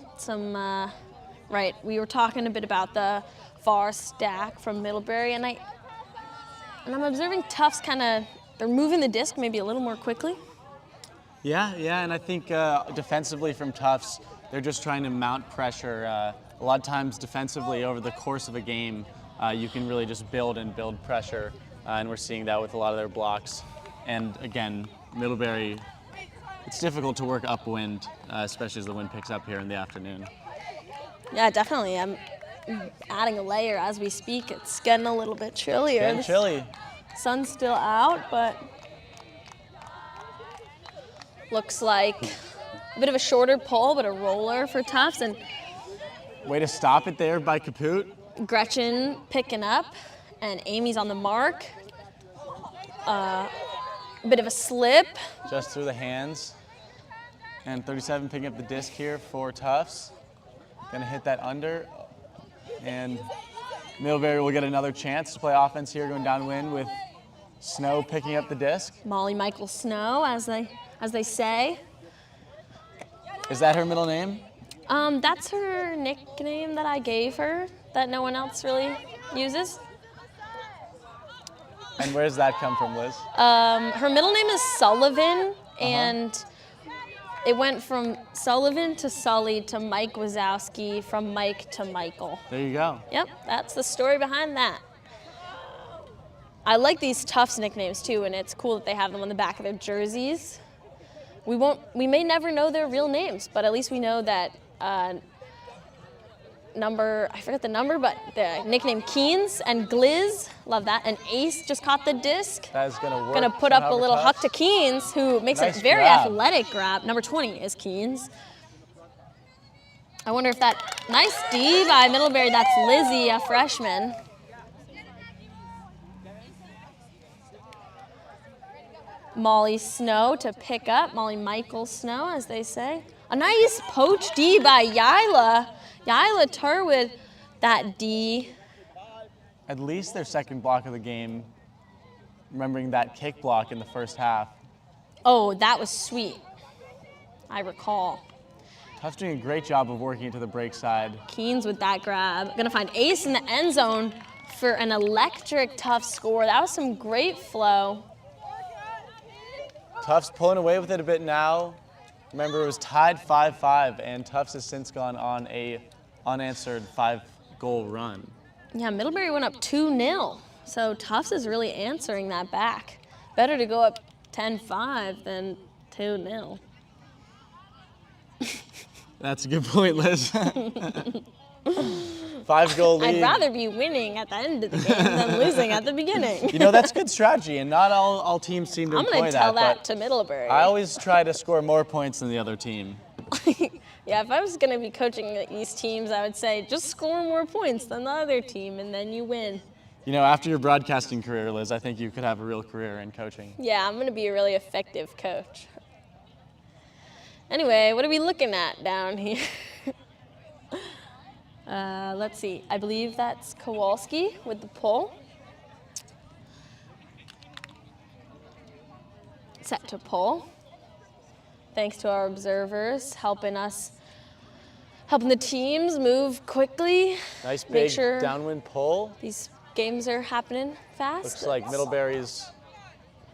Right, we were talking a bit about the far stack from Middlebury, and I'm observing Tufts they're moving the disc maybe a little more quickly. Yeah, and I think defensively from Tufts, they're just trying to mount pressure. A lot of times defensively over the course of a game, you can really just build pressure, and we're seeing that with a lot of their blocks. And again, Middlebury, it's difficult to work upwind, especially as the wind picks up here in the afternoon. Yeah, definitely. I'm adding a layer as we speak. It's getting a little bit chillier. Getting chilly. Sun's still out, but looks like a bit of a shorter pull, but a roller for Tufts. And way to stop it there by Kaput. Gretchen picking up, and Amy's on the mark. A bit of a slip. Just through the hands. And 37 picking up the disc here for Tufts. Gonna hit that under. And Middlebury will get another chance to play offense here, going downwind with Snow picking up the disc. Molly Michael Snow, as they say. Is that her middle name? That's her nickname that I gave her, that no one else really uses. And where does that come from, Liz? Her middle name is Sullivan, and It went from Sullivan to Sully to Mike Wazowski, from Mike to Michael. There you go. Yep, that's the story behind that. I like these Tufts nicknames too, and it's cool that they have them on the back of their jerseys. We may never know their real names, but at least we know that I forgot the number, but the nickname Keens and Gliz, love that. And Ace just caught the disc. That is gonna work. Gonna put up a little huck to Keens, who makes a very athletic grab. Number 20 is Keens. I wonder if that, nice D by Middlebury, that's Lizzie, a freshman. Molly Snow to pick up, Molly Michael Snow, as they say. A nice poach D by Yila. Yila Turwood, that D. At least their second block of the game, remembering that kick block in the first half. Oh, that was sweet. I recall. Tufts doing a great job of working into the break side. Keens with that grab. Gonna find Ace in the end zone for an electric Tufts score. That was some great flow. Tufts pulling away with it a bit now. Remember, it was tied 5-5, and Tufts has since gone on a unanswered 5-goal run. Yeah, Middlebury went up 2-0, so Tufts is really answering that back. Better to go up 10-5 than 2-0. That's a good point, Liz. 5-goal lead. I'd rather be winning at the end of the game than losing at the beginning. You know, that's good strategy, and not all teams seem to employ that. I'm going to tell that to Middlebury. I always try to score more points than the other team. Yeah, if I was going to be coaching these teams, I would say just score more points than the other team, and then you win. You know, after your broadcasting career, Liz, I think you could have a real career in coaching. Yeah, I'm going to be a really effective coach. Anyway, what are we looking at down here? Let's see. I believe that's Kowalski with the pull. Set to pull. Thanks to our observers helping the teams move quickly. Nice big downwind pull. These games are happening fast. Looks like Middlebury's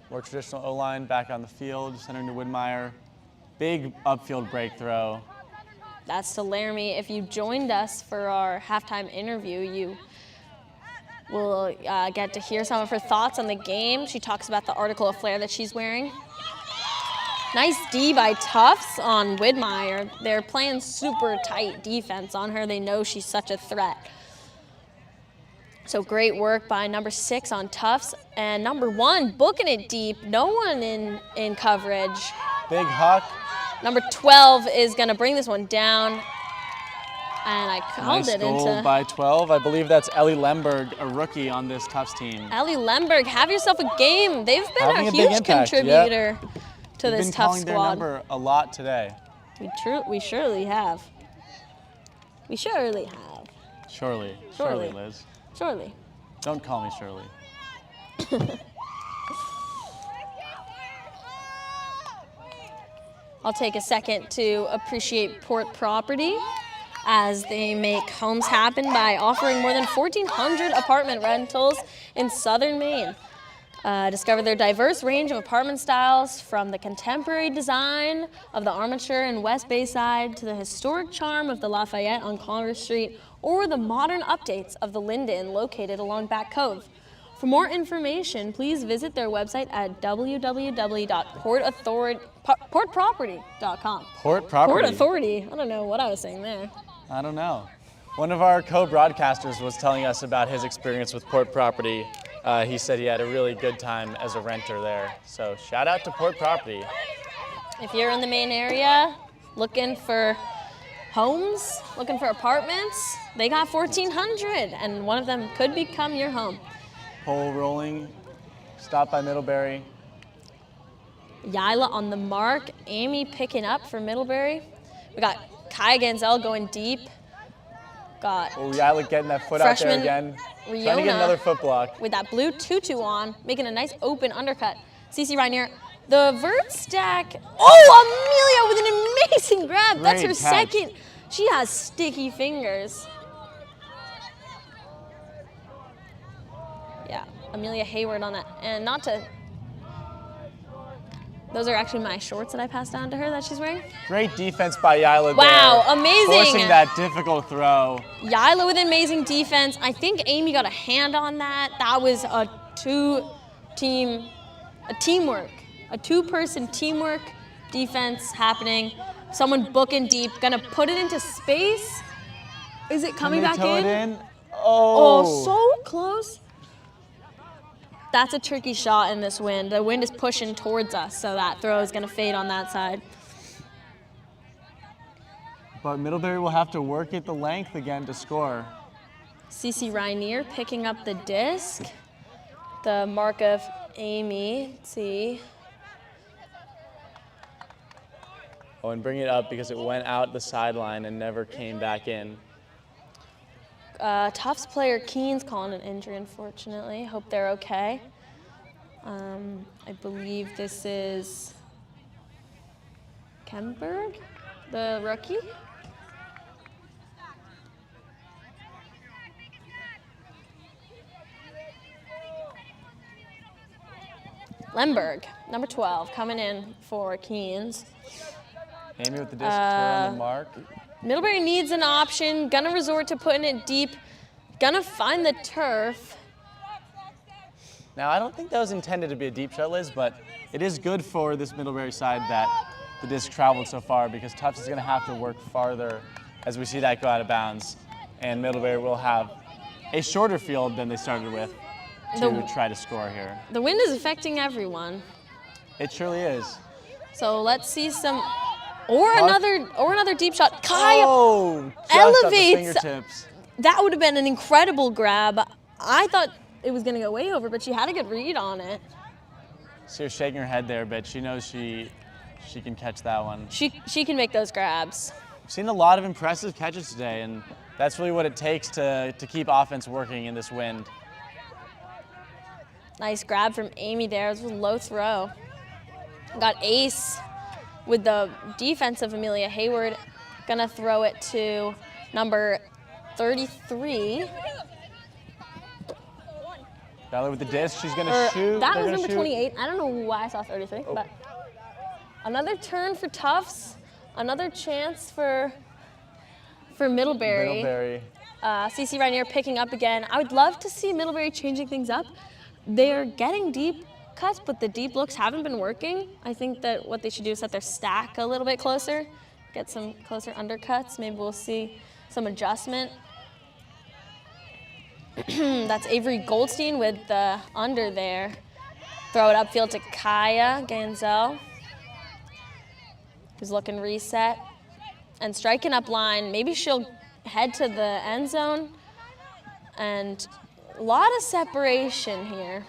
more traditional O-line back on the field, centering to Widmeyer. Big upfield break throw. That's to Laramie. If you joined us for our halftime interview, you will get to hear some of her thoughts on the game. She talks about the article of flair that she's wearing. Nice D by Tufts on Widmeyer. They're playing super tight defense on her. They know she's such a threat. So great work by number 6 on Tufts. And number 1 booking it deep. No one in coverage. Big huck. Number 12 is going to bring this one down, and I called nice it goal into. By 12. I believe that's Ellie Lemberg, a rookie on this Tufts team. Ellie Lemberg, have yourself a game. They've been Having a a big huge impact, contributor to We've this been Tufts calling squad. their number a lot today. We surely have. We surely have. Surely, Liz. Surely. Don't call me Shirley. I'll take a second to appreciate Port Property as they make homes happen by offering more than 1,400 apartment rentals in southern Maine. Discover their diverse range of apartment styles, from the contemporary design of the Armature and West Bayside to the historic charm of the Lafayette on Congress Street, or the modern updates of the Linden located along Back Cove. For more information, please visit their website at www.portproperty.com. Port Property. Port Authority. I don't know what I was saying there. I don't know. One of our co-broadcasters was telling us about his experience with Port Property. He said he had a really good time as a renter there. So shout out to Port Property. If you're in the Maine area looking for homes, looking for apartments, they got 1,400, and one of them could become your home. Pole rolling, stop by Middlebury. Yila on the mark, Amy picking up for Middlebury. We got Kaya Ganzel going deep. Got Yila getting that foot out there again. Riona Trying to get another foot block. with that blue tutu on, making a nice open undercut. Cece Reinier, the vert stack. Oh, Amelia with an amazing grab. That's her Great catch. second. She has sticky fingers. Yeah, Amelia Hayward on that. And not to Those are actually my shorts that I passed down to her that she's wearing. Great defense by Yila Wow, there. amazing. Forcing that difficult throw. Yila with amazing defense. I think Amy got a hand on that. That was a teamwork, a two-person teamwork defense happening. Someone booking deep, gonna put it into space. Is it coming back in? Oh, so close. That's a tricky shot in this wind. The wind is pushing towards us, so that throw is gonna fade on that side. But Middlebury will have to work at the length again to score. Cece Rainier picking up the disc. The mark of Amy, let's see. Oh, and bring it up because it went out the sideline and never came back in. Tufts player Keen's calling an injury, unfortunately. Hope they're okay. I believe this is Kemberg, the rookie. Lemberg, number 12, coming in for Keens. Amy with the disc on the mark. Middlebury needs an option, gonna resort to putting it deep, gonna find the turf. Now, I don't think that was intended to be a deep shot, Liz, but it is good for this Middlebury side that the disc traveled so far because Tufts is gonna have to work farther as we see that go out of bounds. And Middlebury will have a shorter field than they started with to try to score here. The wind is affecting everyone. It surely is. So let's see some, or another deep shot. Kaya just elevates. At the fingertips. That would have been an incredible grab. I thought it was gonna go way over, but she had a good read on it. See her shaking her head there, but she knows she can catch that one. She can make those grabs. We've seen a lot of impressive catches today, and that's really what it takes to keep offense working in this wind. Nice grab from Amy there. It was a low throw. Got ace with the defense of Amelia Hayward. Gonna throw it to number 33. Valerie with the disc. She's gonna shoot. That was number 28. I don't know why I saw 33, but another turn for Tufts. Another chance for Middlebury. Cece Rainier picking up again. I would love to see Middlebury changing things up. They're getting deep cuts, but the deep looks haven't been working. I think that what they should do is set their stack a little bit closer, get some closer undercuts. Maybe we'll see some adjustment. That's Avery Goldstein with the under there. Throw it upfield to Kaya Ganzel, who's looking reset. And striking up line, maybe she'll head to the end zone. And a lot of separation here.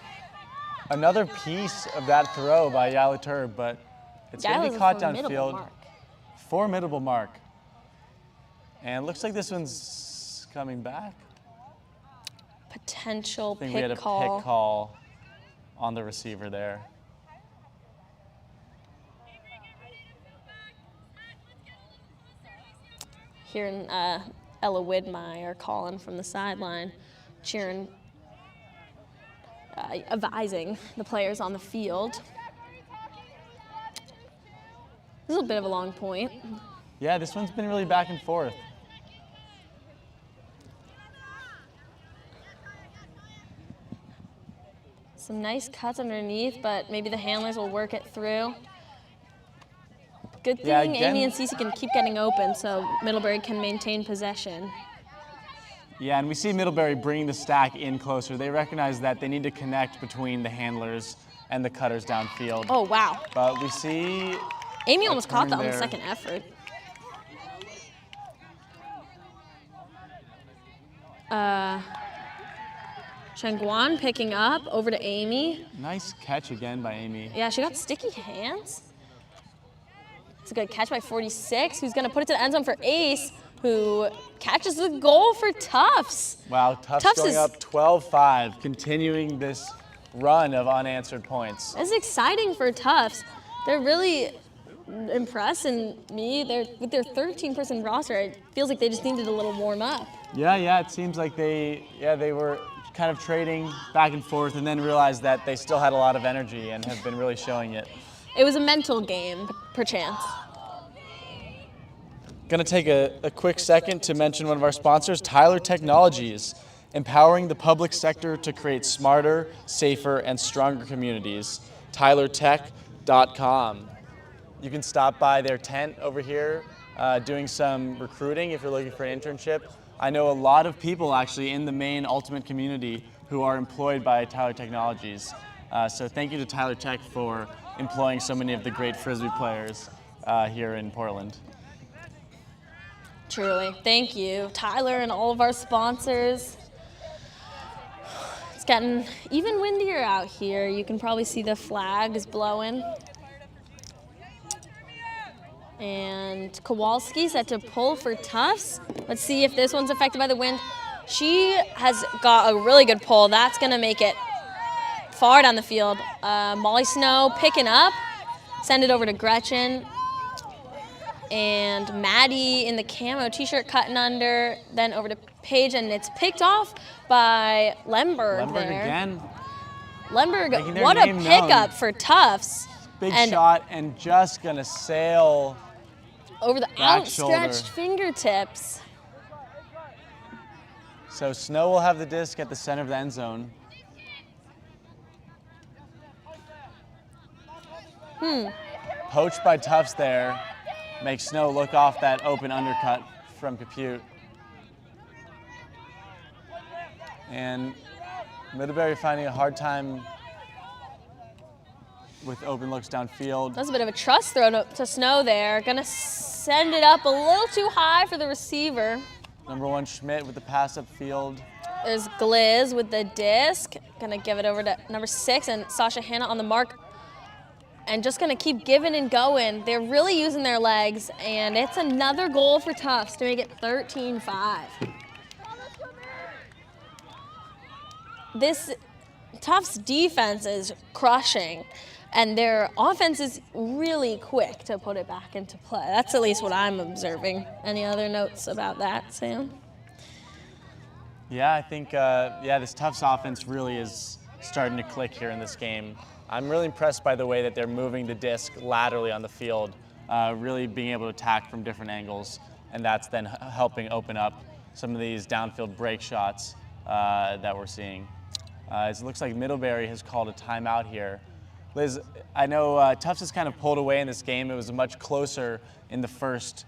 Another piece of that throw by Yala Turb, but it's going to be caught downfield. Formidable mark. And it looks like this one's coming back. Potential pick call. I think we had a pick call on the receiver there. Hearing Ella Widmeyer calling from the sideline, cheering, advising the players on the field. This is a bit of a long point. Yeah, this one's been really back and forth. Some nice cuts underneath, but maybe the handlers will work it through. Good thing Amy and Cece can keep getting open so Middlebury can maintain possession. Yeah, and we see Middlebury bringing the stack in closer. They recognize that they need to connect between the handlers and the cutters downfield. Oh, wow. But we see Amy almost caught that on the second effort. Chengguan picking up over to Amy. Nice catch again by Amy. Yeah, she got sticky hands. It's a good catch by 46, who's going to put it to the end zone for Ace, who catches the goal for Tufts. Wow, Tufts going up 12-5, continuing this run of unanswered points. This is exciting for Tufts. They're really impressing me. With their 13-person roster, it feels like they just needed a little warm up. Yeah, it seems like they were kind of trading back and forth and then realized that they still had a lot of energy and have been really showing it. it was a mental game, perchance. Gonna take a quick second to mention one of our sponsors, Tyler Technologies, empowering the public sector to create smarter, safer, and stronger communities. TylerTech.com. You can stop by their tent over here doing some recruiting if you're looking for an internship. I know a lot of people actually in the Maine Ultimate community who are employed by Tyler Technologies. So thank you to Tyler Tech for employing so many of the great Frisbee players here in Portland. Truly. Thank you, Tyler, and all of our sponsors. It's getting even windier out here. You can probably see the flag is blowing. And Kowalski set to pull for Tufts. Let's see if this one's affected by the wind. She has got a really good pull. That's going to make it far down the field. Molly Snow picking up. Send it over to Gretchen. And Maddie in the camo t-shirt cutting under, then over to Paige, and it's picked off by Lemberg there. Again. Lemberg, what a pickup for Tufts. Big shot and just gonna sail over the outstretched fingertips. So Snow will have the disc at the center of the end zone. Poached by Tufts there. Makes Snow look off that open undercut from Compute. And Middlebury finding a hard time with open looks downfield. That's a bit of a trust throw to Snow there. Gonna send it up a little too high for the receiver. Number 1 Schmidt with the pass upfield. There's Gliz with the disc. Gonna give it over to number 6 and Sasha Hanna on the mark. And just gonna keep giving and going. They're really using their legs, and it's another goal for Tufts to make it 13-5. This Tufts defense is crushing, and their offense is really quick to put it back into play. That's at least what I'm observing. Any other notes about that, Sam? Yeah, I think this Tufts offense really is starting to click here in this game. I'm really impressed by the way that they're moving the disc laterally on the field, really being able to attack from different angles, and that's then helping open up some of these downfield break shots that we're seeing. It looks like Middlebury has called a timeout here. Liz, I know Tufts has kind of pulled away in this game. It was much closer in the first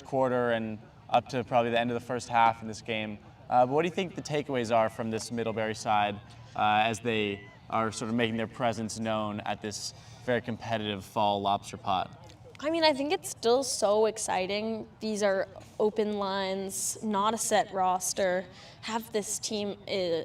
quarter and up to probably the end of the first half in this game. But what do you think the takeaways are from this Middlebury side as they are sort of making their presence known at this very competitive fall lobster pot? I mean, I think it's still so exciting. These are open lines, not a set roster. Half this team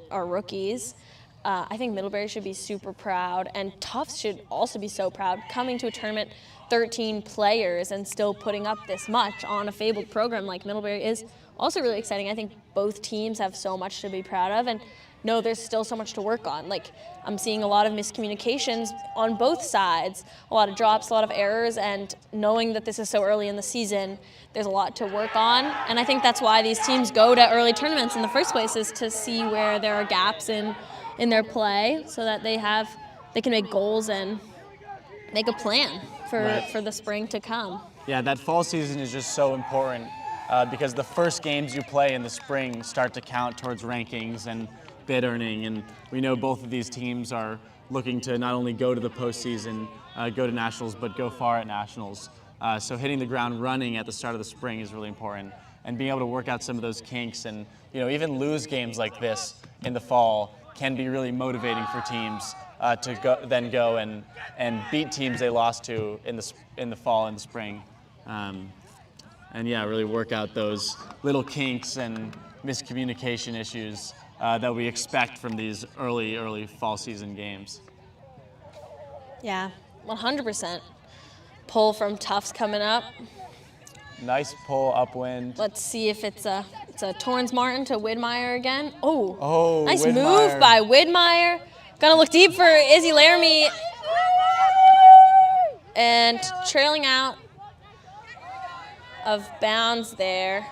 are rookies. I think Middlebury should be super proud, and Tufts should also be so proud. Coming to a tournament, 13 players, and still putting up this much on a fabled program like Middlebury is also really exciting. I think both teams have so much to be proud of, and no, there's still so much to work on. Like, I'm seeing a lot of miscommunications on both sides, a lot of drops, a lot of errors, and knowing that this is so early in the season, there's a lot to work on. And I think that's why these teams go to early tournaments in the first place, is to see where there are gaps in their play so that they can make goals and make a plan for the spring to come. Yeah, that fall season is just so important because the first games you play in the spring start to count towards rankings and bid earning, and we know both of these teams are looking to not only go to the postseason, go to nationals, but go far at nationals. So hitting the ground running at the start of the spring is really important, and being able to work out some of those kinks and even lose games like this in the fall can be really motivating for teams to go and beat teams they lost to in the fall and the spring, and yeah, really work out those little kinks and miscommunication issues that we expect from these early fall season games. Yeah, 100%. Pull from Tufts coming up. Nice pull upwind. Let's see if it's a Torrance Martin to Widmeyer again. Oh, nice Widmeyer. Move by Widmeyer. Gonna look deep for Izzy Laramie. And trailing out of bounds there.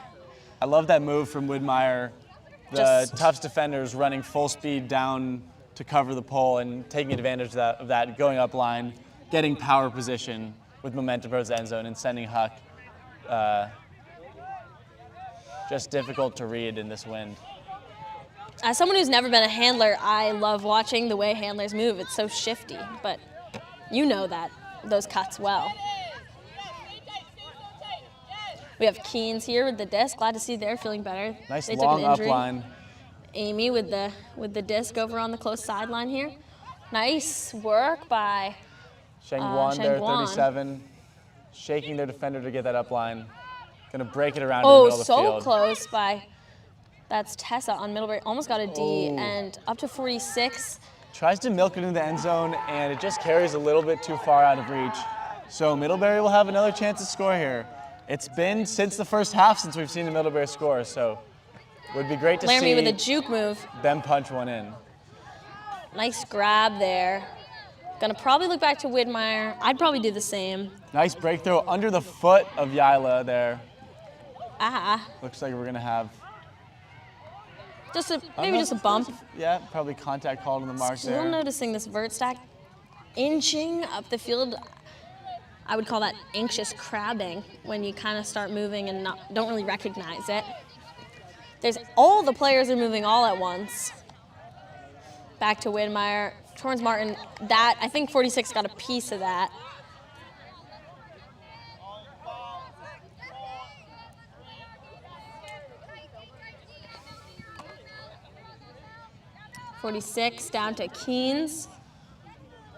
I love that move from Widmeyer. The Tufts defenders running full speed down to cover the pole and taking advantage of that going up line, getting power position with momentum towards the end zone and sending Huck just difficult to read in this wind. As someone who's never been a handler, I love watching the way handlers move. It's so shifty, but you know those cuts well. We have Keens here with the disc. Glad to see they're feeling better. Nice they long took an injury. up line. Amy with the disc over on the close sideline here. Nice work by Shengguan there, Shengguan. 37, shaking their defender to get that up line. Gonna break it around in the middle of the field. Oh, so close by, that's Tessa on Middlebury. Almost got a D and up to 46. Tries to milk it into the end zone and it just carries a little bit too far out of reach. So Middlebury will have another chance to score here. It's been since the first half since we've seen the Middlebury score, so would be great to Laramie see with a juke move. them punch one in. Nice grab there. Gonna probably look back to Widmeyer. I'd probably do the same. Nice break throw under the foot of Yila there. Ah. Looks like we're gonna have maybe just a bump. Yeah, probably contact called on the mark Still there. noticing this vert stack inching up the field. I would call that anxious crabbing when you kind of start moving and don't really recognize it. All the players are moving all at once. Back to Widmeyer, Torrance Martin. I think 46 got a piece of that. .46 down to Keens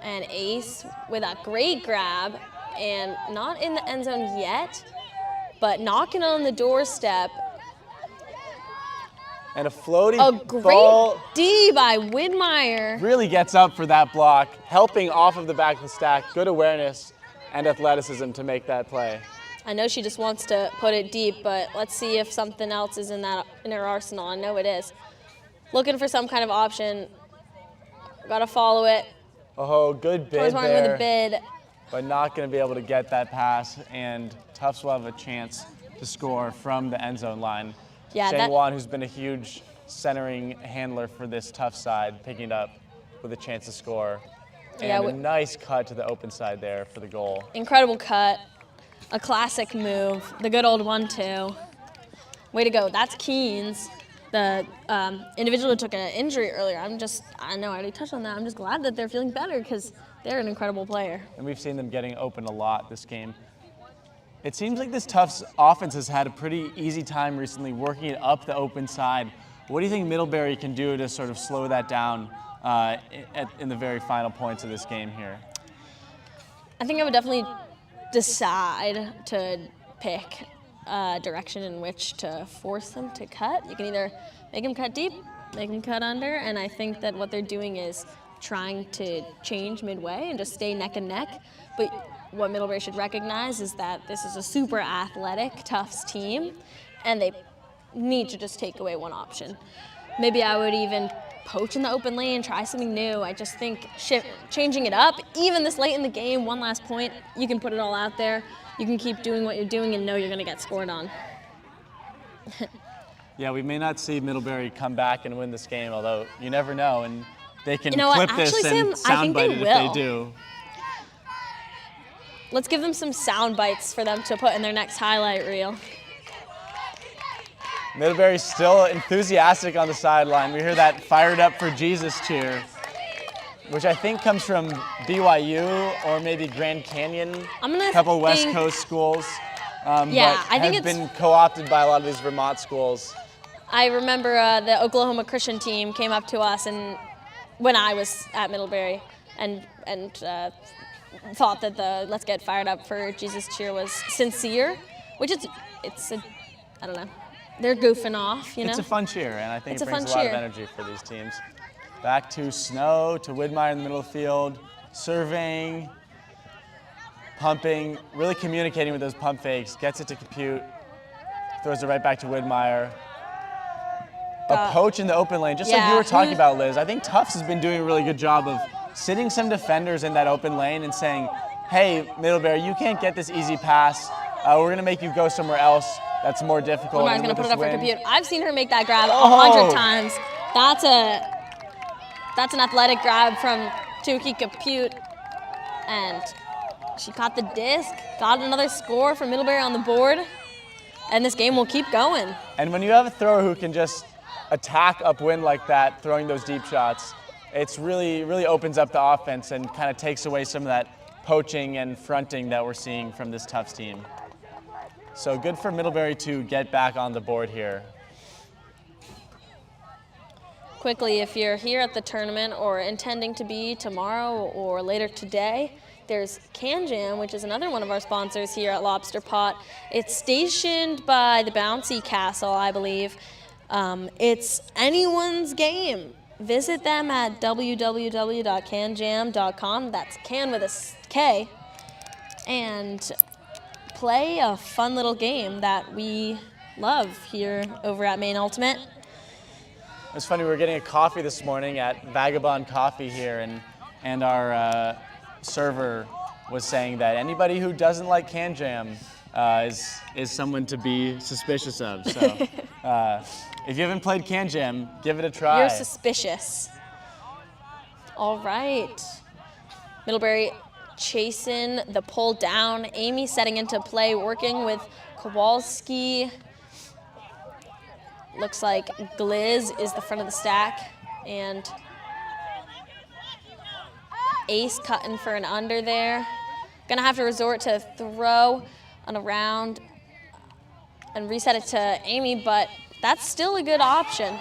and Ace with a great grab and not in the end zone yet, but knocking on the doorstep. And a floating great ball. D by Widmeyer. Really gets up for that block, helping off of the back of the stack. Good awareness and athleticism to make that play. I know she just wants to put it deep, but let's see if something else is in her arsenal. I know it is. Looking for some kind of option. Gotta follow it. Oh, good bid Martin there. with a bid. But not going to be able to get that pass, and Tufts will have a chance to score from the end zone line. Yeah, Shengguan, who's been a huge centering handler for this Tufts side, picking it up with a chance to score. And a nice cut to the open side there for the goal. Incredible cut. A classic move. The good old 1-2. Way to go. That's Keens. The individual who took an injury earlier. I know I already touched on that. I'm just glad that they're feeling better because they're an incredible player. And we've seen them getting open a lot this game. It seems like this Tufts offense has had a pretty easy time recently working it up the open side. What do you think Middlebury can do to sort of slow that down in the very final points of this game here? I think I would definitely decide to pick a direction in which to force them to cut. You can either make them cut deep, make them cut under, and I think that what they're doing is trying to change midway and just stay neck and neck. But what Middlebury should recognize is that this is a super athletic Tufts team, and they need to just take away one option. Maybe I would even poach in the open lane, try something new. I just think changing it up, even this late in the game, one last point, you can put it all out there. You can keep doing what you're doing and know you're going to get scored on. Yeah, we may not see Middlebury come back and win this game, although you never know, and they can what? clip Actually, this and Sam, soundbite it if they do. Let's give them some sound bites for them to put in their next highlight reel. Middlebury's still enthusiastic on the sideline. We hear that fired up for Jesus cheer, which I think comes from BYU or maybe Grand Canyon, a couple West Coast schools. Yeah, but I think has been co-opted by a lot of these Vermont schools. I remember the Oklahoma Christian team came up to us and when I was at Middlebury and thought that the "Let's Get Fired Up for Jesus" cheer was sincere, which I don't know. They're goofing off, you know. It's a fun cheer, and I think It's it a brings a fun lot cheer. of energy for these teams. Back to Snow, to Widmeyer in the middle of the field, surveying, pumping, really communicating with those pump fakes, gets it to Compute, throws it right back to Widmeyer. A poach in the open lane, just like you were talking about, Liz. I think Tufts has been doing a really good job of sitting some defenders in that open lane and saying, hey, Middlebury, you can't get this easy pass. We're going to make you go somewhere else that's more difficult. Widmeyer's going to put it up for Compute. I've seen her make that grab Oh. 100 times. That's an athletic grab from Tuki Compute. And She caught the disc, got another score for Middlebury on the board, and this game will keep going. And when you have a thrower who can just attack upwind like that, throwing those deep shots, it's really opens up the offense and kind of takes away some of that poaching and fronting that we're seeing from this Tufts team. So good for Middlebury to get back on the board here. Quickly, if you're here at the tournament or intending to be tomorrow or later today, there's Can Jam, which is another one of our sponsors here at Lobster Pot. It's stationed by the Bouncy Castle, I believe. It's anyone's game. Visit them at www.canjam.com. That's can with a K. And play a fun little game that we love here over at Maine Ultimate. It's funny, we were getting a coffee this morning at Vagabond Coffee here, and our server was saying that anybody who doesn't like Can Jam is someone to be suspicious of. So if you haven't played Can Jam, give it a try. You're suspicious. All right. Middlebury chasing the pull down. Amy setting into play, working with Kowalski. Looks like Gliz is the front of the stack, and Ace cutting for an under there. Gonna have to resort to throw on a round and reset it to Amy, but that's still a good option.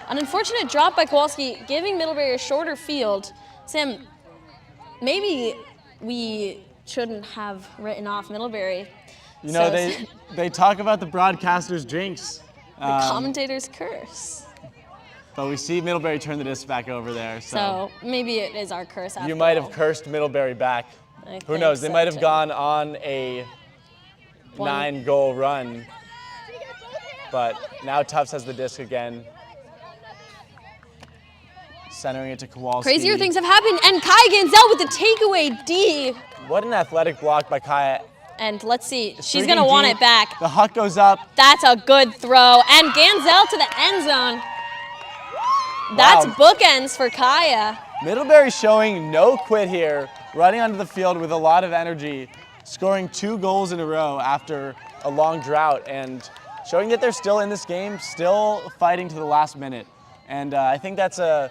An unfortunate drop by Kowalski, giving Middlebury a shorter field. Sam, maybe we shouldn't have written off Middlebury. You know, they talk about the broadcaster's jinx. The commentator's curse. But we see Middlebury turn the disc back over there. So maybe it is our curse after you might all. have cursed Middlebury back. I Who knows? think They might so, have gone on a 9-goal run. But now Tufts has the disc again. Centering it to Kowalski. Crazier things have happened, and Kaya Ganzel with the takeaway D. What an athletic block by Kaya. And let's see, she's gonna want it back. The huck goes up. That's a good throw, and Ganzel to the end zone. That's bookends for Kaya. Middlebury showing no quit here, running onto the field with a lot of energy, scoring 2 goals in a row after a long drought, and showing that they're still in this game, still fighting to the last minute. And I think that's a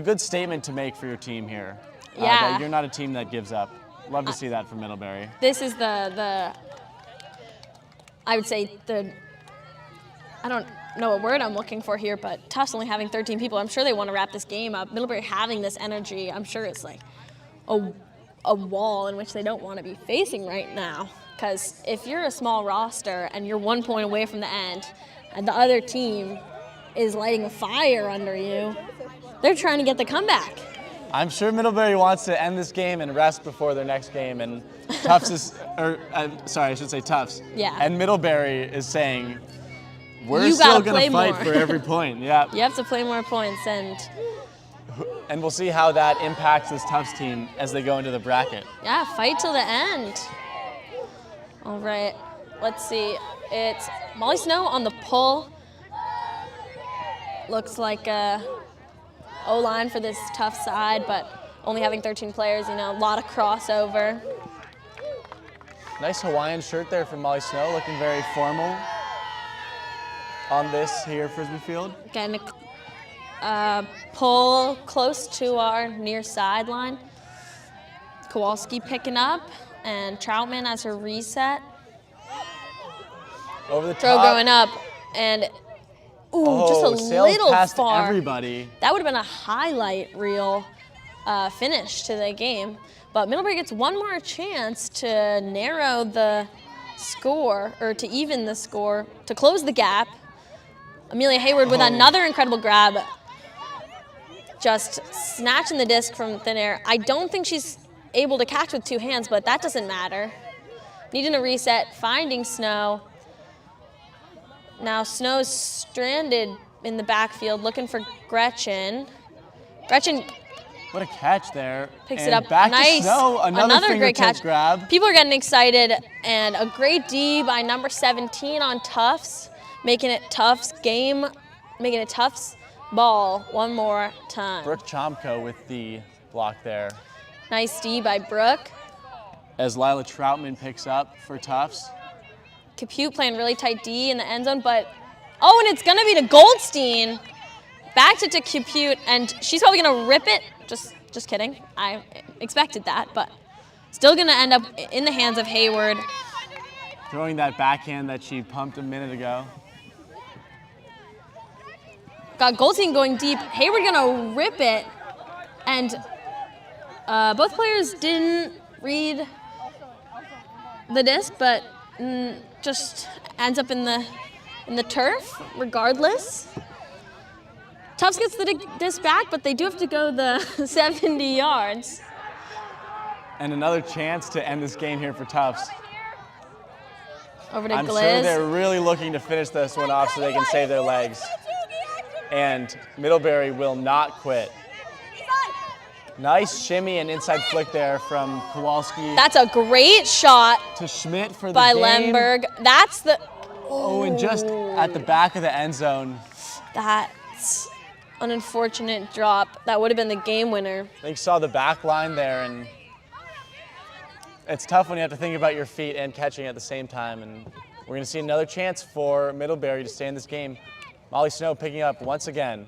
good statement to make for your team here. Yeah. That you're not a team that gives up. Love to see that from Middlebury. This is I would say I don't know what word I'm looking for here, but Tufts only having 13 people, I'm sure they want to wrap this game up. Middlebury having this energy, I'm sure it's like a wall in which they don't want to be facing right now. Because if you're a small roster and you're 1 point away from the end, and the other team is lighting a fire under you, they're trying to get the comeback. I'm sure Middlebury wants to end this game and rest before their next game, and Tufts is, sorry, I should say Tufts. Yeah. And Middlebury is saying, we're still going to fight for every point. Yeah. You have to play more points, and we'll see how that impacts this Tufts team as they go into the bracket. yeah, fight till the end. All right, let's see. It's Molly Snow on the pull. Looks like a O-line for this tough side, but only having 13 players, you know, a lot of crossover. Nice Hawaiian shirt there from Molly Snow, looking very formal on this here Frisbee Field. Getting a pull close to our near sideline. Kowalski picking up, and Troutman as her reset. Over the top. Throw going up, and just a little past far. Everybody. That would have been a highlight reel finish to the game. But Middlebury gets one more chance to narrow the score, or to even the score, to close the gap. Amelia Hayward with another incredible grab. Just snatching the disc from thin air. I don't think she's able to catch with 2 hands, but that doesn't matter. Needing a reset, finding Snow. Now Snow's stranded in the backfield, looking for Gretchen. Gretchen What a catch there. picks and it up. Back Nice. to Snow, another great catch. Grab. People are getting excited, and a great D by number 17 on Tufts, making it Tufts game, making it Tufts ball one more time. Brooke Chomko with the block there. Nice D by Brooke. as Lila Troutman picks up for Tufts. Compute playing really tight D in the end zone, but oh, and it's gonna be to Goldstein. Backs it to Compute, and she's probably gonna rip it. Just kidding. I expected that, but still gonna end up in the hands of Hayward. Throwing that backhand that she pumped a minute ago. Got Goldstein going deep. Hayward gonna rip it, and both players didn't read the disc, but just ends up in the turf regardless. Tufts gets the disc back, but they do have to go the 70 yards. And another chance to end this game here for Tufts. Over to I'm Gliz. sure they're really looking to finish this one off so they can save their legs. And Middlebury will not quit. Nice shimmy and inside flick there from Kowalski. That's a great shot to Schmidt for the by game. Lemberg. That's the... Oh, and just at the back of the end zone. That's an unfortunate drop. That would have been the game winner. I think saw the back line there, and it's tough when you have to think about your feet and catching at the same time. And we're going to see another chance for Middlebury to stay in this game. Molly Snow picking up once again.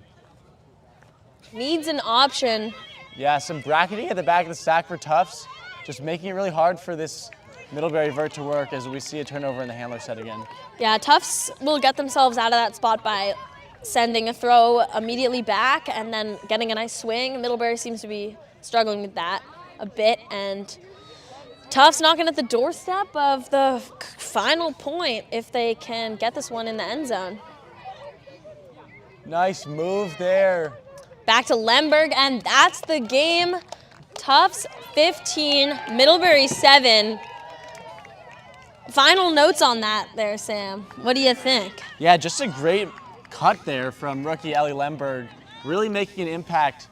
Needs an option. Yeah, some bracketing at the back of the stack for Tufts, just making it really hard for this Middlebury vert to work as we see a turnover in the handler set again. Yeah, Tufts will get themselves out of that spot by sending a throw immediately back and then getting a nice swing. Middlebury seems to be struggling with that a bit, and Tufts knocking at the doorstep of the final point if they can get this one in the end zone. Nice move there. Back to Lemberg, and that's the game. Tufts 15, Middlebury 7. Final notes on that there, Sam. What do you think? Yeah, just a great cut there from rookie Ellie Lemberg, really making an impact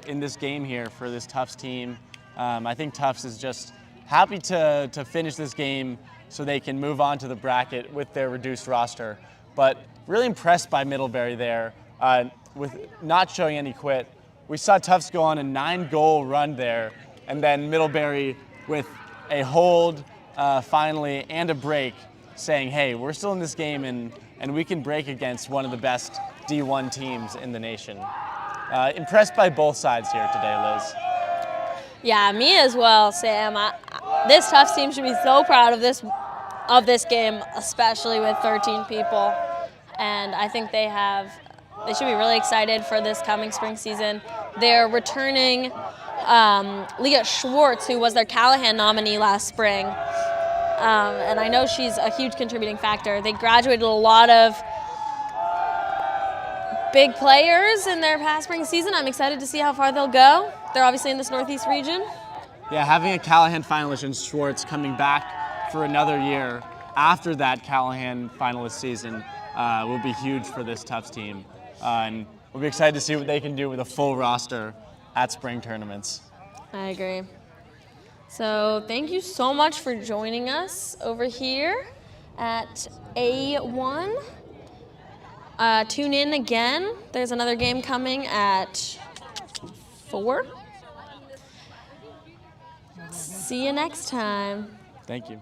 in this game here for this Tufts team. I think Tufts is just happy to finish this game so they can move on to the bracket with their reduced roster. But really impressed by Middlebury there with not showing any quit. We saw Tufts go on a 9-goal run there, and then Middlebury with a hold finally and a break saying, hey, we're still in this game and we can break against one of the best D1 teams in the nation. Impressed by both sides here today, Liz. Yeah, me as well, Sam. This Tufts team should be so proud of this game, especially with 13 people. And I think they should be really excited for this coming spring season. They're returning Leah Schwartz, who was their Callahan nominee last spring. And I know she's a huge contributing factor. They graduated a lot of big players in their past spring season. I'm excited to see how far they'll go. They're obviously in this Northeast region. Yeah, having a Callahan finalist in Schwartz coming back for another year after that Callahan finalist season will be huge for this Tufts team. And we'll be excited to see what they can do with a full roster at spring tournaments. I agree. So thank you so much for joining us over here at A1. Tune in again. There's another game coming at 4. See you next time. Thank you.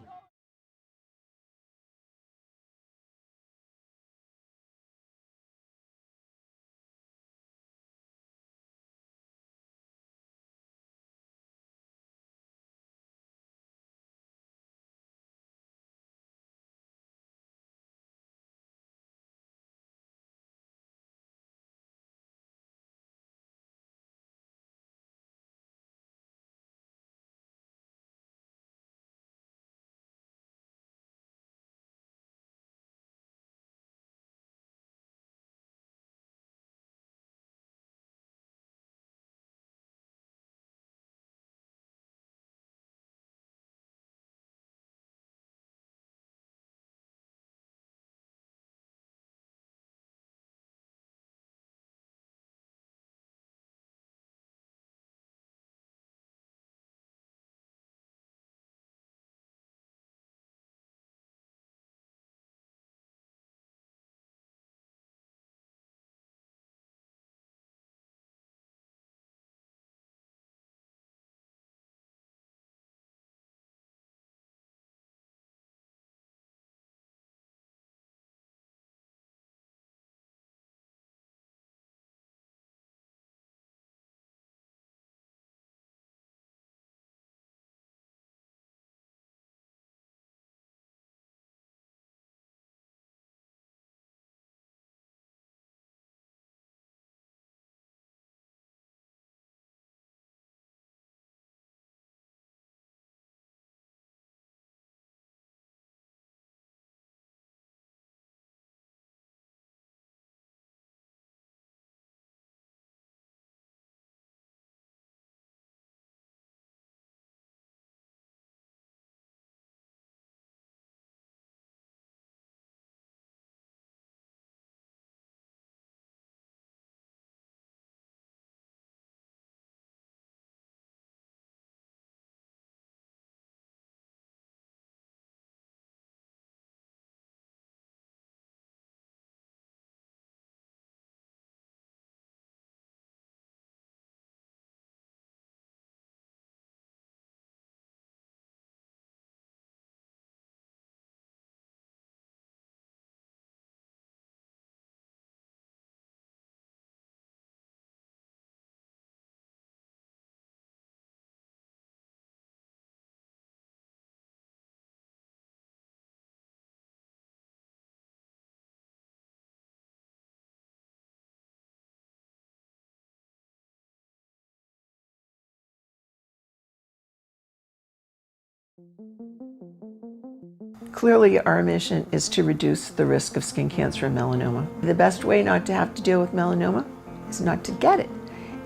Clearly, our mission is to reduce the risk of skin cancer and melanoma. The best way not to have to deal with melanoma is not to get it.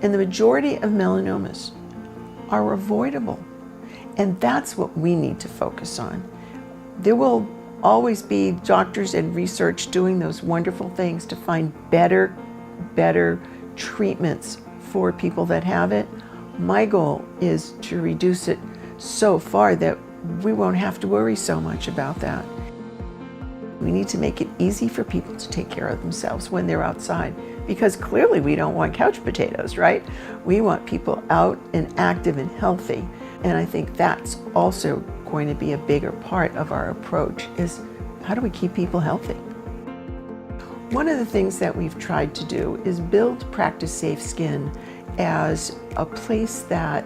And the majority of melanomas are avoidable. And that's what we need to focus on. There will always be doctors and research doing those wonderful things to find better treatments for people that have it. My goal is to reduce it so far that we won't have to worry so much about that. We need to make it easy for people to take care of themselves when they're outside, because clearly we don't want couch potatoes, right? We want people out and active and healthy. And I think that's also going to be a bigger part of our approach, is how do we keep people healthy? One of the things that we've tried to do is build Practice Safe Skin as a place that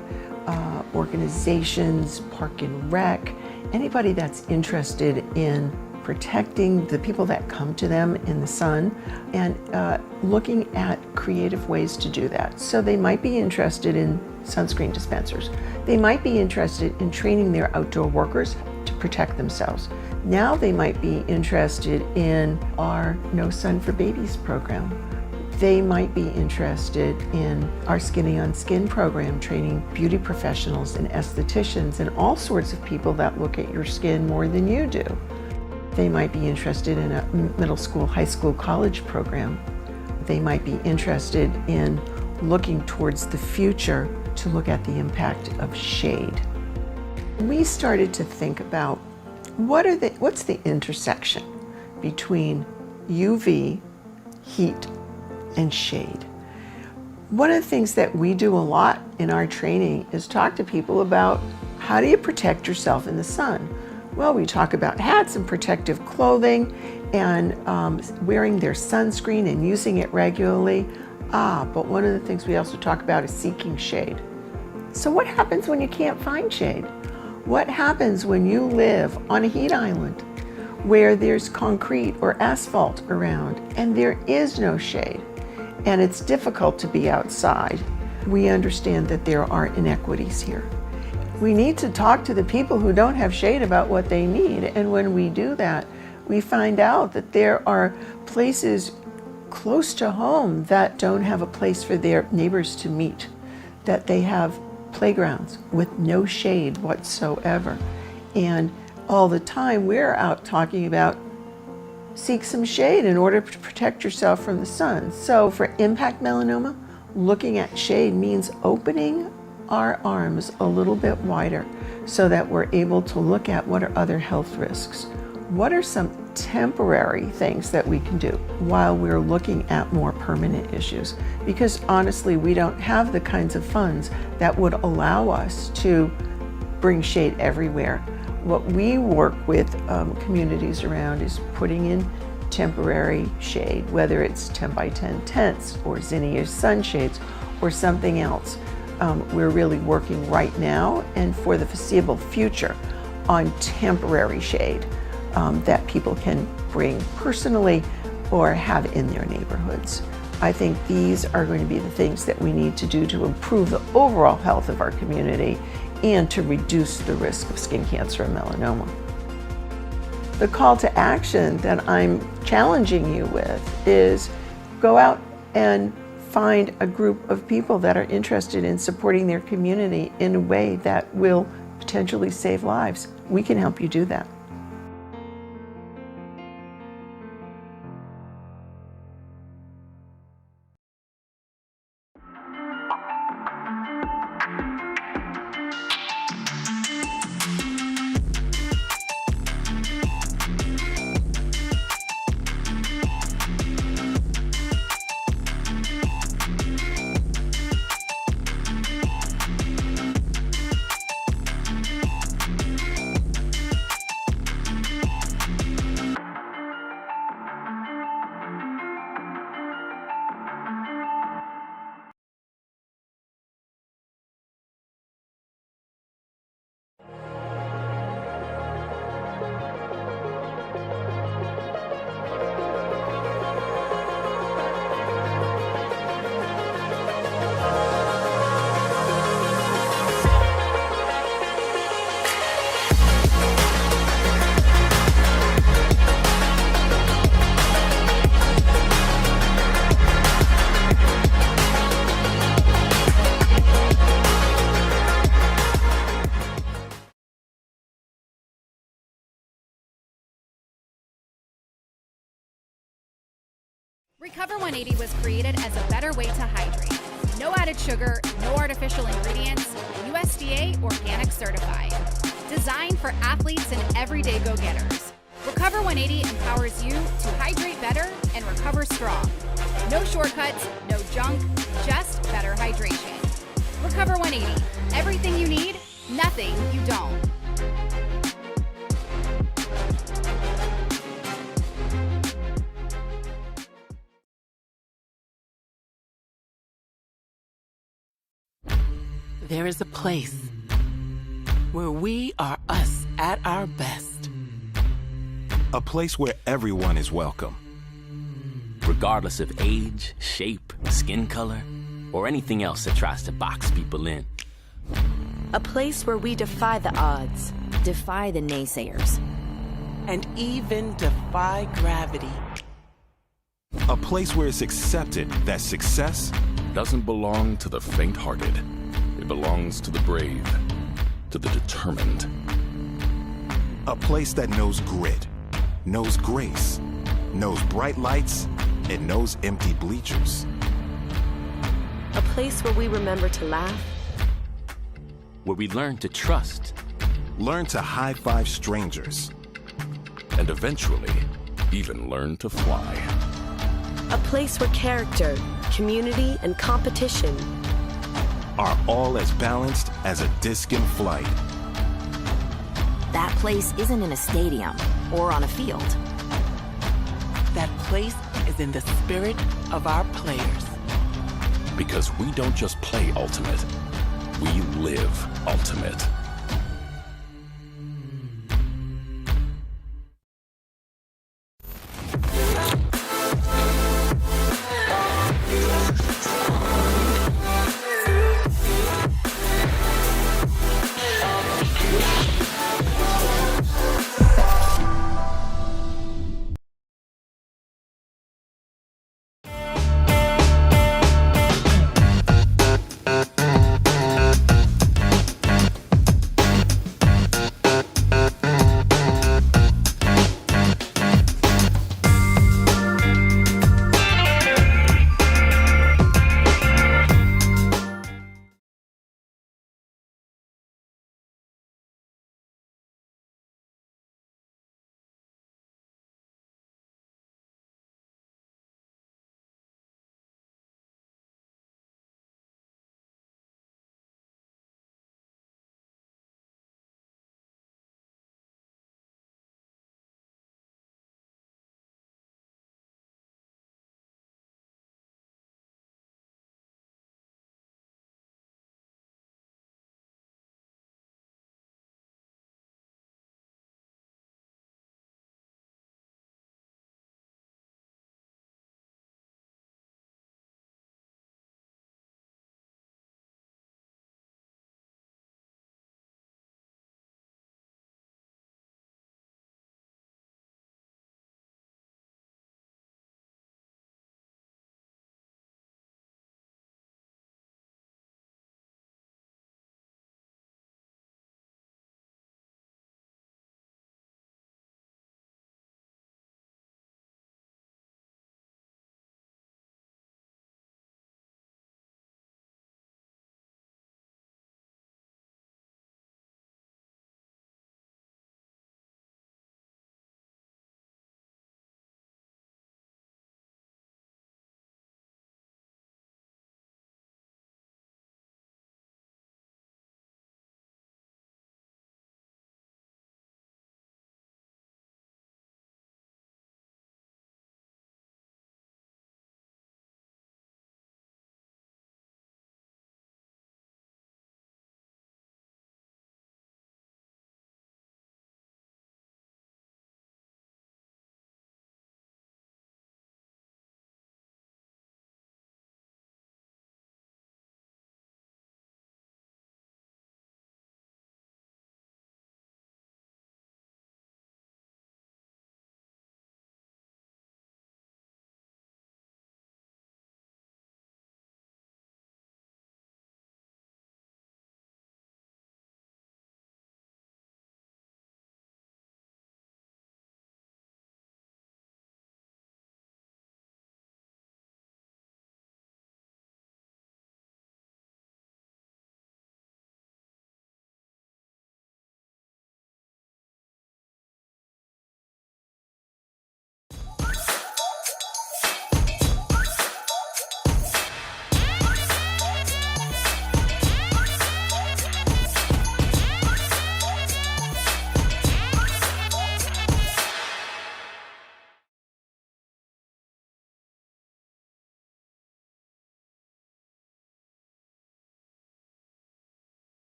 organizations, Park and Rec, anybody that's interested in protecting the people that come to them in the sun, and looking at creative ways to do that. So they might be interested in sunscreen dispensers. They might be interested in training their outdoor workers to protect themselves. Now they might be interested in our No Sun for Babies program. They might be interested in our Skinny on Skin program, training beauty professionals and estheticians and all sorts of people that look at your skin more than you do. They might be interested in a middle school, high school, college program. They might be interested in looking towards the future to look at the impact of shade. We started to think about what's the intersection between UV, heat, and shade. One of the things that we do a lot in our training is talk to people about how do you protect yourself in the sun. Well, we talk about hats and protective clothing and wearing their sunscreen and using it regularly. But one of the things we also talk about is seeking shade. So what happens when you can't find shade? What happens when you live on a heat island where there's concrete or asphalt around and there is no shade and it's difficult to be outside? We understand that there are inequities here. We need to talk to the people who don't have shade about what they need, and when we do that, we find out that there are places close to home that don't have a place for their neighbors to meet, that they have playgrounds with no shade whatsoever. And all the time we're out talking about seek some shade in order to protect yourself from the sun. So for impact melanoma, looking at shade means opening our arms a little bit wider so that we're able to look at what are other health risks. What are some temporary things that we can do while we're looking at more permanent issues? Because honestly, we don't have the kinds of funds that would allow us to bring shade everywhere. What we work with communities around is putting in temporary shade, whether it's 10 by 10 tents or zinnias sunshades or something else. We're really working right now and for the foreseeable future on temporary shade that people can bring personally or have in their neighborhoods. I think these are going to be the things that we need to do to improve the overall health of our community and to reduce the risk of skin cancer and melanoma. The call to action that I'm challenging you with is go out and find a group of people that are interested in supporting their community in a way that will potentially save lives. We can help you do that. Recover 180 was created as a better way to hydrate. No added sugar, no artificial ingredients, USDA organic certified. Designed for athletes and everyday go-getters. Recover 180 empowers you to hydrate better and recover strong. No shortcuts, no junk, just better hydration. Recover 180, everything you need, nothing you don't. There is a place where we are us at our best. A place where everyone is welcome. Regardless of age, shape, skin color, or anything else that tries to box people in. A place where we defy the odds, defy the naysayers, and even defy gravity. A place where it's accepted that success doesn't belong to the faint-hearted. It belongs to the brave, to the determined. A place that knows grit, knows grace, knows bright lights, and knows empty bleachers. a place where we remember to laugh, where we learn to trust, learn to high-five strangers, and eventually even learn to fly. a place where character, community, and competition are all as balanced as a disc in flight. That place isn't in a stadium or on a field. That place is in the spirit of our players. Because we don't just play ultimate, we live ultimate.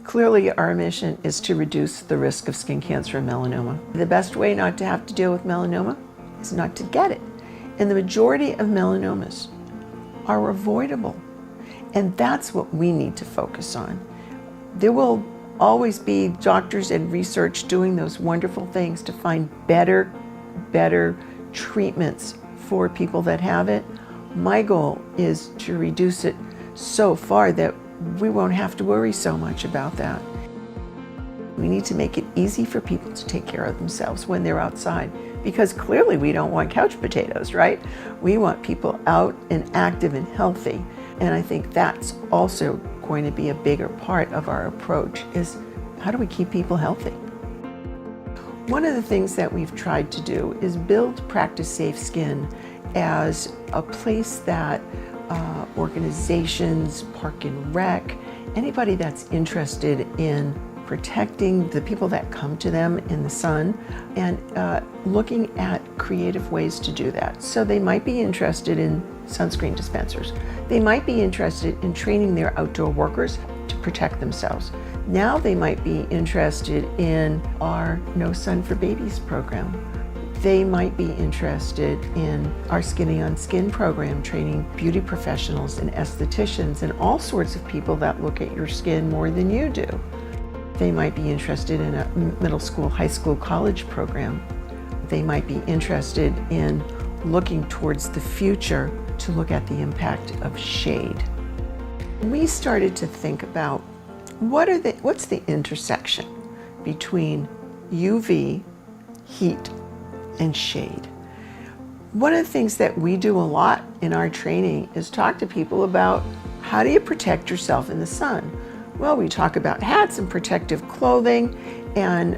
Clearly, our mission is to reduce the risk of skin cancer and melanoma. The best way not to have to deal with melanoma is not to get it. And the majority of melanomas are avoidable. And that's what we need to focus on. There will always be doctors and research doing those wonderful things to find better treatments for people that have it. My goal is to reduce it so far that we won't have to worry so much about that. We need to make it easy for people to take care of themselves when they're outside, because clearly we don't want couch potatoes, right? We want people out and active and healthy. And I think that's also going to be a bigger part of our approach, is how do we keep people healthy? One of the things that we've tried to do is build Practice Safe Skin as a place that organizations, Park and Rec, anybody that's interested in protecting the people that come to them in the sun, and looking at creative ways to do that. So they might be interested in sunscreen dispensers. They might be interested in training their outdoor workers to protect themselves. Now they might be interested in our No Sun for Babies program. They might be interested in our Skinny on Skin program, training beauty professionals and estheticians and all sorts of people that look at your skin more than you do. They might be interested in a middle school, high school, college program. They might be interested in looking towards the future to look at the impact of shade. We started to think about what's the intersection between UV, heat, and shade. One of the things that we do a lot in our training is talk to people about how do you protect yourself in the sun. Well, we talk about hats and protective clothing and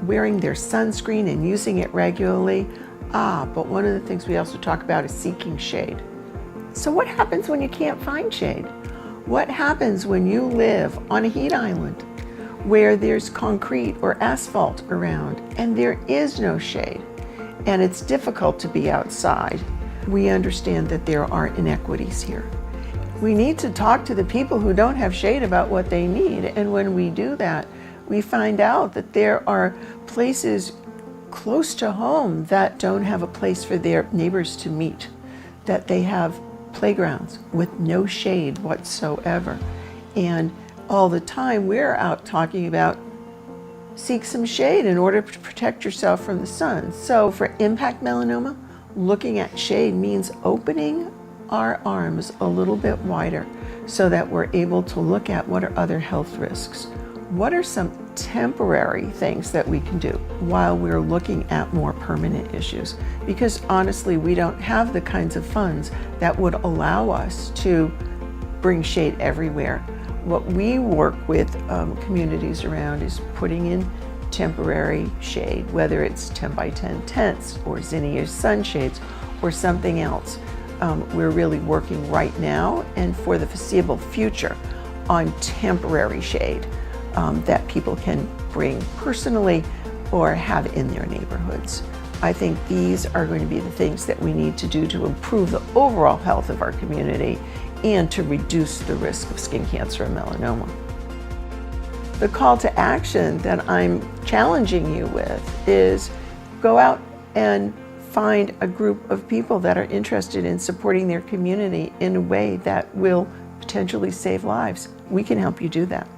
wearing their sunscreen and using it regularly. But one of the things we also talk about is seeking shade. So what happens when you can't find shade? What happens when you live on a heat island where there's concrete or asphalt around and there is no shade and it's difficult to be outside? We understand that there are inequities here. We need to talk to the people who don't have shade about what they need, and when we do that, we find out that there are places close to home that don't have a place for their neighbors to meet, that they have playgrounds with no shade whatsoever. And all the time we're out talking about seek some shade in order to protect yourself from the sun. So for impact melanoma, looking at shade means opening our arms a little bit wider so that we're able to look at what are other health risks. What are some temporary things that we can do while we're looking at more permanent issues? Because honestly, we don't have the kinds of funds that would allow us to bring shade everywhere. What we work with communities around is putting in temporary shade, whether it's 10 by 10 tents or zinnias sunshades or something else. We're really working right now and for the foreseeable future on temporary shade that people can bring personally or have in their neighborhoods. I think these are going to be the things that we need to do to improve the overall health of our community and to reduce the risk of skin cancer and melanoma. The call to action that I'm challenging you with is go out and find a group of people that are interested in supporting their community in a way that will potentially save lives. We can help you do that.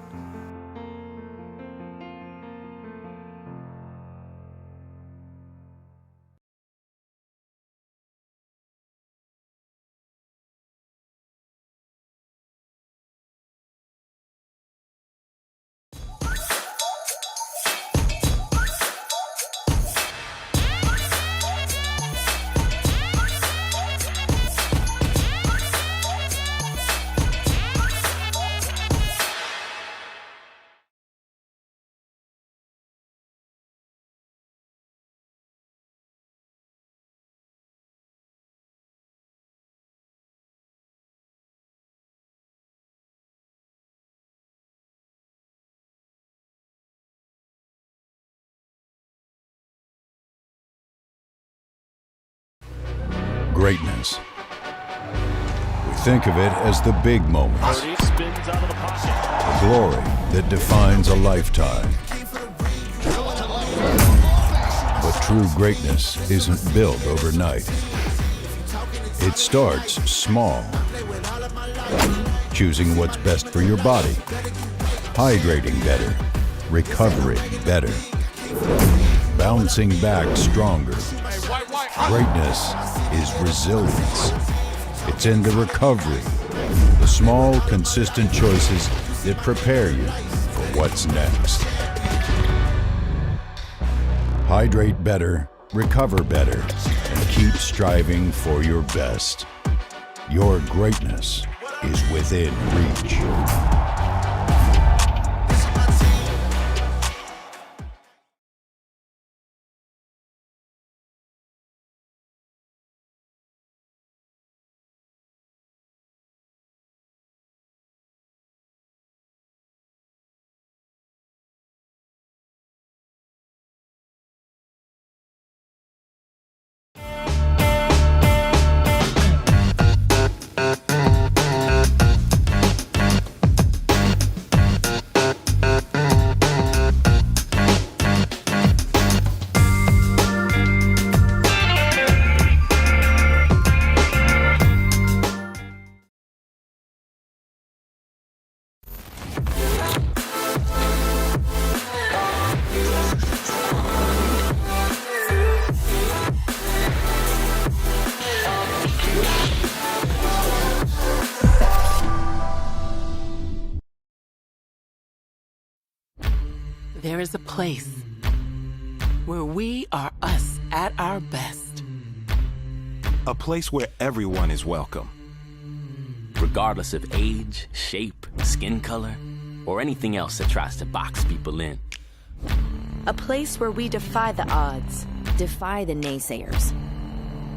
Greatness. We think of it as the big moments. Glory that defines a lifetime. But true greatness isn't built overnight. It starts small. Choosing what's best for your body. Hydrating better. Recovering better. Bouncing back stronger. Greatness is resilience. It's in the recovery. The small, consistent choices that prepare you for what's next. Hydrate better, recover better, and keep striving for your best. Your greatness is within reach. There is a place where we are us at our best. A place where everyone is welcome. Regardless of age, shape, skin color, or anything else that tries to box people in. A place where we defy the odds. Defy the naysayers.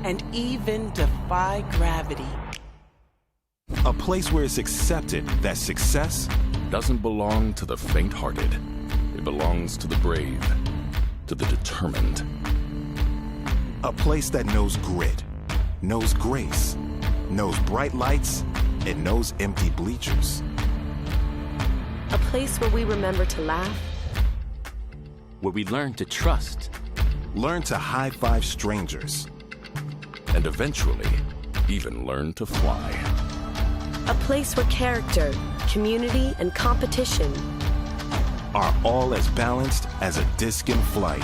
And even defy gravity. A place where it's accepted that success doesn't belong to the faint-hearted. It belongs to the brave, to the determined. A place that knows grit, knows grace, knows bright lights, and knows empty bleachers. A place where we remember to laugh. Where we learn to trust. Learn to high-five strangers. And eventually, even learn to fly. A place where character, community, and competition are all as balanced as a disc in flight.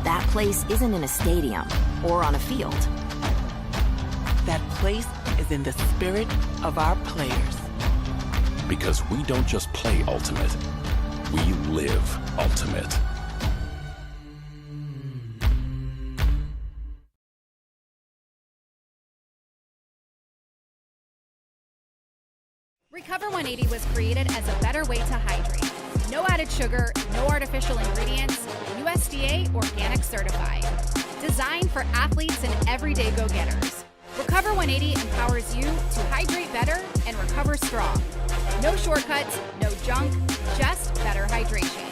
That place isn't in a stadium or on a field. That place is in the spirit of our players. Because we don't just play ultimate, we live ultimate. Recover 180 was created as a better way to hydrate. No added sugar, no artificial ingredients, USDA organic certified. Designed for athletes and everyday go-getters. Recover 180 empowers you to hydrate better and recover strong. No shortcuts, no junk, just better hydration.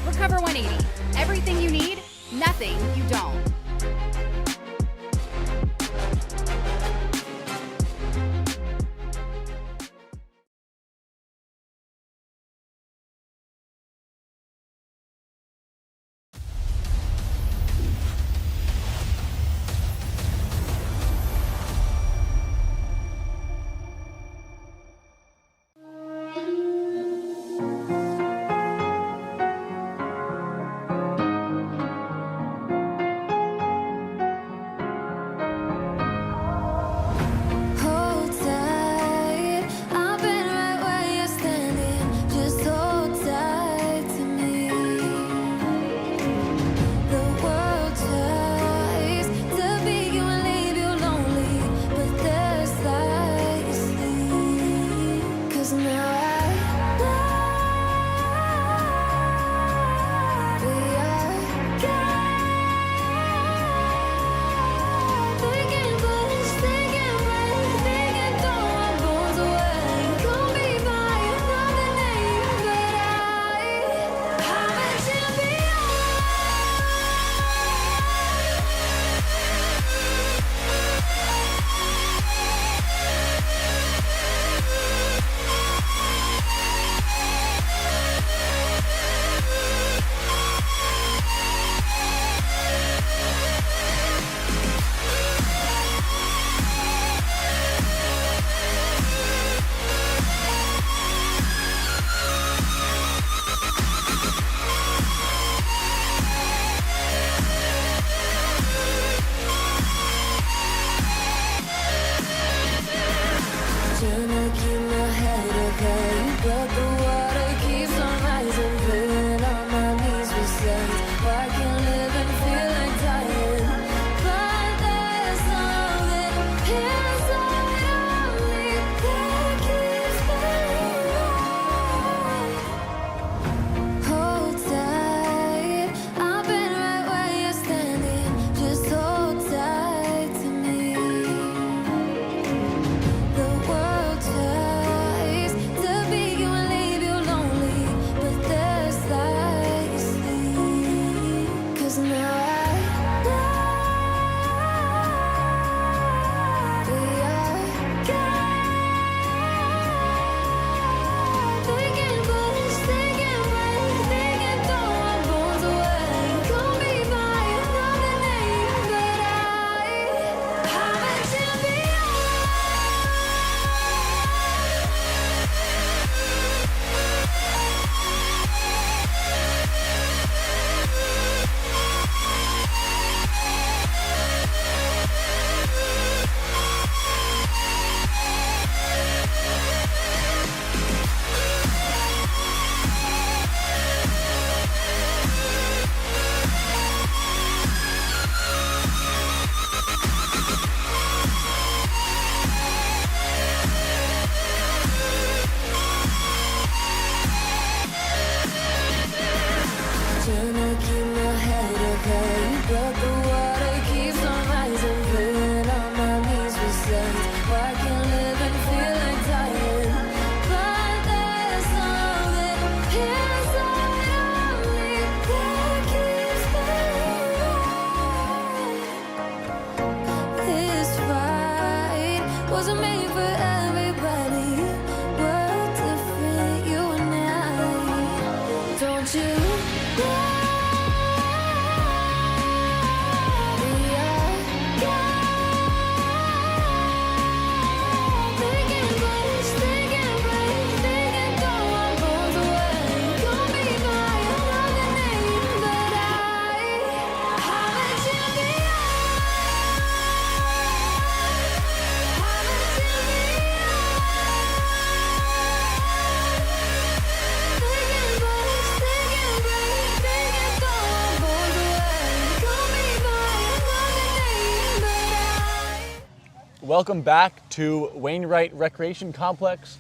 Recover 180, everything you need, nothing you don't. welcome back to Wainwright Recreation Complex,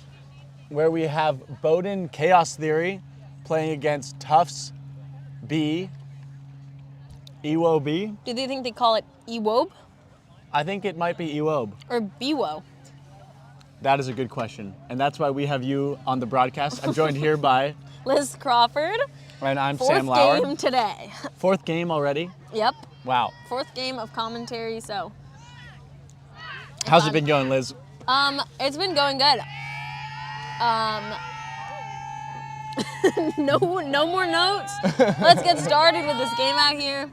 where we have Bowdoin Chaos Theory playing against Tufts B. Ewo B? Do they think they call it Ewob I think it might be Ewob. or Biwo? That is a good question. And that's why we have you on the broadcast. I'm joined here by... Liz Crawford. And I'm Fourth Sam Lauer. game today. Fourth game already? Yep. Wow. Fourth game of commentary, so. How's it been going, Liz? It's been going good. No more notes. Let's get started with this game out here.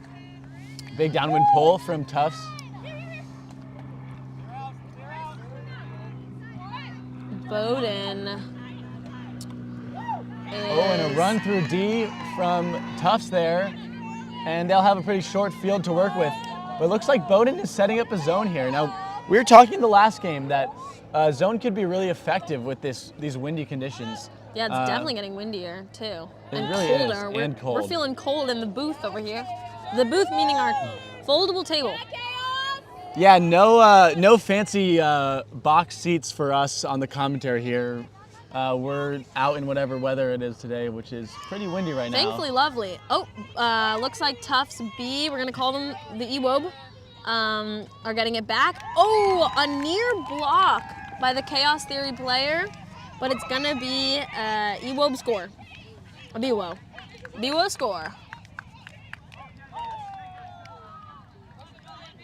Big downwind pull from Tufts. Bowdoin. Oh, and a run through D from Tufts there. And they'll have a pretty short field to work with. But it looks like Bowdoin is setting up a zone here. Now, we were talking the last game that zone could be really effective with these windy conditions. Yeah, it's definitely getting windier too. It really is, and cold. We're feeling cold in the booth over here. The booth meaning our foldable table. Yeah, no fancy box seats for us on the commentary here. We're out in whatever weather it is today, which is pretty windy right now. Thankfully lovely. Oh, looks like Tufts B, we're gonna call them the Ewob, are getting it back. Oh, a near block by the Chaos Theory player, but it's gonna be Ewob score. A Biwo. Biwo score.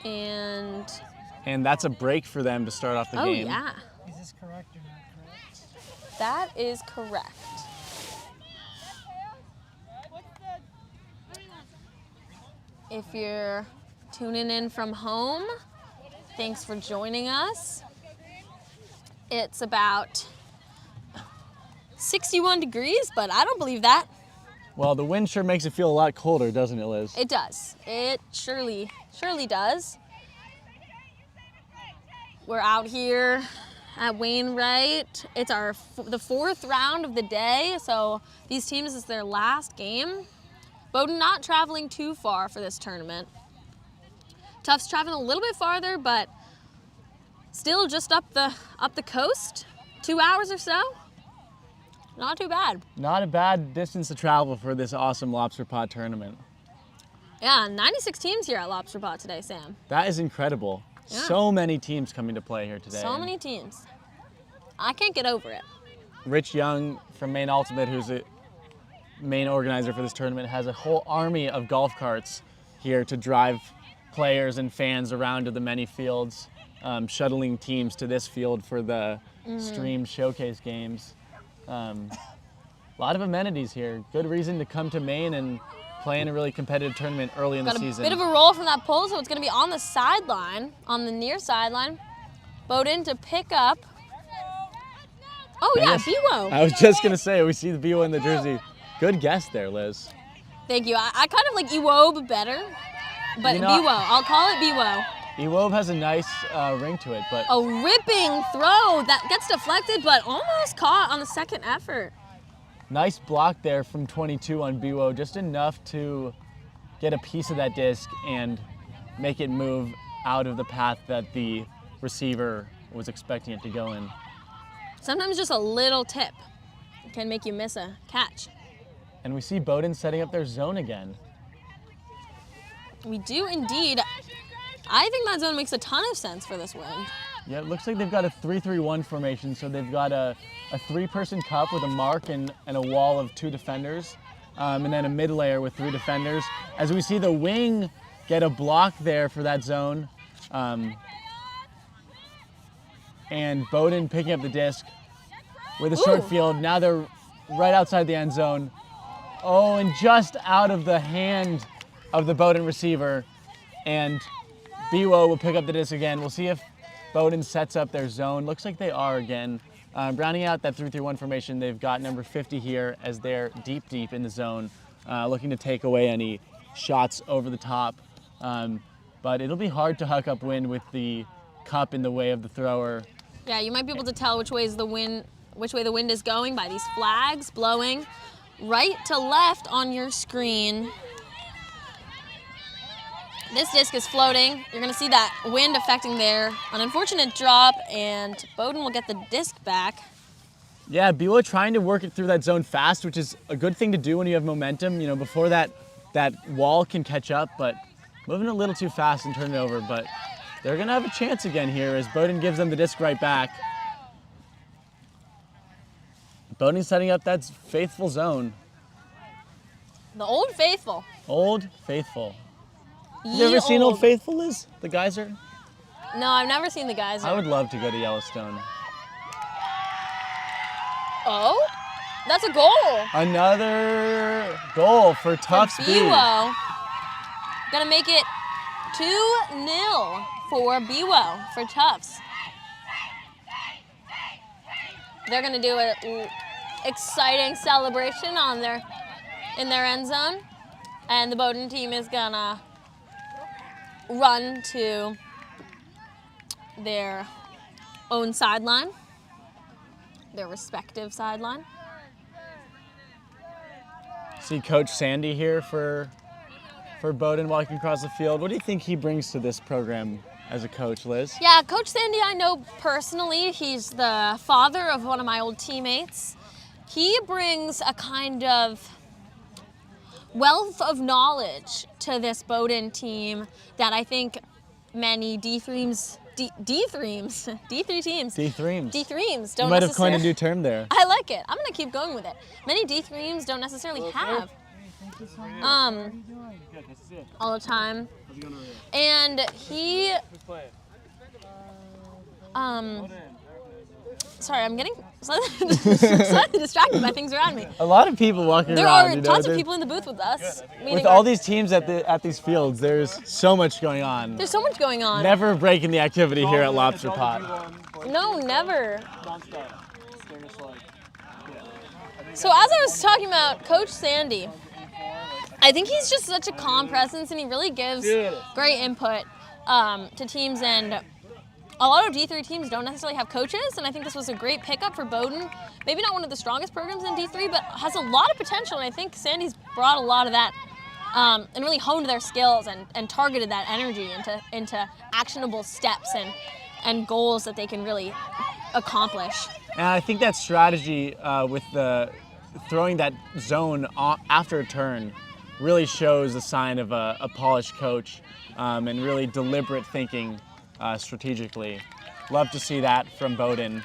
And that's a break for them to start off the game. Oh, yeah. Is this correct or not correct? That is correct. If you're tuning in from home, thanks for joining us. It's about 61 degrees, but I don't believe that. Well, the wind sure makes it feel a lot colder, doesn't it, Liz? It does. It surely does. We're out here at Wainwright. It's the fourth round of the day, so these teams, is their last game. Bowdoin not traveling too far for this tournament. Tufts traveling a little bit farther, but still just up the coast, 2 hours or so. Not too bad. Not a bad distance to travel for this awesome Lobster Pot tournament. Yeah, 96 teams here at Lobster Pot today, Sam. That is incredible. Yeah. So many teams coming to play here today. So many teams. I can't get over it. Rich Young from Maine Ultimate, who's a main organizer for this tournament, has a whole army of golf carts here to drive players and fans around to the many fields, shuttling teams to this field for the stream showcase games. A lot of amenities here. Good reason to come to Maine and play in a really competitive tournament early in the season. Got a bit of a roll from that pull, so it's going to be on the sideline, on the near sideline. Bowdoin to pick up. Oh yeah, Biwo. I was just going to say, we see the Biwo in the jersey. Good guess there, Liz. Thank you. I kind of like Ewob better, but Biwo. I'll call it Biwo. Ewob has a nice ring to it, but... A ripping throw that gets deflected, but almost caught on the second effort. Nice block there from 22 on Biwo, just enough to get a piece of that disc and make it move out of the path that the receiver was expecting it to go in. Sometimes just a little tip can make you miss a catch. And we see Bowdoin setting up their zone again. We do indeed. I think that zone makes a ton of sense for this wind. Yeah, it looks like they've got a 3-3-1 formation, so they've got a three-person cup with a mark and a wall of 2 defenders, and then a mid layer with 3 defenders. As we see the wing get a block there for that zone, and Bowdoin picking up the disc with a short field. Now they're right outside the end zone. Oh, and just out of the hand of the Bowdoin receiver, and Biwo will pick up the disc again. We'll see if Bowdoin sets up their zone. Looks like they are again. Rounding out that 3-3-1 formation, they've got number 50 here as they're deep in the zone, looking to take away any shots over the top. But it'll be hard to huck up wind with the cup in the way of the thrower. Yeah, you might be able to tell which way the wind is going by these flags blowing right to left on your screen. This disc is floating. You're going to see that wind affecting there. An unfortunate drop, and Bowdoin will get the disc back. Yeah, BWO trying to work it through that zone fast, which is a good thing to do when you have momentum, you know, before that wall can catch up, but moving a little too fast and turning it over. But they're going to have a chance again here as Bowdoin gives them the disc right back. Bowdoin setting up that faithful zone. The Old Faithful. Old Faithful. Have you ever seen Old Faithful, Liz? The geyser? No, I've never seen the geyser. I would love to go to Yellowstone. Oh, that's a goal. Another goal for Tufts B. BWO. Gonna make it 2-0 for BWO, for Tufts. They're gonna do an exciting celebration in their end zone, and the Bowdoin team is gonna run to their own sideline, their respective sideline. See Coach Sandy here for Bowdoin walking across the field. What do you think he brings to this program as a coach, Liz? Yeah, Coach Sandy I know personally. He's the father of one of my old teammates. He brings a kind of wealth of knowledge to this Bowdoin team that I think many D3 teams don't You might have coined a new term there. I like it. I'm gonna keep going with it. Many D3s don't necessarily have all the time. And he sorry, I'm getting slightly distracted by things around me. A lot of people walking there around. There are tons of people in the booth with us. With all these teams at these fields, there's so much going on. There's so much going on. Never breaking the activity here at Lobster Pot. No, never. So as I was talking about Coach Sandy, I think he's just such a calm presence, and he really gives great input to teams, and a lot of D3 teams don't necessarily have coaches, and I think this was a great pickup for Bowdoin. Maybe not one of the strongest programs in D3, but has a lot of potential, and I think Sandy's brought a lot of that and really honed their skills and targeted that energy into actionable steps and goals that they can really accomplish. And I think that strategy with the throwing that zone after a turn really shows the sign of a polished coach and really deliberate thinking strategically. Love to see that from Bowdoin.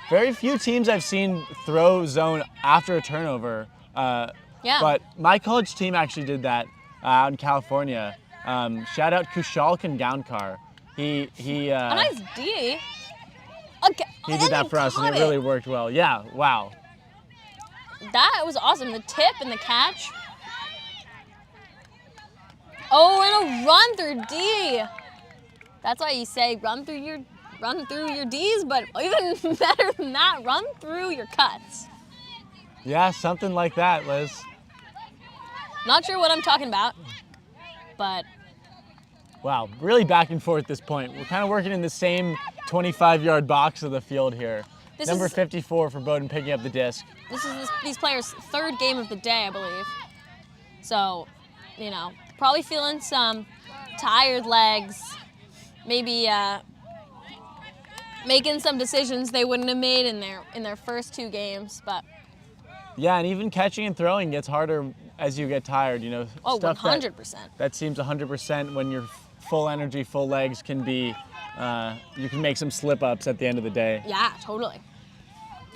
Very few teams I've seen throw zone after a turnover. But my college team actually did that out in California. Shout out Kushalk and Gownkar. He a nice D. Okay, he did that for us, and it really worked well. Yeah, wow. That was awesome. The tip and the catch. Oh, and a run through D. That's why you say run through your Ds, but even better than that, run through your cuts. Yeah, something like that, Liz. Not sure what I'm talking about, but wow, really back and forth at this point. We're kind of working in the same 25-yard box of the field here. Number 54 for Bowdoin picking up the disc. This is these players' third game of the day, I believe. So, you know, probably feeling some tired legs, maybe making some decisions they wouldn't have made in their first two games, but yeah, and even catching and throwing gets harder as you get tired, you know. Oh, stuff 100%. That seems 100% when you're full energy, full legs can be, you can make some slip-ups at the end of the day. Yeah, totally.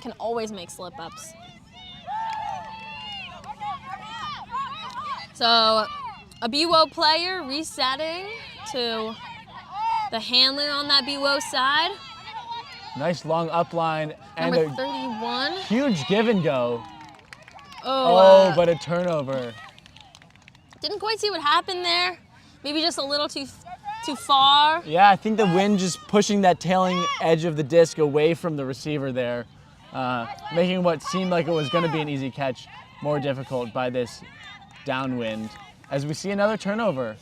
Can always make slip-ups. So, a BWO player resetting to the handler on that BWO side. Nice long up line and Number a 31. huge give and go. Oh, but a turnover. Didn't quite see what happened there. Maybe just a little too far. Yeah, I think the wind just pushing that tailing edge of the disc away from the receiver there, making what seemed like it was going to be an easy catch more difficult by this downwind. As we see another turnover.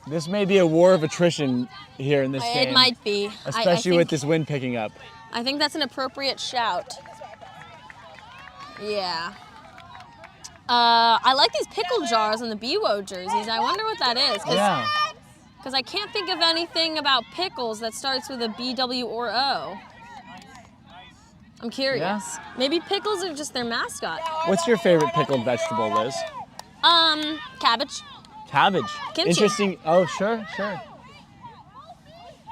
This may be a war of attrition here in this game. It might be. Especially with this wind picking up. I think that's an appropriate shout. Yeah. I like these pickle jars on the BWO jerseys. I wonder what that is. Yeah. Because I can't think of anything about pickles that starts with a BW or O. I'm curious. Yeah. Maybe pickles are just their mascot. What's your favorite pickled vegetable, Liz? Cabbage. Cabbage. Kimchi. Interesting. Oh, sure.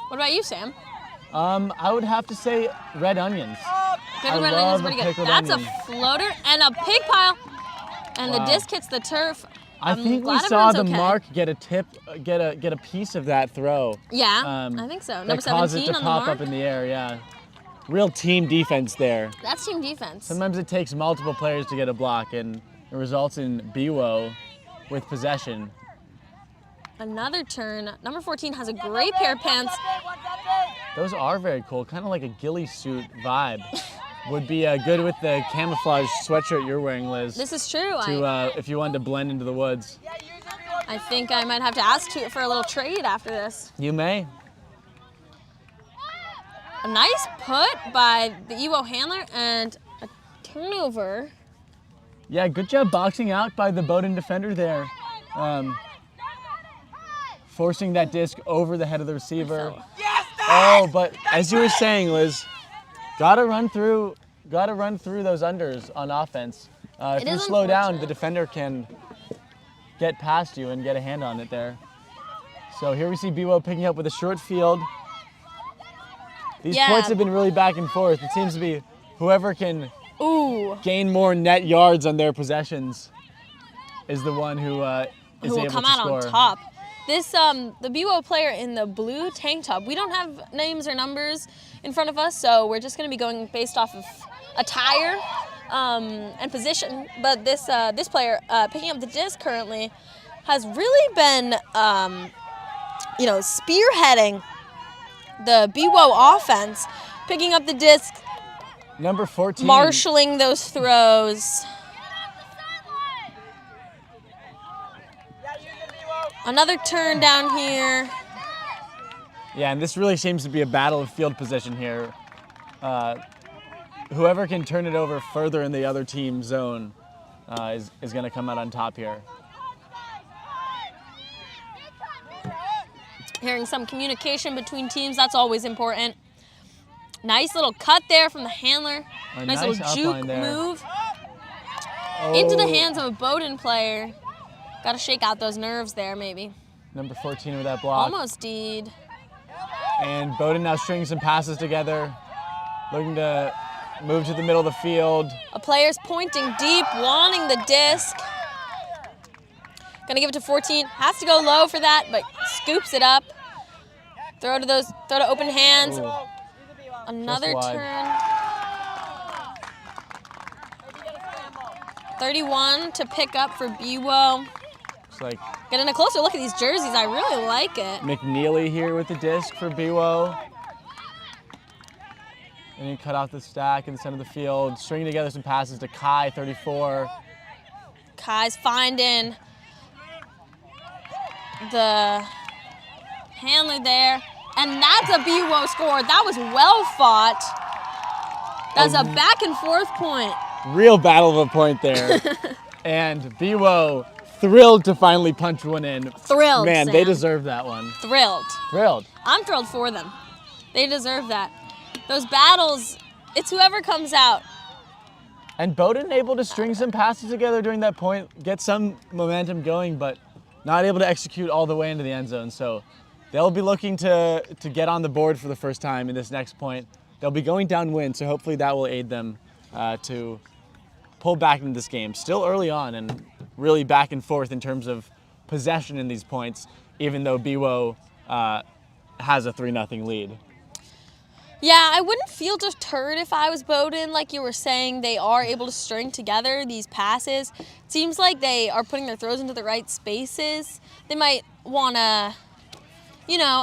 What about you, Sam? I would have to say red onions. Pickled red love onions pretty a good. pickled That's onion. a floater and a pig pile. And Wow. the disc hits the turf. I I'm think we glad saw everyone's the okay. mark get a piece of that throw. Yeah, I think so. Number That caused it 17 to on the pop mark. up in the air. Yeah. Real team defense there. That's team defense. Sometimes it takes multiple players to get a block, and it results in BWO with possession. Another turn. Number 14 has a great pair of pants. Those are very cool, kind of like a ghillie suit vibe. Would be good with the camouflage sweatshirt you're wearing, Liz. This is true. If you wanted to blend into the woods. I think I might have to ask for a little trade after this. You may. A nice put by the Ewo handler and a turnover. Yeah, good job boxing out by the Bowdoin defender there. Forcing that disc over the head of the receiver. Oh, but as you were saying, Liz, gotta run through those unders on offense. If It you is slow down, unfortunate. the defender can get past you and get a hand on it there. So here we see BWO picking up with a short field. These Yeah. points have been really back and forth. It seems to be whoever can Ooh. gain more net yards on their possessions is the one who is Who will able come to out score. on top. This the BWO player in the blue tank top. We don't have names or numbers in front of us, so we're just going to be going based off of attire and position. But this player picking up the disc currently has really been spearheading the BWO offense, picking up the disc, Number 14. marshaling those throws. Another turn down here. Yeah, and this really seems to be a battle of field position here. Whoever can turn it over further in the other team's zone is going to come out on top here. Hearing some communication between teams, that's always important. Nice little cut there from the handler. A Nice nice little up juke line there. move. Into the Oh. hands of a Bowdoin player. Got to shake out those nerves there, maybe. Number 14 with that block. Almost did. And Bowdoin now stringing some passes together, looking to move to the middle of the field. A player's pointing deep, wanting the disc. Gonna give it to 14. Has to go low for that, but scoops it up. Throw to open hands. Ooh. Another Just wide. turn. 31 to pick up for BWO. It's like Getting a closer look at these jerseys, I really like it. McNeely here with the disc for BWO. And he cut off the stack in the center of the field, stringing together some passes to Kai, 34. Kai's finding the handler there. And that's a BWO score. That was well fought. That's a back and forth point. Real battle of a point there. And BWO thrilled to finally punch one in. Thrilled, Man, they Sam. deserve that one. Thrilled. Thrilled. I'm thrilled for them. They deserve that. Those battles, it's whoever comes out. And Bowdoin able to string some passes together during that point, get some momentum going, but not able to execute all the way into the end zone. So they'll be looking to get on the board for the first time in this next point. They'll be going downwind, so hopefully that will aid them to pull back into this game. Still early on and really back and forth in terms of possession in these points, even though BWO has a 3-0 lead. Yeah, I wouldn't feel deterred if I was Bowdoin. Like you were saying, they are able to string together these passes. It seems like they are putting their throws into the right spaces. They might want to,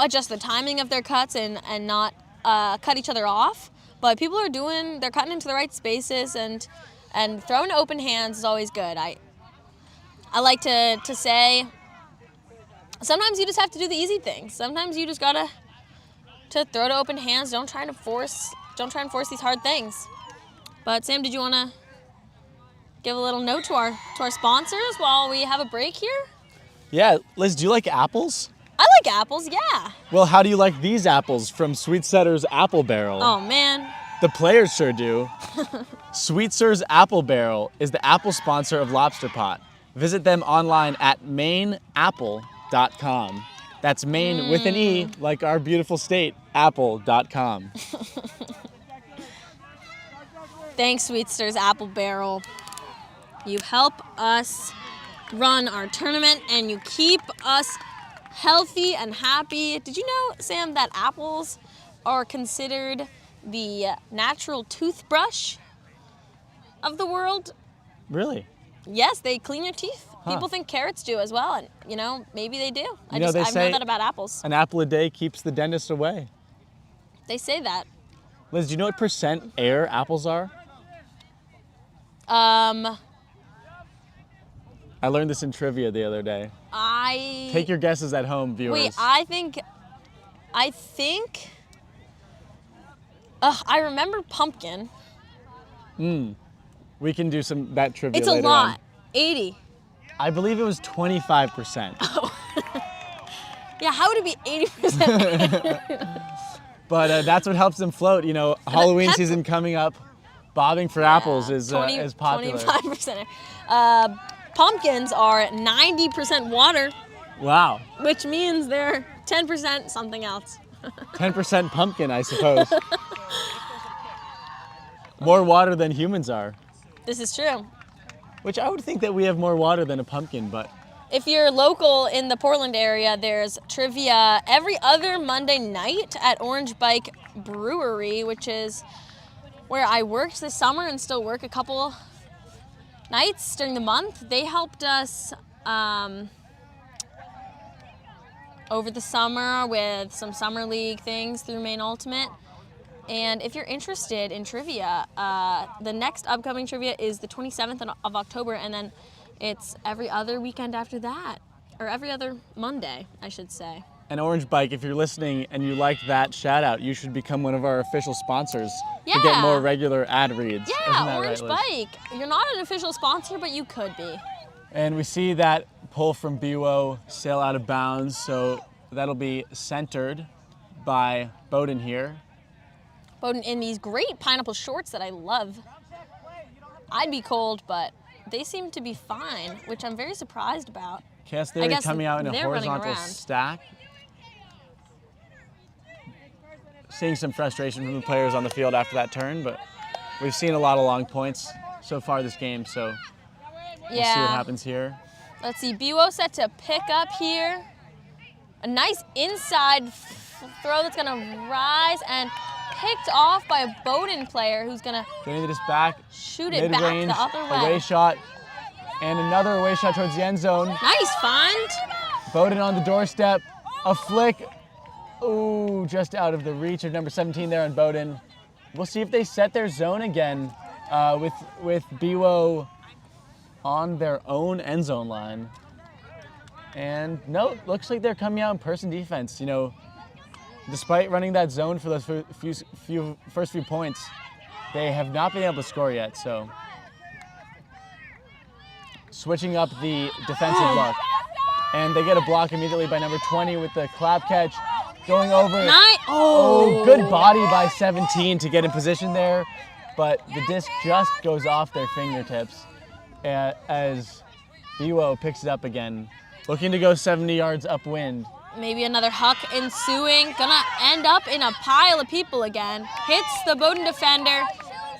adjust the timing of their cuts and not cut each other off. But people are they're cutting into the right spaces and throwing to open hands is always good. I like to say, sometimes you just have to do the easy things. Sometimes you just gotta throw to open hands. Don't try and force these hard things. But Sam, did you wanna give a little note to our sponsors while we have a break here? Yeah, Liz, do you like apples? I like apples, yeah. Well, how do you like these apples from Sweet Setter's Apple Barrel? Oh, man. The players sure do. Sweet Sir's Apple Barrel is the apple sponsor of Lobster Pot. Visit them online at mainapple.com. That's Maine with an E, like our beautiful state, apple.com. Thanks, Sweetster's Apple Barrel. You help us run our tournament and you keep us healthy and happy. Did you know, Sam, that apples are considered the natural toothbrush of the world? Really? Yes, they clean your teeth. Huh. People think carrots do as well, and maybe they do. I They know say that about apples. an apple a day keeps the dentist away. They say that. Liz, do you know what % air apples are? I learned this in trivia the other day. Take your guesses at home, viewers. Wait, I think, I remember pumpkin. We can do that trivia It's a later lot, on. 80. I believe it was 25%. Yeah, how would it be 80%? But that's what helps them float. You know, Halloween season coming up, bobbing for apples is popular. 25%. Pumpkins are 90% water, Wow. which means they're 10% something else. 10% pumpkin, I suppose. More water than humans are. This is true. Which I would think that we have more water than a pumpkin, but If you're local in the Portland area, there's trivia every other Monday night at Orange Bike Brewery, which is where I worked this summer and still work a couple nights during the month. They helped us over the summer with some summer league things through Maine Ultimate. And if you're interested in trivia, the next upcoming trivia is the 27th of October, and then it's every other weekend after that, or every other Monday, I should say. And Orange Bike, if you're listening and you like that shout out, you should become one of our official sponsors to get more regular ad reads. Isn't Yeah, that Orange right, Liz? Bike. You're not an official sponsor, but you could be. And we see that pull from BWO sail out of bounds, so that'll be centered by Bowden here. Bowden in these great pineapple shorts that I love. I'd be cold, but they seem to be fine, which I'm very surprised about. Chaos Theory coming out in a they're running horizontal around. stack. Seeing some frustration from the players on the field after that turn, but we've seen a lot of long points so far this game, so we'll see what happens here. Let's see, BWO set to pick up here. A nice inside throw that's gonna rise and picked off by a Bowden player who's gonna Getting this back, shoot it back mid-range, the other way. away shot, and another away shot towards the end zone. Nice find. Bowden on the doorstep, a flick. Ooh, just out of the reach of number 17 there on Bowden. We'll see if they set their zone again with BWO on their own end zone line. And no, looks like they're coming out in person defense. You know, despite running that zone for those first few points, they have not been able to score yet, so. Switching up the defensive look. And they get a block immediately by number 20 with the clap catch. Going over. Oh, good body by 17 to get in position there. But the disc just goes off their fingertips as BWO picks it up again. Looking to go 70 yards upwind. Maybe another huck ensuing. Gonna end up in a pile of people again. Hits the Bowden defender.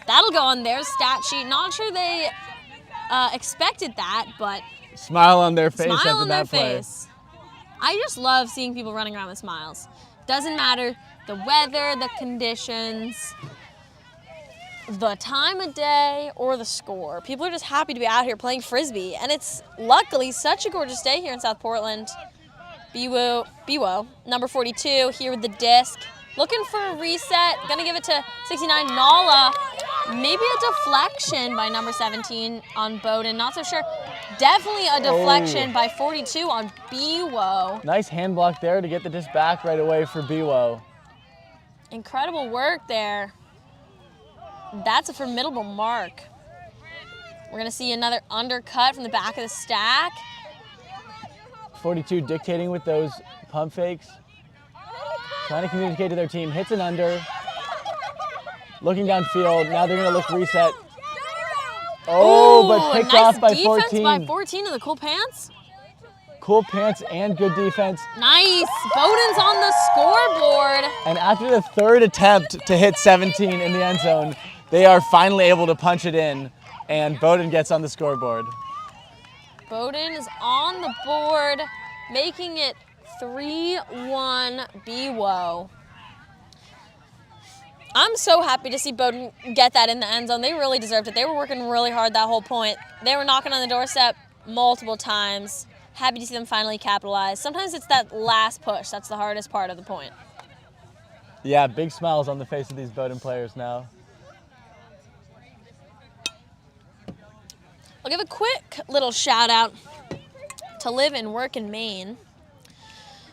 That'll go on their stat sheet. Not sure they expected that, but Smile on their face smile after on that their play. face. I just love seeing people running around with smiles. Doesn't matter the weather, the conditions, the time of day, or the score. People are just happy to be out here playing Frisbee, and it's luckily such a gorgeous day here in South Portland. BWO, number 42, here with the disc. Looking for a reset, gonna give it to 69, Nala. Maybe a deflection by number 17 on Bowden, not so sure. Definitely a deflection by 42 on BWO. Nice hand block there to get the disc back right away for BWO. Incredible work there. That's a formidable mark. We're going to see another undercut from the back of the stack. 42 dictating with those pump fakes. Trying to communicate to their team. Hits an under. Looking downfield. Now they're going to look reset. Oh, but picked off by 14. Nice defense by 14 of the Cool Pants. Cool Pants and good defense. Nice. Bowdoin's on the scoreboard. And after the third attempt to hit 17 in the end zone, they are finally able to punch it in, and Bowdoin gets on the scoreboard. Bowdoin is on the board, making it 3-1 BWO. I'm so happy to see Bowdoin get that in the end zone. They really deserved it. They were working really hard that whole point. They were knocking on the doorstep multiple times. Happy to see them finally capitalize. Sometimes it's that last push. That's the hardest part of the point. Yeah, big smiles on the face of these Bowdoin players now. I'll give a quick little shout out to Live and Work in Maine.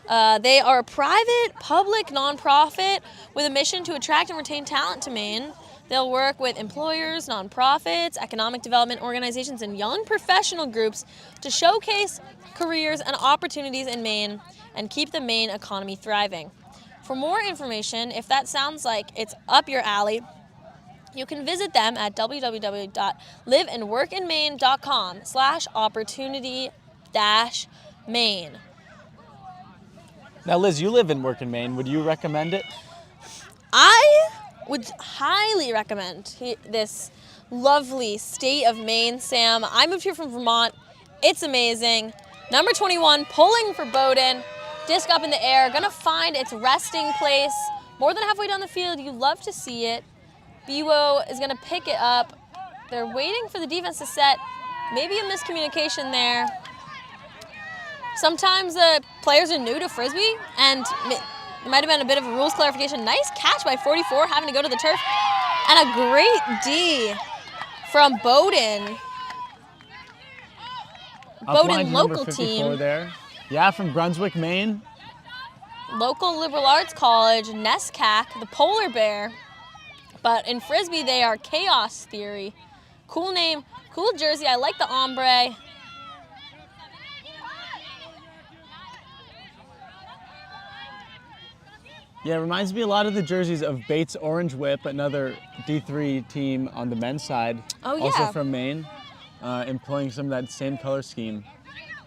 They are a private, public nonprofit with a mission to attract and retain talent to Maine. They'll work with employers, nonprofits, economic development organizations, and young professional groups to showcase careers and opportunities in Maine and keep the Maine economy thriving. For more information, if that sounds like it's up your alley, you can visit them at www.liveandworkinmaine.com/opportunity-Maine. Now, Liz, you live and work in Maine. Would you recommend it? I would highly recommend this lovely state of Maine, Sam. I moved here from Vermont. It's amazing. Number 21, pulling for Bowdoin. Disc up in the air, gonna find its resting place. More than halfway down the field, you love to see it. BWO is gonna pick it up. They're waiting for the defense to set. Maybe a miscommunication there. Sometimes players are new to Frisbee, and it might have been a bit of a rules clarification. Nice catch by 44, having to go to the turf. And a great D from Bowdoin. Bowdoin local team. There. Yeah, from Brunswick, Maine. Local liberal arts college, NESCAC, the polar bear. But in Frisbee, they are Chaos Theory. Cool name, cool jersey. I like the ombre. Yeah, it reminds me a lot of the jerseys of Bates Orange Whip, another D3 team on the men's side. Oh, yeah. Also from Maine, employing some of that same color scheme.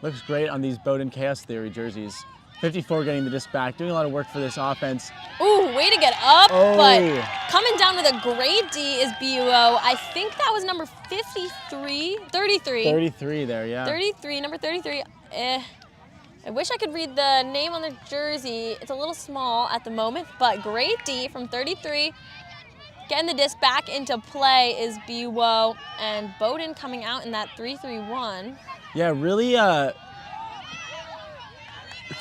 Looks great on these Bowdoin Chaos Theory jerseys. 54 getting the disc back, doing a lot of work for this offense. Ooh, way to get up, but coming down with a great D is BUO. I think that was number 33. 33 there, yeah. 33, number 33. I wish I could read the name on the jersey. It's a little small at the moment, but great D from 33. Getting the disc back into play is BUO, and Bowdoin coming out in that 3-3-1. Yeah, really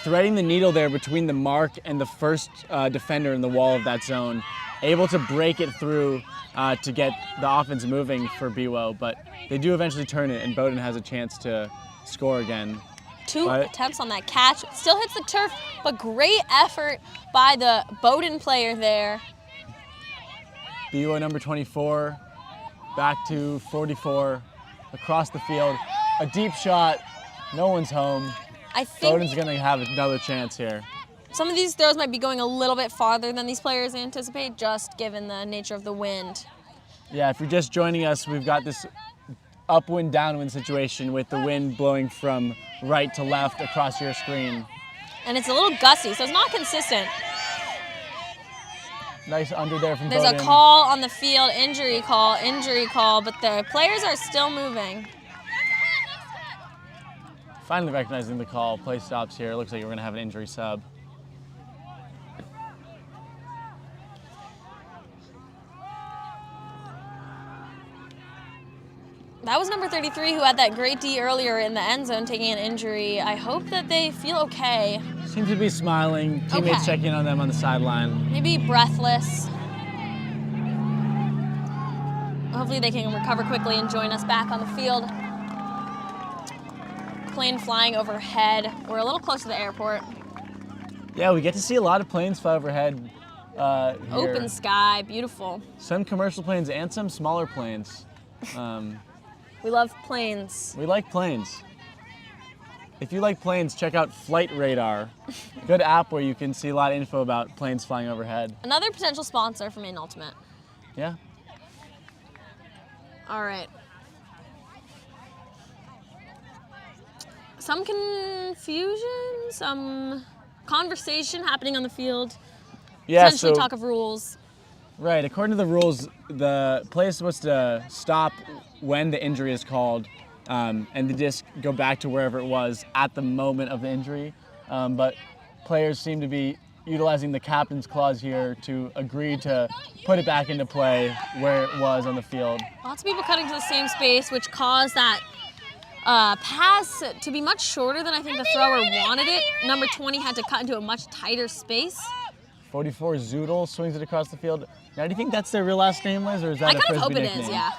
threading the needle there between the mark and the first defender in the wall of that zone. Able to break it through to get the offense moving for BUO, but they do eventually turn it, and Bowdoin has a chance to score again. Two attempts on that catch. Still hits the turf, but great effort by the Bowdoin player there. BUO number 24, back to 44, across the field. A deep shot, no one's home. I think Bowdoin's gonna have another chance here. some of these throws might be going a little bit farther than these players anticipate, just given the nature of the wind. Yeah, if you're just joining us, we've got this upwind, downwind situation with the wind blowing from right to left across your screen. And it's a little gusty, so it's not consistent. Nice under there from There's Bowdoin. a call on the field, injury call, but the players are still moving. Finally recognizing the call, play stops here. Looks like we're gonna have an injury sub. That was number 33 who had that great D earlier in the end zone taking an injury. I hope that they feel okay. Seems to be smiling. Teammates checking on them on the sideline. Maybe breathless. Hopefully they can recover quickly and join us back on the field. Plane flying overhead. We're a little close to the airport. Yeah, we get to see a lot of planes fly overhead here. Open sky, beautiful. Some commercial planes and some smaller planes. We love planes. We like planes. If you like planes, check out Flight Radar. Good app where you can see a lot of info about planes flying overhead. Another potential sponsor for Maine Ultimate. Yeah. All right. Some confusion, some conversation happening on the field. Yeah, Potentially so, talk of rules. Right, according to the rules, the play is supposed to stop when the injury is called, and the disc go back to wherever it was at the moment of the injury. But players seem to be utilizing the captain's clause here to agree to put it back into play where it was on the field. Lots of people cutting to the same space, which caused that pass to be much shorter than I think the thrower wanted it. Number 20 had to cut into a much tighter space. 44 Zoodle swings it across the field. Now, do you think that's their real last name, Liz, or is that I a kind Frisbee of hope it nickname? is, yeah.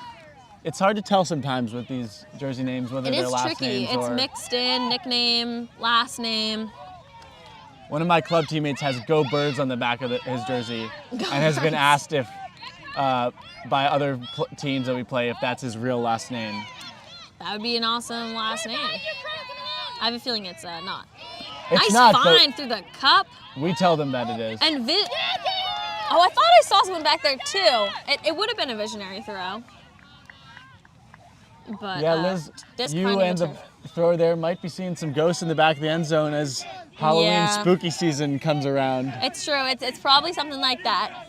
It's hard to tell sometimes with these jersey names whether It they're is last tricky. names It's or... mixed in, nickname, last name. One of my club teammates has Go Birds on the back of his jersey and has been asked if, by other teams that we play, if that's his real last name. That would be an awesome last name. I have a feeling it's not. It's nice not, find through the cup. We tell them that it is. And oh, I thought I saw someone back there too. It would have been a visionary throw. But Yeah, Liz, disc you finding and the return. thrower there might be seeing some ghosts in the back of the end zone as Halloween Yeah. spooky season comes around. It's true. It's probably something like that.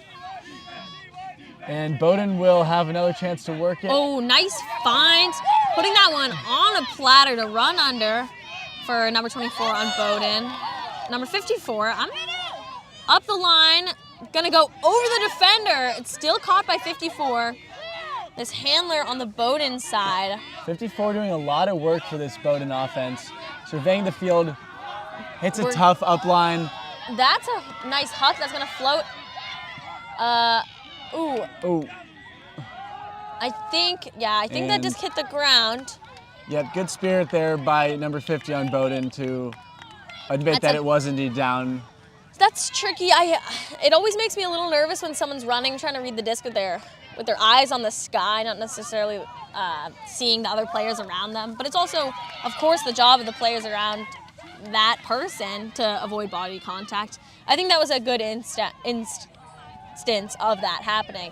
And Bowdoin will have another chance to work it. Oh, nice find. Putting that one on a platter to run under for number 24 on Bowdoin. Number 54, I'm up the line, gonna go over the defender. It's still caught by 54. This handler on the Bowdoin side. 54 doing a lot of work for this Bowdoin offense. Surveying the field, hits a tough up line. That's a nice huck that's gonna float. Ooh. I think that just hit the ground. Yep, good spirit there by number 50 on Bowdoin to admit that it was indeed down. That's tricky. It always makes me a little nervous when someone's running, trying to read the disc with their eyes on the sky, not necessarily seeing the other players around them. But it's also, of course, the job of the players around that person to avoid body contact. I think that was a good instance of that happening.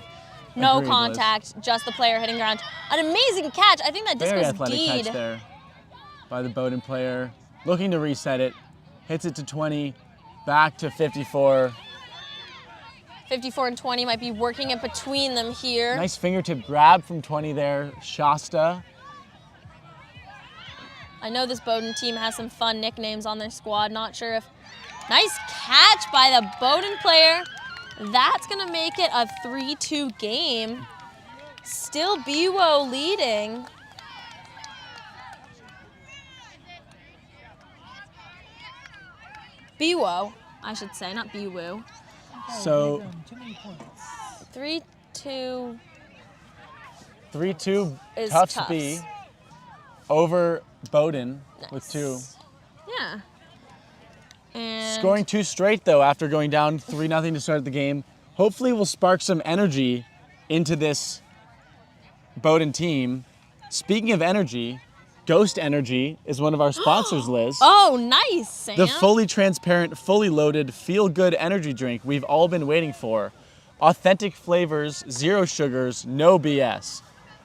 No Agreed, contact, just the player hitting ground. An amazing catch. I think that disc Very was athletic D'd. catch there by the Bowdoin player. Looking to reset it, hits it to 20, back to 54. 54 and 20 might be working it between them here. Nice fingertip grab from 20 there, Shasta. I know this Bowdoin team has some fun nicknames on their squad. Not sure if... Nice catch by the Bowdoin player. That's going to make it a 3-2 game. Still BWO leading. BWO, I should say, not BWO. So 3-2 is Tufts Tufts. B over Bowdoin with 2. Yeah. And Scoring 2 straight though after going down 3-0 to start the game. Hopefully will spark some energy into this Bowdoin team. Speaking of energy, Ghost Energy is one of our sponsors, Liz. Oh, nice, Sam. The fully transparent, fully loaded, feel-good energy drink we've all been waiting for. Authentic flavors, 0 sugars, no BS.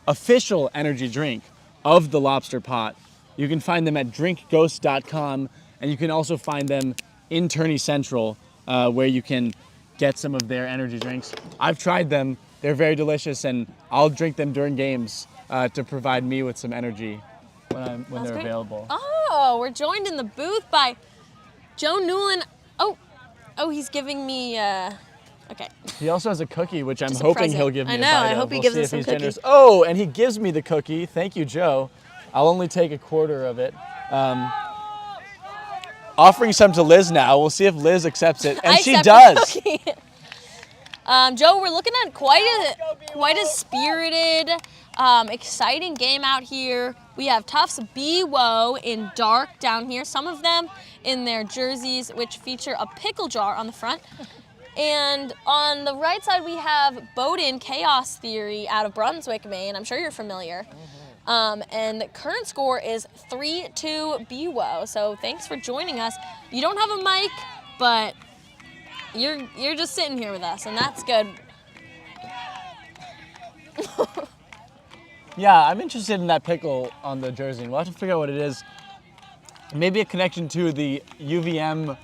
Official energy drink of the Lobster Pot. You can find them at drinkghost.com, and you can also find them in Turney Central, where you can get some of their energy drinks. I've tried them. They're very delicious, and I'll drink them during games to provide me with some energy when they're great. available. Oh, we're joined in the booth by Joe Newland. Oh, he's giving me, okay. He also has a cookie, which I'm Just a hoping present. he'll give me I a know, bite I of. hope he We'll gives see us if some he's cookie. generous. Oh, and he gives me the cookie. Thank you, Joe. I'll only take a quarter of it. Offering some to Liz now. We'll see if Liz accepts it, and I she accept does. the cookie. Joe, we're looking at quite a spirited, exciting game out here. We have Tufts BWO in dark down here. Some of them in their jerseys, which feature a pickle jar on the front. And on the right side, we have Bowdoin Chaos Theory out of Brunswick, Maine. I'm sure you're familiar. And the current score is 3-2 BWO. So thanks for joining us. You don't have a mic, but you're just sitting here with us, and that's good. Yeah, I'm interested in that pickle on the jersey. We'll have to figure out what it is. Maybe a connection to the UVM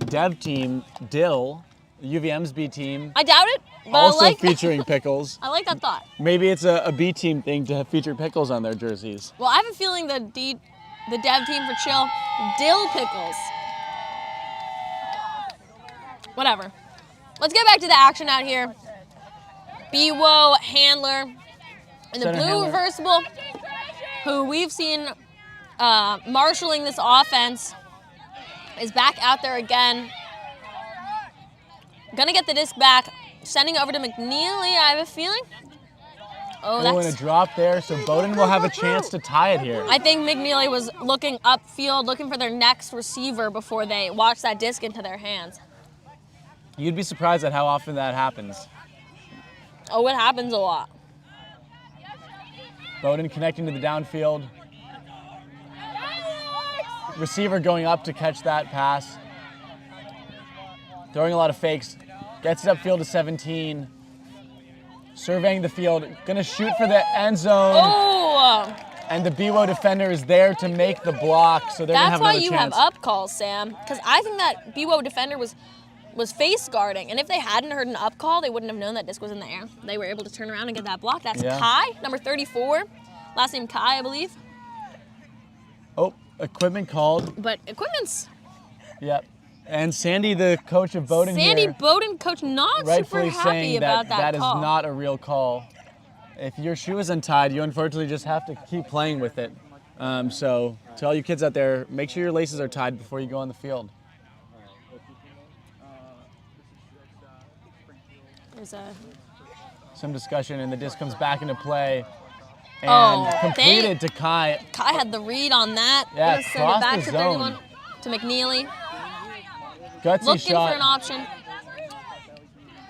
dev team, Dill, UVM's B team. I doubt it, but Also I like featuring pickles. I like that thought. Maybe it's a B team thing to feature pickles on their jerseys. Well, I have a feeling the dev team for Chill, Dill Pickles. Whatever. Let's get back to the action out here. BWO handler and the Center blue handler. reversible, who we've seen marshaling this offense, is back out there again. Gonna get the disc back, sending it over to McNeely, I have a feeling. Oh, and a that's... drop there, so Bowdoin will have a chance to tie it here. I think McNeely was looking upfield, looking for their next receiver before they watched that disc into their hands. You'd be surprised at how often that happens. Oh, it happens a lot. Bowdoin connecting to the downfield. Receiver going up to catch that pass. Throwing a lot of fakes. Gets it upfield to 17. Surveying the field. Gonna shoot for the end zone. Oh! And the BWO defender is there to make the block, so they're gonna have another chance. That's why you have up calls, Sam. Because I think that BWO defender was face guarding, and if they hadn't heard an up call, they wouldn't have known that disc was in the air. They were able to turn around and get that block. That's Kai, number 34. Last name Kai, I believe. Oh, equipment called. But equipment's... Yep. And Sandy, the coach of Bowdoin Sandy here, Bowdoin coach, not rightfully super happy saying about that is call. not a real call. If your shoe is untied, you unfortunately just have to keep playing with it. So to all you kids out there, make sure your laces are tied before you go on the field. There's some discussion, and the disc comes back into play. And completed to Kai. Kai had the read on that. Yeah, Send it back to 31 to McNeely. Gutsy Looking shot. for an option.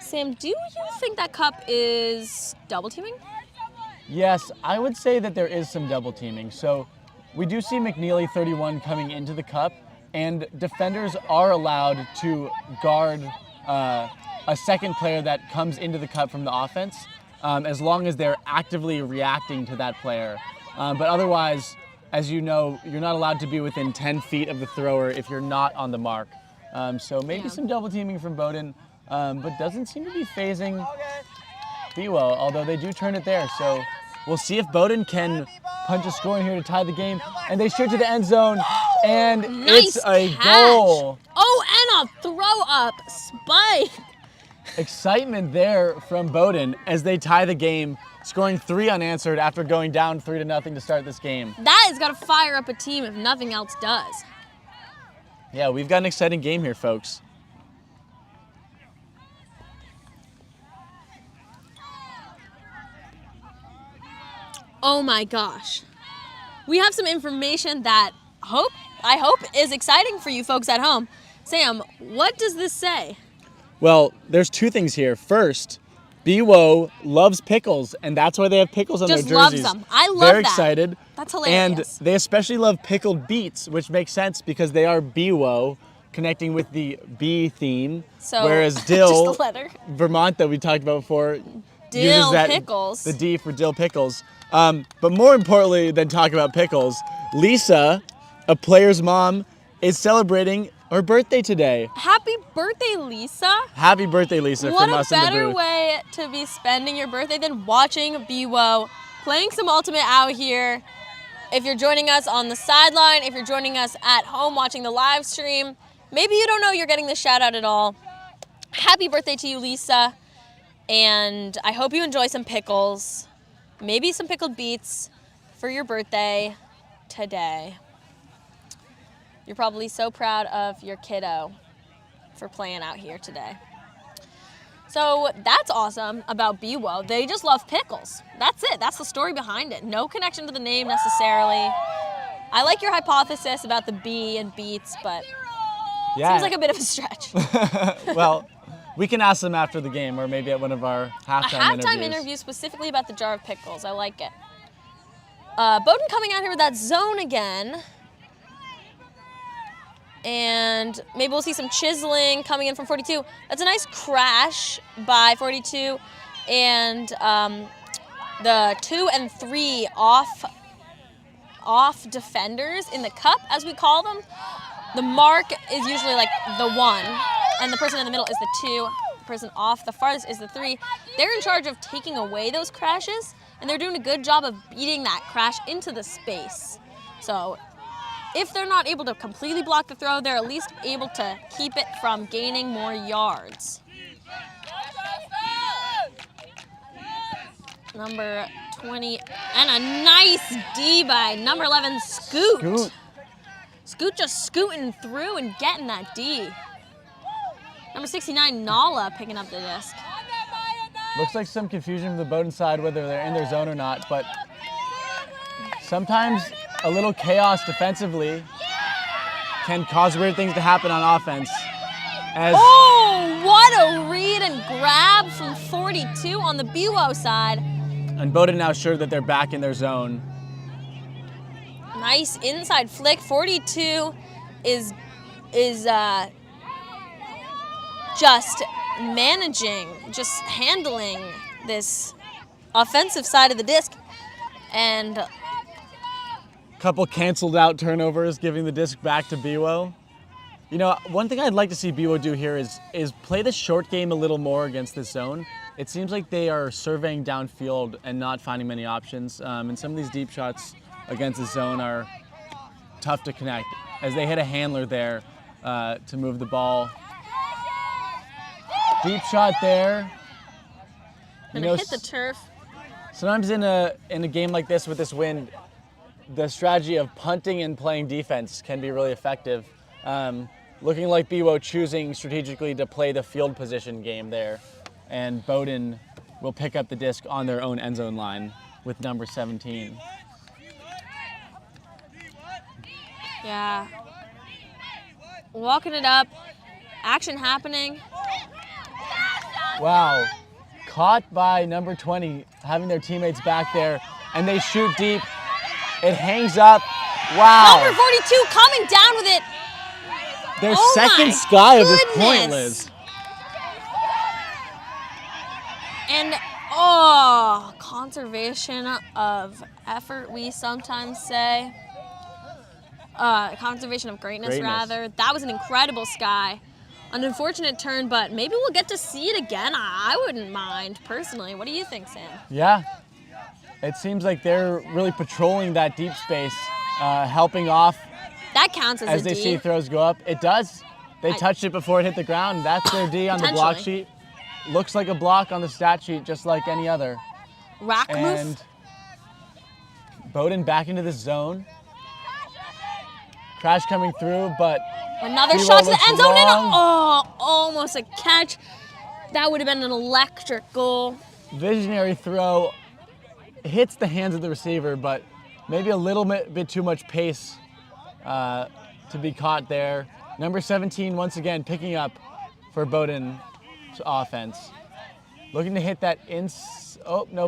Sam, do you think that cup is double teaming? Yes, I would say that there is some double teaming. So we do see McNeely 31 coming into the cup, and defenders are allowed to guard a second player that comes into the cup from the offense, as long as they're actively reacting to that player. But otherwise, as you know, you're not allowed to be within 10 feet of the thrower if you're not on the mark. So maybe some double teaming from Bowdoin, but doesn't seem to be phasing BWO, although they do turn it there. So we'll see if Bowdoin can punch a score in here to tie the game. And they shoot to the end zone, and Nice it's a catch. goal. Oh, and a throw up spike. Excitement there from Bowdoin as they tie the game, scoring 3 unanswered after going down 3-0 to start this game. That has got to fire up a team if nothing else does. Yeah, we've got an exciting game here, folks. Oh my gosh. We have some information that I hope is exciting for you folks at home. Sam, what does this say? Well, there's 2 things here. First, BWO loves pickles, and that's why they have pickles on Just their jerseys. loves them. I love They're that. excited. That's hilarious. And they especially love pickled beets, which makes sense because they are BWO, connecting with the B theme. So, whereas just Dill, the letter. Vermont, that we talked about before, Dill uses that, pickles. the D for dill pickles. But more importantly than talk about pickles, Lisa, a player's mom, is celebrating her birthday today. Happy birthday, Lisa. Happy birthday, Lisa, What from a us in the better booth. way to be spending your birthday than watching BWO, playing some Ultimate out here. If you're joining us on the sideline, if you're joining us at home watching the live stream, maybe you don't know you're getting the shout out at all. Happy birthday to you, Lisa. And I hope you enjoy some pickles, maybe some pickled beets for your birthday today. You're probably so proud of your kiddo for playing out here today. So that's awesome about BWO. They just love pickles. That's it. That's the story behind it. No connection to the name necessarily. I like your hypothesis about the B and beets, but seems like a bit of a stretch. Well, we can ask them after the game, or maybe at one of our halftime A halftime interview specifically about the jar of pickles. I like it. Bowdoin coming out here with that zone again. And maybe we'll see some chiseling coming in from 42. That's a nice crash by 42. And the 2 and 3 off defenders in the cup, as we call them. The mark is usually like the 1, and the person in the middle is the 2. The person off the farthest is the 3. They're in charge of taking away those crashes, and they're doing a good job of beating that crash into the space. So if they're not able to completely block the throw, they're at least able to keep it from gaining more yards. Number 20, and a nice D by number 11, Scoot. Scoot just scooting through and getting that D. Number 69, Nala, picking up the disc. Looks like some confusion from the Bowdoin side whether they're in their zone or not, but sometimes a little chaos defensively can cause weird things to happen on offense. Oh, what a read and grab from 42 on the BWO side. And Bowdoin now sure that they're back in their zone. Nice inside flick. 42 is just managing, just handling this offensive side of the disc. And couple canceled out turnovers, giving the disc back to BWO. You know, one thing I'd like to see BWO do here is play the short game a little more against this zone. It seems like they are surveying downfield and not finding many options. And some of these deep shots against the zone are tough to connect as they hit a handler there to move the ball. Deep shot there. And it hit the turf. Sometimes in a game like this with this wind, the strategy of punting and playing defense can be really effective. Looking like BWO choosing strategically to play the field position game there. And Bowdoin will pick up the disc on their own end zone line with number 17. Yeah. Walking it up. Action happening. Wow. Caught by number 20, having their teammates back there, and they shoot deep. It hangs up. Wow. Number 42 coming down with it. Their second sky of this point, Liz. And, conservation of effort, we sometimes say. Conservation of greatness, rather. That was an incredible sky. An unfortunate turn, but maybe we'll get to see it again. I wouldn't mind, personally. What do you think, Sam? Yeah. It seems like they're really patrolling that deep space, helping off. That counts as a D. As they see throws go up. It does. They touched it before it hit the ground. That's their D on the block sheet. Looks like a block on the stat sheet, just like any other. Rack move. And Bowdoin back into the zone. Crash coming through, but another shot to the end zone and almost a catch. That would have been an electric goal. Visionary throw. Hits the hands of the receiver, but maybe a little bit too much pace to be caught there. Number 17 once again picking up for Bowdoin's offense. Looking to hit that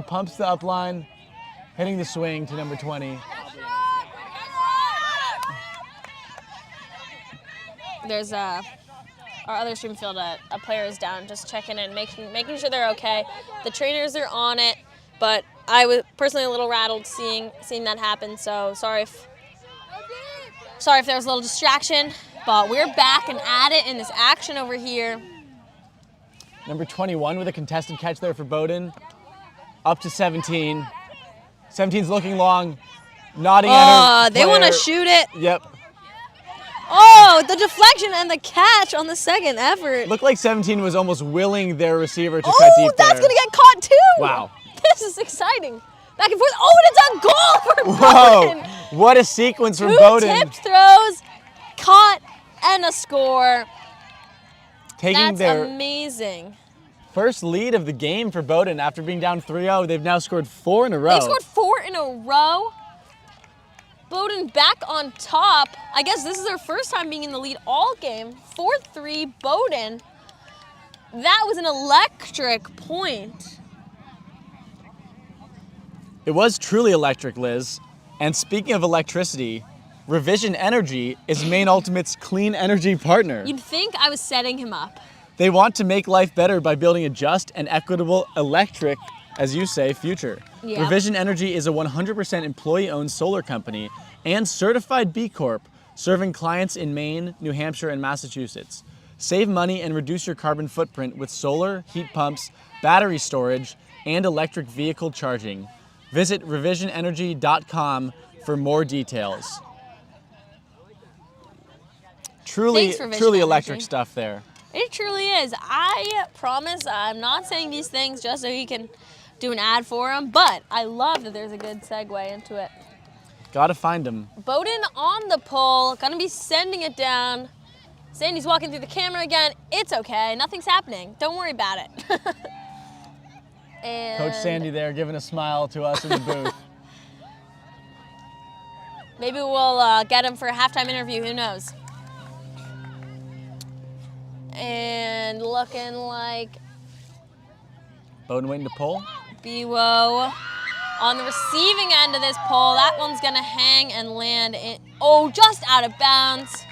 pumps the up line, hitting the swing to number 20. There's our other stream field, a player is down, just checking in, making sure they're okay. The trainers are on it, but I was personally a little rattled seeing that happen. So sorry if there was a little distraction, but we're back and at it in this action over here. Number 21 with a contested catch there for Bowdoin. Up to 17. 17's looking long, nodding at her. They want to shoot it. Yep. Oh, the deflection and the catch on the second effort. Looked like 17 was almost willing their receiver to cut deep there. Oh, that's going to get caught too. Wow. This is exciting. Back and forth. Oh, and it's a goal for Bowdoin. Whoa, what a sequence from Bowdoin. Tipped throws, caught, and a score. That's amazing. First lead of the game for Bowdoin after being down 3-0. They've now scored 4 in a row. They've scored 4 in a row. Bowdoin back on top. I guess this is their first time being in the lead all game. 4-3 Bowdoin. That was an electric point. It was truly electric, Liz. And speaking of electricity, Revision Energy is Maine Ultimate's clean energy partner. You'd think I was setting him up. They want to make life better by building a just and equitable electric, as you say, future. Yep. Revision Energy is a 100% employee-owned solar company and certified B Corp, serving clients in Maine, New Hampshire, and Massachusetts. Save money and reduce your carbon footprint with solar, heat pumps, battery storage, and electric vehicle charging. Visit revisionenergy.com for more details. Truly electric Energy. stuff there. It truly is. I promise I'm not saying these things just so he can do an ad for him, but I love that there's a good segue into it. Gotta find him. Bowden on the pole, gonna be sending it down. Sandy's walking through the camera again. It's okay, nothing's happening. Don't worry about it. And Coach Sandy there giving a smile to us in the booth. maybe we'll get him for a halftime interview, who knows? And looking like Bowden waiting to pull. Biwo on the receiving end of this pole. That one's gonna hang and land in, oh, just out of bounds.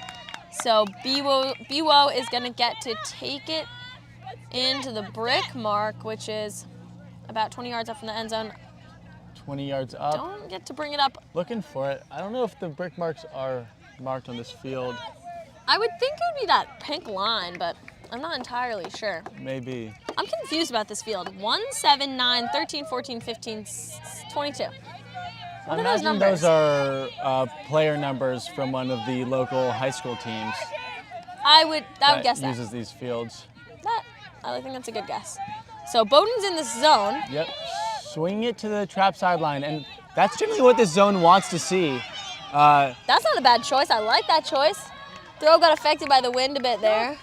So Biwo is gonna get to take it into the brick mark, which is about 20 yards up from the end zone. 20 yards up. Don't get to bring it up. Looking for it. I don't know if the brick marks are marked on this field. I would think it would be that pink line, but I'm not entirely sure. Maybe. I'm confused about this field. 1, 7, 9, 13, 14, 15, 22. I What are those imagine numbers? those are player numbers from one of the local high school teams. I would guess that. uses these fields. I think that's a good guess. So Bowden's in this zone. Yep. Swing it to the trap sideline, and that's generally what this zone wants to see. That's not a bad choice. I like that choice. Throw got affected by the wind a bit there.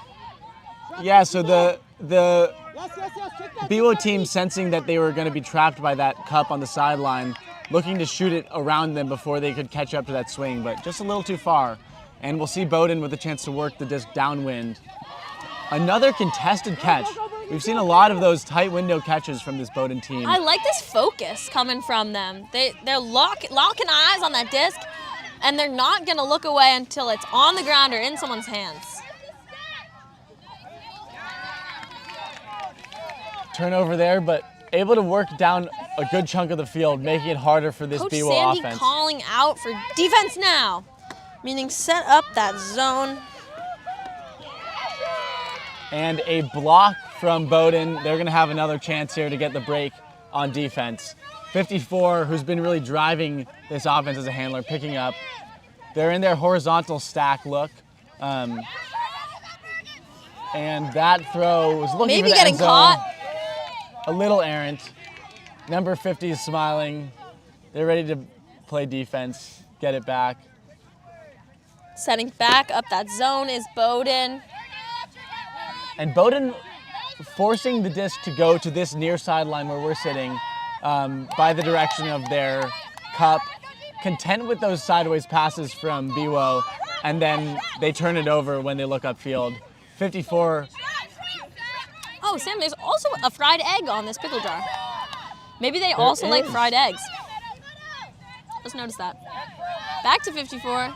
Yeah, so the BWO team, sensing that they were going to be trapped by that cup on the sideline, looking to shoot it around them before they could catch up to that swing, but just a little too far. And we'll see Bowden with a chance to work the disc downwind. Another contested catch. We've seen a lot of those tight window catches from this Bowden team. I like this focus coming from them. They're locking eyes on that disc, and they're not going to look away until it's on the ground or in someone's hands. Turnover there, but able to work down a good chunk of the field, making it harder for this Coach BWO Sandy offense. calling out for defense now, meaning set up that zone. And a block from Bowden. They're going to have another chance here to get the break on defense. 54, who's been really driving this offense as a handler, picking up. They're in their horizontal stack look. And that throw was looking Maybe for the getting end zone. caught. A little errant. Number 50 is smiling. They're ready to play defense, get it back. Setting back up that zone is Bowden. And Bowden forcing the disc to go to this near sideline where we're sitting by the direction of their cup, content with those sideways passes from BWO, and then they turn it over when they look upfield. 54. Oh, Sam, there's also a fried egg on this pickle jar. Maybe they also like fried eggs. Just noticed that. Back to 54.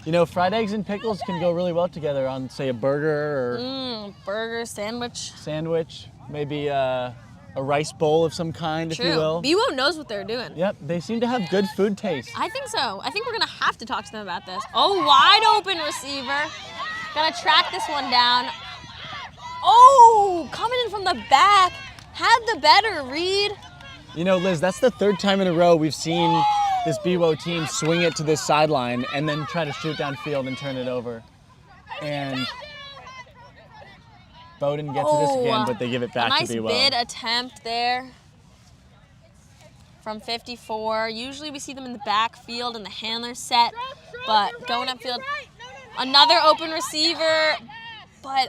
You know, fried eggs and pickles can go really well together on, say, a burger or Burger, sandwich. Maybe a rice bowl of some kind, if you will. BWO knows what they're doing. Yep, they seem to have good food taste. I think so. I think we're gonna have to talk to them about this. Oh, wide open receiver. Gonna track this one down. Oh, coming in from the back. Had the better read. You know, Liz, that's the third time in a row we've seen this BWO team swing it to this sideline and then try to shoot downfield and turn it over. And Bowden gets this again, but they give it back to BWO. Nice bid attempt there from 54. Usually we see them in the backfield and the handler set, but going upfield. Another open receiver, but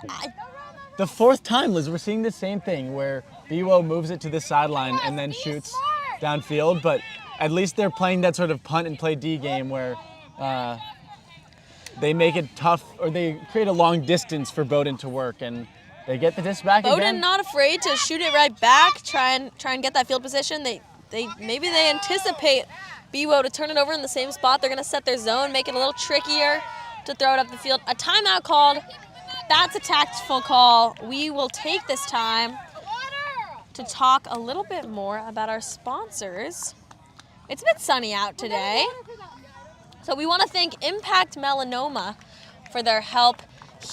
The fourth time, Liz, we're seeing the same thing where BWO moves it to the sideline and then shoots downfield, but at least they're playing that sort of punt and play D game where they make it tough, or they create a long distance for Bowden to work, and They get the disc back Bowdoin again. not afraid to shoot it right back, try and get that field position. Maybe they anticipate BWO to turn it over in the same spot. They're going to set their zone, make it a little trickier to throw it up the field. A timeout called. That's a tactful call. We will take this time to talk a little bit more about our sponsors. It's a bit sunny out today, so we want to thank Impact Melanoma for their help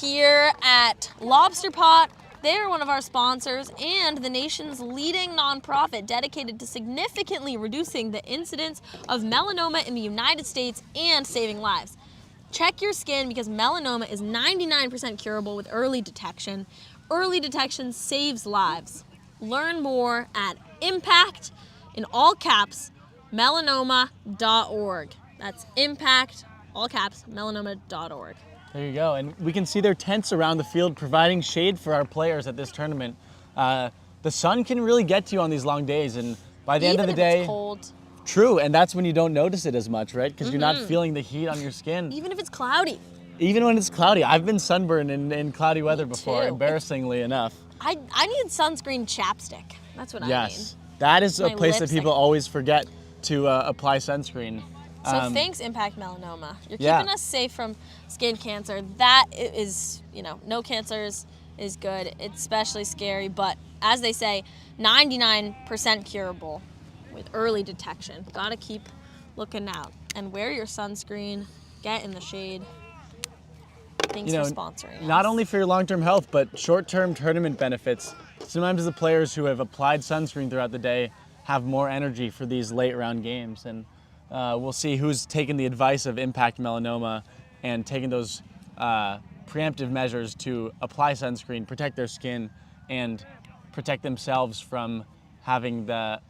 here at Lobster Pot. They're one of our sponsors and the nation's leading nonprofit dedicated to significantly reducing the incidence of melanoma in the United States and saving lives. Check your skin because melanoma is 99% curable with early detection. Early detection saves lives. Learn more at impact, in all caps, melanoma.org. That's impact, all caps, melanoma.org. There you go. And we can see their tents around the field providing shade for our players at this tournament. The sun can really get to you on these long days, and by the end of the day, it's cold. True, and that's when you don't notice it as much, right? Because you're not feeling the heat on your skin. Even if it's cloudy. Even when it's cloudy. I've been sunburned in cloudy weather before, embarrassingly enough. I need sunscreen chapstick. That's what I need. Yes, that is a My place that lips, people always forget to apply sunscreen. So thanks, Impact Melanoma. You're keeping us safe from skin cancer. That is, no cancers is good. It's especially scary, but as they say, 99% curable with early detection. Gotta keep looking out and wear your sunscreen, get in the shade. Thanks for sponsoring us. Not only for your long-term health, but short-term tournament benefits. Sometimes the players who have applied sunscreen throughout the day have more energy for these late-round games, and we'll see who's taken the advice of Impact Melanoma and taken those preemptive measures to apply sunscreen, protect their skin, and protect themselves from having the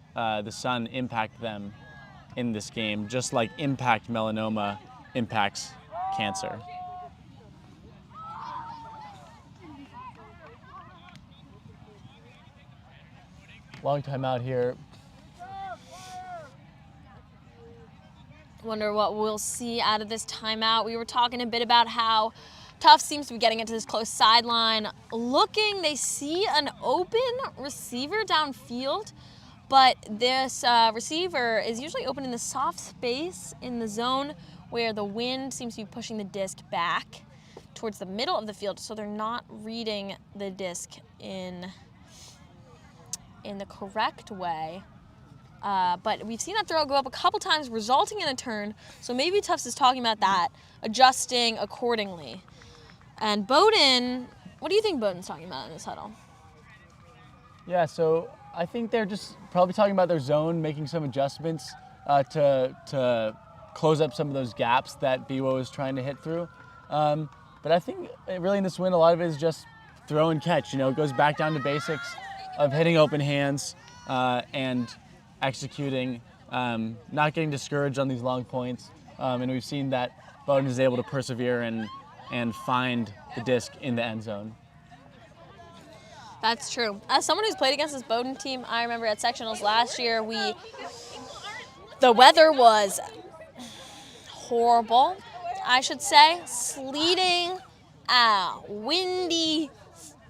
sun impact them in this game, just like Impact Melanoma impacts cancer. Long time out here. Wonder what we'll see out of this timeout. We were talking a bit about how Tufts seems to be getting into this close sideline. Looking, they see an open receiver downfield, but this receiver is usually open in the soft space in the zone where the wind seems to be pushing the disc back towards the middle of the field, so they're not reading the disc in the correct way. But we've seen that throw go up a couple times, resulting in a turn. So maybe Tufts is talking about that, adjusting accordingly. And Bowdoin, what do you think Bowdoin's talking about in this huddle? Yeah, so I think they're just probably talking about their zone, making some adjustments to close up some of those gaps that BWO is trying to hit through. But I think really in this win, a lot of it is just throw and catch. It goes back down to basics of hitting open hands and executing, not getting discouraged on these long points. And we've seen that Bowdoin is able to persevere and find the disc in the end zone. That's true. As someone who's played against this Bowdoin team, I remember at sectionals last year, the weather was horrible, I should say. Sleeting, windy,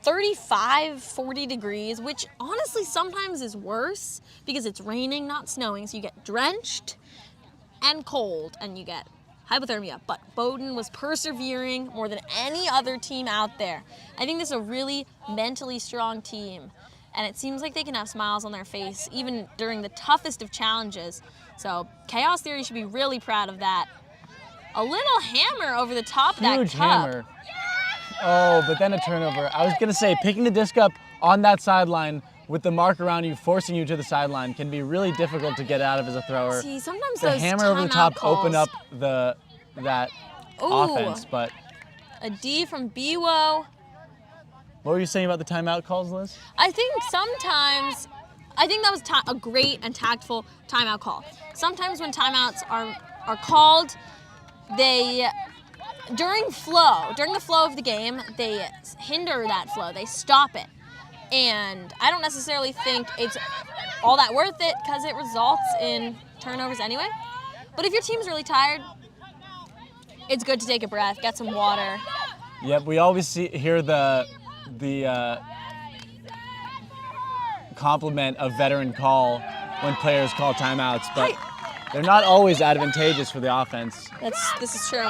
35, 40 degrees, which honestly sometimes is worse because it's raining, not snowing, so you get drenched and cold and you get hypothermia. But Bowdoin was persevering more than any other team out there. I think this is a really mentally strong team, and it seems like they can have smiles on their face even during the toughest of challenges. So Chaos Theory should be really proud of that. A little hammer over the top of that cup. Huge hammer. Oh, but then a turnover. I was going to say, picking the disc up on that sideline with the mark around you, forcing you to the sideline, can be really difficult to get out of as a thrower. See, sometimes the those hammer over the top calls open up that offense, but... A D from BWO. What were you saying about the timeout calls, Liz? I think sometimes, that was a great and tactful timeout call. Sometimes when timeouts are called, during the flow of the game, they hinder that flow, they stop it. And I don't necessarily think it's all that worth it because it results in turnovers anyway. But if your team's really tired, it's good to take a breath, get some water. Yep, we always hear the the compliment of veteran call when players call timeouts, but they're not always advantageous for the offense. This is true.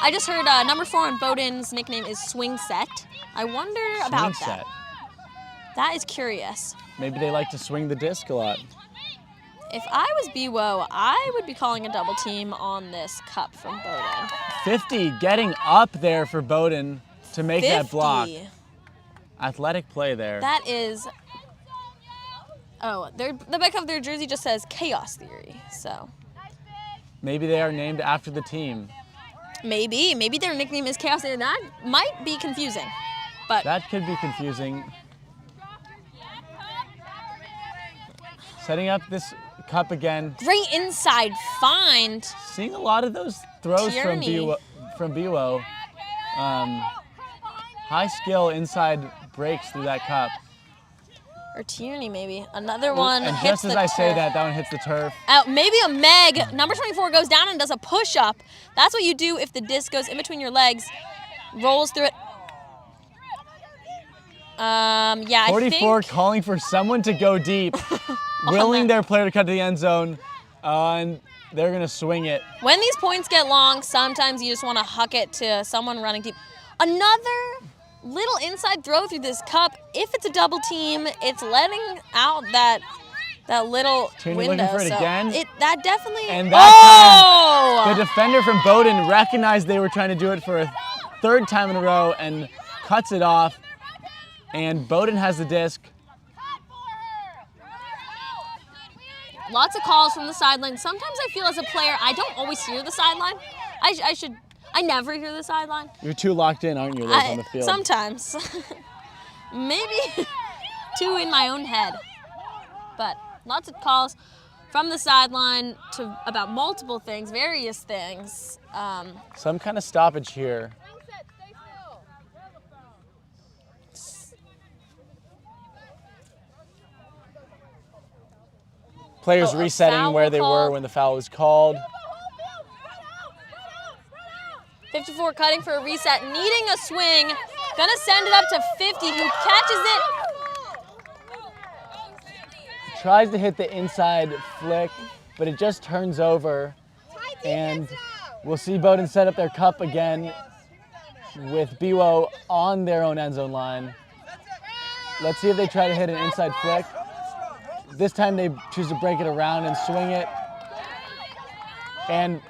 I just heard number 4 on Bowdoin's nickname is Swing Set. I wonder about Swing that. set. That is curious. Maybe they like to swing the disc a lot. If I was BWO, I would be calling a double team on this cup from Bowdoin. 50 getting up there for Bowdoin to make that block. 50. Athletic play there. That is. Oh, the back of their jersey just says Chaos Theory. So Maybe they are named after the team. maybe their nickname is Chaos Theory. That might be confusing, but That could be confusing. Setting up this cup again. great inside find. Seeing a lot of those throws Tierney. from BWO. High skill inside breaks through that cup. Or Tierney, maybe. Another one And hits just as the I say turf. that one hits the turf. Maybe a Meg. Number 24 goes down and does a push-up. That's what you do if the disc goes in between your legs, rolls through it. Yeah, 44 calling for someone to go deep, willing their player to cut to the end zone, and they're going to swing it. When these points get long, sometimes you just want to huck it to someone running deep. Another little inside throw through this cup. If it's a double team, it's letting out that little Tierney window. looking for it again. That definitely. And that time, the defender from Bowdoin recognized they were trying to do it for a third time in a row and cuts it off. And Bowdoin has the disc. Lots of calls from the sideline. Sometimes I feel as a player, I don't always hear the sideline. I never hear the sideline. You're too locked in, aren't you, Liz, on the field? Sometimes. Maybe too in my own head. But lots of calls from the sideline to about multiple things, various things. Some kind of stoppage here. Players resetting where they were when the foul was called. 54 cutting for a reset, needing a swing. Gonna send it up to 50, who catches it. Tries to hit the inside flick, but it just turns over. And we'll see Bowdoin set up their cup again with BWO on their own end zone line. Let's see if they try to hit an inside flick. This time they choose to break it around and swing it. And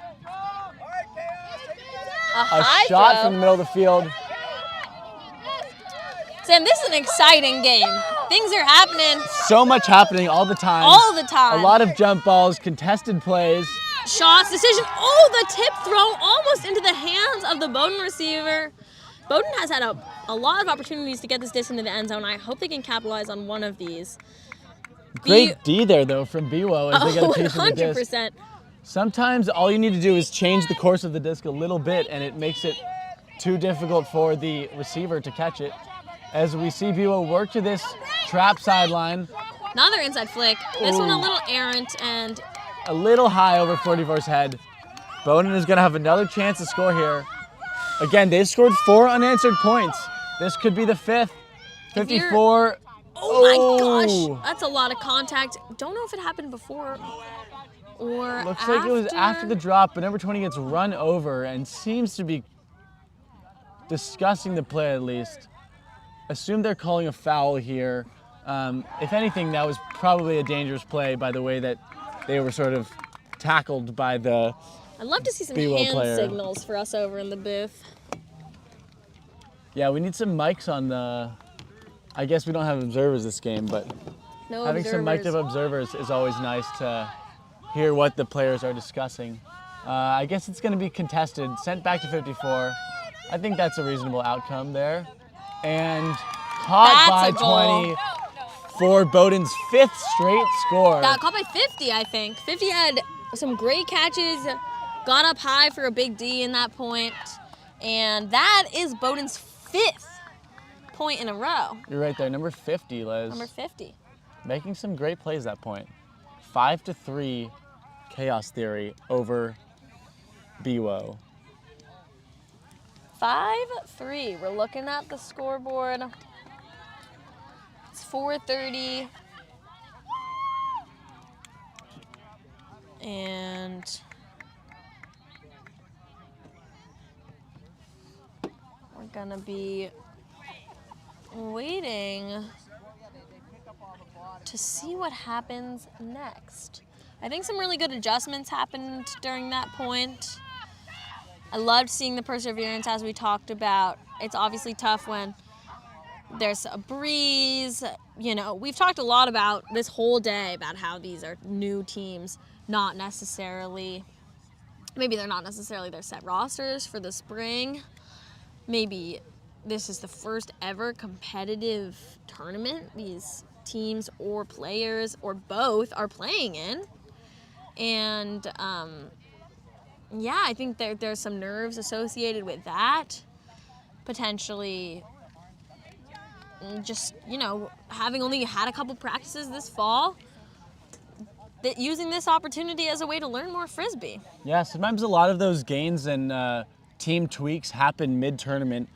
a shot throw from the middle of the field. Sam, this is an exciting game. Things are happening. So much happening all the time. All the time. A lot of jump balls, contested plays. Shots, decision. Oh, the tip throw almost into the hands of the Bowdoin receiver. Bowdoin has had a lot of opportunities to get this disc into the end zone. I hope they can capitalize on one of these. Great D there, though, from BWO as they get a piece of the disc. 100%. Sometimes all you need to do is change the course of the disc a little bit, and it makes it too difficult for the receiver to catch it. As we see BWO work to this trap sideline. Another inside flick. This one a little errant and a little high over 44's head. Bowdoin is going to have another chance to score here. Again, they've scored 4 unanswered points. This could be the 5th. 54. Oh my gosh, that's a lot of contact. Don't know if it happened before or Looks after. like it was after the drop, but number 20 gets run over and seems to be discussing the play at least. Assume they're calling a foul here. If anything, that was probably a dangerous play by the way that they were sort of tackled by the I'd love to see some BWO hand player. signals for us over in the booth. Yeah, we need some mics on the... I guess we don't have observers this game, but No having some mic'd up observers is always nice to hear what the players are discussing. I guess it's going to be contested, sent back to 54. I think that's a reasonable outcome there. And caught That's by a goal. 20 for Bowdoin's 5th straight score. Got caught by 50, I think. 50 had some great catches, got up high for a big D in that point, and that is Bowdoin's 5th point in a row. You're right there, number 50, Liz. Number 50. Making some great plays at that point. 5-3 Chaos Theory over BWO. 5-3. We're looking at the scoreboard. It's 4:30. And we're gonna be waiting to see what happens next. I think some really good adjustments happened during that point. I loved seeing the perseverance as we talked about. It's obviously tough when there's a breeze. You know, we've talked a lot about this whole day about how these are new teams, not necessarily, maybe they're not necessarily their set rosters for the spring. Maybe this is the first ever competitive tournament these teams or players or both are playing in. And yeah, I think there's some nerves associated with that. Potentially just, you know, having only had a couple practices this fall, that using this opportunity as a way to learn more Frisbee. Yeah, sometimes a lot of those gains and team tweaks happen mid-tournament,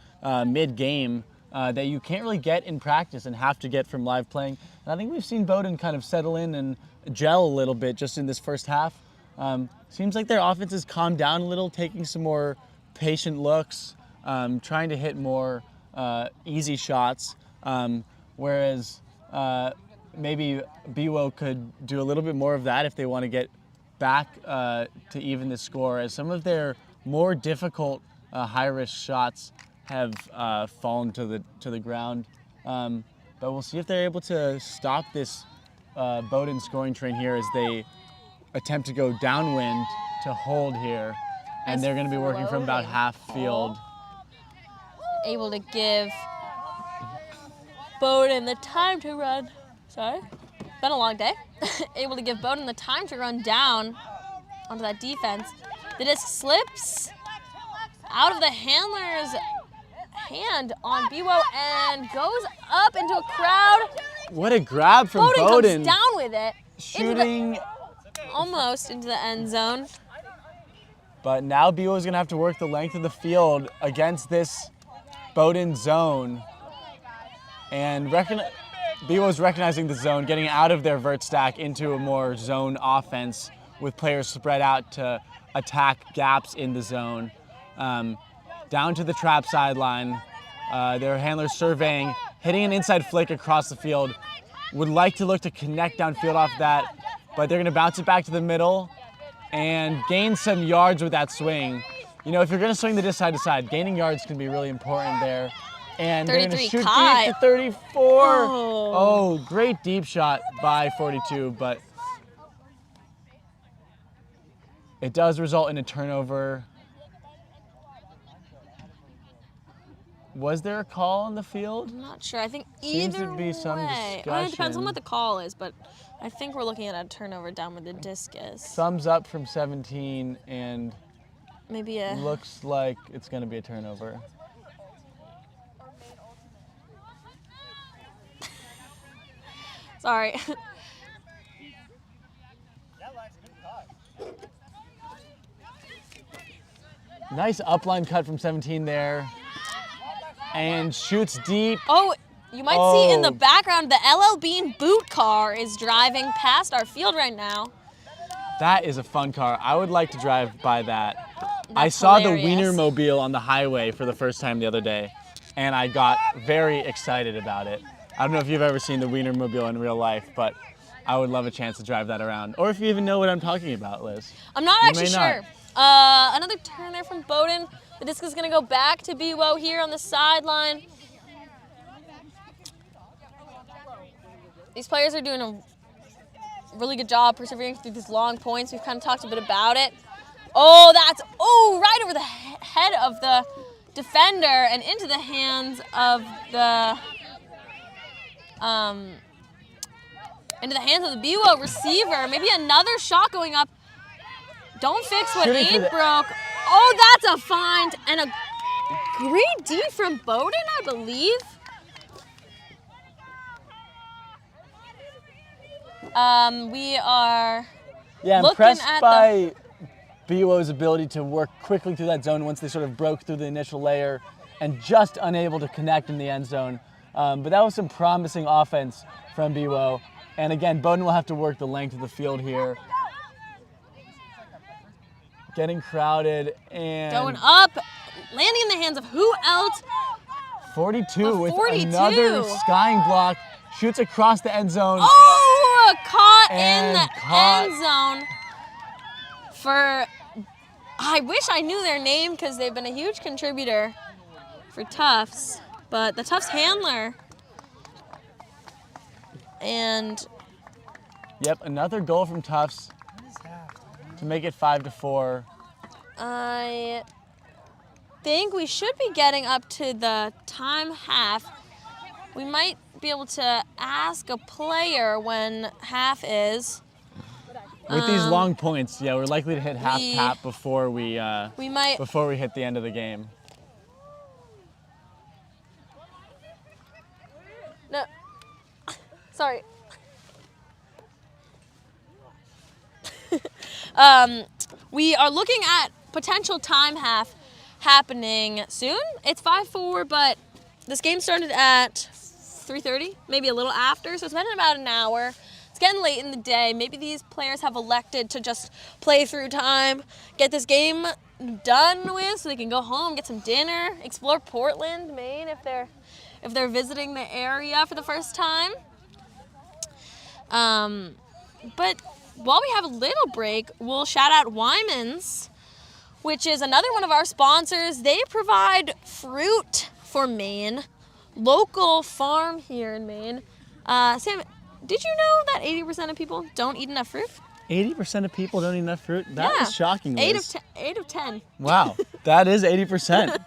mid-game, that you can't really get in practice and have to get from live playing. And I think we've seen Bowdoin kind of settle in and gel a little bit just in this first half. Seems like their offense has calmed down a little, taking some more patient looks, trying to hit more easy shots, whereas maybe BWO could do a little bit more of that if they want to get back to even the score, as some of their more difficult high-risk shots have fallen to the ground. But we'll see if they're able to stop this Bowdoin scoring train here as they attempt to go downwind to hold here. And they're going to be working from about half field. Able to give Bowdoin the time to run. Sorry, been a long day. Able to give Bowdoin the time to run down onto that defense. The disc slips out of the handler's hand on BWO and goes up into a crowd. What a grab from Bowdoin. Comes down with it. Shooting. Almost into the end zone. But now BWO is going to have to work the length of the field against this Bowdoin zone. And BWO is recognizing the zone, getting out of their vert stack into a more zone offense with players spread out to attack gaps in the zone. Down to the trap sideline. Their handlers surveying, hitting an inside flick across the field. Would like to look to connect downfield off that, but they're going to bounce it back to the middle and gain some yards with that swing. You know, if you're going to swing the disc side to side, gaining yards can be really important there. And they're going to shoot deep to 34. Oh, great deep shot by 42, but it does result in a turnover. Was there a call on the field? I'm not sure. I think Seems either to be some way. discussion. It depends on what the call is, but I think we're looking at a turnover down where the disc is. Thumbs up from 17, and maybe a... looks like it's going to be a turnover. Sorry. Nice upline cut from 17 there. And shoots deep. Oh, you might see in the background the LL Bean boot car is driving past our field right now. That is a fun car. I would like to drive by that. That's I saw hilarious. the Wienermobile on the highway for the first time the other day, and I got very excited about it. I don't know if you've ever seen the Wienermobile in real life, but I would love a chance to drive that around. Or if you even know what I'm talking about, Liz. I'm not actually sure. Another turn there from Bowdoin. The disc is going to go back to BWO here on the sideline. These players are doing a really good job persevering through these long points. We've kind of talked a bit about it. Oh, that's, right over the head of the defender and into the hands of the, BWO receiver. Maybe another shot going up. Don't fix what ain't broke. Oh, that's a find and a great D from Bowdoin, I believe. We are impressed by BWO's ability to work quickly through that zone once they sort of broke through the initial layer and just unable to connect in the end zone. But that was some promising offense from BWO. And again, Bowdoin will have to work the length of the field here. Getting crowded and... Going up, landing in the hands of who else? 42 with 42. another skying block. Shoots across the end zone. Oh, caught in And the caught. end zone for, I wish I knew their name because they've been a huge contributor for Tufts, but the Tufts handler. And Yep, another goal from Tufts to make it 5-4. I think we should be getting up to the time half. We might be able to ask a player when half is. With these long points, yeah, we're likely to hit half tap before we might before we hit the end of the game. No, sorry. We are looking at potential time half happening soon. It's 5-4, but this game started at 3:30, maybe a little after, so it's been about an hour. It's getting late in the day. Maybe these players have elected to just play through time, get this game done with so they can go home, get some dinner, explore Portland, Maine if they're visiting the area for the first time. But while we have a little break, we'll shout out Wyman's, which is another one of our sponsors. They provide fruit for Maine, local farm here in Maine. Sam, did you know that 80% of people don't eat enough fruit? 80% of people don't eat enough fruit? That Yeah. is shocking, Liz. 8 of 10. Wow, that is 80%.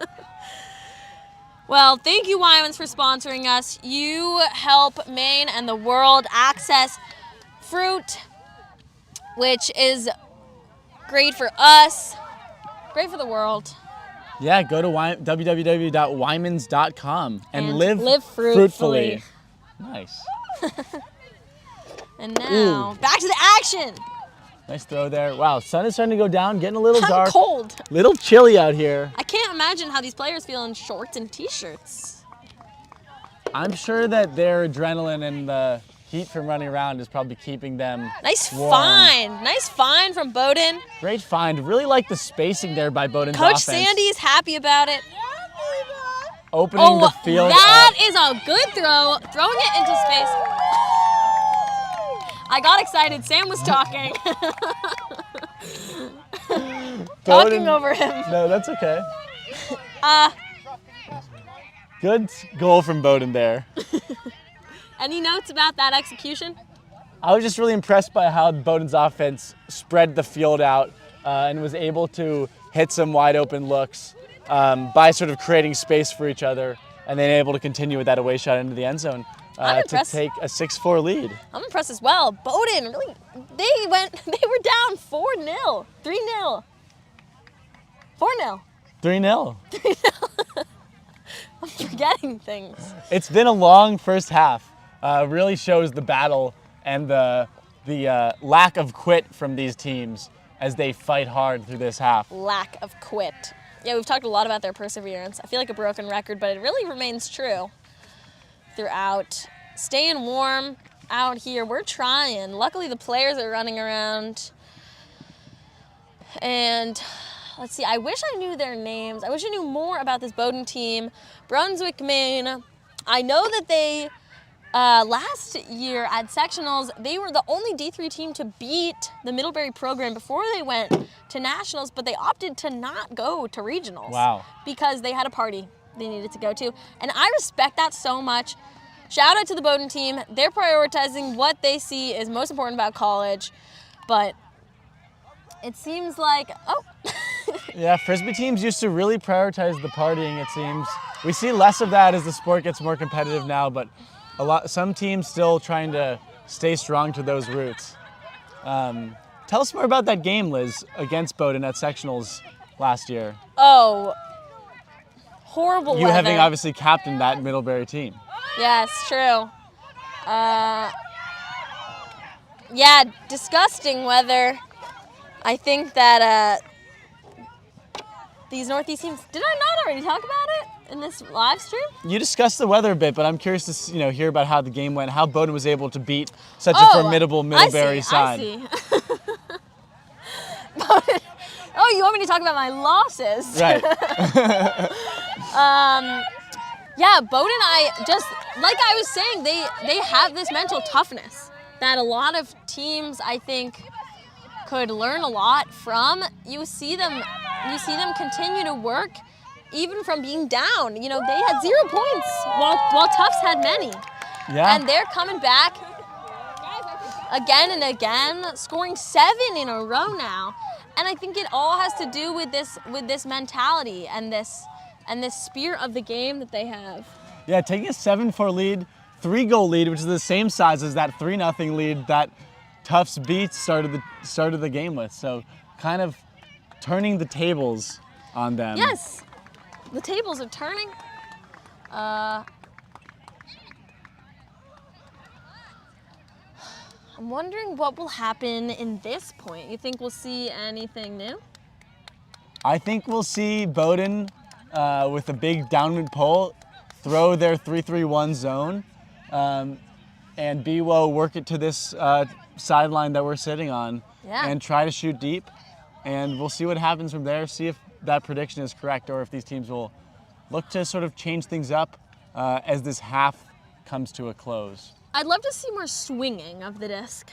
Well, thank you, Wyman's, for sponsoring us. You help Maine and the world access fruit, which is great for us, great for the world. Yeah, go to www.wymans.com and live fruitfully. Nice. And now, back to the action. Nice throw there. Wow, sun is starting to go down, getting a little I'm dark. cold. Little chilly out here. I can't imagine how these players feel in shorts and t-shirts. I'm sure that their adrenaline and the heat from running around is probably keeping them Nice warm. find. Nice find from Bowdoin. Great find. Really like the spacing there by Bowdoin's Coach offense. Sandy's happy about it. Opening the field that up. is a good throw. Throwing it into space. I got excited. Sam was talking. Talking over him. No, that's okay. Good goal from Bowdoin there. Any notes about that execution? I was just really impressed by how Bowdoin's offense spread the field out and was able to hit some wide open looks by sort of creating space for each other and then able to continue with that away shot into the end zone to take a 6-4 lead. I'm impressed as well. Bowdoin really, they were down 4-0, 3-0, 4-0. 3-0. I'm forgetting things. It's been a long first half. Really shows the battle and the lack of quit from these teams as they fight hard through this half. Lack of quit. Yeah, we've talked a lot about their perseverance. I feel like a broken record, but it really remains true throughout. Staying warm out here. We're trying. Luckily, the players are running around. And let's see, I wish I knew their names. I wish I knew more about this Bowdoin team. Brunswick, Maine. I know that they, last year at sectionals, they were the only D3 team to beat the Middlebury program before they went to nationals, but they opted to not go to regionals. Wow. Because they had a party they needed to go to. And I respect that so much. Shout out to the Bowdoin team. They're prioritizing what they see is most important about college, but it seems like, Yeah, Frisbee teams used to really prioritize the partying, it seems. We see less of that as the sport gets more competitive now, but some teams still trying to stay strong to those roots. Tell us more about that game, Liz, against Bowdoin at sectionals last year. oh, horrible weather. You having obviously captained that Middlebury team. Yes, true. Yeah, disgusting weather. I think that these Northeast teams, did I not already talk about it? in this live stream? You discussed the weather a bit, but I'm curious to hear about how the game went, how Bowdoin was able to beat such a formidable Middlebury side. I see. Bowdoin. Oh, you want me to talk about my losses? Right. Yeah, Bowdoin, like I was saying, they have this mental toughness that a lot of teams, I think, could learn a lot from. You see them continue to work even from being down. They had 0 points while Tufts had many. Yeah. And they're coming back again and again, scoring 7 in a row now. And I think it all has to do with this mentality and this spirit of the game that they have. Yeah, taking a 7-4 lead, 3-goal lead, which is the same size as that 3-0 lead that Tufts beat started the game with. So kind of turning the tables on them. Yes, the tables are turning. I'm wondering what will happen in this point. You think we'll see anything new? I think we'll see Bowdoin with a big downward pull throw their 3-3-1 zone and BWO work it to this sideline that we're sitting on and try to shoot deep. And we'll see what happens from there, see if that prediction is correct or if these teams will look to sort of change things up as this half comes to a close. I'd love to see more swinging of the disc.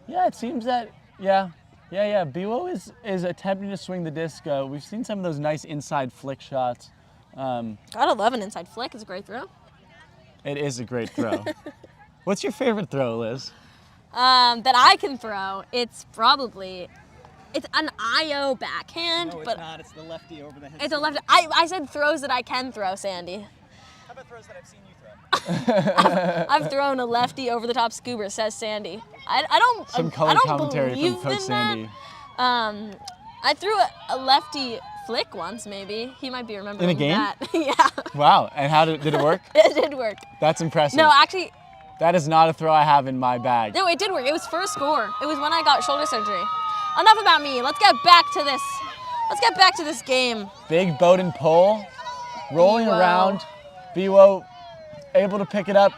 Yeah, it seems that, yeah. BWO is attempting to swing the disc. We've seen some of those nice inside flick shots. Gotta love an inside flick. It's a great throw. It is a great throw. What's your favorite throw, Liz? That I can throw, it's an IO backhand. No, it's not. It's the lefty over the head. It's a lefty. I said throws that I can throw, Sandy. How about throws that I've seen you throw? I've thrown a lefty over the top scuba, says Sandy. I don't commentary believe from Coach in Sandy. That. I threw a lefty flick once, maybe. He might be remembering in a game? that. Yeah. Wow, and how did it work? It did work. That's impressive. No, actually. That is not a throw I have in my bag. No, it did work. It was for a score. It was when I got shoulder surgery. Enough about me. Let's get back to this. Let's get back to this game. Big Bowdoin pull, rolling around. BWO able to pick it up.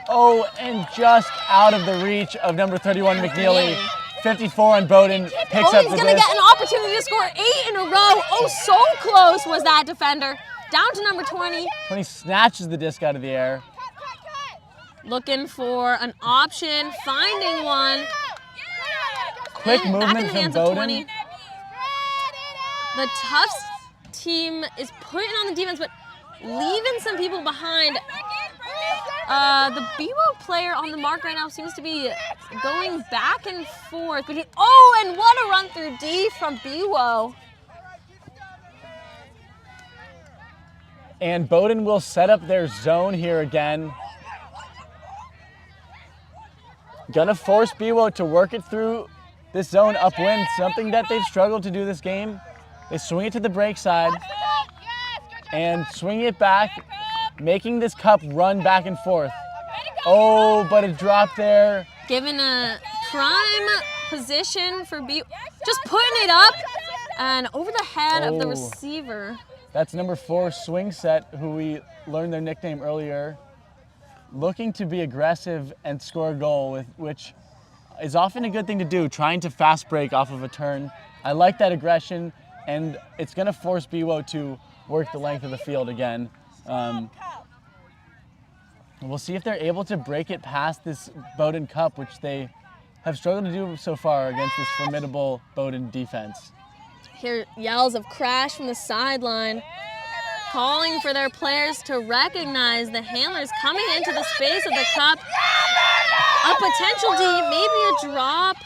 Oh, and just out of the reach of number 31, McNeely. 54 on Bowdoin, picks up the disc. He's going to get an opportunity to score 8 in a row. Oh, so close was that defender. Down to number 20. 20 snatches the disc out of the air. Looking for an option, finding one. Quick movement from Bowdoin. The Tufts team is putting on the defense, but leaving some people behind. The BWO player on the mark right now seems to be going back and forth. And what a run through D from BWO. And Bowdoin will set up their zone here again. Gonna force BWO to work it through this zone upwind, something that they've struggled to do this game. They swing it to the break side and swing it back, making this cup run back and forth. Oh, but a drop there. Given a prime position for BWO, just putting it up and over the head of the receiver. That's number 4, Swing Set, who we learned their nickname earlier. Looking to be aggressive and score a goal, which is often a good thing to do, trying to fast break off of a turn. I like that aggression, and it's going to force BWO to work the length of the field again. We'll see if they're able to break it past this Bowdoin Cup, which they have struggled to do so far against this formidable Bowdoin defense. Hear yells of crash from the sideline, calling for their players to recognize the handlers coming into the space of the cup. A potential D, maybe a drop.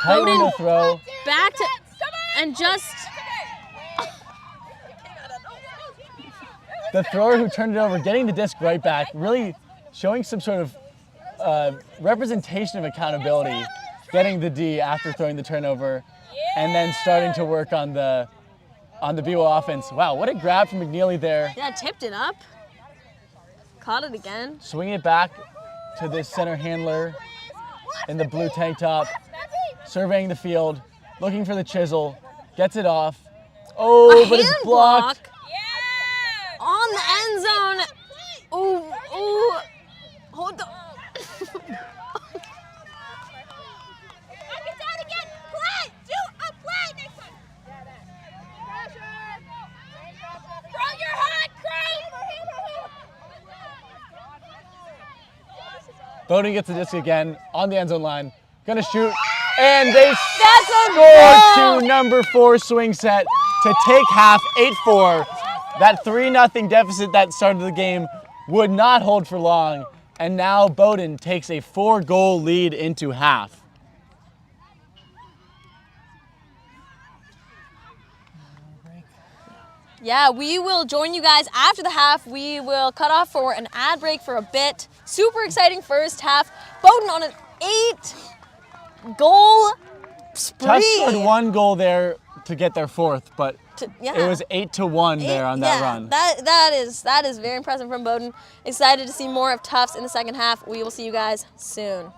Tight window throw. Back to, and just. The thrower who turned it over, getting the disc right back, really showing some sort of representation of accountability, getting the D after throwing the turnover, and then starting to work on the BWO offense. Wow, what a grab from McNeely there. Yeah, tipped it up. Caught it again. Swing it back to this center handler in the blue tank top, surveying the field, looking for the chisel, gets it off. Oh, but it's blocked. On the zone. Ooh, ooh. Hold on. Bowdoin gets the disc again on the end zone line. Gonna shoot, and they goal! score to number 4 swing set to take half 8-4. That 3-0 deficit that started the game would not hold for long, and now Bowdoin takes a 4-goal lead into half. Yeah, we will join you guys after the half. We will cut off for an ad break for a bit. Super exciting first half. Bowdoin on an 8-goal spree. Tufts scored 1 goal there to get their 4th, but it was 8-1 there on that run. That is very impressive from Bowdoin. Excited to see more of Tufts in the second half. We will see you guys soon.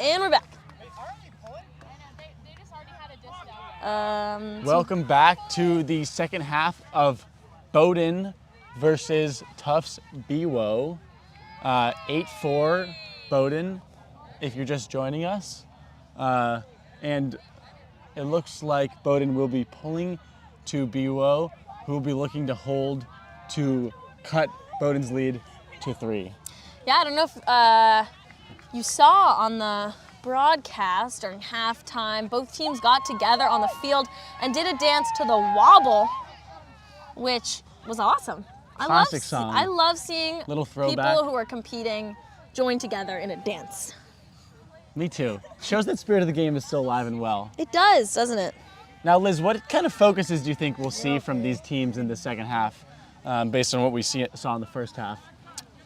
And we're back. Welcome back to the second half of Bowdoin versus Tufts BWO. 8-4 Bowdoin, if you're just joining us. And it looks like Bowdoin will be pulling to BWO, who will be looking to hold to cut Bowdoin's lead to 3. Yeah, I don't know if you saw on the broadcast during halftime, both teams got together on the field and did a dance to the wobble, which was awesome. Classic song. I love seeing Little throwback. people who are competing join together in a dance. Me too. Shows that spirit of the game is still alive and well. It does, doesn't it? Now, Liz, what kind of focuses do you think we'll see from these teams in the second half, based on what we saw in the first half?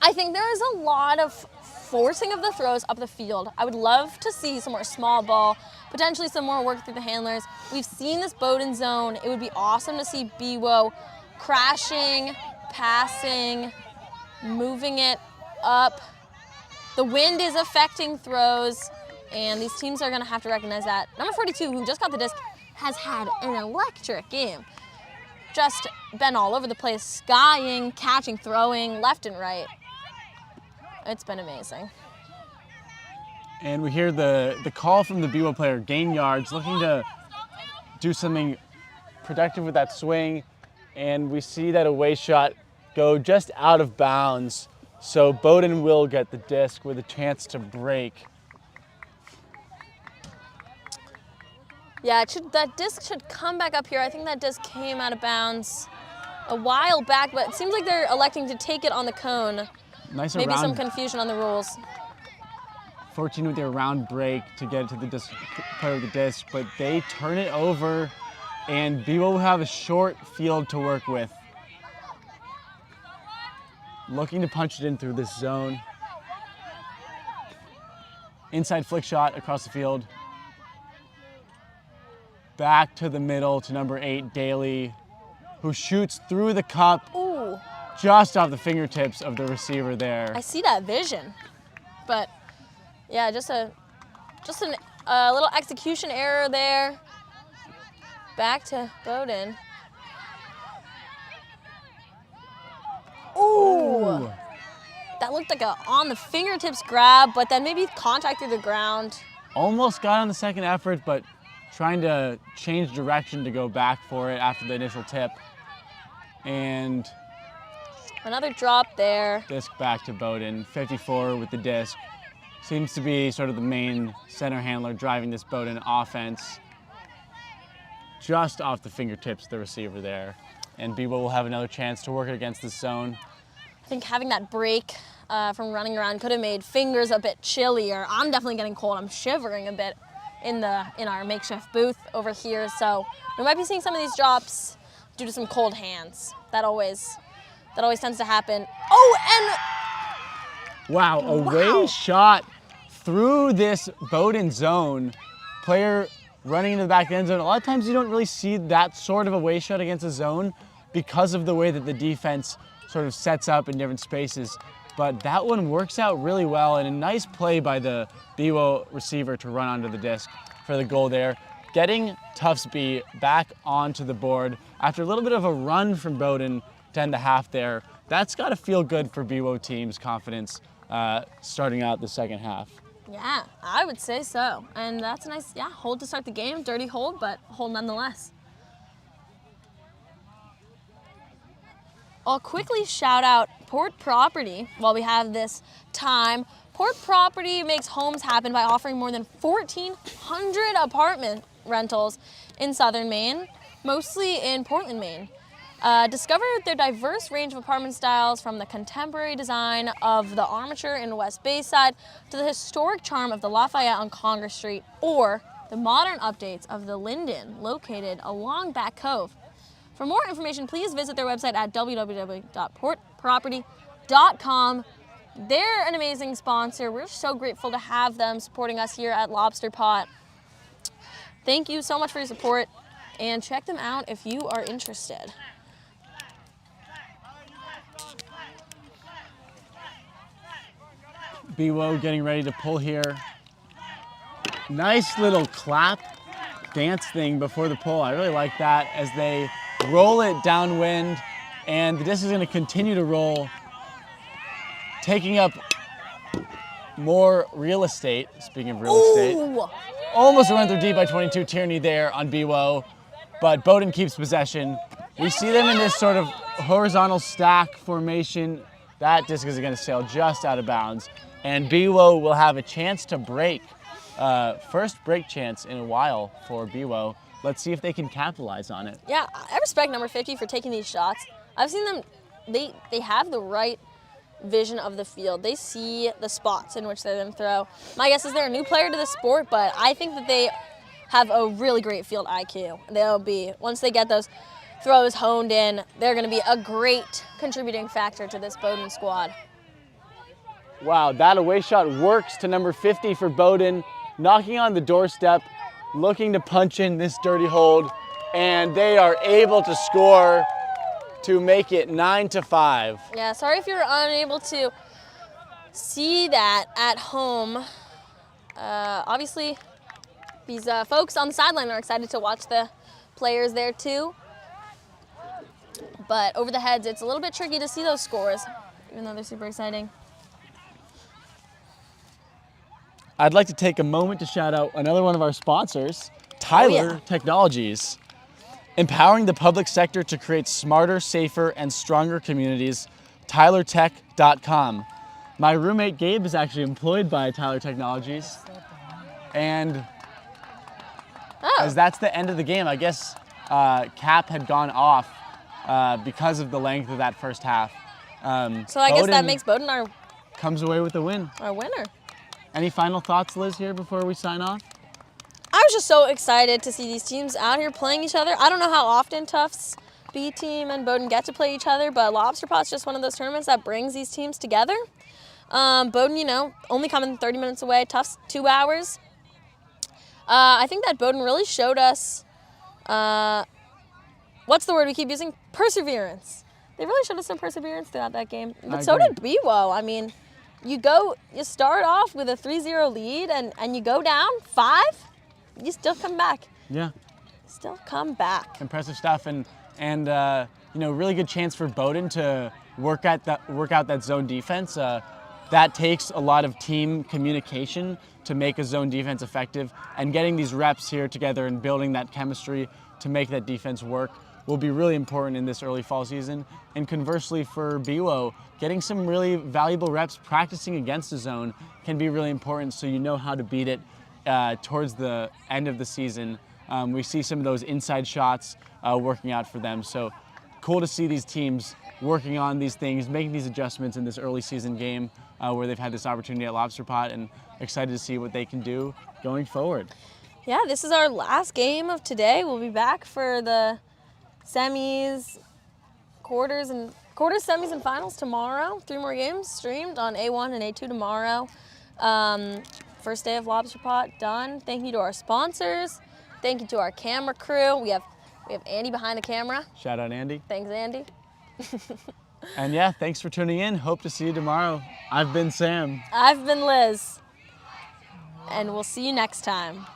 I think there is a lot of forcing of the throws up the field. I would love to see some more small ball, potentially some more work through the handlers. We've seen this Bowdoin zone. It would be awesome to see BWO crashing, passing, moving it up. The wind is affecting throws, and these teams are going to have to recognize that. Number 42, who just got the disc, has had an electric game. Just been all over the place, skying, catching, throwing, left and right. It's been amazing. And we hear the call from the BWO player, gain yards, looking to do something productive with that swing. And we see that away shot go just out of bounds. So Bowdoin will get the disc with a chance to break. Yeah, that disc should come back up here. I think that disc came out of bounds a while back, but it seems like they're electing to take it on the cone. Nice Maybe around, some confusion on the rules. 14 with their round break to get it to the disc, player of the disc, but they turn it over, and BWO will have a short field to work with. Looking to punch it in through this zone. Inside flick shot across the field. Back to the middle to number 8, Daly, who shoots through the cup. Ooh. Just off the fingertips of the receiver there. I see that vision, but yeah, just a little execution error there. Back to Bowdoin. Ooh. That looked like a on the fingertips grab, but then maybe contact through the ground. Almost got on the second effort, but trying to change direction to go back for it after the initial tip. And another drop there. Disc back to Bowdoin, 54 with the disc. Seems to be sort of the main center handler driving this Bowdoin offense. Just off the fingertips of the receiver there. And BWO will have another chance to work it against the zone. I think having that break from running around could have made fingers a bit chillier. I'm definitely getting cold. I'm shivering a bit in our makeshift booth over here. So we might be seeing some of these drops due to some cold hands. That always tends to happen. Oh, and wow, away shot through this Bowdoin zone. Player running into the back end zone. A lot of times you don't really see that sort of away shot against a zone because of the way that the defense sort of sets up in different spaces. But that one works out really well, and a nice play by the BWO receiver to run onto the disc for the goal there. Getting Tufts B back onto the board after a little bit of a run from Bowdoin to end the half there. That's got to feel good for BWO team's confidence starting out the second half. yeah, I would say so. And that's a nice, hold to start the game. Dirty hold, but hold nonetheless. I'll quickly shout out Port Property while we have this time. Port Property makes homes happen by offering more than 1,400 apartment rentals in southern Maine, mostly in Portland, Maine. Discover their diverse range of apartment styles, from the contemporary design of the Armature in West Bayside to the historic charm of the Lafayette on Congress Street, or the modern updates of the Linden located along Back Cove. For more information, please visit their website at www.portproperty.com. They're an amazing sponsor. We're so grateful to have them supporting us here at Lobster Pot. Thank you so much for your support, and check them out if you are interested. BWO getting ready to pull here. Nice little clap dance thing before the pole. I really like that as they roll it downwind, and the disc is going to continue to roll, taking up more real estate. Speaking of real estate, almost run through deep by 22. Tierney there on BWO, but Bowdoin keeps possession. We see them in this sort of horizontal stack formation. That disc is going to sail just out of bounds, and BWO will have a chance to break. First break chance in a while for BWO. Let's see if they can capitalize on it. Yeah, I respect number 50 for taking these shots. I've seen them, they have the right vision of the field. They see the spots in which they then throw. My guess is they're a new player to the sport, but I think that they have a really great field IQ. They'll be, once they get those throws honed in, they're going to be a great contributing factor to this Bowdoin squad. Wow, that away shot works to number 50 for Bowdoin, knocking on the doorstep, looking to punch in this dirty hold, and they are able to score to make it 9-5. Yeah, sorry if you're unable to see that at home. Obviously, these folks on the sideline are excited to watch the players there too. But over the heads, it's a little bit tricky to see those scores, even though they're super exciting. I'd like to take a moment to shout out another one of our sponsors, Tyler Technologies. Empowering the public sector to create smarter, safer, and stronger communities, tylertech.com. My roommate Gabe is actually employed by Tyler Technologies. And as that's the end of the game, I guess Cap had gone off because of the length of that first half. So I guess that makes Bowdoin our comes away with the win. Our winner. Any final thoughts, Liz, here before we sign off? I was just so excited to see these teams out here playing each other. I don't know how often Tufts B team and Bowdoin get to play each other, but Lobster Pot's just one of those tournaments that brings these teams together. Bowdoin, you know, only coming 30 minutes away, Tufts 2 hours. I think that Bowdoin really showed us, what's the word we keep using? Perseverance. They really showed us some perseverance throughout that game. But so did BWO. I mean, you start off with a 3-0 lead and you go down 5, you still come back. Yeah. Still come back. Impressive stuff, and you know, really good chance for Bowdoin to work out that zone defense. That takes a lot of team communication to make a zone defense effective, and getting these reps here together and building that chemistry to make that defense work will be really important in this early fall season. And conversely for BWO, getting some really valuable reps practicing against the zone can be really important, so you know how to beat it towards the end of the season. We see some of those inside shots working out for them. So cool to see these teams working on these things, making these adjustments in this early season game where they've had this opportunity at Lobster Pot, and excited to see what they can do going forward. Yeah, this is our last game of today. We'll be back for the semis, quarters, semis, and finals tomorrow. 3 more games streamed on A1 and A2 tomorrow. First day of Lobster Pot done. Thank you to our sponsors. Thank you to our camera crew. We have Andy behind the camera. Shout out Andy. Thanks, Andy. And yeah, thanks for tuning in. Hope to see you tomorrow. I've been Sam. I've been Liz. And we'll see you next time.